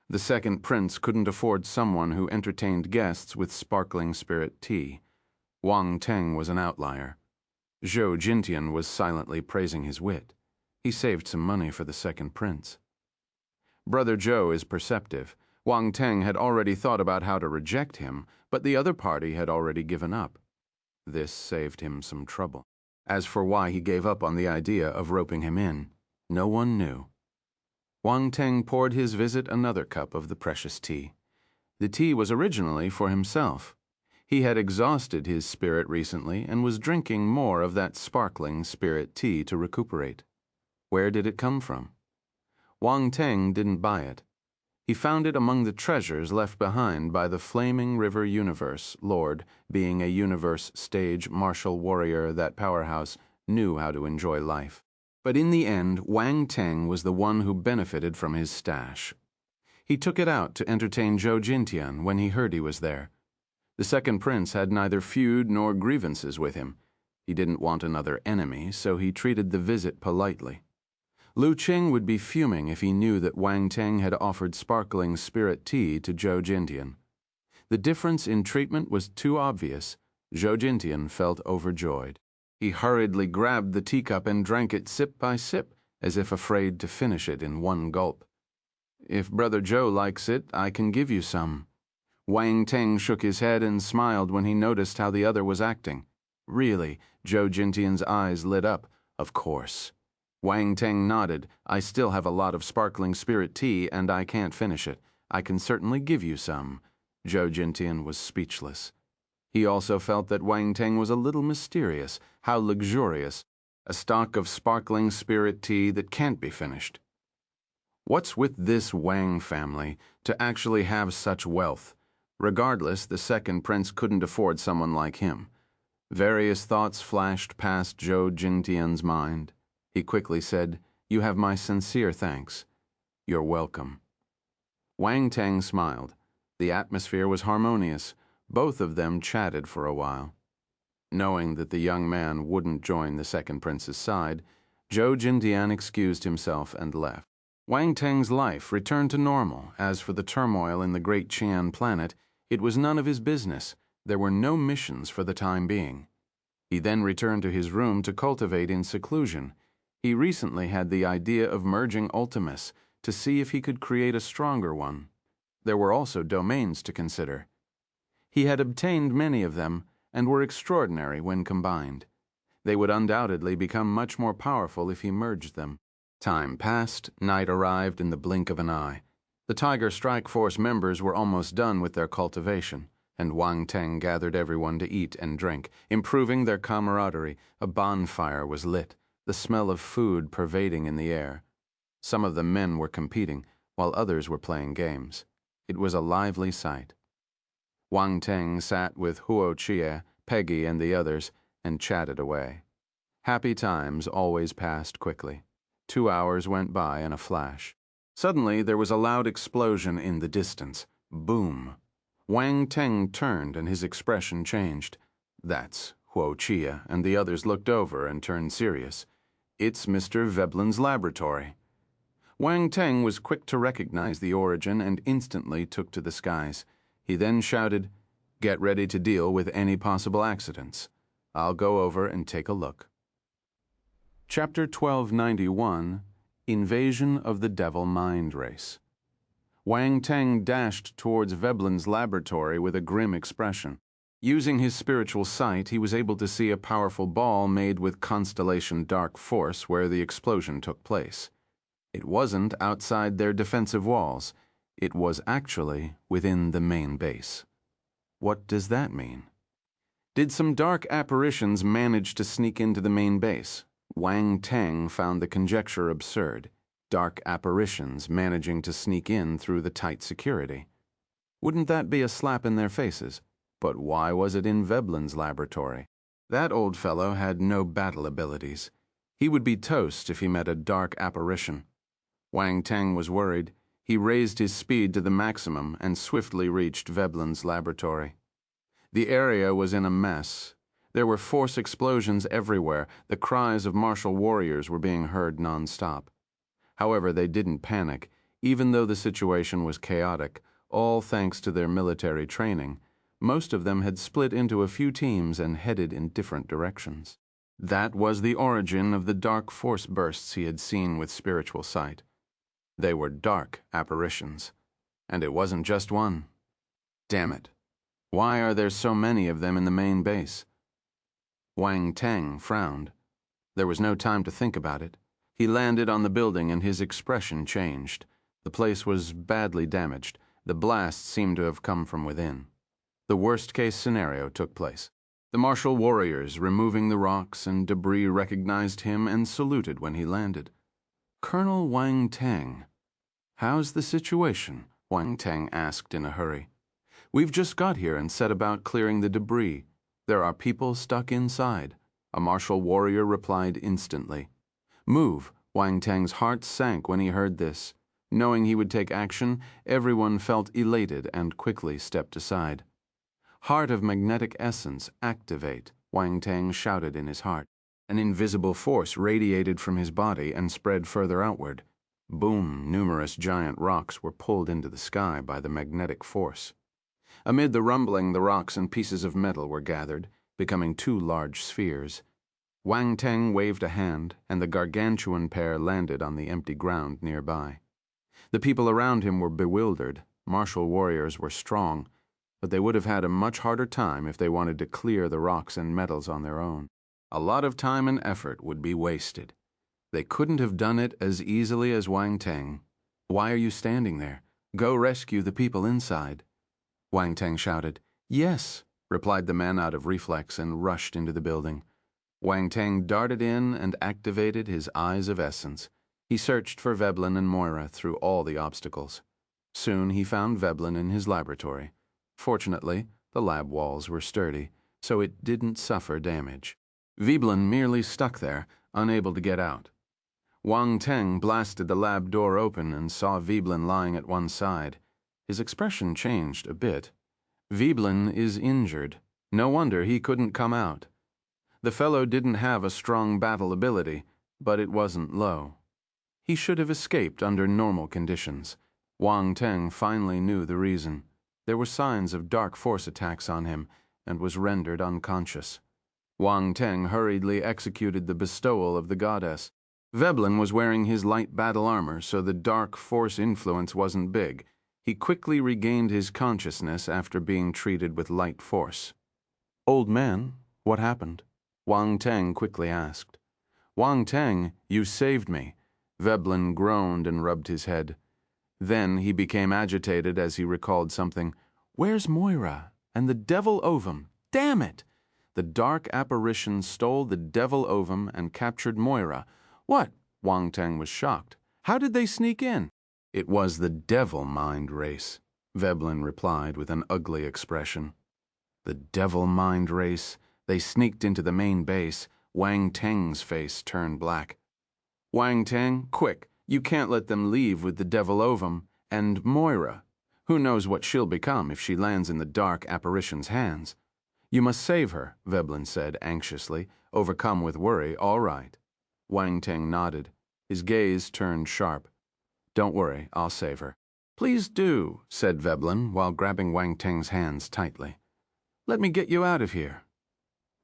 The second prince couldn't afford someone who entertained guests with sparkling spirit tea. Wang Teng was an outlier. Zhou Jintian was silently praising his wit. He saved some money for the second prince. Brother Zhou is perceptive. Wang Teng had already thought about how to reject him, but the other party had already given up. This saved him some trouble. As for why he gave up on the idea of roping him in, no one knew. Wang Teng poured his visit another cup of the precious tea. The tea was originally for himself. He had exhausted his spirit recently and was drinking more of that sparkling spirit tea to recuperate. Where did it come from? Wang Teng didn't buy it. He found it among the treasures left behind by the Flaming River Universe Lord, being a universe stage martial warrior that powerhouse knew how to enjoy life. But in the end, Wang Teng was the one who benefited from his stash. He took it out to entertain Zhou Jintian when he heard he was there. The second prince had neither feud nor grievances with him. He didn't want another enemy, so he treated the visit politely. Lu Qing would be fuming if he knew that Wang Teng had offered sparkling spirit tea to Zhou Jintian. The difference in treatment was too obvious. Zhou Jintian felt overjoyed. He hurriedly grabbed the teacup and drank it sip by sip, as if afraid to finish it in one gulp. If Brother Zhou likes it, I can give you some. Wang Teng shook his head and smiled when he noticed how the other was acting. Really, Zhou Jintian's eyes lit up. Of course. Wang Teng nodded. I still have a lot of sparkling spirit tea, and I can't finish it. I can certainly give you some. Zhou Jintian was speechless. He also felt that Wang Teng was a little mysterious. How luxurious. A stock of sparkling spirit tea that can't be finished. What's with this Wang family to actually have such wealth? Regardless, the second prince couldn't afford someone like him. Various thoughts flashed past Zhou Jintian's mind. He quickly said, You have my sincere thanks. You're welcome. Wang Teng smiled. The atmosphere was harmonious. Both of them chatted for a while. Knowing that the young man wouldn't join the second prince's side, Zhou Jintian excused himself and left. Wang Teng's life returned to normal. As for the turmoil in the great Qian planet, it was none of his business. There were no missions for the time being. He then returned to his room to cultivate in seclusion. He recently had the idea of merging Ultimus to see if he could create a stronger one. There were also domains to consider. He had obtained many of them and were extraordinary when combined. They would undoubtedly become much more powerful if he merged them. Time passed, night arrived in the blink of an eye. The Tiger Strike Force members were almost done with their cultivation, and Wang Teng gathered everyone to eat and drink, improving their camaraderie. A bonfire was lit, the smell of food pervading in the air. Some of the men were competing, while others were playing games. It was a lively sight. Wang Teng sat with Huo Qiya, Peggy, and the others, and chatted away. Happy times always passed quickly. 2 hours went by in a flash. Suddenly, there was a loud explosion in the distance. Boom. Wang Teng turned and his expression changed. That's Huo Qiya, and the others looked over and turned serious. It's Mr. Veblen's laboratory. Wang Teng was quick to recognize the origin and instantly took to the skies. He then shouted, "Get ready to deal with any possible accidents. I'll go over and take a look." Chapter 1291, Invasion of the Devil Mind Race. Wang Teng dashed towards Veblen's laboratory with a grim expression. Using his spiritual sight, he was able to see a powerful ball made with constellation dark force where the explosion took place. It wasn't outside their defensive walls. It was actually within the main base. What does that mean? Did some dark apparitions manage to sneak into the main base? Wang Teng found the conjecture absurd. Dark apparitions managing to sneak in through the tight security. Wouldn't that be a slap in their faces? But why was it in Veblen's laboratory? That old fellow had no battle abilities. He would be toast if he met a dark apparition. Wang Teng was worried. He raised his speed to the maximum and swiftly reached Veblen's laboratory. The area was in a mess. There were force explosions everywhere. The cries of martial warriors were being heard non-stop. However, they didn't panic, even though the situation was chaotic, all thanks to their military training. Most of them had split into a few teams and headed in different directions. That was the origin of the dark force bursts he had seen with spiritual sight. They were dark apparitions. And it wasn't just one. Damn it. Why are there so many of them in the main base? Wang Teng frowned. There was no time to think about it. He landed on the building and his expression changed. The place was badly damaged. The blast seemed to have come from within. The worst-case scenario took place. The martial warriors removing the rocks and debris recognized him and saluted when he landed. "Colonel Wang Teng." "How's the situation?" Wang Teng asked in a hurry. "We've just got here and set about clearing the debris. There are people stuck inside." A martial warrior replied instantly. "Move." Wang Teng's heart sank when he heard this. Knowing he would take action, everyone felt elated and quickly stepped aside. "Heart of magnetic essence, activate," Wang Teng shouted in his heart. An invisible force radiated from his body and spread further outward. Boom, numerous giant rocks were pulled into the sky by the magnetic force. Amid the rumbling, the rocks and pieces of metal were gathered, becoming two large spheres. Wang Teng waved a hand, and the gargantuan pair landed on the empty ground nearby. The people around him were bewildered. Martial warriors were strong, but they would have had a much harder time if they wanted to clear the rocks and metals on their own. A lot of time and effort would be wasted. They couldn't have done it as easily as Wang Teng. "Why are you standing there? Go rescue the people inside." Wang Teng shouted. "Yes," replied the men out of reflex and rushed into the building. Wang Teng darted in and activated his eyes of essence. He searched for Veblen and Moira through all the obstacles. Soon he found Veblen in his laboratory. Fortunately, the lab walls were sturdy, so it didn't suffer damage. Veblen merely stuck there, unable to get out. Wang Teng blasted the lab door open and saw Veblen lying at one side. His expression changed a bit. "Veblen is injured. No wonder he couldn't come out." The fellow didn't have a strong battle ability, but it wasn't low. He should have escaped under normal conditions. Wang Teng finally knew the reason. There were signs of dark force attacks on him and was rendered unconscious. Wang Teng hurriedly executed the bestowal of the goddess. Veblen was wearing his light battle armor, so the dark force influence wasn't big. He quickly regained his consciousness after being treated with light force. "Old man, what happened?" Wang Teng quickly asked. "Wang Teng, you saved me." Veblen groaned and rubbed his head. Then he became agitated as he recalled something. "Where's Moira? And the devil ovum? Damn it!" The dark apparition stole the devil ovum and captured Moira. "What?" Wang Teng was shocked. "How did they sneak in?" "It was the devil mind race," Veblen replied with an ugly expression. The devil mind race. They sneaked into the main base. Wang Teng's face turned black. "Wang Teng, quick, you can't let them leave with the devil ovum. And Moira. Who knows what she'll become if she lands in the dark apparition's hands?" "You must save her," Veblen said anxiously, overcome with worry. "All right." Wang Teng nodded. His gaze turned sharp. "Don't worry, I'll save her." "Please do," said Veblen, while grabbing Wang Teng's hands tightly. "Let me get you out of here."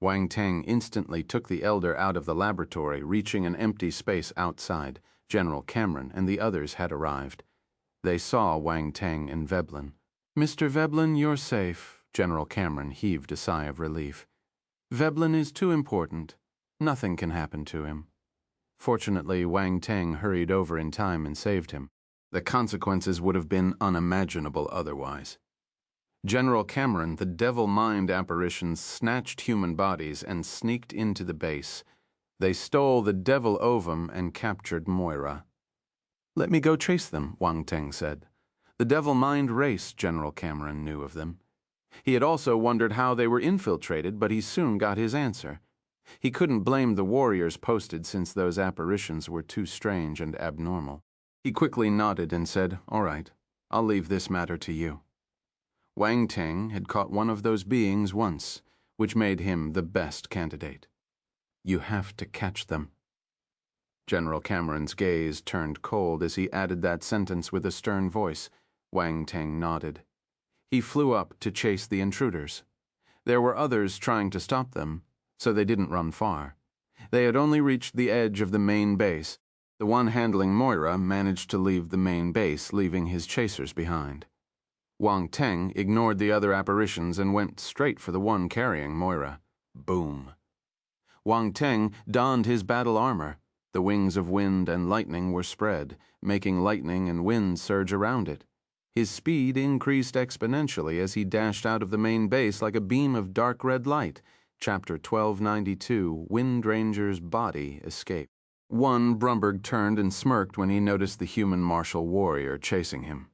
Wang Teng instantly took the elder out of the laboratory, reaching an empty space outside. General Cameron and the others had arrived. They saw Wang Teng and Veblen. "Mr. Veblen, you're safe." General Cameron heaved a sigh of relief. "Veblen is too important. Nothing can happen to him." Fortunately, Wang Teng hurried over in time and saved him. The consequences would have been unimaginable otherwise. General Cameron, the devil mind apparitions, snatched human bodies and sneaked into the base. They stole the devil ovum and captured Moira. "Let me go chase them," Wang Teng said. The devil mind race, General Cameron knew of them. He had also wondered how they were infiltrated, but he soon got his answer. He couldn't blame the warriors posted since those apparitions were too strange and abnormal. He quickly nodded and said, "All right, I'll leave this matter to you." Wang Teng had caught one of those beings once, which made him the best candidate. "You have to catch them." General Cameron's gaze turned cold as he added that sentence with a stern voice. Wang Teng nodded. He flew up to chase the intruders. There were others trying to stop them, so they didn't run far. They had only reached the edge of the main base. The one handling Moira managed to leave the main base, leaving his chasers behind. Wang Teng ignored the other apparitions and went straight for the one carrying Moira. Boom. Wang Teng donned his battle armor. The wings of wind and lightning were spread, making lightning and wind surge around it. His speed increased exponentially as he dashed out of the main base like a beam of dark red light. Chapter 1292, Wind Ranger's Body Escape. One, Brumberg turned and smirked when he noticed the human martial warrior chasing him.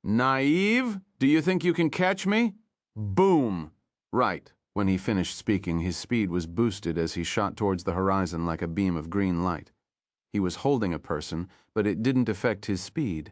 "Naive? Do you think you can catch me?" Boom! Right. When he finished speaking, his speed was boosted as he shot towards the horizon like a beam of green light. He was holding a person, but it didn't affect his speed.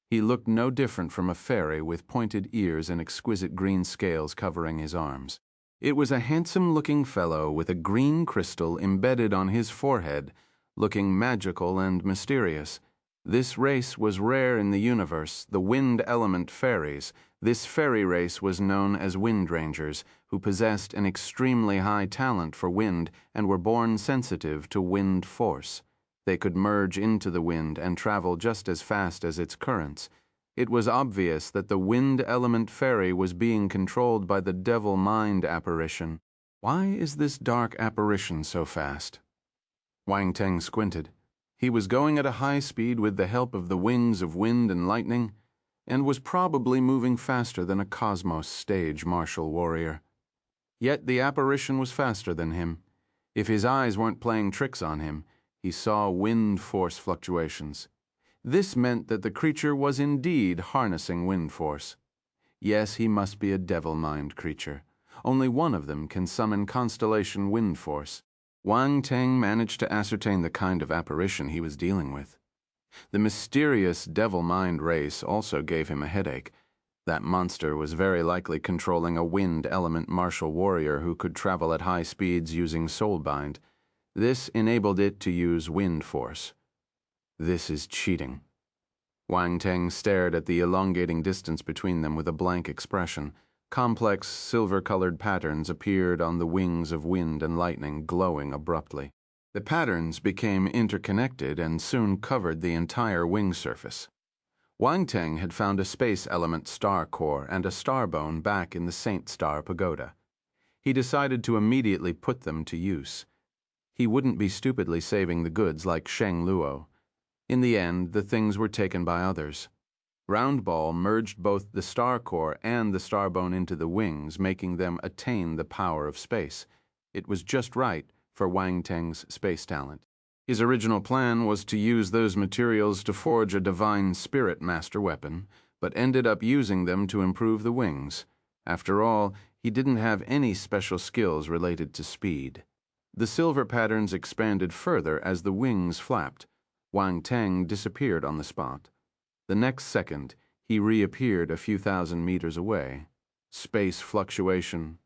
He looked no different from a fairy with pointed ears and exquisite green scales covering his arms. It was a handsome-looking fellow with a green crystal embedded on his forehead, looking magical and mysterious. This race was rare in the universe, the wind element fairies. This fairy race was known as Wind Rangers, who possessed an extremely high talent for wind and were born sensitive to wind force. They could merge into the wind and travel just as fast as its currents. It was obvious that the wind element fairy was being controlled by the devil mind apparition. Why is this dark apparition so fast? Wang Teng squinted. He was going at a high speed with the help of the wings of wind and lightning, and was probably moving faster than a Cosmos stage martial warrior. Yet the apparition was faster than him. If his eyes weren't playing tricks on him, he saw wind force fluctuations. This meant that the creature was indeed harnessing wind force. Yes, he must be a devil mind creature. Only one of them can summon constellation wind force. Wang Teng managed to ascertain the kind of apparition he was dealing with. The mysterious devil mind race also gave him a headache. That monster was very likely controlling a wind element martial warrior who could travel at high speeds using soulbind. This enabled it to use wind force. This is cheating. Wang Teng stared at the elongating distance between them with a blank expression. Complex, silver-colored patterns appeared on the wings of wind and lightning, glowing abruptly. The patterns became interconnected and soon covered the entire wing surface. Wang Teng had found a space element star core and a star bone back in the Saint Star Pagoda. He decided to immediately put them to use. He wouldn't be stupidly saving the goods like Sheng Luo. In the end, the things were taken by others. Roundball merged both the star core and the star bone into the wings, making them attain the power of space. It was just right for Wang Teng's space talent. His original plan was to use those materials to forge a divine spirit master weapon, but ended up using them to improve the wings. After all, he didn't have any special skills related to speed. The silver patterns expanded further as the wings flapped. Wang Teng disappeared on the spot. The next second, he reappeared a few thousand meters away. Space fluctuation.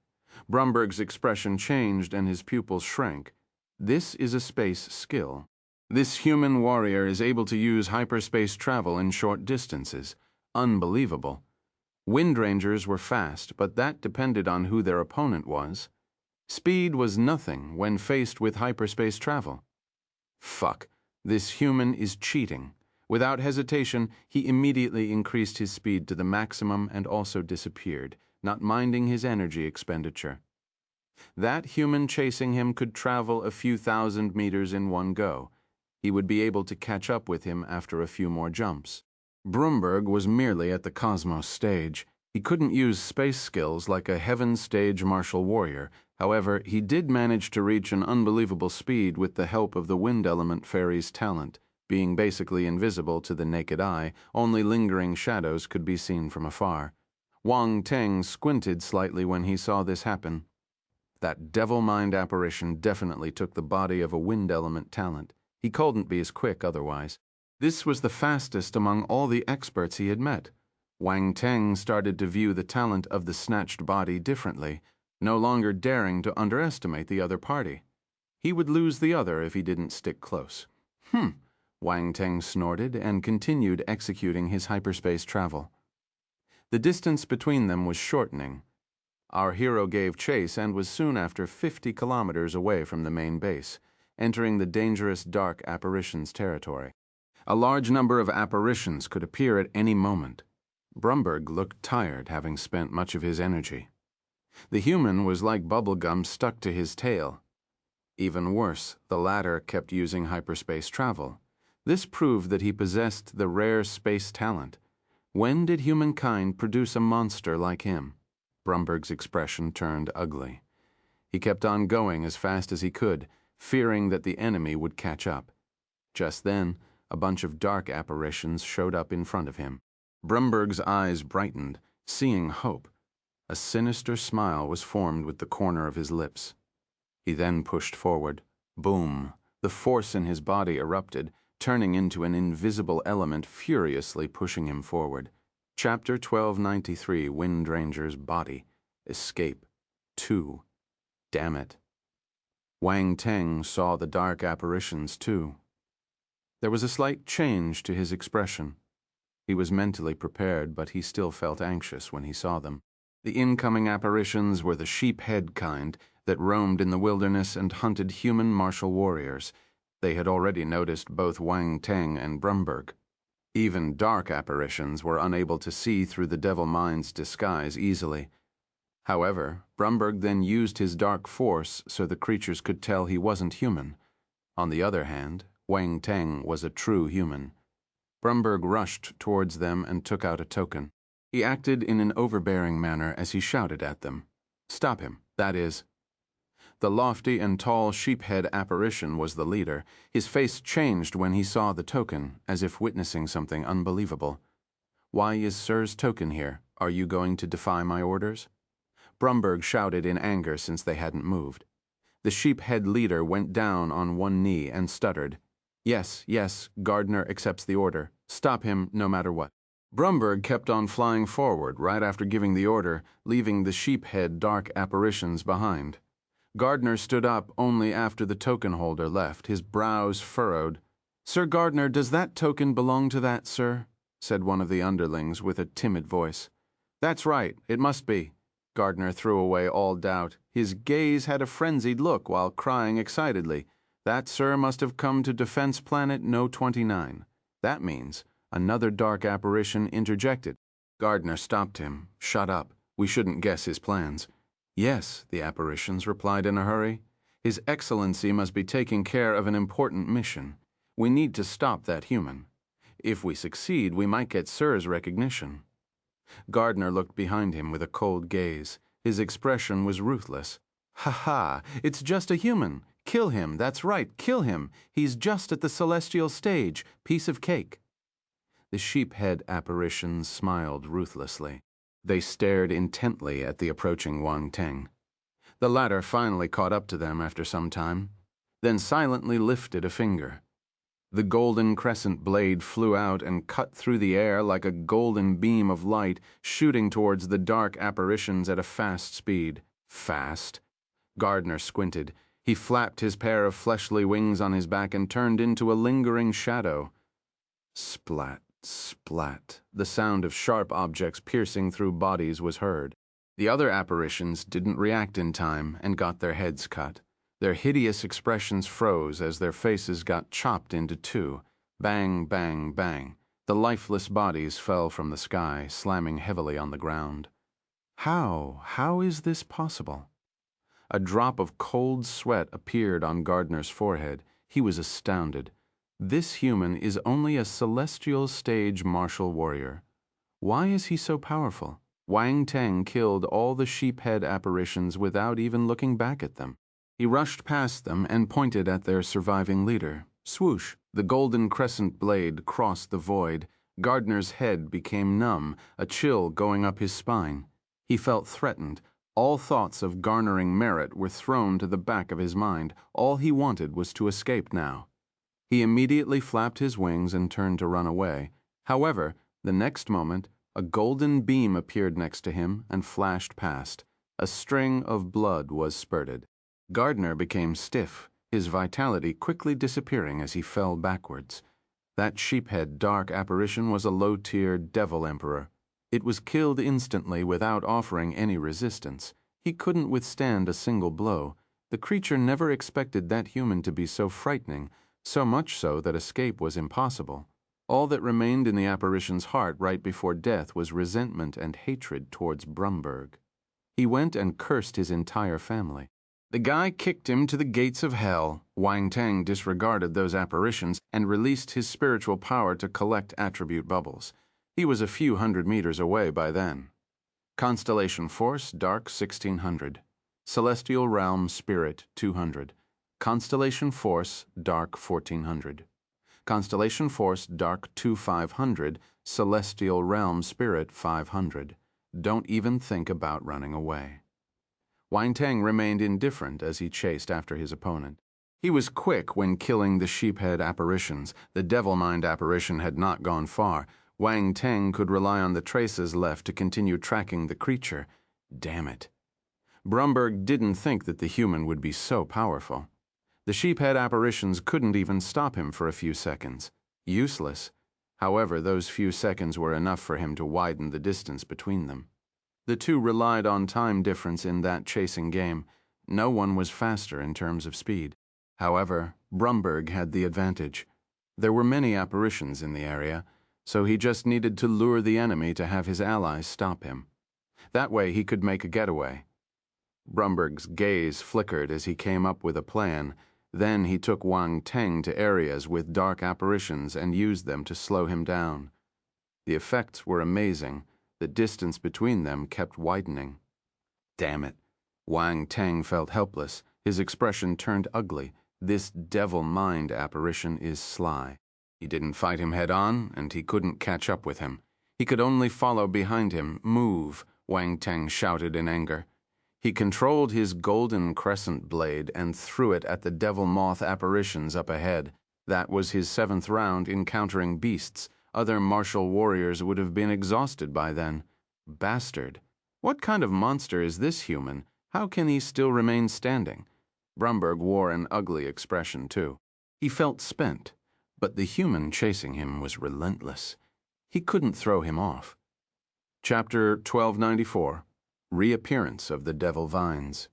Brumberg's expression changed and his pupils shrank. This is a space skill. This human warrior is able to use hyperspace travel in short distances. Unbelievable. Wind Rangers were fast, but that depended on who their opponent was. Speed was nothing when faced with hyperspace travel. Fuck, this human is cheating. Without hesitation, he immediately increased his speed to the maximum and also disappeared, not minding his energy expenditure. That human chasing him could travel a few thousand meters in one go. He would be able to catch up with him after a few more jumps. Brumberg was merely at the Cosmos stage. He couldn't use space skills like a Heaven stage martial warrior. However, he did manage to reach an unbelievable speed with the help of the Wind Element Fairy's talent. Being basically invisible to the naked eye, only lingering shadows could be seen from afar. Wang Teng squinted slightly when he saw this happen. That devil mind apparition definitely took the body of a Wind Element talent. He couldn't be as quick otherwise. This was the fastest among all the experts he had met. Wang Teng started to view the talent of the snatched body differently, no longer daring to underestimate the other party. He would lose the other if he didn't stick close. Wang Teng snorted and continued executing his hyperspace travel. The distance between them was shortening. Our hero gave chase and was soon after 50 kilometers away from the main base, entering the dangerous dark apparitions territory. A large number of apparitions could appear at any moment. Brumberg looked tired, having spent much of his energy. The human was like bubblegum stuck to his tail. Even worse, the latter kept using hyperspace travel. This proved that he possessed the rare space talent. When did humankind produce a monster like him? Brumberg's expression turned ugly. He kept on going as fast as he could, fearing that the enemy would catch up. Just then, a bunch of dark apparitions showed up in front of him. Brumberg's eyes brightened, seeing hope. A sinister smile was formed with the corner of his lips. He then pushed forward. Boom! The force in his body erupted, turning into an invisible element furiously pushing him forward. Chapter 1293, Wind Ranger's Body. Escape. 2. Damn it. Wang Teng saw the dark apparitions too. There was a slight change to his expression. He was mentally prepared, but he still felt anxious when he saw them. The incoming apparitions were the sheep-head kind that roamed in the wilderness and hunted human martial warriors. They had already noticed both Wang Teng and Brumberg. Even dark apparitions were unable to see through the devil mind's disguise easily. However, Brumberg then used his dark force so the creatures could tell he wasn't human. On the other hand, Wang Teng was a true human. Brumberg rushed towards them and took out a token. He acted in an overbearing manner as he shouted at them. Stop him, that is. The lofty and tall sheephead apparition was the leader. His face changed when he saw the token, as if witnessing something unbelievable. Why is Sir's token here? Are you going to defy my orders? Brumberg shouted in anger since they hadn't moved. The sheephead leader went down on one knee and stuttered. Yes, yes, Gardner accepts the order. Stop him no matter what. Brumberg kept on flying forward right after giving the order, leaving the sheephead dark apparitions behind. Gardner stood up only after the token holder left, his brows furrowed. Sir Gardner, does that token belong to that, sir? Said one of the underlings with a timid voice. That's right, it must be. Gardner threw away all doubt. His gaze had a frenzied look while crying excitedly. That, sir, must have come to Defense Planet No. 29. That means another dark apparition interjected. Gardner stopped him. Shut up. We shouldn't guess his plans. Yes, the apparitions replied in a hurry. His Excellency must be taking care of an important mission. We need to stop that human. If we succeed, we might get Sir's recognition. Gardner looked behind him with a cold gaze. His expression was ruthless. Ha ha, it's just a human. Kill him, that's right, kill him. He's just at the celestial stage. Piece of cake. The sheephead apparitions smiled ruthlessly. They stared intently at the approaching Wang Teng. The latter finally caught up to them after some time, then silently lifted a finger. The golden crescent blade flew out and cut through the air like a golden beam of light, shooting towards the dark apparitions at a fast speed. Fast? Gardner squinted. He flapped his pair of fleshly wings on his back and turned into a lingering shadow. Splat, splat. The sound of sharp objects piercing through bodies was heard. The other apparitions didn't react in time and got their heads cut. Their hideous expressions froze as their faces got chopped into two. Bang, bang, bang. The lifeless bodies fell from the sky, slamming heavily on the ground. How is this possible? A drop of cold sweat appeared on Gardner's forehead. He was astounded. This human is only a celestial stage martial warrior. Why is he so powerful? Wang Teng killed all the sheephead apparitions without even looking back at them. He rushed past them and pointed at their surviving leader. Swoosh! The golden crescent blade crossed the void. Gardner's head became numb, a chill going up his spine. He felt threatened. All thoughts of garnering merit were thrown to the back of his mind. All he wanted was to escape now. He immediately flapped his wings and turned to run away. However, the next moment, a golden beam appeared next to him and flashed past. A string of blood was spurted. Gardner became stiff, his vitality quickly disappearing as he fell backwards. That sheephead dark apparition was a low-tier devil emperor. It was killed instantly without offering any resistance. He couldn't withstand a single blow. The creature never expected that human to be so frightening, so much so that escape was impossible. All that remained in the apparition's heart right before death was resentment and hatred towards Brumberg. He went and cursed his entire family. The guy kicked him to the gates of hell. Wang Teng disregarded those apparitions and released his spiritual power to collect attribute bubbles. He was a few hundred meters away by then. Constellation Force, Dark 1600. Celestial Realm Spirit 200. Constellation Force, Dark 1400. Constellation Force, Dark 2500. Celestial Realm Spirit 500. Don't even think about running away. Wang Teng remained indifferent as he chased after his opponent. He was quick when killing the sheephead apparitions. The devil mind apparition had not gone far. Wang Teng could rely on the traces left to continue tracking the creature. Damn it. Brumberg didn't think that the human would be so powerful. The sheephead apparitions couldn't even stop him for a few seconds. Useless. However, those few seconds were enough for him to widen the distance between them. The two relied on time difference in that chasing game. No one was faster in terms of speed. However, Brumberg had the advantage. There were many apparitions in the area, so he just needed to lure the enemy to have his allies stop him. That way he could make a getaway. Brumberg's gaze flickered as he came up with a plan. Then he took Wang Teng to areas with dark apparitions and used them to slow him down. The effects were amazing. The distance between them kept widening. Damn it. Wang Teng felt helpless. His expression turned ugly. This devil mind apparition is sly. He didn't fight him head on, and he couldn't catch up with him. He could only follow behind him. Move, Wang Teng shouted in anger. He controlled his golden crescent blade and threw it at the devil moth apparitions up ahead. That was his 7th round encountering beasts. Other martial warriors would have been exhausted by then. Bastard. What kind of monster is this human? How can he still remain standing? Brumberg wore an ugly expression, too. He felt spent, but the human chasing him was relentless. He couldn't throw him off. Chapter 1294. Reappearance of the Devil Vines.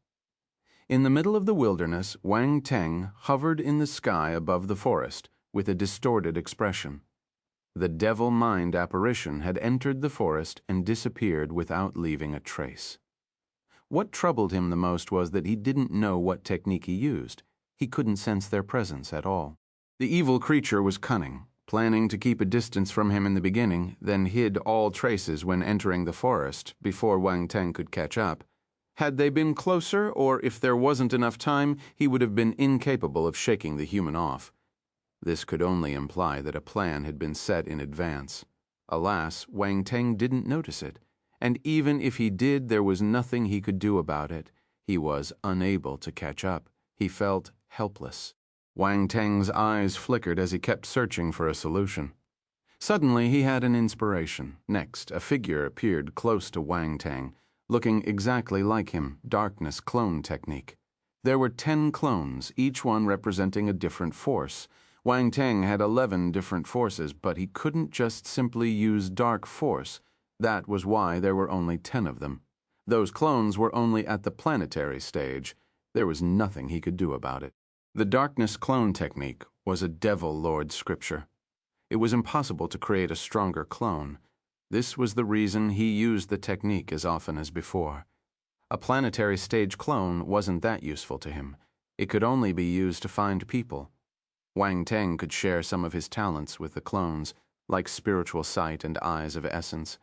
In the middle of the wilderness, Wang Teng hovered in the sky above the forest with a distorted expression. The devil mind apparition had entered the forest and disappeared without leaving a trace. What troubled him the most was that he didn't know what technique he used. He couldn't sense their presence at all. The evil creature was cunning, planning to keep a distance from him in the beginning, then hid all traces when entering the forest before Wang Teng could catch up. Had they been closer, or if there wasn't enough time, he would have been incapable of shaking the human off. This could only imply that a plan had been set in advance. Alas, Wang Teng didn't notice it, and even if he did, there was nothing he could do about it. He was unable to catch up. He felt helpless. Wang Teng's eyes flickered as he kept searching for a solution. Suddenly, he had an inspiration. Next, a figure appeared close to Wang Teng, looking exactly like him, darkness clone technique. There were 10 clones, each one representing a different force. Wang Teng had 11 different forces, but he couldn't just simply use dark force. That was why there were only 10 of them. Those clones were only at the planetary stage. There was nothing he could do about it. The darkness clone technique was a devil lord scripture. It was impossible to create a stronger clone. This was the reason he used the technique as often as before. A planetary stage clone wasn't that useful to him. It could only be used to find people. Wang Teng could share some of his talents with the clones, like spiritual sight and eyes of essence.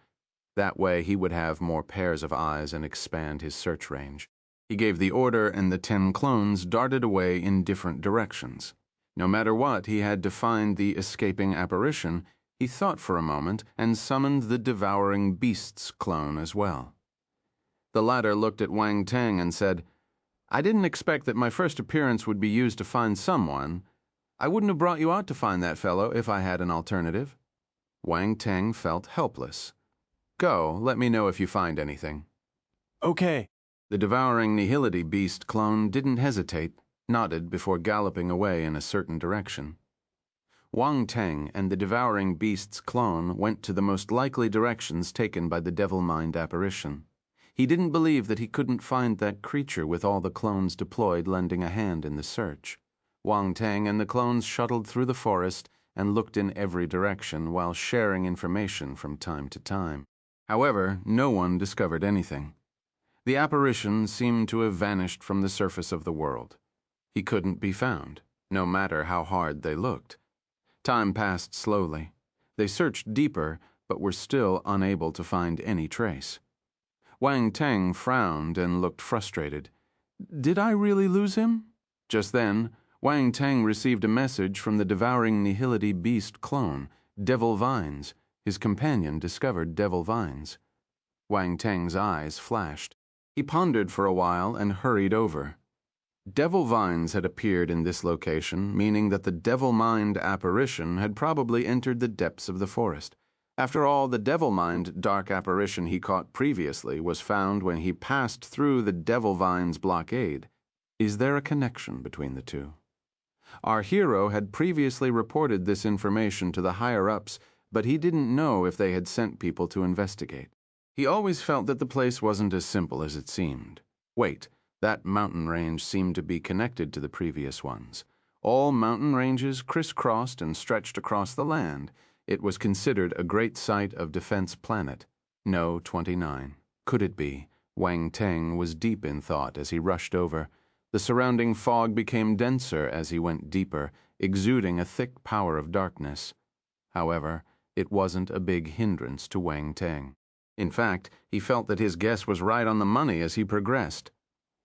That way he would have more pairs of eyes and expand his search range. He gave the order and the 10 clones darted away in different directions. No matter what, he had to find the escaping apparition. He thought for a moment and summoned the devouring beasts clone as well. The latter looked at Wang Teng and said, "I didn't expect that my first appearance would be used to find someone. I wouldn't have brought you out to find that fellow if I had an alternative." Wang Teng felt helpless. "Go, let me know if you find anything." Okay. The devouring nihility beast clone didn't hesitate, nodded before galloping away in a certain direction. Wang Teng and the devouring beast's clone went to the most likely directions taken by the devil mind apparition. He didn't believe that he couldn't find that creature with all the clones deployed lending a hand in the search. Wang Teng and the clones shuttled through the forest and looked in every direction while sharing information from time to time. However, no one discovered anything. The apparition seemed to have vanished from the surface of the world. He couldn't be found, no matter how hard they looked. Time passed slowly. They searched deeper, but were still unable to find any trace. Wang Teng frowned and looked frustrated. Did I really lose him? Just then, Wang Teng received a message from the devouring nihility beast clone, Devil Vines. His companion discovered Devil Vines. Wang Teng's eyes flashed. He pondered for a while and hurried over. Devil Vines had appeared in this location, meaning that the Devil Mind apparition had probably entered the depths of the forest. After all, the Devil Mind dark apparition he caught previously was found when he passed through the Devil Vines blockade. Is there a connection between the two? Our hero had previously reported this information to the higher-ups, but he didn't know if they had sent people to investigate. He always felt that the place wasn't as simple as it seemed. Wait, that mountain range seemed to be connected to the previous ones. All mountain ranges crisscrossed and stretched across the land. It was considered a great site of defense planet. No, 29. Could it be? Wang Teng was deep in thought as he rushed over. The surrounding fog became denser as he went deeper, exuding a thick power of darkness. However, it wasn't a big hindrance to Wang Teng. In fact, he felt that his guess was right on the money as he progressed.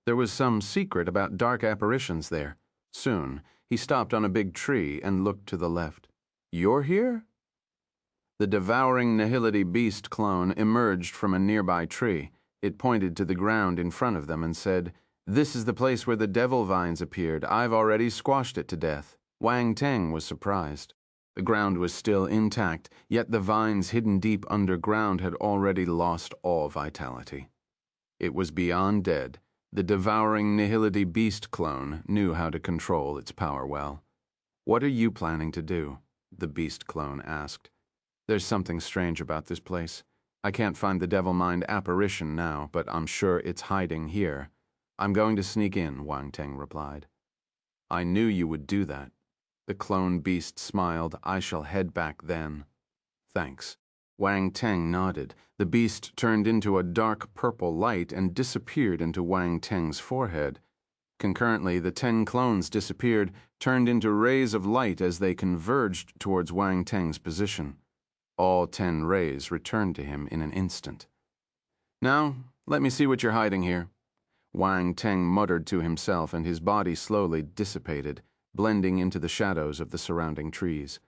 There was some secret about dark apparitions there. Soon, he stopped on a big tree and looked to the left. You're here? The devouring nihility beast clone emerged from a nearby tree. It pointed to the ground in front of them and said, "This is the place where the Devil Vines appeared. I've already squashed it to death." Wang Teng was surprised. The ground was still intact, yet the vines hidden deep underground had already lost all vitality. It was beyond dead. The devouring nihility beast clone knew how to control its power well. "What are you planning to do?" the beast clone asked. "There's something strange about this place. I can't find the Devil Mind apparition now, but I'm sure it's hiding here." "I'm going to sneak in," Wang Teng replied. "I knew you would do that." The clone beast smiled. "I shall head back then." "Thanks." Wang Teng nodded. The beast turned into a dark purple light and disappeared into Wang Teng's forehead. Concurrently, the 10 clones disappeared, turned into rays of light as they converged towards Wang Teng's position. All 10 rays returned to him in an instant. "Now, let me see what you're hiding here." Wang Teng muttered to himself, and his body slowly dissipated, blending into the shadows of the surrounding trees.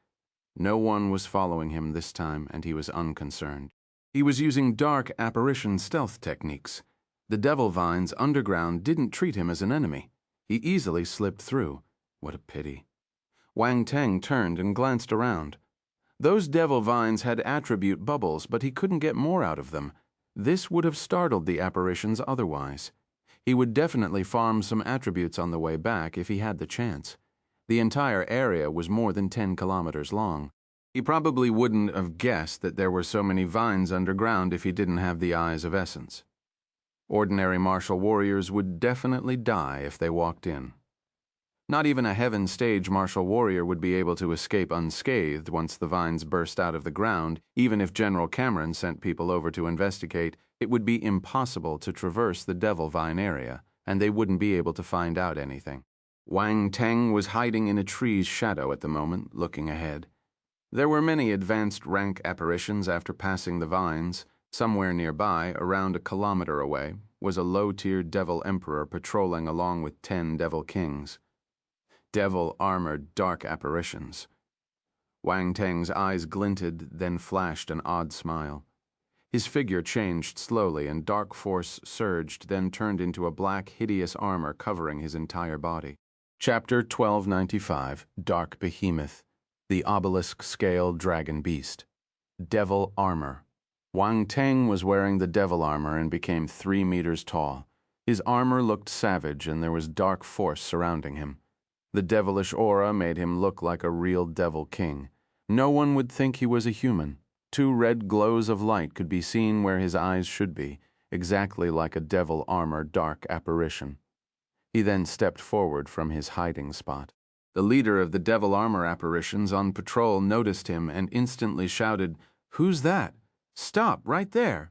No one was following him this time, and he was unconcerned. He was using dark apparition stealth techniques. The Devil Vines underground didn't treat him as an enemy. He easily slipped through. What a pity. Wang Teng turned and glanced around. Those Devil Vines had attribute bubbles, but he couldn't get more out of them. This would have startled the apparitions otherwise. He would definitely farm some attributes on the way back if he had the chance. The entire area was more than 10 kilometers long. He probably wouldn't have guessed that there were so many vines underground if he didn't have the eyes of essence. Ordinary martial warriors would definitely die if they walked in. Not even a heaven stage martial warrior would be able to escape unscathed once the vines burst out of the ground. Even if General Cameron sent people over to investigate, it would be impossible to traverse the Devil Vine area, and they wouldn't be able to find out anything. Wang Teng was hiding in a tree's shadow at the moment, looking ahead. There were many advanced rank apparitions after passing the vines. Somewhere nearby, around a kilometer away, was a low-tier Devil Emperor patrolling along with 10 Devil Kings. Devil-armored dark apparitions. Wang Teng's eyes glinted, then flashed an odd smile. His figure changed slowly, and dark force surged, then turned into a black, hideous armor covering his entire body. Chapter 1295, Dark Behemoth, the Obelisk-Scale Dragon Beast. Devil Armor. Wang Teng was wearing the devil armor and became 3 meters tall. His armor looked savage, and there was dark force surrounding him. The devilish aura made him look like a real devil king. No one would think he was a human. 2 red glows of light could be seen where his eyes should be, exactly like a devil armor dark apparition. He then stepped forward from his hiding spot. The leader of the devil armor apparitions on patrol noticed him and instantly shouted, "Who's that? Stop, right there!"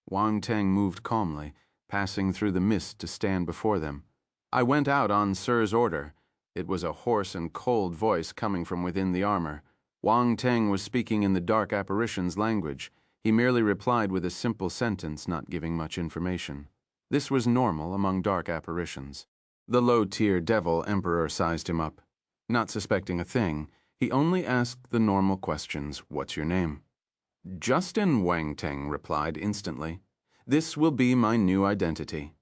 Wang Teng moved calmly, passing through the mist to stand before them. "I went out on Sir's order." It was a hoarse and cold voice coming from within the armor. Wang Teng was speaking in the dark apparition's language. He merely replied with a simple sentence, not giving much information. This was normal among dark apparitions. The low-tier devil emperor sized him up. Not suspecting a thing, he only asked the normal questions. "What's your name?" "Justin," Wang Teng replied instantly. "This will be my new identity."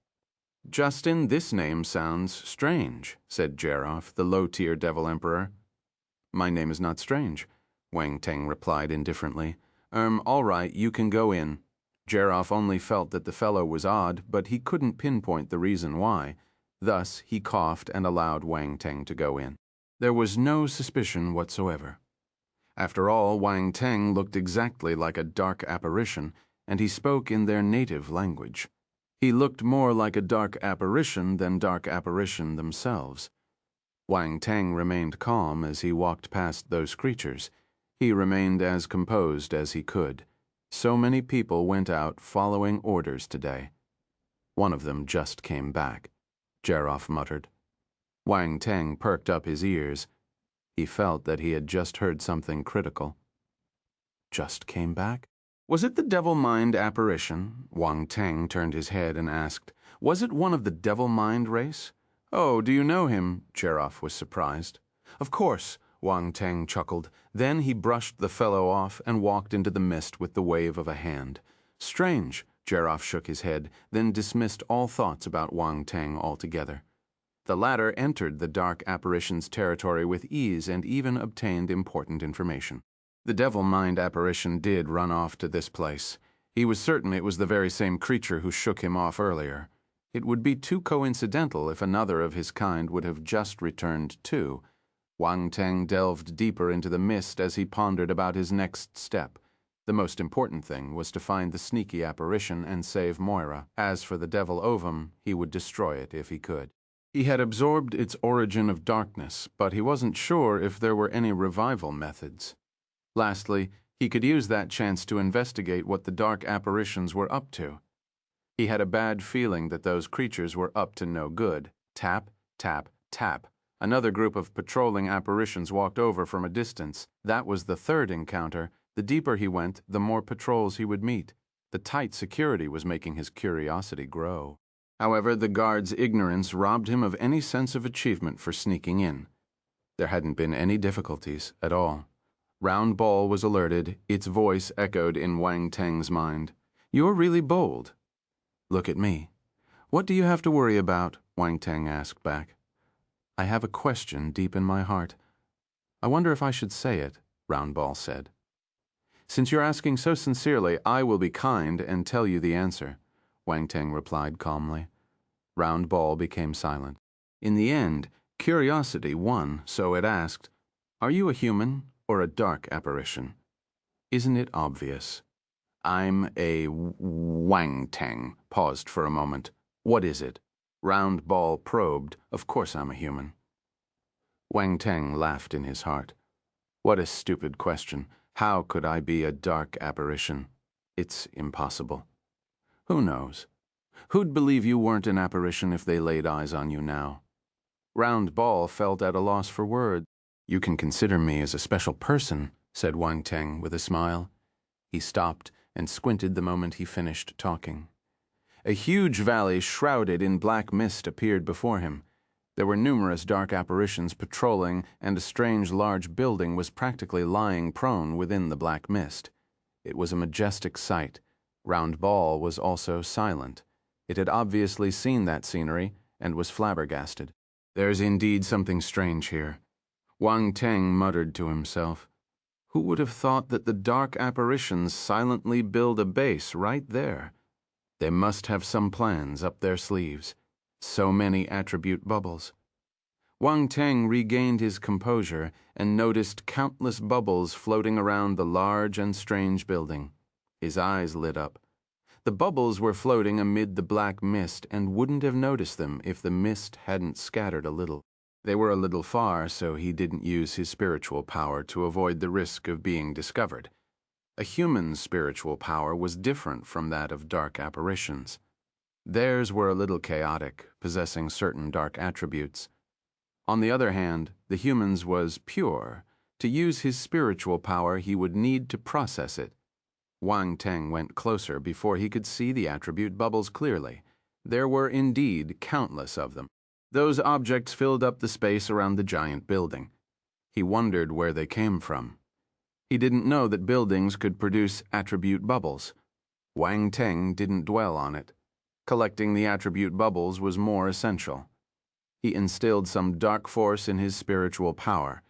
"Justin, this name sounds strange," said Jeroff, the low-tier devil emperor. "My name is not strange," Wang Teng replied indifferently. All right, you can go in." Jeroff only felt that the fellow was odd, but he couldn't pinpoint the reason why. Thus, he coughed and allowed Wang Teng to go in. There was no suspicion whatsoever. After all, Wang Teng looked exactly like a dark apparition, and he spoke in their native language. He looked more like a dark apparition than dark apparition themselves. Wang Teng remained calm as he walked past those creatures. He remained as composed as he could. So many people went out following orders today. One of them just came back, Jeroff muttered. Wang Teng perked up his ears. He felt that he had just heard something critical. Just came back? Was it the devil mind apparition? Wang Teng turned his head and asked, "Was it one of the devil mind race?" "Oh, do you know him?" Jeroff was surprised. "Of course," Wang Teng chuckled. Then he brushed the fellow off and walked into the mist with the wave of a hand. "Strange," Jeroff shook his head, then dismissed all thoughts about Wang Teng altogether. The latter entered the dark apparition's territory with ease and even obtained important information. The devil mind apparition did run off to this place. He was certain it was the very same creature who shook him off earlier. It would be too coincidental if another of his kind would have just returned too. Wang Teng delved deeper into the mist as he pondered about his next step. The most important thing was to find the sneaky apparition and save Moira. As for the devil ovum, he would destroy it if he could. He had absorbed its origin of darkness, but he wasn't sure if there were any revival methods. Lastly, he could use that chance to investigate what the dark apparitions were up to. He had a bad feeling that those creatures were up to no good. Tap, tap, tap. Another group of patrolling apparitions walked over from a distance. That was the third encounter. The deeper he went, the more patrols he would meet. The tight security was making his curiosity grow. However, the guard's ignorance robbed him of any sense of achievement for sneaking in. There hadn't been any difficulties at all. Round Ball was alerted. Its voice echoed in Wang Teng's mind. "You're really bold." "Look at me." "What do you have to worry about?" Wang Teng asked back. "I have a question deep in my heart. I wonder if I should say it," Round Ball said. "Since you're asking so sincerely, I will be kind and tell you the answer," Wang Teng replied calmly. Round Ball became silent. In the end, curiosity won, so it asked, "Are you a human or a dark apparition?" "Isn't it obvious?" "I'm a Wang Teng," paused for a moment. "What is it?" Round Ball probed. "Of course I'm a human." Wang Teng laughed in his heart. "What a stupid question. How could I be a dark apparition? It's impossible." "Who knows? Who'd believe you weren't an apparition if they laid eyes on you now?" Round Ball felt at a loss for words. "You can consider me as a special person," said Wang Teng with a smile. He stopped and squinted the moment he finished talking. A huge valley shrouded in black mist appeared before him. There were numerous dark apparitions patrolling, and a strange large building was practically lying prone within the black mist. It was a majestic sight. Round Ball was also silent. It had obviously seen that scenery and was flabbergasted. "There's indeed something strange here." Wang Teng muttered to himself. Who would have thought that the dark apparitions silently build a base right there? They must have some plans up their sleeves. So many attribute bubbles. Wang Teng regained his composure and noticed countless bubbles floating around the large and strange building. His eyes lit up. The bubbles were floating amid the black mist and wouldn't have noticed them if the mist hadn't scattered a little. They were a little far, so he didn't use his spiritual power to avoid the risk of being discovered. A human's spiritual power was different from that of dark apparitions. Theirs were a little chaotic, possessing certain dark attributes. On the other hand, the human's was pure. To use his spiritual power, he would need to process it. Wang Teng went closer before he could see the attribute bubbles clearly. There were indeed countless of them. Those objects filled up the space around the giant building. He wondered where they came from. He didn't know that buildings could produce attribute bubbles. Wang Teng didn't dwell on it. Collecting the attribute bubbles was more essential. He instilled some dark force in his spiritual power.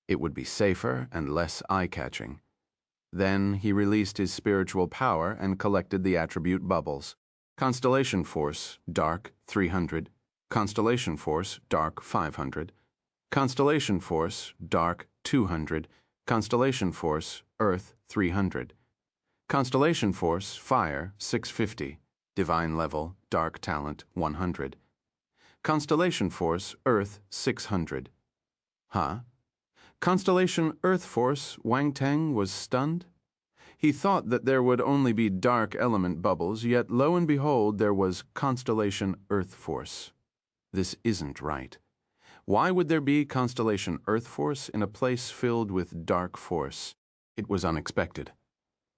It would be safer and less eye-catching. Then he released his spiritual power and collected the attribute bubbles. Constellation Force, Dark, 300. Constellation Force, Dark, 500. Constellation Force, Dark, 200. Constellation Force, Earth, 300. Constellation Force, Fire, 650. Divine Level, Dark Talent, 100. Constellation Force, Earth, 600. Huh? Constellation Earth Force, Wang Teng was stunned. He thought that there would only be dark element bubbles, yet lo and behold there was Constellation Earth Force. This isn't right. Why would there be Constellation Earth Force in a place filled with dark force? It was unexpected.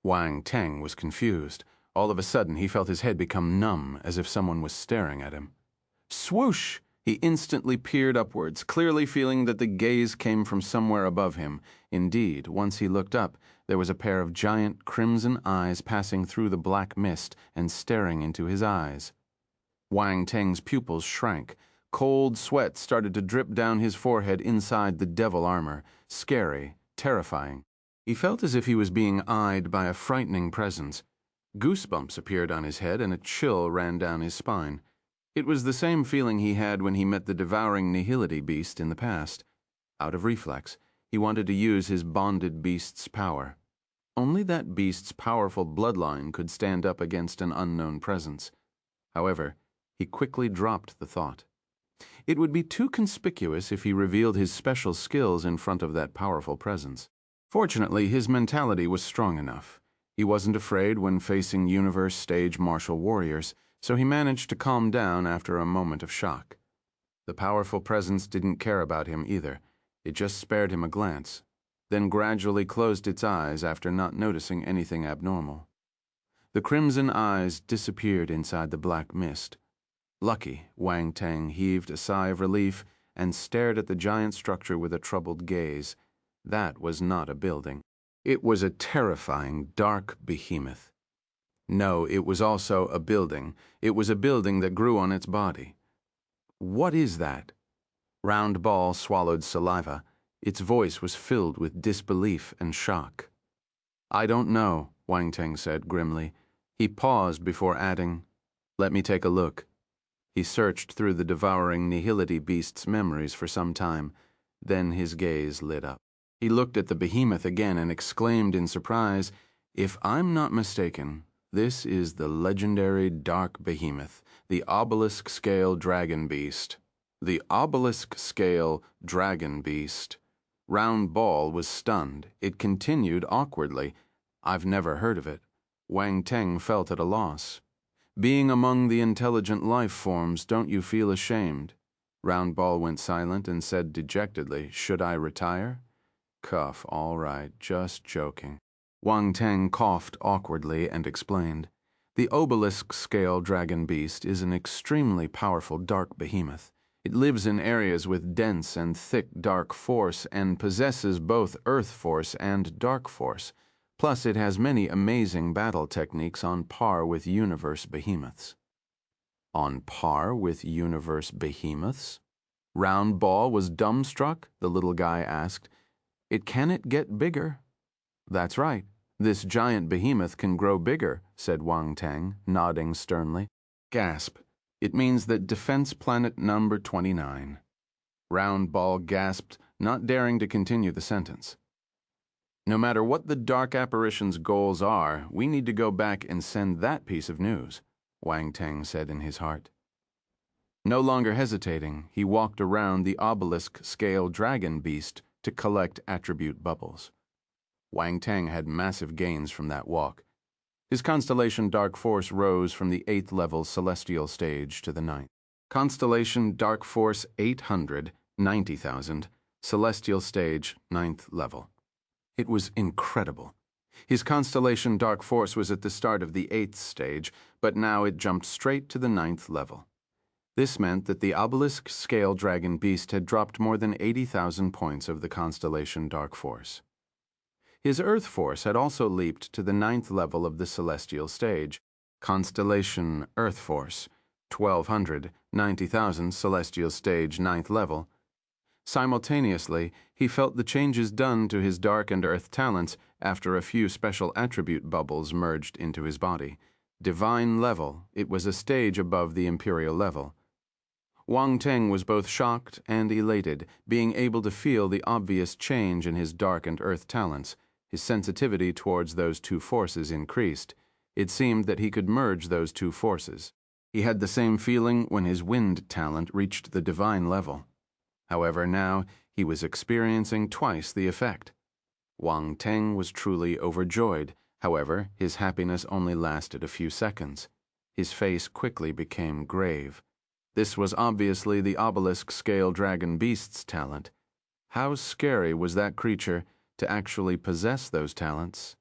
Wang Teng was confused. All of a sudden he felt his head become numb, as if someone was staring at him. Swoosh! He instantly peered upwards, clearly feeling that the gaze came from somewhere above him. Indeed, once he looked up, there was a pair of giant crimson eyes passing through the black mist and staring into his eyes. Wang Teng's pupils shrank. Cold sweat started to drip down his forehead inside the devil armor. Scary, terrifying. He felt as if he was being eyed by a frightening presence. Goosebumps appeared on his head and a chill ran down his spine. It was the same feeling he had when he met the devouring nihility beast in the past. Out of reflex, he wanted to use his bonded beast's power. Only that beast's powerful bloodline could stand up against an unknown presence. However, he quickly dropped the thought. It would be too conspicuous if he revealed his special skills in front of that powerful presence. Fortunately, his mentality was strong enough. He wasn't afraid when facing universe-stage martial warriors, so he managed to calm down after a moment of shock. The powerful presence didn't care about him either. It just spared him a glance, then gradually closed its eyes after not noticing anything abnormal. The crimson eyes disappeared inside the black mist. Lucky, Wang Teng heaved a sigh of relief and stared at the giant structure with a troubled gaze. That was not a building. It was a terrifying, dark behemoth. No, it was also a building. It was a building that grew on its body. What is that? Round Ball swallowed saliva. Its voice was filled with disbelief and shock. I don't know, Wang Teng said grimly. He paused before adding, Let me take a look. He searched through the devouring nihility beast's memories for some time. Then his gaze lit up. He looked at the behemoth again and exclaimed in surprise, "If I'm not mistaken, this is the legendary dark behemoth, the obelisk-scale dragon beast." The obelisk-scale dragon beast. Round Ball was stunned. It continued awkwardly, "I've never heard of it." Wang Teng felt at a loss. "Being among the intelligent life forms, don't you feel ashamed?" Round Ball went silent and said dejectedly, "Should I retire?" Cough, all right, just joking. Wang Teng coughed awkwardly and explained, "The obelisk-scale dragon beast is an extremely powerful dark behemoth. It lives in areas with dense and thick dark force and possesses both earth force and dark force. Plus, it has many amazing battle techniques on par with universe behemoths." On par with universe behemoths? Round Ball was dumbstruck, the little guy asked. Can it get bigger?" "That's right. This giant behemoth can grow bigger," said Wang Teng, nodding sternly. Gasp. "It means that defense planet number 29. Round Ball gasped, not daring to continue the sentence. "No matter what the dark apparition's goals are, we need to go back and send that piece of news," Wang Teng said in his heart. No longer hesitating, he walked around the obelisk-scale dragon beast to collect attribute bubbles. Wang Teng had massive gains from that walk. His constellation Dark Force rose from the 8th level celestial stage to the 9th. Constellation Dark Force 800, 90,000, celestial stage 9th level. It was incredible. His constellation Dark Force was at the start of the 8th stage, but now it jumped straight to the 9th level. This meant that the obelisk-scale dragon beast had dropped more than 80,000 points of the constellation Dark Force. His Earth Force had also leaped to the 9th level of the celestial stage, constellation Earth Force, 1200, 90,000 celestial stage 9th level. Simultaneously, he felt the changes done to his dark and earth talents after a few special attribute bubbles merged into his body. Divine level, it was a stage above the imperial level. Wang Teng was both shocked and elated, being able to feel the obvious change in his dark and earth talents. His sensitivity towards those two forces increased. It seemed that he could merge those two forces. He had the same feeling when his wind talent reached the divine level. However, now he was experiencing twice the effect. Wang Teng was truly overjoyed. However, his happiness only lasted a few seconds. His face quickly became grave. This was obviously the obelisk-scale dragon beast's talent. How scary was that creature to actually possess those talents?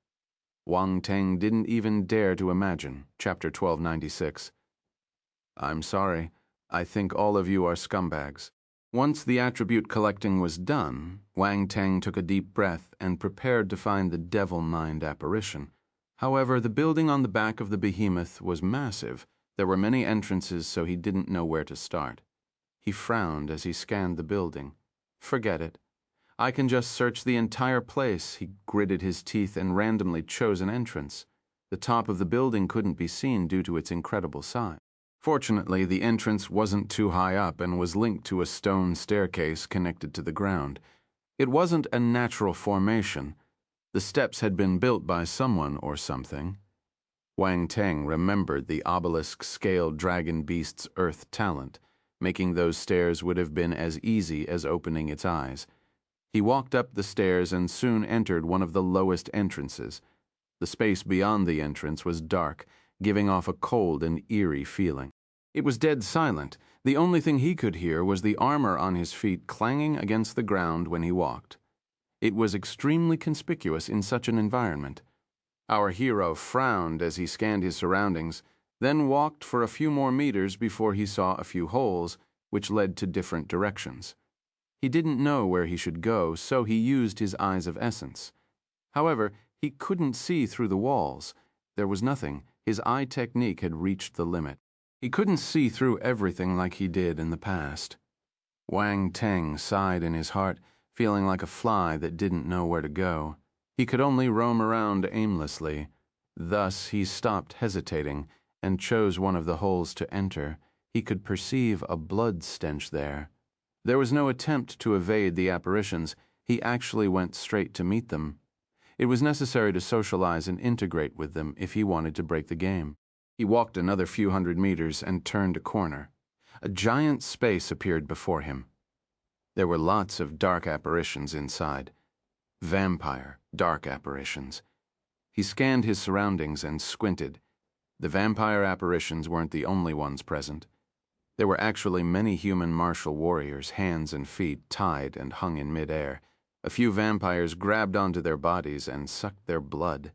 Wang Teng didn't even dare to imagine. Chapter 1296. "I'm sorry. I think all of you are scumbags." Once the attribute collecting was done, Wang Teng took a deep breath and prepared to find the devil mind apparition. However, the building on the back of the behemoth was massive. There were many entrances, so he didn't know where to start. He frowned as he scanned the building. "Forget it. I can just search the entire place." He gritted his teeth and randomly chose an entrance. The top of the building couldn't be seen due to its incredible size. Fortunately, the entrance wasn't too high up and was linked to a stone staircase connected to the ground. It wasn't a natural formation. The steps had been built by someone or something. Wang Teng remembered the obelisk-scale dragon beast's earth talent. Making those stairs would have been as easy as opening its eyes. He walked up the stairs and soon entered one of the lowest entrances. The space beyond the entrance was dark, giving off a cold and eerie feeling. It was dead silent. The only thing he could hear was the armor on his feet clanging against the ground when he walked. It was extremely conspicuous in such an environment. Our hero frowned as he scanned his surroundings, then walked for a few more meters before he saw a few holes, which led to different directions. He didn't know where he should go, so he used his eyes of essence. However, he couldn't see through the walls. There was nothing. His eye technique had reached the limit. He couldn't see through everything like he did in the past. Wang Teng sighed in his heart, feeling like a fly that didn't know where to go. He could only roam around aimlessly. Thus, he stopped hesitating and chose one of the holes to enter. He could perceive a blood stench there. There was no attempt to evade the apparitions. He actually went straight to meet them. It was necessary to socialize and integrate with them if he wanted to break the game. He walked another few hundred meters and turned a corner. A giant space appeared before him. There were lots of dark apparitions inside. Vampire, dark apparitions. He scanned his surroundings and squinted. The vampire apparitions weren't the only ones present. There were actually many human martial warriors, hands and feet tied and hung in midair. A few vampires grabbed onto their bodies and sucked their blood.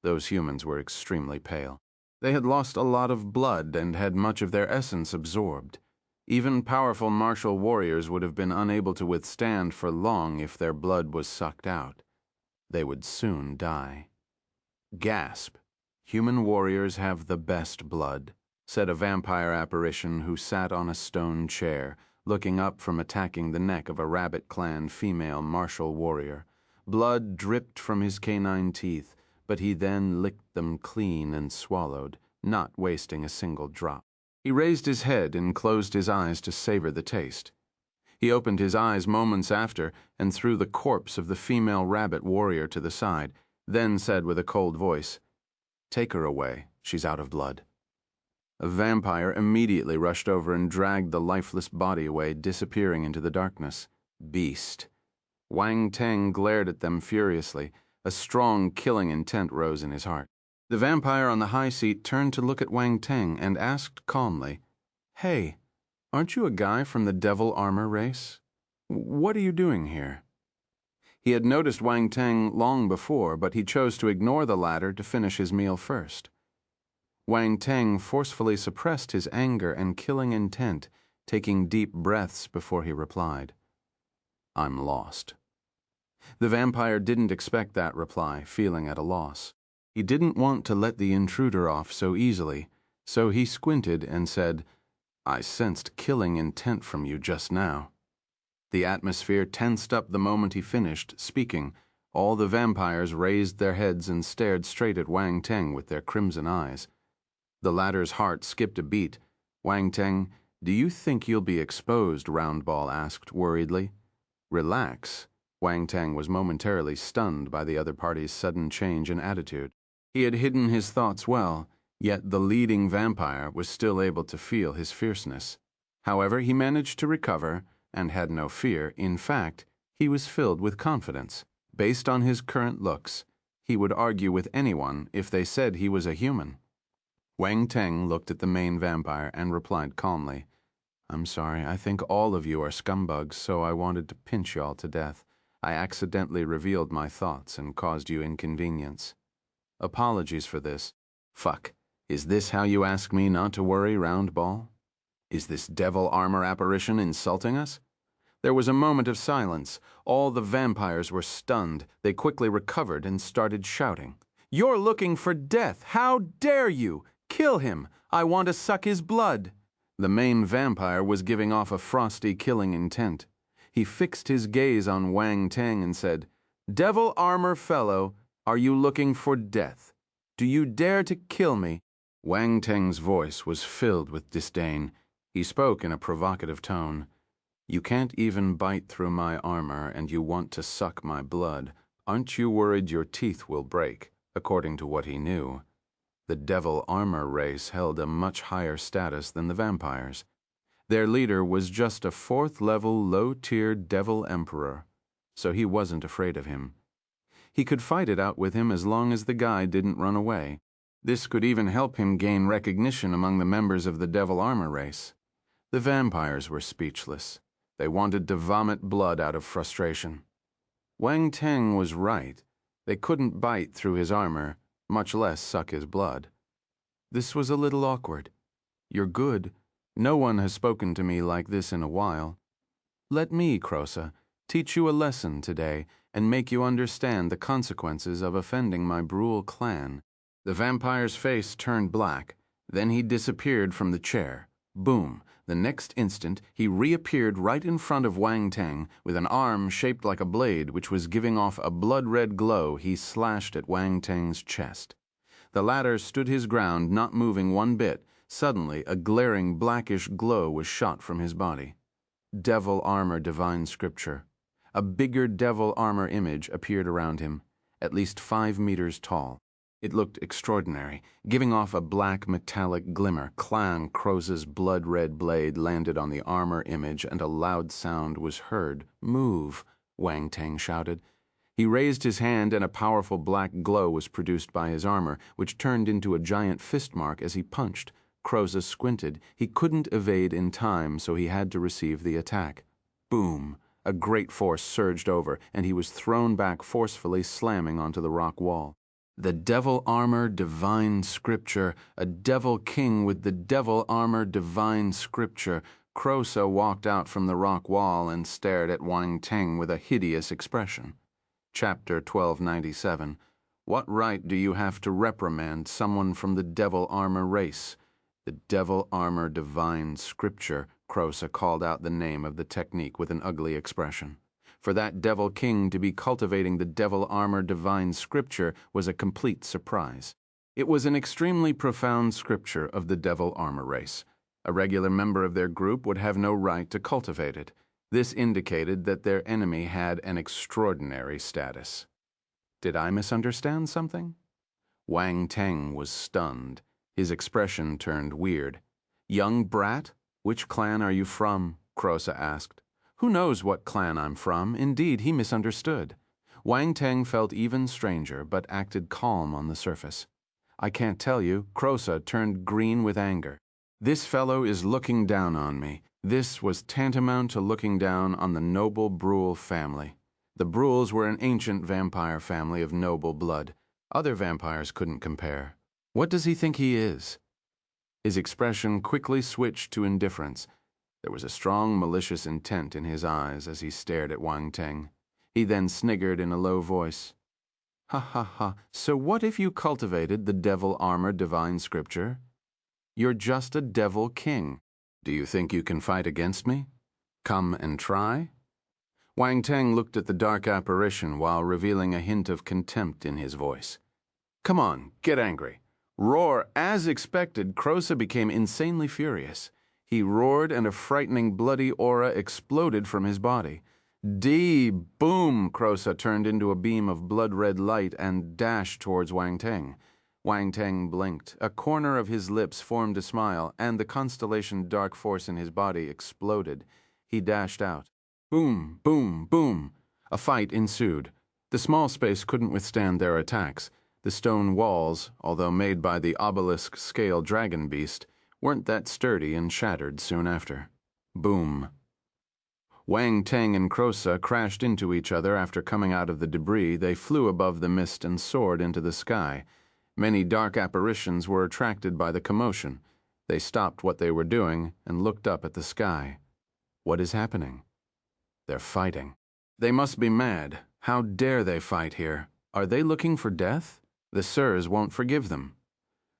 Those humans were extremely pale. They had lost a lot of blood and had much of their essence absorbed. Even powerful martial warriors would have been unable to withstand for long if their blood was sucked out. They would soon die. Gasp! Human warriors have the best blood, said a vampire apparition who sat on a stone chair, looking up from attacking the neck of a Rabbit Clan female martial warrior. Blood dripped from his canine teeth, but he then licked them clean and swallowed, not wasting a single drop. He raised his head and closed his eyes to savor the taste. He opened his eyes moments after and threw the corpse of the female rabbit warrior to the side, then said with a cold voice, "Take her away, she's out of blood." A vampire immediately rushed over and dragged the lifeless body away, disappearing into the darkness. Beast. Wang Teng glared at them furiously. A strong, killing intent rose in his heart. The vampire on the high seat turned to look at Wang Teng and asked calmly, "Hey, aren't you a guy from the devil armor race? What are you doing here?" He had noticed Wang Teng long before, but he chose to ignore the latter to finish his meal first. Wang Teng forcefully suppressed his anger and killing intent, taking deep breaths before he replied, "I'm lost." The vampire didn't expect that reply, feeling at a loss. He didn't want to let the intruder off so easily, so he squinted and said, "I sensed killing intent from you just now." The atmosphere tensed up the moment he finished speaking. All the vampires raised their heads and stared straight at Wang Teng with their crimson eyes. The latter's heart skipped a beat. "Wang Teng, do you think you'll be exposed?" Roundball asked worriedly. "Relax." Wang Teng was momentarily stunned by the other party's sudden change in attitude. He had hidden his thoughts well, yet the leading vampire was still able to feel his fierceness. However, he managed to recover and had no fear. In fact, he was filled with confidence. Based on his current looks, he would argue with anyone if they said he was a human. Wang Teng looked at the main vampire and replied calmly, "I'm sorry, I think all of you are scumbugs, so I wanted to pinch y'all to death. I accidentally revealed my thoughts and caused you inconvenience. Apologies for this. Fuck, is this how you ask me not to worry, Roundball? Is this devil armor apparition insulting us?" There was a moment of silence. All the vampires were stunned. They quickly recovered and started shouting, "You're looking for death! How dare you! Kill him! I want to suck his blood!" The main vampire was giving off a frosty killing intent. He fixed his gaze on Wang Teng and said, "Devil armor fellow, are you looking for death? Do you dare to kill me?" Wang Teng's voice was filled with disdain. He spoke in a provocative tone. "You can't even bite through my armor and you want to suck my blood. Aren't you worried your teeth will break?" According to what he knew, the devil armor race held a much higher status than the vampires. Their leader was just a fourth-level, low-tier devil emperor, so he wasn't afraid of him. He could fight it out with him as long as the guy didn't run away. This could even help him gain recognition among the members of the devil armor race. The vampires were speechless. They wanted to vomit blood out of frustration. Wang Teng was right. They couldn't bite through his armor, much less suck his blood. This was a little awkward. "You're good. No one has spoken to me like this in a while. Let me, Crosa, teach you a lesson today and make you understand the consequences of offending my Brule clan." The vampire's face turned black. Then he disappeared from the chair. Boom. The next instant, he reappeared right in front of Wang Teng with an arm shaped like a blade which was giving off a blood-red glow. He slashed at Wang Teng's chest. The latter stood his ground, not moving one bit, Suddenly, a glaring blackish glow was shot from his body. Devil armor divine scripture. A bigger devil armor image appeared around him, at least 5 meters tall. It looked extraordinary, giving off a black metallic glimmer. Clan Croza's blood-red blade landed on the armor image and a loud sound was heard. "Move," Wang Teng shouted. He raised his hand and a powerful black glow was produced by his armor, which turned into a giant fist mark as he punched. Croza squinted. He couldn't evade in time, so he had to receive the attack. Boom! A great force surged over, and he was thrown back forcefully, slamming onto the rock wall. The devil armor divine scripture, a devil king with the devil armor divine scripture. Croza walked out from the rock wall and stared at Wang Teng with a hideous expression. Chapter 1297. What right do you have to reprimand someone from the devil armor race? The devil armor divine scripture, Croza called out the name of the technique with an ugly expression. For that devil king to be cultivating the devil armor divine scripture was a complete surprise. It was an extremely profound scripture of the devil armor race. A regular member of their group would have no right to cultivate it. This indicated that their enemy had an extraordinary status. Did I misunderstand something? Wang Teng was stunned. His expression turned weird. "Young brat, which clan are you from?" Croza asked. Who knows what clan I'm from? Indeed, he misunderstood. Wang Teng felt even stranger, but acted calm on the surface. I can't tell you. Croza turned green with anger. This fellow is looking down on me. This was tantamount to looking down on the noble Brule family. The Brules were an ancient vampire family of noble blood. Other vampires couldn't compare. What does he think he is? His expression quickly switched to indifference. There was a strong malicious intent in his eyes as he stared at Wang Teng. He then sniggered in a low voice. "Ha ha ha, so what if you cultivated the devil armor divine scripture? You're just a devil king. Do you think you can fight against me? Come and try?" Wang Teng looked at the dark apparition while revealing a hint of contempt in his voice. "Come on, get angry. Roar." As expected, Croza became insanely furious. He roared and a frightening bloody aura exploded from his body. Boom! Croza turned into a beam of blood-red light and dashed towards Wang Teng. Wang Teng blinked. A corner of his lips formed a smile, and the constellation dark force in his body exploded. He dashed out. Boom, boom, boom. A fight ensued. The small space couldn't withstand their attacks. The stone walls, although made by the obelisk-scale dragon beast, weren't that sturdy and shattered soon after. Boom. Wang Teng and Croza crashed into each other after coming out of the debris. They flew above the mist and soared into the sky. Many dark apparitions were attracted by the commotion. They stopped what they were doing and looked up at the sky. What is happening? They're fighting. They must be mad. How dare they fight here? Are they looking for death? The Sirs won't forgive them.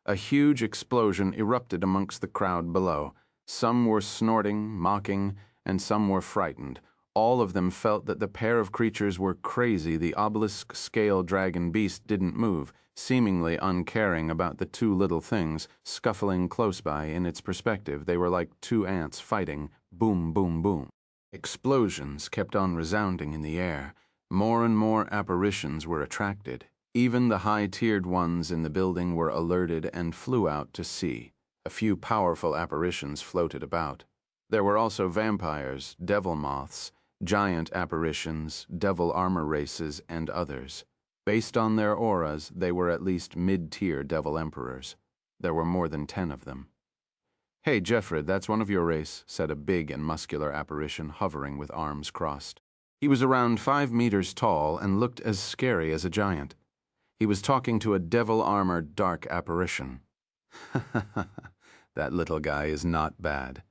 A huge explosion erupted amongst the crowd below. Some were snorting, mocking, and some were frightened. All of them felt that the pair of creatures were crazy. The obelisk-scale dragon beast didn't move, seemingly uncaring about the two little things, scuffling close by. In its perspective, they were like two ants fighting. Boom, boom, boom. Explosions kept on resounding in the air. More and more apparitions were attracted. Even the high-tiered ones in the building were alerted and flew out to sea. A few powerful apparitions floated about. There were also vampires, devil moths, giant apparitions, devil armor races, and others. Based on their auras, they were at least mid-tier devil emperors. There were more than 10 of them. "Hey, Jeffred, that's one of your race," said a big and muscular apparition hovering with arms crossed. He was around 5 meters tall and looked as scary as a giant. He was talking to a devil-armored dark apparition. That little guy is not bad.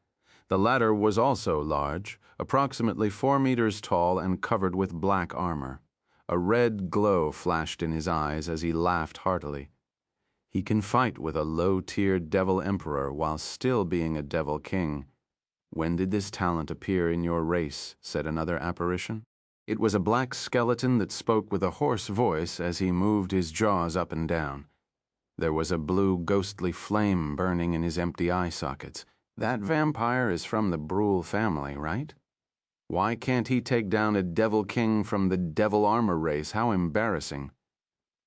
The latter was also large, approximately 4 meters tall and covered with black armor. A red glow flashed in his eyes as he laughed heartily. He can fight with a low-tiered devil emperor while still being a devil king. "When did this talent appear in your race?" said another apparition. It was a black skeleton that spoke with a hoarse voice as he moved his jaws up and down. There was a blue ghostly flame burning in his empty eye sockets. That vampire is from the Brule family, right? Why can't he take down a devil king from the devil armor race? How embarrassing.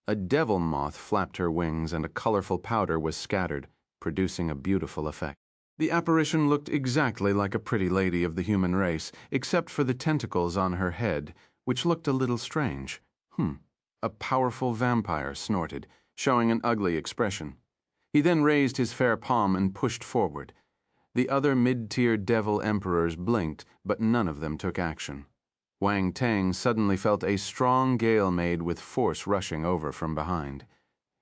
A devil moth flapped her wings and a colorful powder was scattered, producing a beautiful effect. The apparition looked exactly like a pretty lady of the human race, except for the tentacles on her head, which looked a little strange. A powerful vampire snorted, showing an ugly expression. He then raised his fair palm and pushed forward. The other mid-tier devil emperors blinked, but none of them took action. Wang Teng suddenly felt a strong gale made with force rushing over from behind.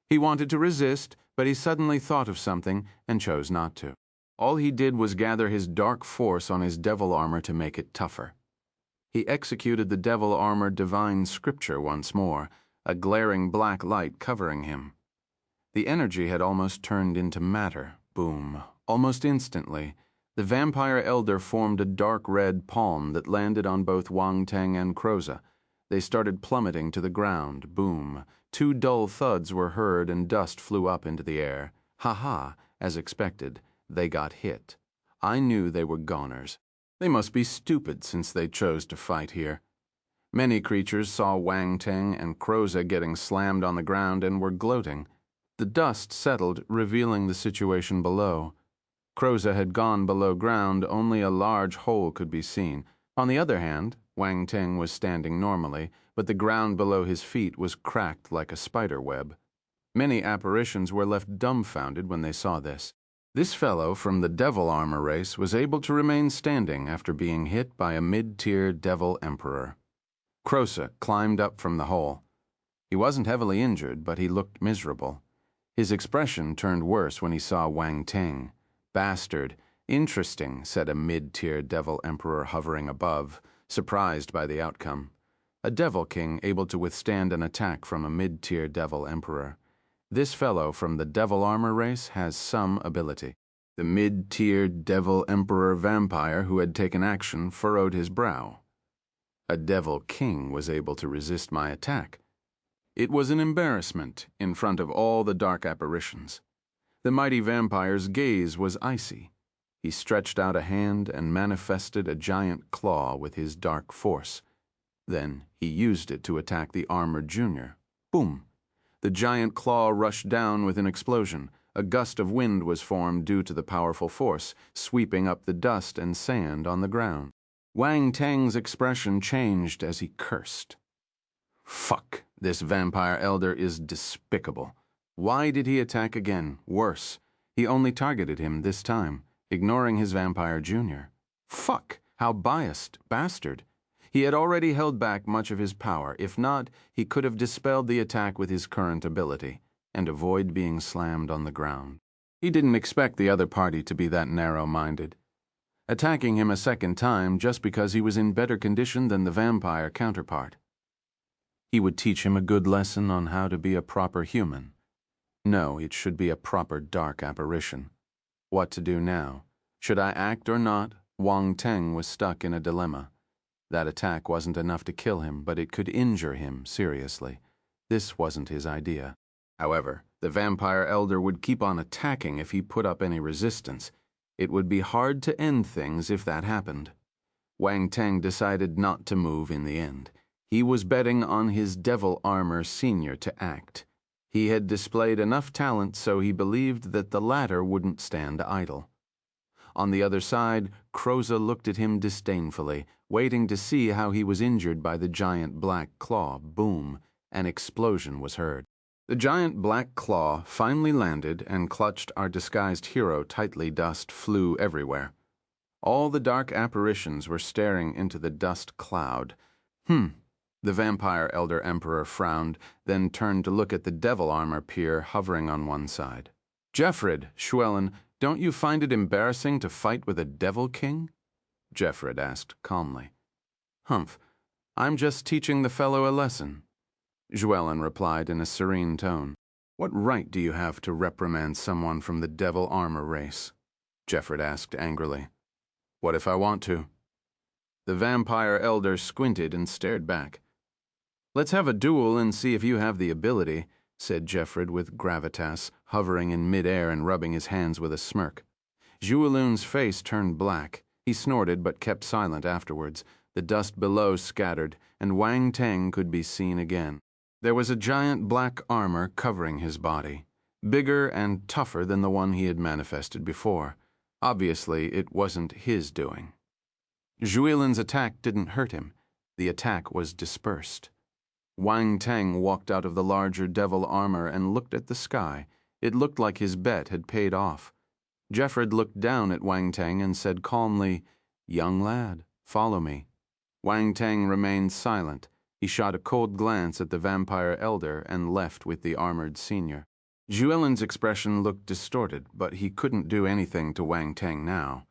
He wanted to resist, but he suddenly thought of something and chose not to. All he did was gather his dark force on his devil armor to make it tougher. He executed the devil armor divine scripture once more, a glaring black light covering him. The energy had almost turned into matter. Boom. Almost instantly, the vampire elder formed a dark red palm that landed on both Wang Teng and Kroza. They started plummeting to the ground. Boom. Two dull thuds were heard and dust flew up into the air. Ha-ha, as expected, they got hit. I knew they were goners. They must be stupid since they chose to fight here. Many creatures saw Wang Teng and Kroza getting slammed on the ground and were gloating. The dust settled, revealing the situation below. Kroza had gone below ground, only a large hole could be seen. On the other hand, Wang Teng was standing normally, but the ground below his feet was cracked like a spider web. Many apparitions were left dumbfounded when they saw this. This fellow from the devil armor race was able to remain standing after being hit by a mid-tier devil emperor. Kroza climbed up from the hole. He wasn't heavily injured, but he looked miserable. His expression turned worse when he saw Wang Teng. Bastard. Interesting, said a mid-tier devil emperor hovering above, surprised by the outcome. A devil king able to withstand an attack from a mid-tier devil emperor. This fellow from the devil armor race has some ability. The mid-tier devil emperor vampire who had taken action furrowed his brow. A devil king was able to resist my attack. It was an embarrassment in front of all the dark apparitions. The mighty vampire's gaze was icy. He stretched out a hand and manifested a giant claw with his dark force. Then he used it to attack the armored junior. Boom! The giant claw rushed down with an explosion. A gust of wind was formed due to the powerful force, sweeping up the dust and sand on the ground. Wang Teng's expression changed as he cursed. Fuck, this vampire elder is despicable. Why did he attack again? Worse, he only targeted him this time, ignoring his vampire junior. Fuck, how biased, bastard. He had already held back much of his power. If not, he could have dispelled the attack with his current ability and avoid being slammed on the ground. He didn't expect the other party to be that narrow-minded. Attacking him a second time just because he was in better condition than the vampire counterpart. He would teach him a good lesson on how to be a proper human. No, it should be a proper dark apparition. What to do now? Should I act or not? Wang Teng was stuck in a dilemma. That attack wasn't enough to kill him, but it could injure him seriously. This wasn't his idea. However, the vampire elder would keep on attacking if he put up any resistance. It would be hard to end things if that happened. Wang Teng decided not to move in the end. He was betting on his devil armor senior to act. He had displayed enough talent so he believed that the latter wouldn't stand idle. On the other side, Kroza looked at him disdainfully, waiting to see how he was injured by the giant black claw. Boom, an explosion was heard. The giant black claw finally landed and clutched our disguised hero tightly. Dust flew everywhere. All the dark apparitions were staring into the dust cloud. The vampire elder emperor frowned, then turned to look at the devil armor peer hovering on one side. Jeffred, Schwellen, don't you find it embarrassing to fight with a devil king? Jeffred asked calmly. Humph, I'm just teaching the fellow a lesson. Schwellen replied in a serene tone. What right do you have to reprimand someone from the devil armor race? Jeffred asked angrily. What if I want to? The vampire elder squinted and stared back. Let's have a duel and see if you have the ability. said Jeffred with gravitas, hovering in midair and rubbing his hands with a smirk. Zhuilun's face turned black. He snorted but kept silent afterwards. The dust below scattered, and Wang Teng could be seen again. There was a giant black armor covering his body, bigger and tougher than the one he had manifested before. Obviously, it wasn't his doing. Zhuilun's attack didn't hurt him. The attack was dispersed. Wang Teng walked out of the larger devil armor and looked at the sky. It looked like his bet had paid off. Jeffred looked down at Wang Teng and said calmly, "Young lad, follow me." Wang Teng remained silent. He shot a cold glance at the vampire elder and left with the armored senior. Zhuilun's expression looked distorted, but he couldn't do anything to Wang Teng now.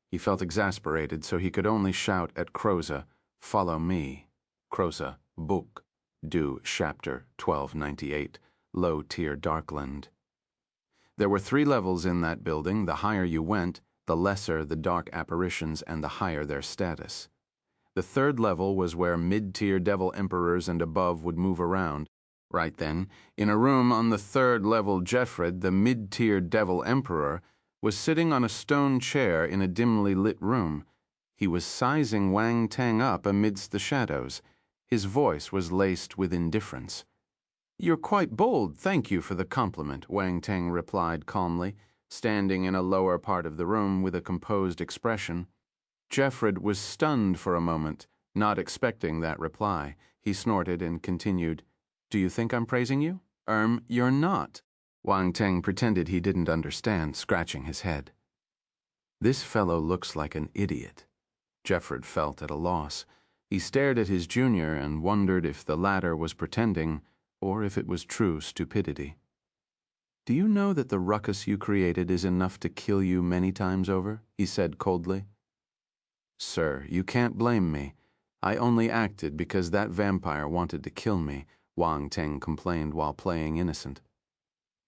He felt exasperated, so he could only shout at Kroza, "Follow me." Kroza, Book, Do, Chapter 1298, Low-Tier Darkland. There were 3 levels in that building. The higher you went, the lesser the dark apparitions and the higher their status. The 3rd level was where mid-tier devil emperors and above would move around. Right then, in a room on the 3rd level, Jeffred, the mid-tier devil emperor, was sitting on a stone chair in a dimly lit room. He was sizing Wang Teng up amidst the shadows. His voice was laced with indifference. "You're quite bold, thank you for the compliment," Wang Teng replied calmly, standing in a lower part of the room with a composed expression. Jeffred was stunned for a moment, not expecting that reply. He snorted and continued, "Do you think I'm praising you? You're not." Wang Teng pretended he didn't understand, scratching his head. "This fellow looks like an idiot." Jeffred felt at a loss. He stared at his junior and wondered if the latter was pretending or if it was true stupidity. "Do you know that the ruckus you created is enough to kill you many times over?" he said coldly. "Sir, you can't blame me. I only acted because that vampire wanted to kill me," Wang Teng complained while playing innocent.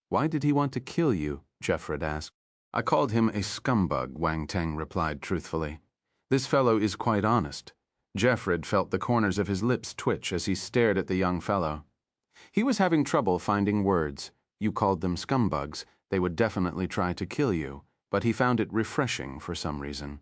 "Why did he want to kill you?" Jeffred asked. "I called him a scumbag," Wang Teng replied truthfully. "This fellow is quite honest." Jeffred felt the corners of his lips twitch as he stared at the young fellow. He was having trouble finding words. You called them scumbugs. They would definitely try to kill you, but he found it refreshing for some reason.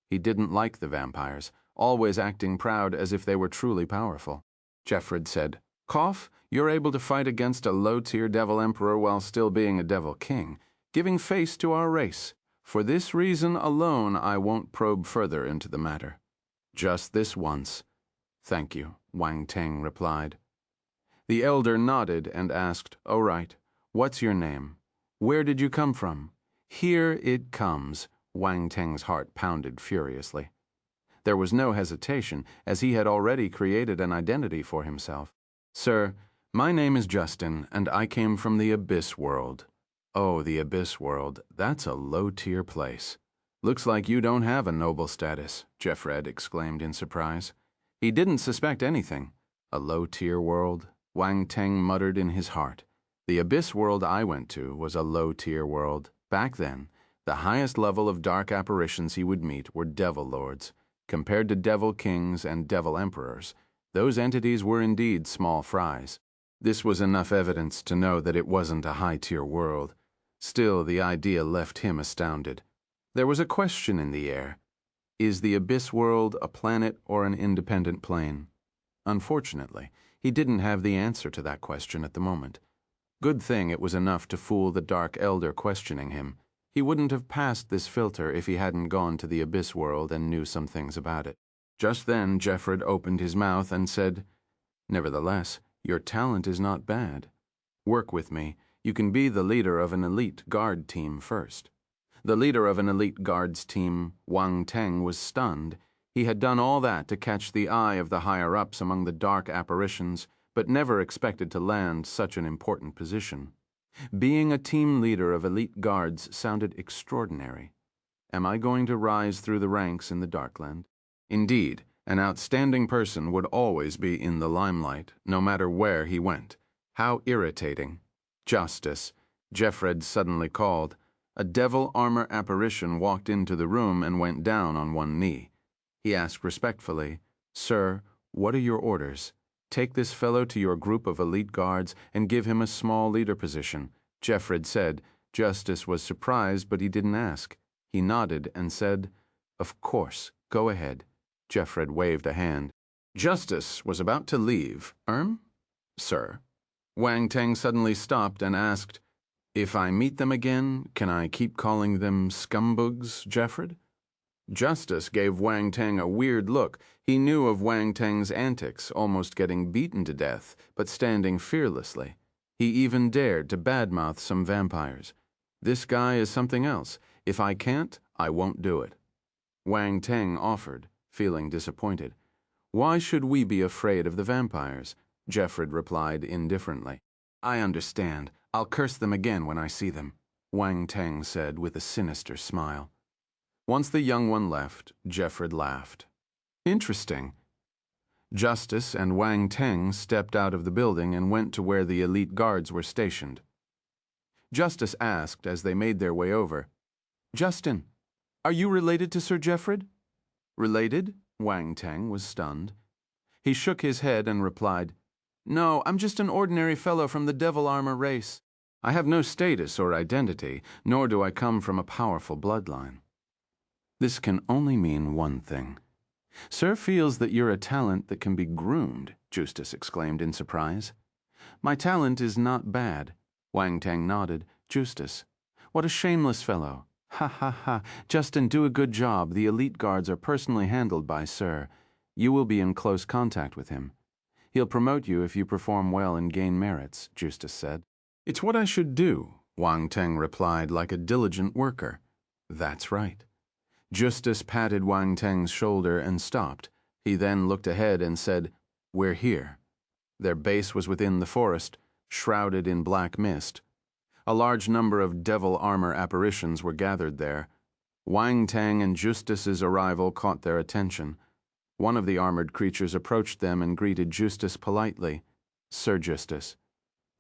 He didn't like the vampires, always acting proud as if they were truly powerful. Jeffred said, "Cough, you're able to fight against a low-tier devil emperor while still being a devil king, giving face to our race. For this reason alone, I won't probe further into the matter. Just this once." "Thank you," Wang Teng replied. The elder nodded and asked, "All right, what's your name? Where did you come from?" "Here it comes." Wang Teng's heart pounded furiously. There was no hesitation, as he had already created an identity for himself. "Sir, my name is Justin, and I came from the Abyss World." "Oh, the Abyss World. That's a low-tier place. Looks like you don't have a noble status," Jeffred exclaimed in surprise. He didn't suspect anything. A low-tier world? Wang Teng muttered in his heart. The Abyss World I went to was a low-tier world. Back then, the highest level of dark apparitions he would meet were devil lords. Compared to devil kings and devil emperors, those entities were indeed small fries. This was enough evidence to know that it wasn't a high-tier world. Still, the idea left him astounded. There was a question in the air. Is the Abyss World a planet or an independent plane? Unfortunately, he didn't have the answer to that question at the moment. Good thing it was enough to fool the Dark Elder questioning him. He wouldn't have passed this filter if he hadn't gone to the Abyss World and knew some things about it. Just then, Jeffred opened his mouth and said, "Nevertheless, your talent is not bad. Work with me. You can be the leader of an elite guard team first." The leader of an elite guards team, Wang Teng, was stunned. He had done all that to catch the eye of the higher-ups among the dark apparitions, but never expected to land such an important position. Being a team leader of elite guards sounded extraordinary. Am I going to rise through the ranks in the Darkland? Indeed, an outstanding person would always be in the limelight, no matter where he went. How irritating. "Justice," Jeffred suddenly called. A devil armor apparition walked into the room and went down on one knee. He asked respectfully, "Sir, what are your orders?" Take this fellow to your group of elite guards and give him a small leader position, Jeffred said. Justice was surprised, but he didn't ask. He nodded and said, "Of course, go ahead." Jeffred waved a hand. Justice was about to leave. Sir. Wang Teng suddenly stopped and asked, "If I meet them again, can I keep calling them scumbugs, Jeffred?" Justice gave Wang Teng a weird look. He knew of Wang Teng's antics, almost getting beaten to death, but standing fearlessly. He even dared to badmouth some vampires. This guy is something else. If I can't, I won't do it. Wang Teng offered, feeling disappointed. "Why should we be afraid of the vampires?" Jeffred replied indifferently. "I understand. I'll curse them again when I see them," Wang Teng said with a sinister smile. Once the young one left, Jeffred laughed. "Interesting." Justice and Wang Teng stepped out of the building and went to where the elite guards were stationed. Justice asked as they made their way over, "Justin, are you related to Sir Jeffred?" "Related?" Wang Teng was stunned. He shook his head and replied, "No, I'm just an ordinary fellow from the devil armor race. I have no status or identity, nor do I come from a powerful bloodline." This can only mean one thing. "Sir feels that you're a talent that can be groomed," Justice exclaimed in surprise. "My talent is not bad." Wang Teng nodded. "Justice, what a shameless fellow. Ha ha ha. Justin, do a good job. The elite guards are personally handled by Sir. You will be in close contact with him. He'll promote you if you perform well and gain merits," Justice said. "It's what I should do," Wang Teng replied like a diligent worker. "That's right." Justice patted Wang Teng's shoulder and stopped. He then looked ahead and said, "We're here." Their base was within the forest, shrouded in black mist. A large number of devil armor apparitions were gathered there. Wang Teng and Justice's arrival caught their attention. One of the armored creatures approached them and greeted Justice politely. "Sir Justice."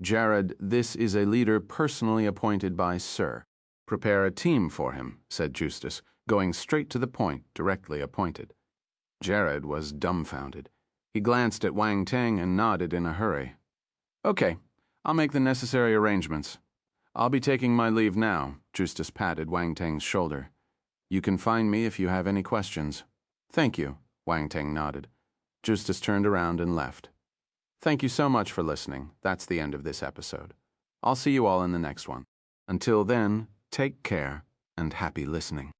"Jared, this is a leader personally appointed by Sir. Prepare a team for him," said Justice, going straight to the point, directly appointed. Jared was dumbfounded. He glanced at Wang Teng and nodded in a hurry. "Okay, I'll make the necessary arrangements. I'll be taking my leave now," Justice patted Wang Teng's shoulder. "You can find me if you have any questions." "Thank you," Wang Teng nodded. Justice turned around and left. Thank you so much for listening. That's the end of this episode. I'll see you all in the next one. Until then, take care and happy listening.